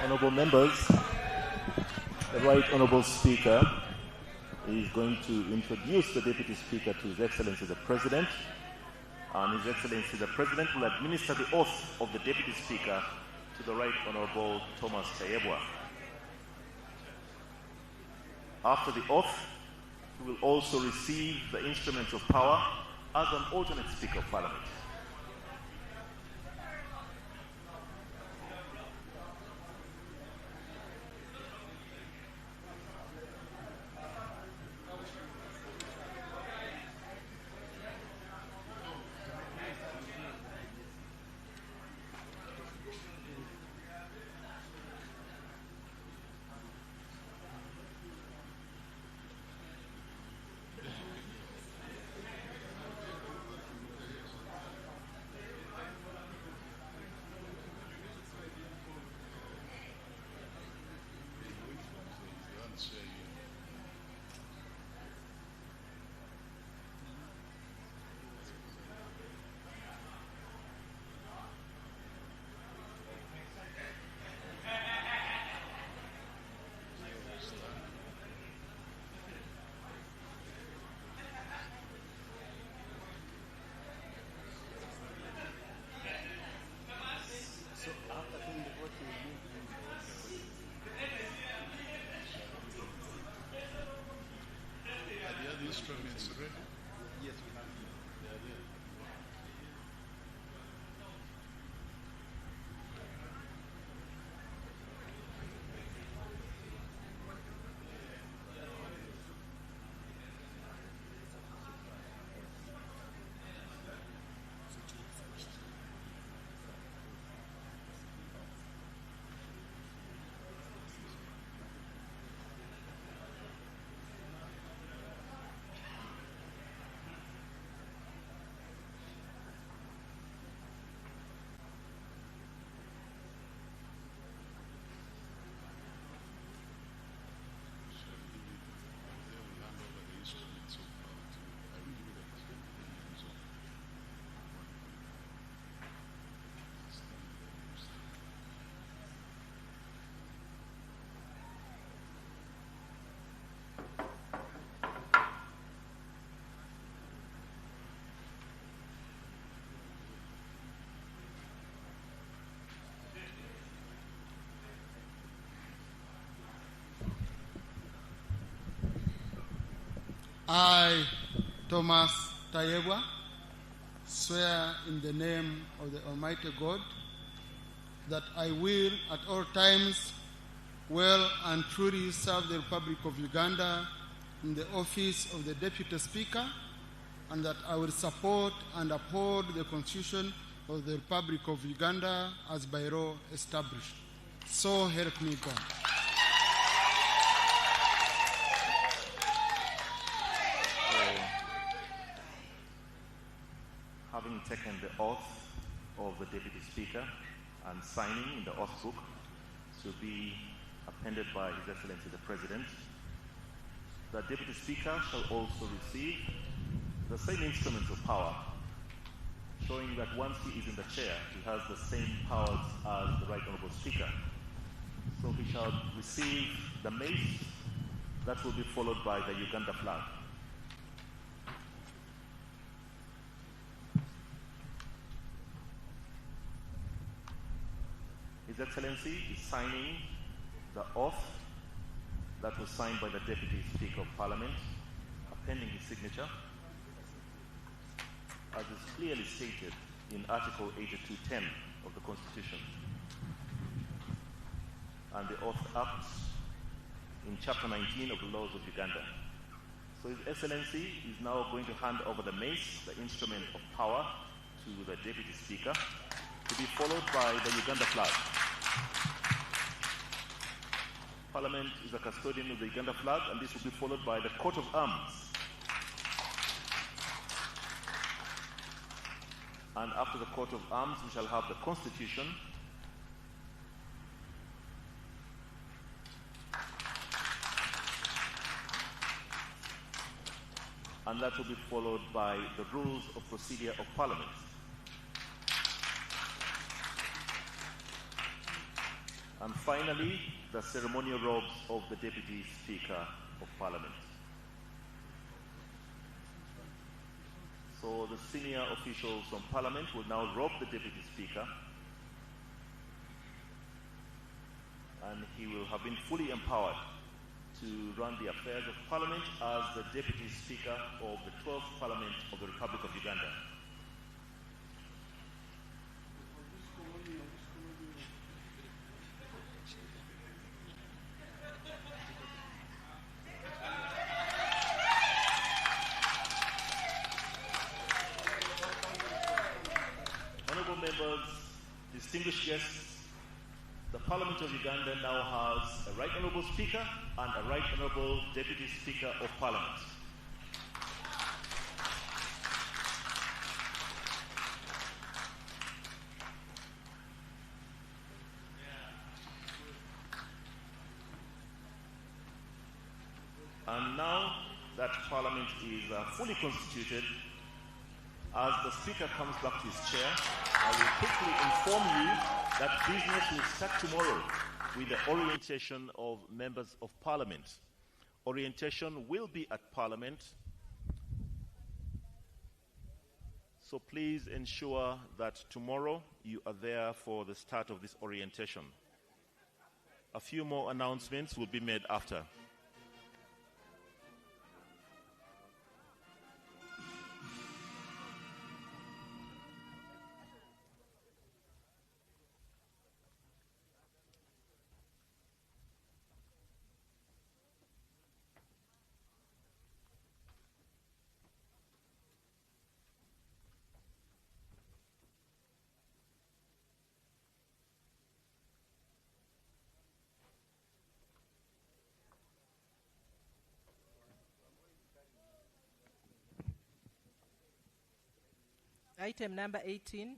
Honourable members, the Right Honourable Speaker is going to introduce the Deputy Speaker to His Excellency the President, and His Excellency the President will administer the oath of the Deputy Speaker to the Right Honourable Thomas Sayebwa. After the oath, he will also receive the instruments of power as an alternate Speaker of Parliament. Instruments ready? Yes, we have. They are there. I, Thomas Sayebwa, swear in the name of the Almighty God that I will at all times well and truly serve the Republic of Uganda in the office of the Deputy Speaker, and that I will support and uphold the Constitution of the Republic of Uganda as by law established. So help me God. Having taken the oath of the Deputy Speaker and signing in the oath book, to be appended by His Excellency the President. The Deputy Speaker shall also receive the same instruments of power, showing that once he is in the chair, he has the same powers as the Right Honourable Speaker. So he shall receive the mace, that will be followed by the Uganda flag. His Excellency is signing the oath that was signed by the Deputy Speaker of Parliament, appending his signature, as is clearly stated in Article 82.10 of the Constitution, and the oath acts in Chapter 19 of the laws of Uganda. So His Excellency is now going to hand over the mace, the instrument of power, to the Deputy Speaker, to be followed by the Uganda flag. Parliament is a custodian of the Uganda flag, and this will be followed by the coat of arms. And after the coat of arms, we shall have the Constitution, and that will be followed by the rules of procedure of Parliament. And finally, the ceremonial robes of the Deputy Speaker of Parliament. So the senior officials from Parliament will now robe the Deputy Speaker, and he will have been fully empowered to run the affairs of Parliament as the Deputy Speaker of the 12th Parliament of the Republic of Uganda. Honourable members, distinguished guests, the Parliament of Uganda now has a Right Honourable Speaker and a Right Honourable Deputy Speaker of Parliament. And now that Parliament is fully constituted, as the Speaker comes back to his chair, I will quickly inform you that business will start tomorrow with the orientation of members of Parliament. Orientation will be at Parliament, so please ensure that tomorrow you are there for the start of this orientation. A few more announcements will be made after. Item number 18,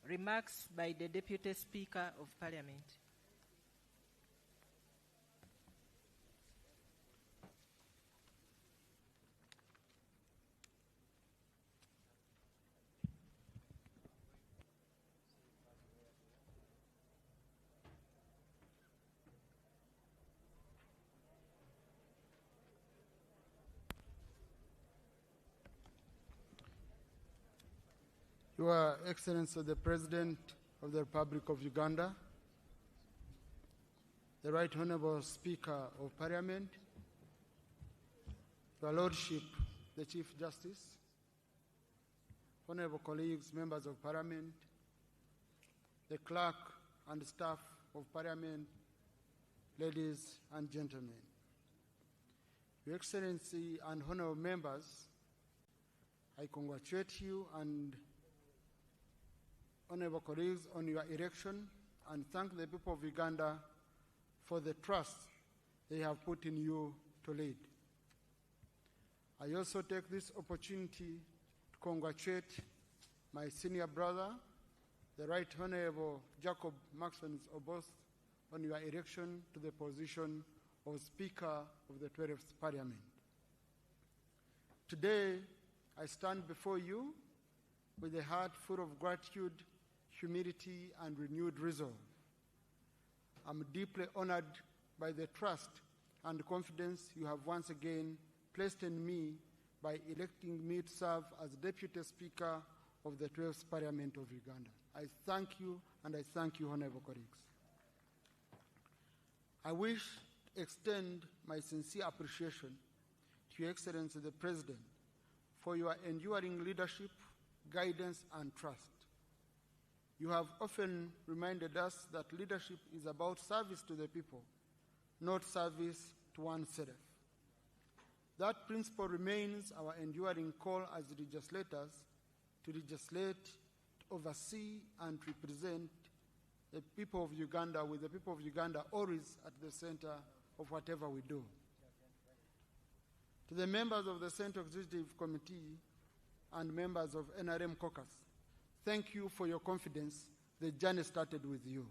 remarks by the Deputy Speaker of Parliament. Your Excellency the President of the Republic of Uganda, the Right Honourable Speaker of Parliament, Your Lordship, the Chief Justice, honourable colleagues, members of Parliament, the clerk and staff of Parliament, ladies and gentlemen. Your Excellency and honourable members, I congratulate you and honourable colleagues on your election and thank the people of Uganda for the trust they have put in you to lead. I also take this opportunity to congratulate my senior brother, the Right Honourable Jacob Maxence Oboth, on your election to the position of Speaker of the 12th Parliament. Today, I stand before you with a heart full of gratitude, humility, and renewed resolve. I'm deeply honored by the trust and confidence you have once again placed in me by electing me to serve as Deputy Speaker of the 12th Parliament of Uganda. I thank you, and I thank you, honorable colleagues. I wish to extend my sincere appreciation to Your Excellency the President for your enduring leadership, guidance, and trust. You have often reminded us that leadership is about service to the people, not service to oneself. That principle remains our enduring call as legislators to legislate, to oversee, and represent the people of Uganda, with the people of Uganda always at the center of whatever we do. To the members of the Central Executive Committee and members of NRM Caucus, thank you for your confidence. The journey started with you.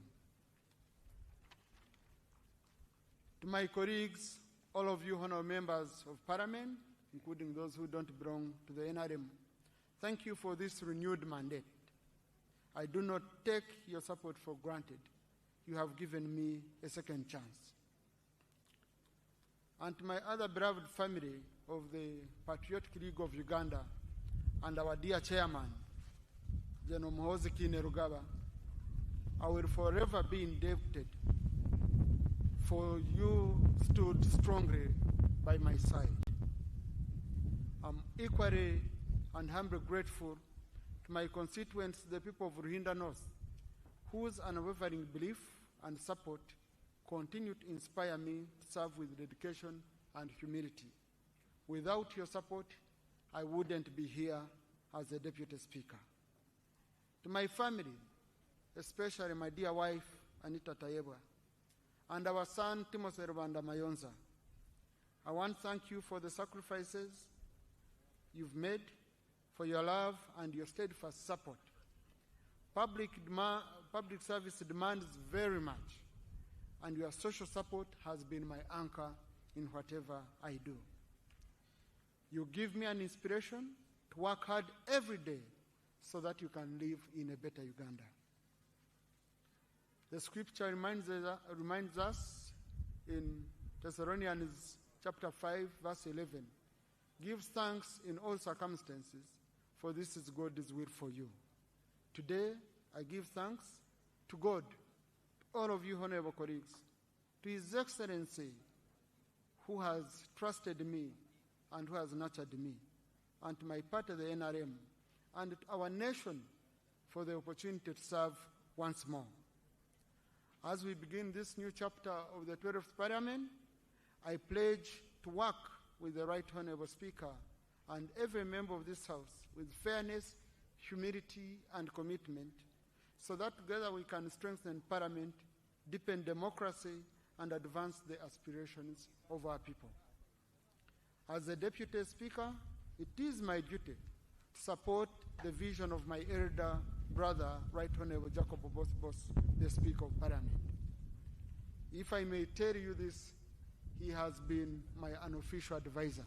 To my colleagues, all of you honorable members of Parliament, including those who don't belong to the NRM, thank you for this renewed mandate. I do not take your support for granted. You have given me a second chance. And to my other beloved family of the Patriotic League of Uganda and our dear chairman, General Muhoozi Kainerugaba, I will forever be indebted for you stood strongly by my side. I'm equally and humbly grateful to my constituents, the people of Ruhinda North, whose unwavering belief and support continue to inspire me to serve with dedication and humility. Without your support, I wouldn't be here as a Deputy Speaker. To my family, especially my dear wife, Anita Tayebwa, and our son, Timothy Rwanda Mayonza, I want to thank you for the sacrifices you've made, for your love and your steadfast support. Public service demands very much, and your social support has been my anchor in whatever I do. You give me an inspiration to work hard every day so that you can live in a better Uganda. The scripture reminds us in Thessalonians chapter 5, verse 11, give thanks in all circumstances, for this is God's will for you. Today, I give thanks to God, to all of you honorable colleagues, to His Excellency, who has trusted me and who has nurtured me, and to my party, the NRM, and to our nation for the opportunity to serve once more. As we begin this new chapter of the 12th Parliament, I pledge to work with the Right Honourable Speaker and every member of this House with fairness, humility, and commitment, so that together we can strengthen Parliament, deepen democracy, and advance the aspirations of our people. As the Deputy Speaker, it is my duty to support the vision of my elder brother, Right Honourable Jacob Obos, the Speaker of Parliament. If I may tell you this, he has been my unofficial advisor.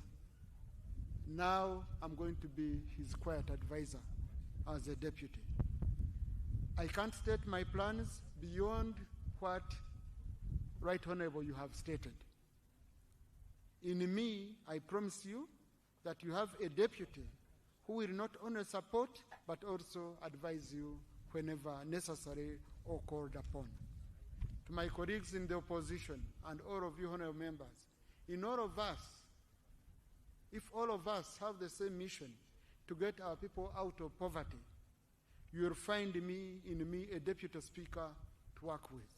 Now I'm going to be his quiet advisor as a deputy. I can't state my plans beyond what, Right Honourable, you have stated. In me, I promise you that you have a deputy who will not only support but also advise you whenever necessary or called upon. To my colleagues in the opposition and all of you honourable members, in all of us, if all of us have the same mission to get our people out of poverty, you will find in me a deputy speaker to work with.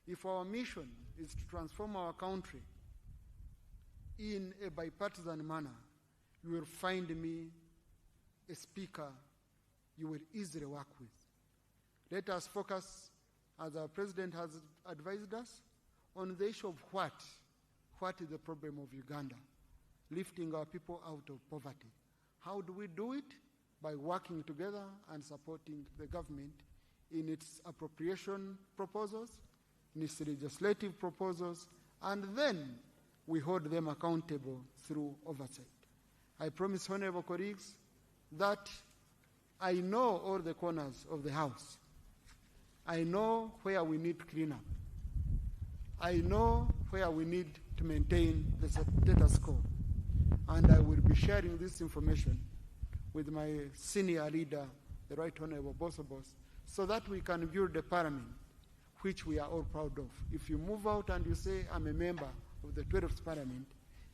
If our mission is to transform our country in a bipartisan manner, you will find me a speaker you will easily work with. Let us focus, as our president has advised us, on the issue of what is the problem of Uganda, lifting our people out of poverty. How do we do it? By working together and supporting the government in its appropriation proposals, in its legislative proposals, and then we hold them accountable through oversight. I promise, honorable colleagues, that I know all the corners of the House. I know where we need cleanup. I know where we need to maintain the status quo. And I will be sharing this information with my senior leader, the Right Honorable Bosobos, so that we can build a parliament which we are all proud of. If you move out and you say, I'm a member of the 12th parliament,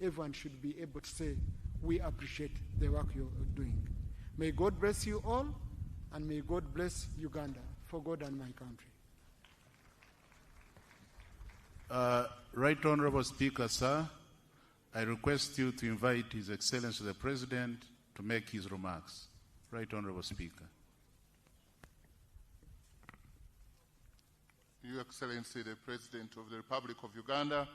everyone should be able to say, we appreciate the work you're doing. May God bless you all, and may God bless Uganda, for God and my country. Right Honorable Speaker, sir, I request you to invite His Excellency the President to make his remarks. Right Honorable Speaker. Your Excellency the President of the Republic of Uganda,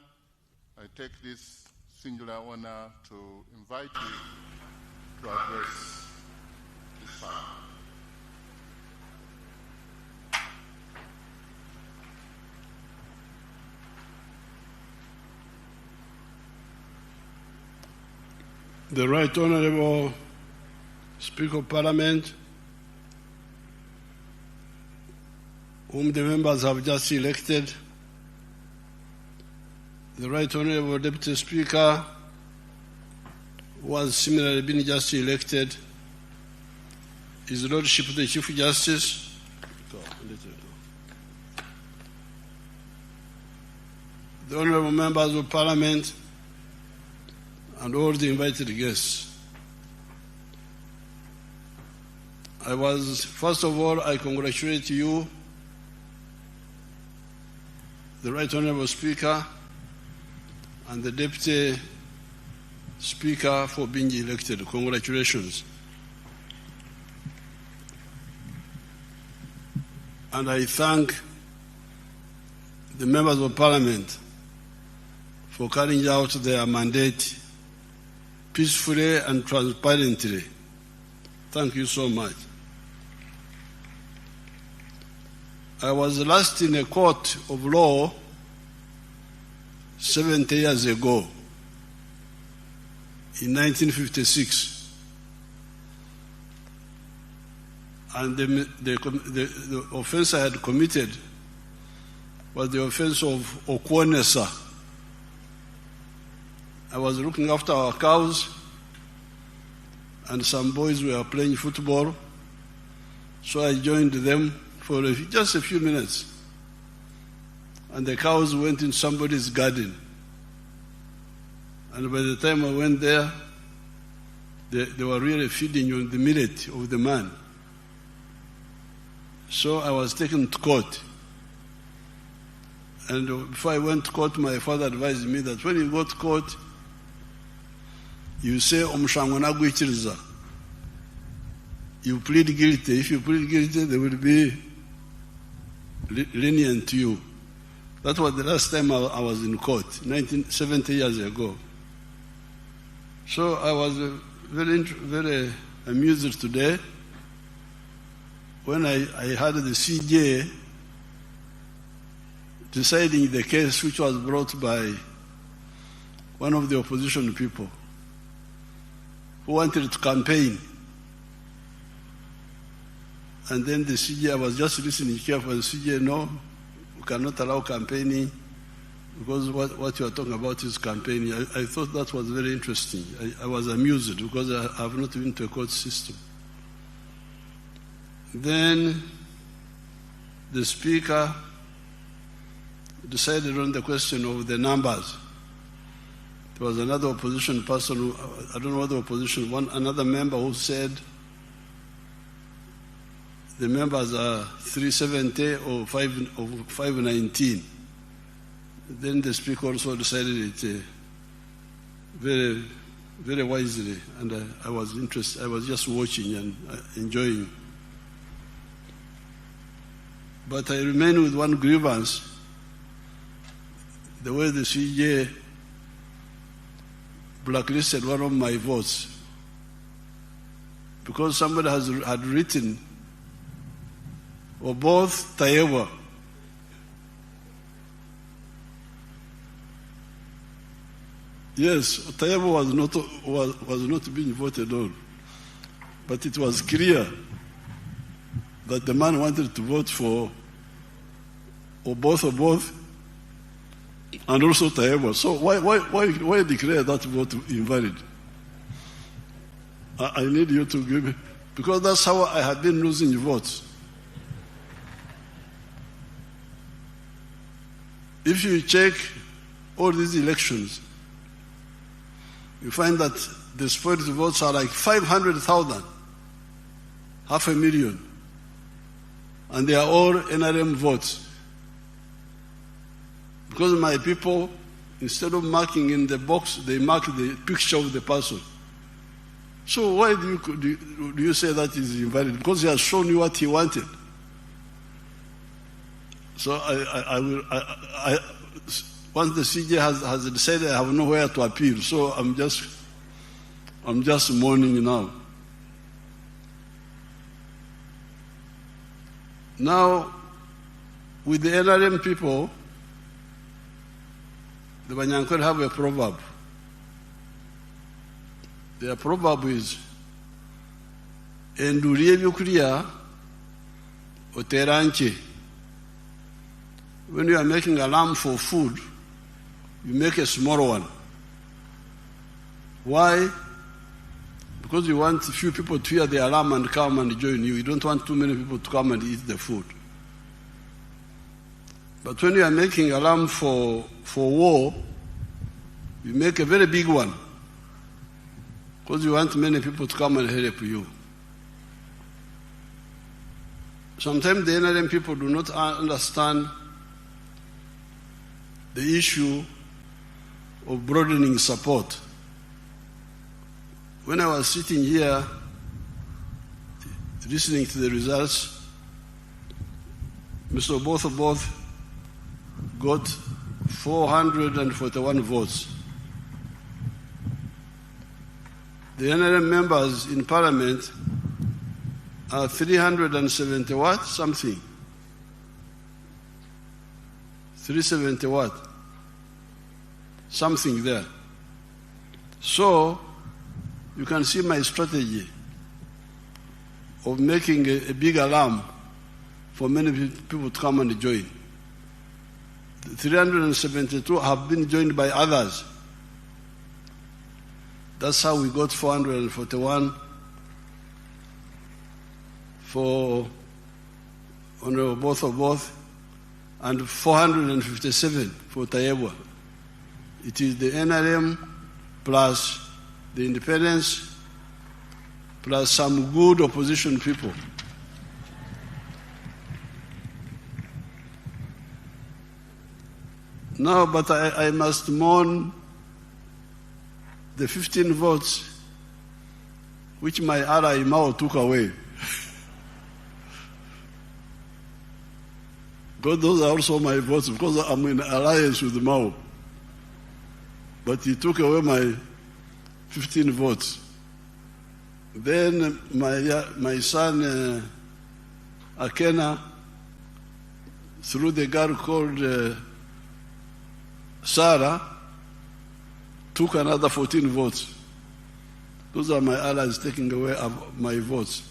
I take this singular honor to invite you to address this Parliament. The Right Honorable Speaker of Parliament, whom the members have just elected, the Right Honorable Deputy Speaker, who has similarly been just elected, His Lordship the Chief Justice, the Honorable Members of Parliament, and all the invited guests. First of all, I congratulate you, the Right Honorable Speaker, and the Deputy Speaker for being elected. Congratulations. And I thank the members of Parliament for carrying out their mandate peacefully and transparently. Thank you so much. I was last in a court of law 70 years ago, in 1956. And the offense I had committed was the offense of Okwonesa. I was looking after our cows, and some boys were playing football, so I joined them for just a few minutes. And the cows went in somebody's garden. And by the time I went there, they were really feeding on the millet of the man. So I was taken to court. And before I went to court, my father advised me that when you go to court, you say, you plead guilty. If you plead guilty, they will be lenient to you. That was the last time I was in court, 70 years ago. So I was very amused today when I heard the CJ deciding the case which was brought by one of the opposition people who wanted to campaign. And then the CJ, I was just listening carefully, the CJ, no, we cannot allow campaigning because what you are talking about is campaigning. I thought that was very interesting. I was amused because I have not been to a court system. Then the Speaker decided on the question of the numbers. There was another opposition person, I don't know what the opposition, another member who said the members are 370 or 519. Then the Speaker also decided it very, very wisely, and I was interested. I was just watching and enjoying. But I remain with one grievance: the way the CJ blacklisted one of my votes, because somebody had written, or both Tayewa Yes, Tayebo was not being voted on. But it was clear that the man wanted to vote for both, and also Tayebo. So why declare that vote invalid? I need you to give me, because that's how I had been losing votes. If you check all these elections, you find that the spoiled votes are like 500,000, 500,000, and they are all NRM votes. Because my people, instead of marking in the box, they mark the picture of the person. So why do you say that is invalid? Because he has shown you what he wanted. So once the CJ has decided, I have nowhere to appeal. So I'm just mourning now. Now, with the NRM people, the Banyankwe have a proverb. Their proverb is, "Enduriye byukuriya oteranche." When you are making a lamb for food, you make a small one. Why? Because you want a few people to hear the alarm and come and join you. You don't want too many people to come and eat the food. But when you are making a lamb for war, you make a very big one. Because you want many people to come and help you. Sometimes the NRM people do not understand the issue of broadening support. When I was sitting here listening to the results, Mr. Both got 441 votes. The NRM members in Parliament are 370 what? Something. 370 what? Something there. So, you can see my strategy of making a big alarm for many people to come and join. The 372 have been joined by others. That's how we got 441 for Honorable Both and 457 for Tayebwa. It is the NRM plus the independents plus some good opposition people. No, but I must mourn the 15 votes which my ally Mao took away. Because those are also my votes, because I'm in alliance with Mao. But he took away my 15 votes. Then my son Akena, through the girl called Sarah, took another 14 votes. Those are my allies taking away my votes.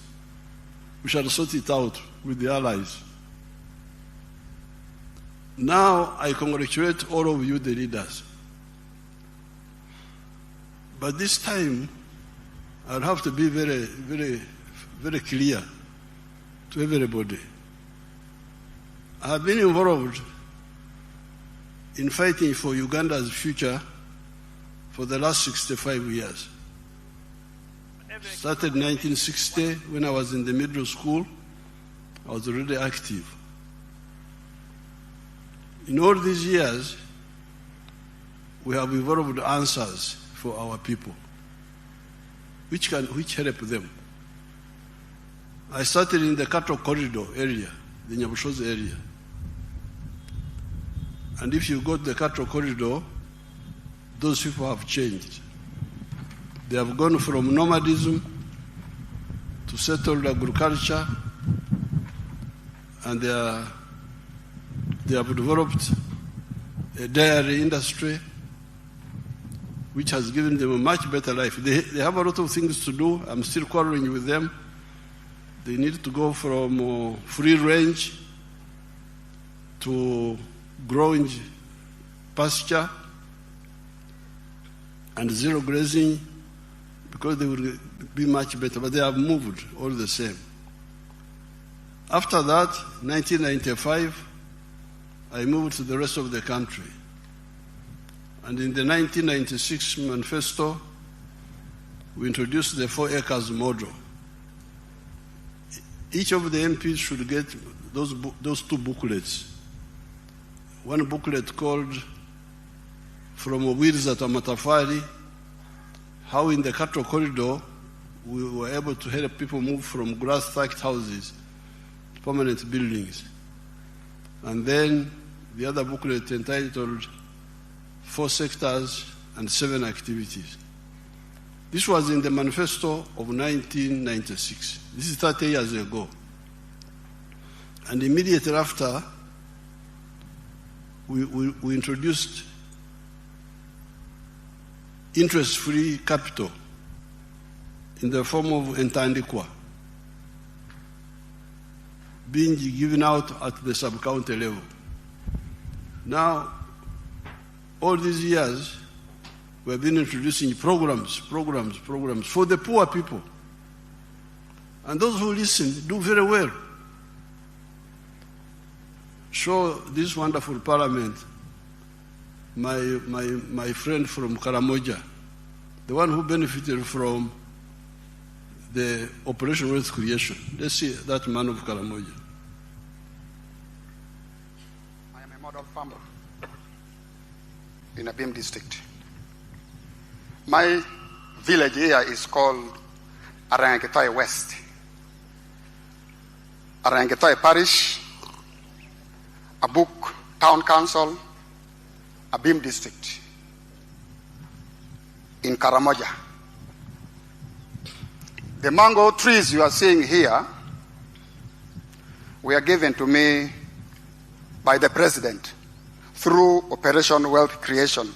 We shall sort it out with the allies. Now I congratulate all of you, the leaders. But this time, I'll have to be very, very, very clear to everybody. I have been involved in fighting for Uganda's future for the last 65 years. Started in 1960 when I was in the middle school. I was already active. In all these years, we have evolved answers for our people, which help them. I started in the cattle corridor area, the Nyabushozi area. And if you go to the cattle corridor, those people have changed. They have gone from nomadism to settled agriculture, and they have developed a dairy industry, which has given them a much better life. They have a lot of things to do. I'm still quarreling with them. They need to go from free range to growing pasture and zero grazing, because they will be much better, but they have moved all the same. After that, 1995, I moved to the rest of the country. And in the 1996 manifesto, we introduced the 4 acres model. Each of the MPs should get those 2 booklets. One booklet called From Wheels at Amatafari, how in the cattle corridor we were able to help people move from grass-thatched houses to permanent buildings. And then the other booklet entitled 4 sectors and 7 activities. This was in the manifesto of 1996. This is 30 years ago. And immediately after, we introduced interest-free capital in the form of entandikwa, being given out at the sub-county level. Now, all these years, we have been introducing programs for the poor people. And those who listen do very well. Show this wonderful parliament, my friend from Karamoja, the one who benefited from the Operation Wealth Creation. Let's see that man of Karamoja. I am a model farmer in Abim district. My village here is called Arangetoy West. Arangetoy Parish, Abuk Town Council, Abim district in Karamoja. The mango trees you are seeing here were given to me by the president through Operation Wealth Creation.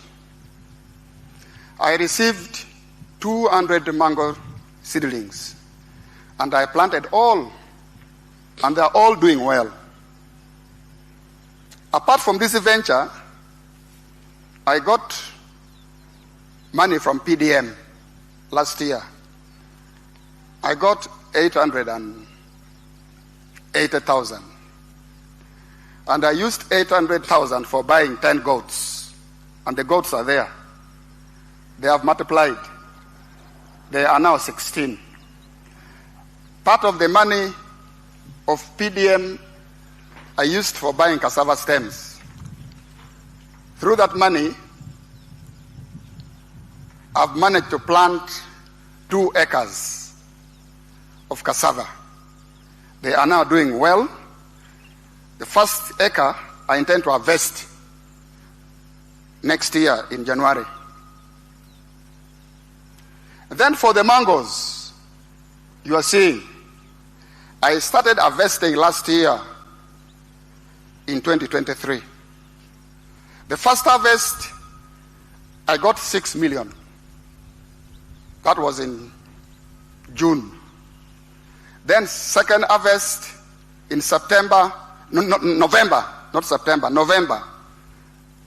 I received 200 mango seedlings, and I planted all, and they are all doing well. Apart from this venture, I got money from PDM last year. I got 880,000. And I used 800,000 for buying 10 goats. And the goats are there. They have multiplied. They are now 16. Part of the money of PDM I used for buying cassava stems. Through that money, I've managed to plant 2 acres of cassava. They are now doing well. The first acre I intend to harvest next year in January. Then for the mangoes, you are seeing, I started harvesting last year in 2023. The first harvest, I got 6 million. That was in June. Then second harvest in November,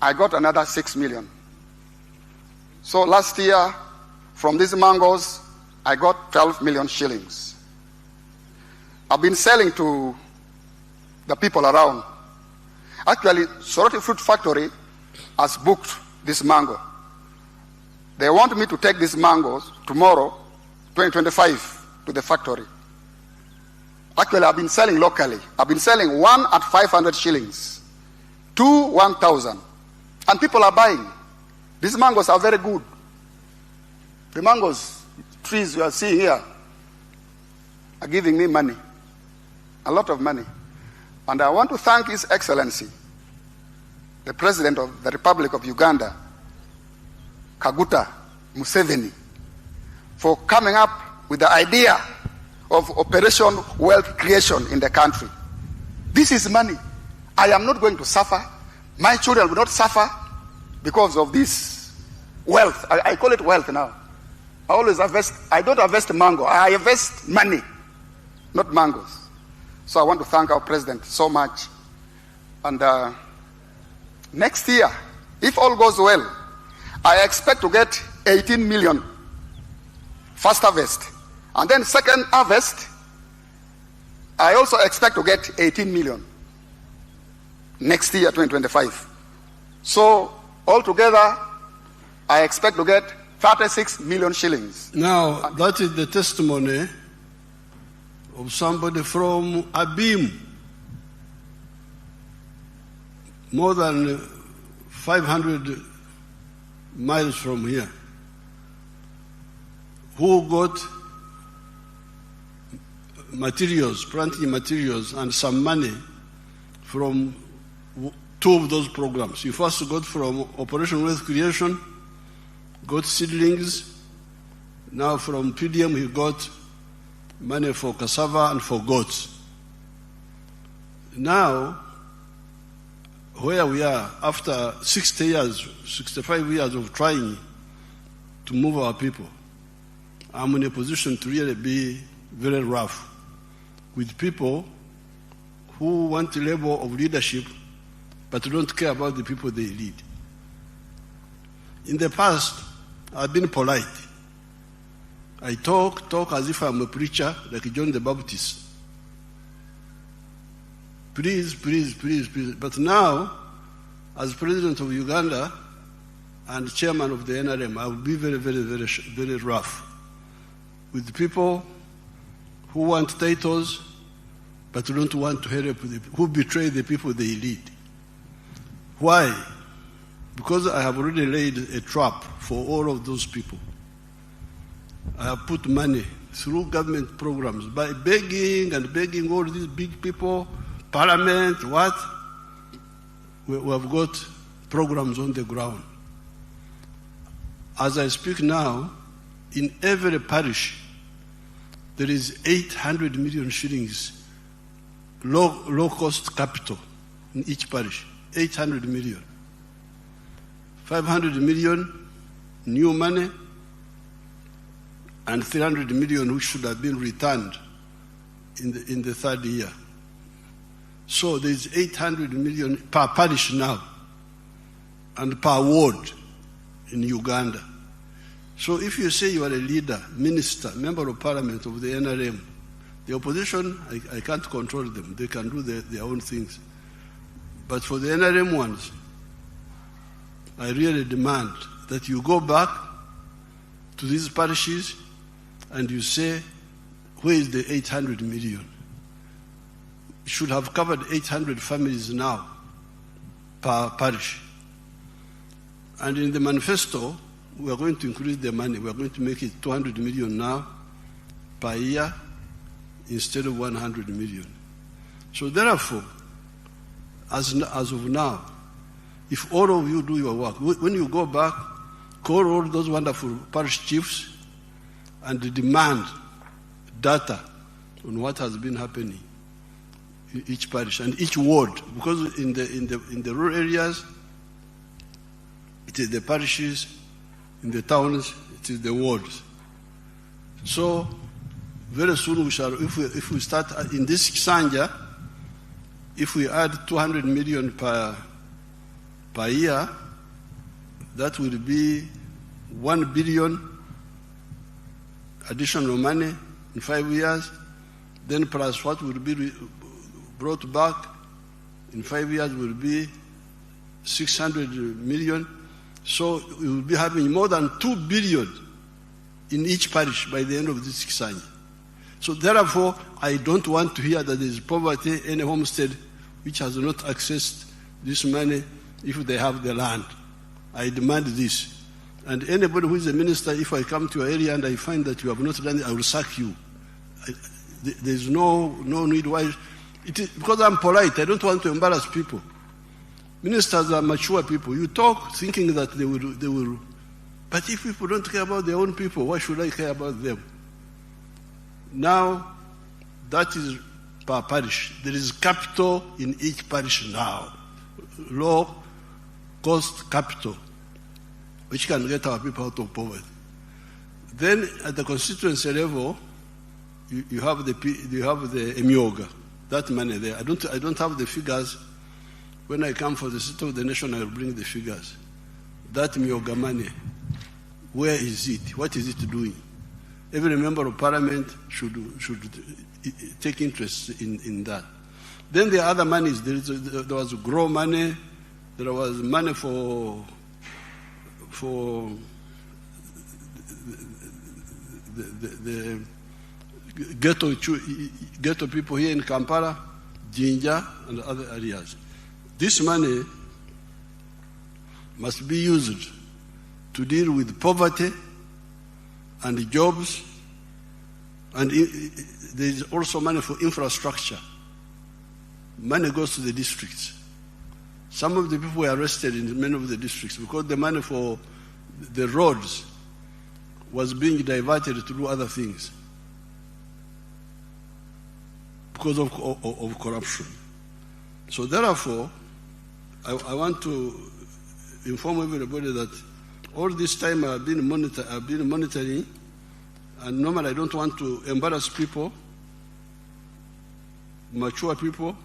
I got another 6 million. So last year, from these mangoes, I got 12 million shillings. I've been selling to the people around. Actually, Soroti Fruit Factory has booked this mango. They want me to take these mangoes tomorrow, 2025, to the factory. Actually, I've been selling locally. I've been selling 1 at 500 shillings, 2 1,000. And people are buying. These mangoes are very good. The mangoes, trees you are seeing here, are giving me money, a lot of money. And I want to thank His Excellency, the President of the Republic of Uganda, Kaguta Museveni, for coming up with the idea of Operation Wealth Creation in the country. This is money. I am not going to suffer. My children will not suffer because of this wealth. I call it wealth now. I always harvest. I don't harvest mango. I harvest money, not mangoes. So I want to thank our president so much. And next year, if all goes well, I expect to get 18 million first harvest. And then second harvest, I also expect to get 18 million next year, 2025. So altogether, I expect to get 36 million shillings. Now, that is the testimony of somebody from Abim, more than 500 miles from here, who got materials, planting materials, and some money from two of those programs. He first got from Operation Wealth Creation, got seedlings. Now from PDM he got money for cassava and for goats. Now, where we are, after 60 years, 65 years of trying to move our people, I'm in a position to really be very rough with people who want a level of leadership but don't care about the people they lead. In the past, I've been polite. I talk as if I'm a preacher, like John the Baptist. Please, please, please, please. But now, as president of Uganda and chairman of the NRM, I will be very, very, very, very rough with people who want titles but don't want to help the people, who betray the people they lead. Why? Because I have already laid a trap for all of those people. I have put money through government programs by begging and begging all these big people, parliament, what? We have got programs on the ground. As I speak now, in every parish, there is 800 million shillings low-cost capital in each parish. 800 million. 500 million new money and 300 million which should have been returned in the third year. So there is 800 million per parish now and per ward in Uganda. So if you say you are a leader, minister, member of parliament of the NRM, the opposition, I can't control them. They can do their own things. But for the NRM ones, I really demand that you go back to these parishes and you say, where is the 800 million? It should have covered 800 families now per parish. And in the manifesto, we are going to increase the money. We are going to make it 200 million now per year instead of 100 million. So therefore, as of now, if all of you do your work, when you go back, call all those wonderful parish chiefs and demand data on what has been happening in each parish and each ward, because in the rural areas, it is the parishes, in the towns, it is the wards. So very soon we shall, if we start in this Sanja, if we add 200 million per year, that will be 1 billion additional money in 5 years, then plus what will be brought back in 5 years will be 600 million. So we will be having more than 2 billion in each parish by the end of this Kisanya. So therefore, I don't want to hear that there is poverty in a homestead which has not accessed this money if they have the land. I demand this. And anybody who is a minister, if I come to your area and I find that you have not done it, I will sack you. There is no need why. It is because I'm polite. I don't want to embarrass people. Ministers are mature people. You talk thinking that they will. But if people don't care about their own people, why should I care about them? Now, that is per parish. There is capital in each parish now. Low cost capital. which can get our people out of poverty. Then at the constituency level, you have the Emioga, that money there. I don't have the figures. When I come for the State of the Nation, I will bring the figures. That Emioga money, where is it? What is it doing? Every member of parliament should take interest in that. Then the other monies, there was grow money, there was money for the ghetto people here in Kampala, Jinja, and other areas. This money must be used to deal with poverty and jobs, and there is also money for infrastructure. Money goes to the districts. Some of the people were arrested in many of the districts because the money for the roads was being diverted to do other things because of corruption. So therefore, I want to inform everybody that all this time I've been monitoring, and normally I don't want to embarrass people, mature people.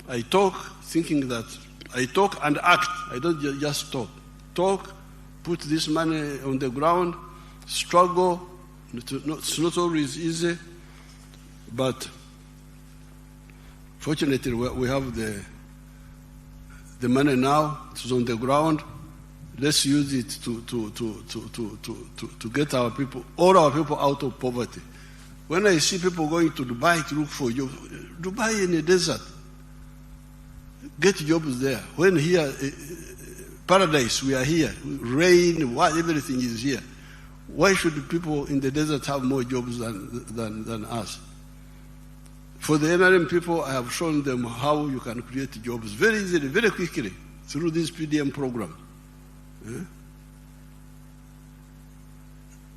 I talk thinking that I talk and act. I don't just talk. Talk, put this money on the ground, struggle. It's not always easy, but fortunately we have the money now. It's on the ground. Let's use it to get our people, all our people, out of poverty. When I see people going to Dubai to look for jobs, Dubai in the desert, get jobs there. When here, paradise, we are here, rain, everything is here. Why should people in the desert have more jobs than us? For the NRM people, I have shown them how you can create jobs very easily, very quickly, through this PDM program.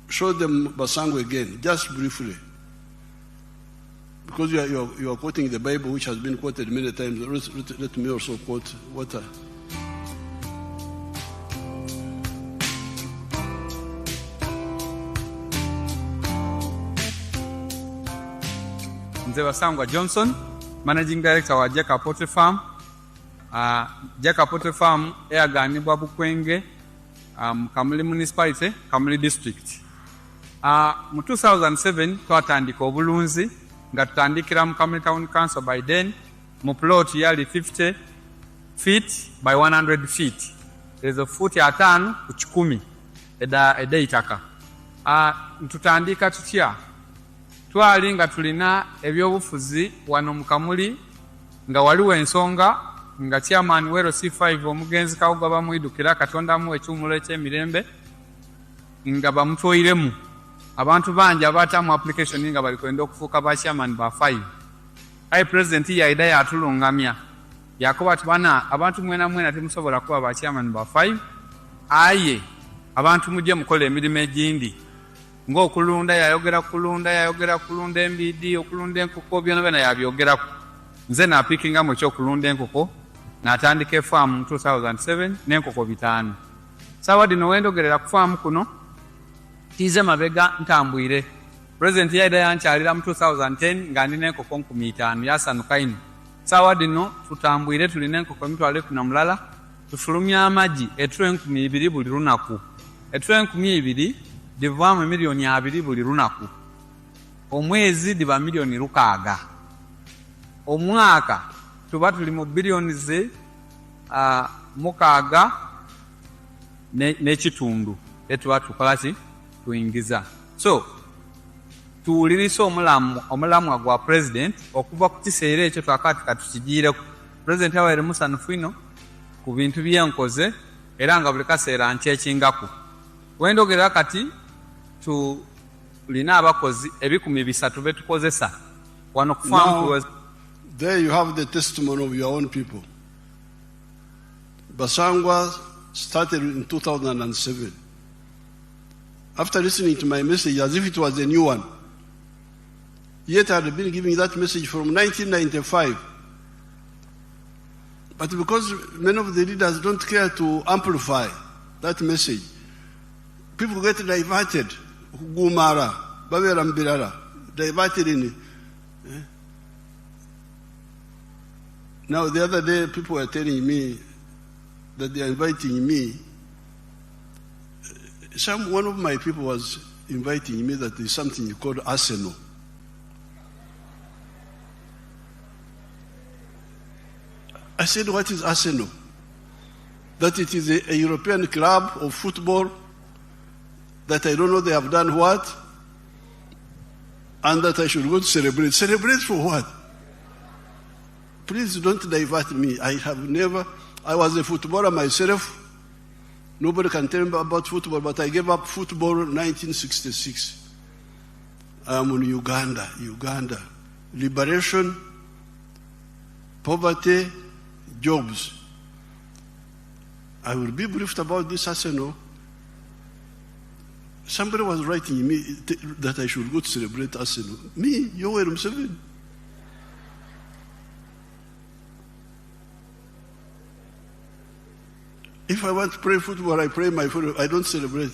Show them Basango again, just briefly. Because you are quoting the Bible, which has been quoted many times. Let me also quote what Nze Basangwa Johnson, Managing Director wa Jeka Poultry Farm. Jeka Poultry Farm eyaganibwa Bukwenge, Kamuli Municipality, Kamuli District. Mu 2007 twatandika obulunzi nga tutandikira mu Kamuli Town Council by then mu plot yali 50 feet by 100 feet. There's a foot atano ku 10 eda itaka. Tutandika tutya twali nga tulina ebyobufuzi wano mu Kamuli nga waliwo ensonga nga chairman wero C5 omugenzi kawuga bamwidukira Katonda mu ekyumulo eky'emirembe nga bamutwoyiremu abantu bangi abatamu application nga bali kwenda okufuuka ba chairman ba 5. Ayi president yaida yatulungamya yakoba tubana abantu mwena temusobola kuba ba chairman ba 5. Aye abantu mujje mukole emirimu egindi ng'okulunda yayogera kulunda embidi okulunda enkoko byonna yabyogerako. Nze napikinga mu ky'okulunda enkoko n'atandika farm mu 2007 n'enkoko 5. Sawa dino wendogerera ku farm kuno tize mabega ntambwire. President yaida yankyalira mu 2010 nga nina enkoko 5,000 yasanuka ino. Sawa dino tutambwire tulina enkoko 1,000 tufulumya amagi etwe 2,000 buli lunaku. Etwe 2,000 divaamu milioni 2 buli lunaku. Omwezi diba milioni 6. Omwaka tuba tuli mu bilioni 6 n'ekitundu etuba tukolaki tuingiza. So tuwulirisa omulamwa gwa president okuva ku kiseera ekyo twakati katukigiireko. President awaire musanufu ino ku bintu byenkoze era nga buli kaseera nkyekingako. Wendogera kati tulina abakozi 300 betukozesa wano ku farm. There you have the testimony of your own people. Basangwa started in 2007. After listening to my message as if it was a new one. Yet I had been giving that message from 1995. But because many of the leaders don't care to amplify that message, People get diverted. Gumara, Baverambirara, diverted in it. Now, the other day, people were telling me that they are inviting me. One of my people was inviting me that there's something called Arsenal. I said, what is Arsenal? That it is a European club of football, that I don't know they have done what, and that I should go to celebrate. Celebrate for what? Please don't divert me. I was a footballer myself. Nobody can tell me about football, but I gave up football in 1966. I'm in Uganda. Liberation, poverty, jobs. I will be briefed about this Arsenal. Somebody was writing me that I should go to celebrate Arsenal. Me, Yoweri Museveni. If I want to play football, I play my football. I don't celebrate.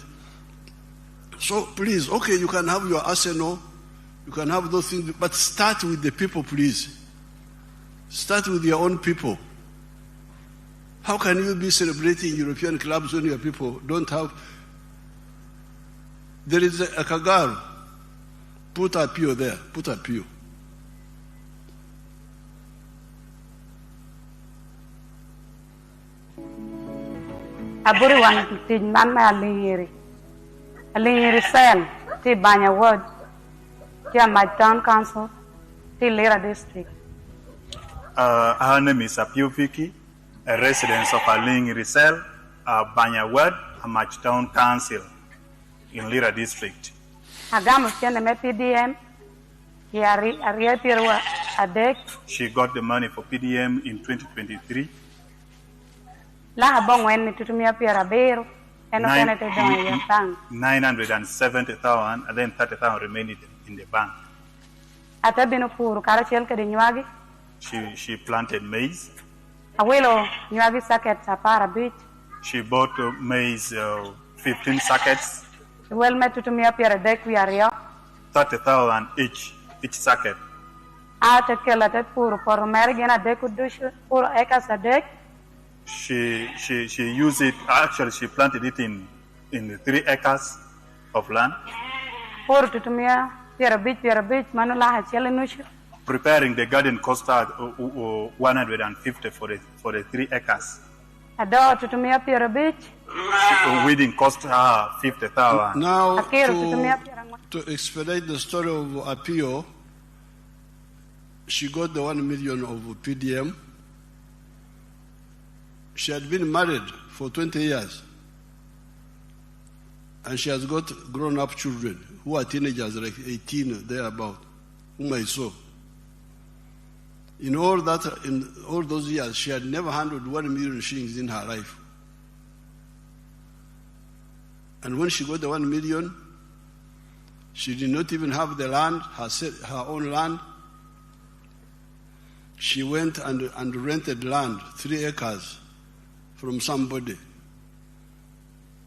So please, okay, you can have your Arsenal, you can have those things, but start with the people, please. Start with your own people. How can you be celebrating European clubs when your people don't have? There is a Kagaro. Put a pew there. Put a pew. Aburi wan ti mama alingiri sel ti Banya ward ti my town council ti Lira district. Her name is Apio Vicky, a resident of Alingiri Cell, Banya ward, Amach Town Council in Lira district. Agamu tiene me PDM arietiru adek. She got the money for PDM in 2023. La bongo en tutumia piera bero eno kene te don ya bank 970,000 and then 30,000 remained in the bank. Ata bino puru kara chel ke de nyagi. She planted maize. Awelo nyagi sacket sapara beach. She bought maize 15 sackets. Well me tutumia piera dek wi ario. 30,000 each sacket. Ata kela te puru por mergena dek udushu puru eka sadek. She used it, actually she planted it in 3 acres of land. Preparing the garden cost her 150 for the 3 acres. Weeding cost her 50,000. Now, to expedite the story of Apio, she got the 1 million of PDM. She had been married for 20 years. And she has got grown-up children who are teenagers, like 18, thereabout, whom I saw. In all those years, she had never handled 1 million shillings in her life. And when she got the 1 million, she did not even have the land, her own land. She went and rented land, 3 acres, from somebody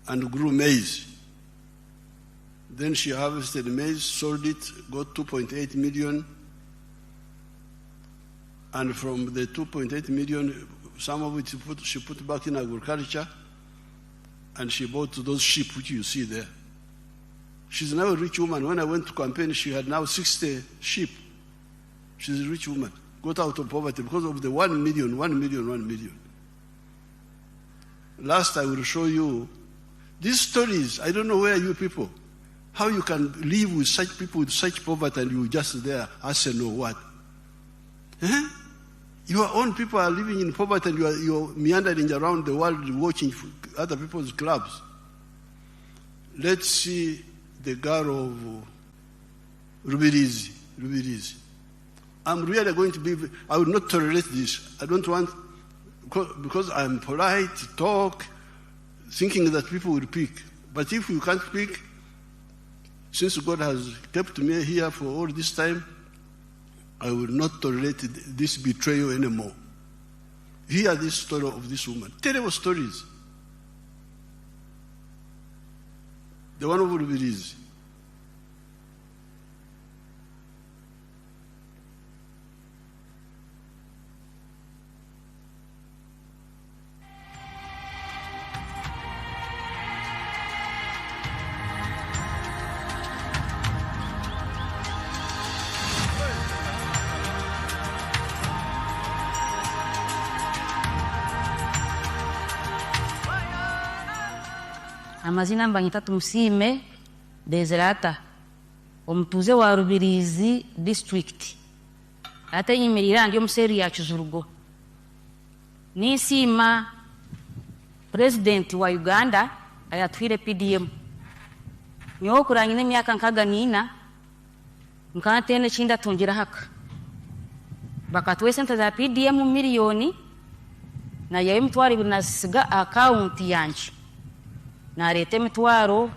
and grew maize. Then she harvested maize, sold it, got 2.8 million. And from the 2.8 million, some of it she put back in agriculture, and she bought those sheep which you see there. She's now a rich woman. When I went to campaign, she had now 60 sheep. She's a rich woman. Got out of poverty because of the 1 million. Last I will show you these stories. I don't know where you people, how you can live with such people with such poverty and you just there, Arsenal what? Your own people are living in poverty and you're meandering around the world watching other people's clubs. Let's see the girl of Rubirizi. I'm really going to be, I will not tolerate this. I don't want, because I'm polite, talk, thinking that people will pick. But if you can't pick, since God has kept me here for all this time, I will not tolerate this betrayal anymore. Hear this story of this woman. Terrible stories. The one of Rubirizi. Amazina mbanyita Tumusime Deserata omutuze wa Rubirizi district ate nyimirira ndi omuseri ya Kizurugo nisima president wa Uganda ayatwire PDM nyo kurangine myaka nkaga nina nkatene chinda tungira haka bakatwe sente za PDM milioni na yaye mtwari binasiga account yanchi na rete mitwaro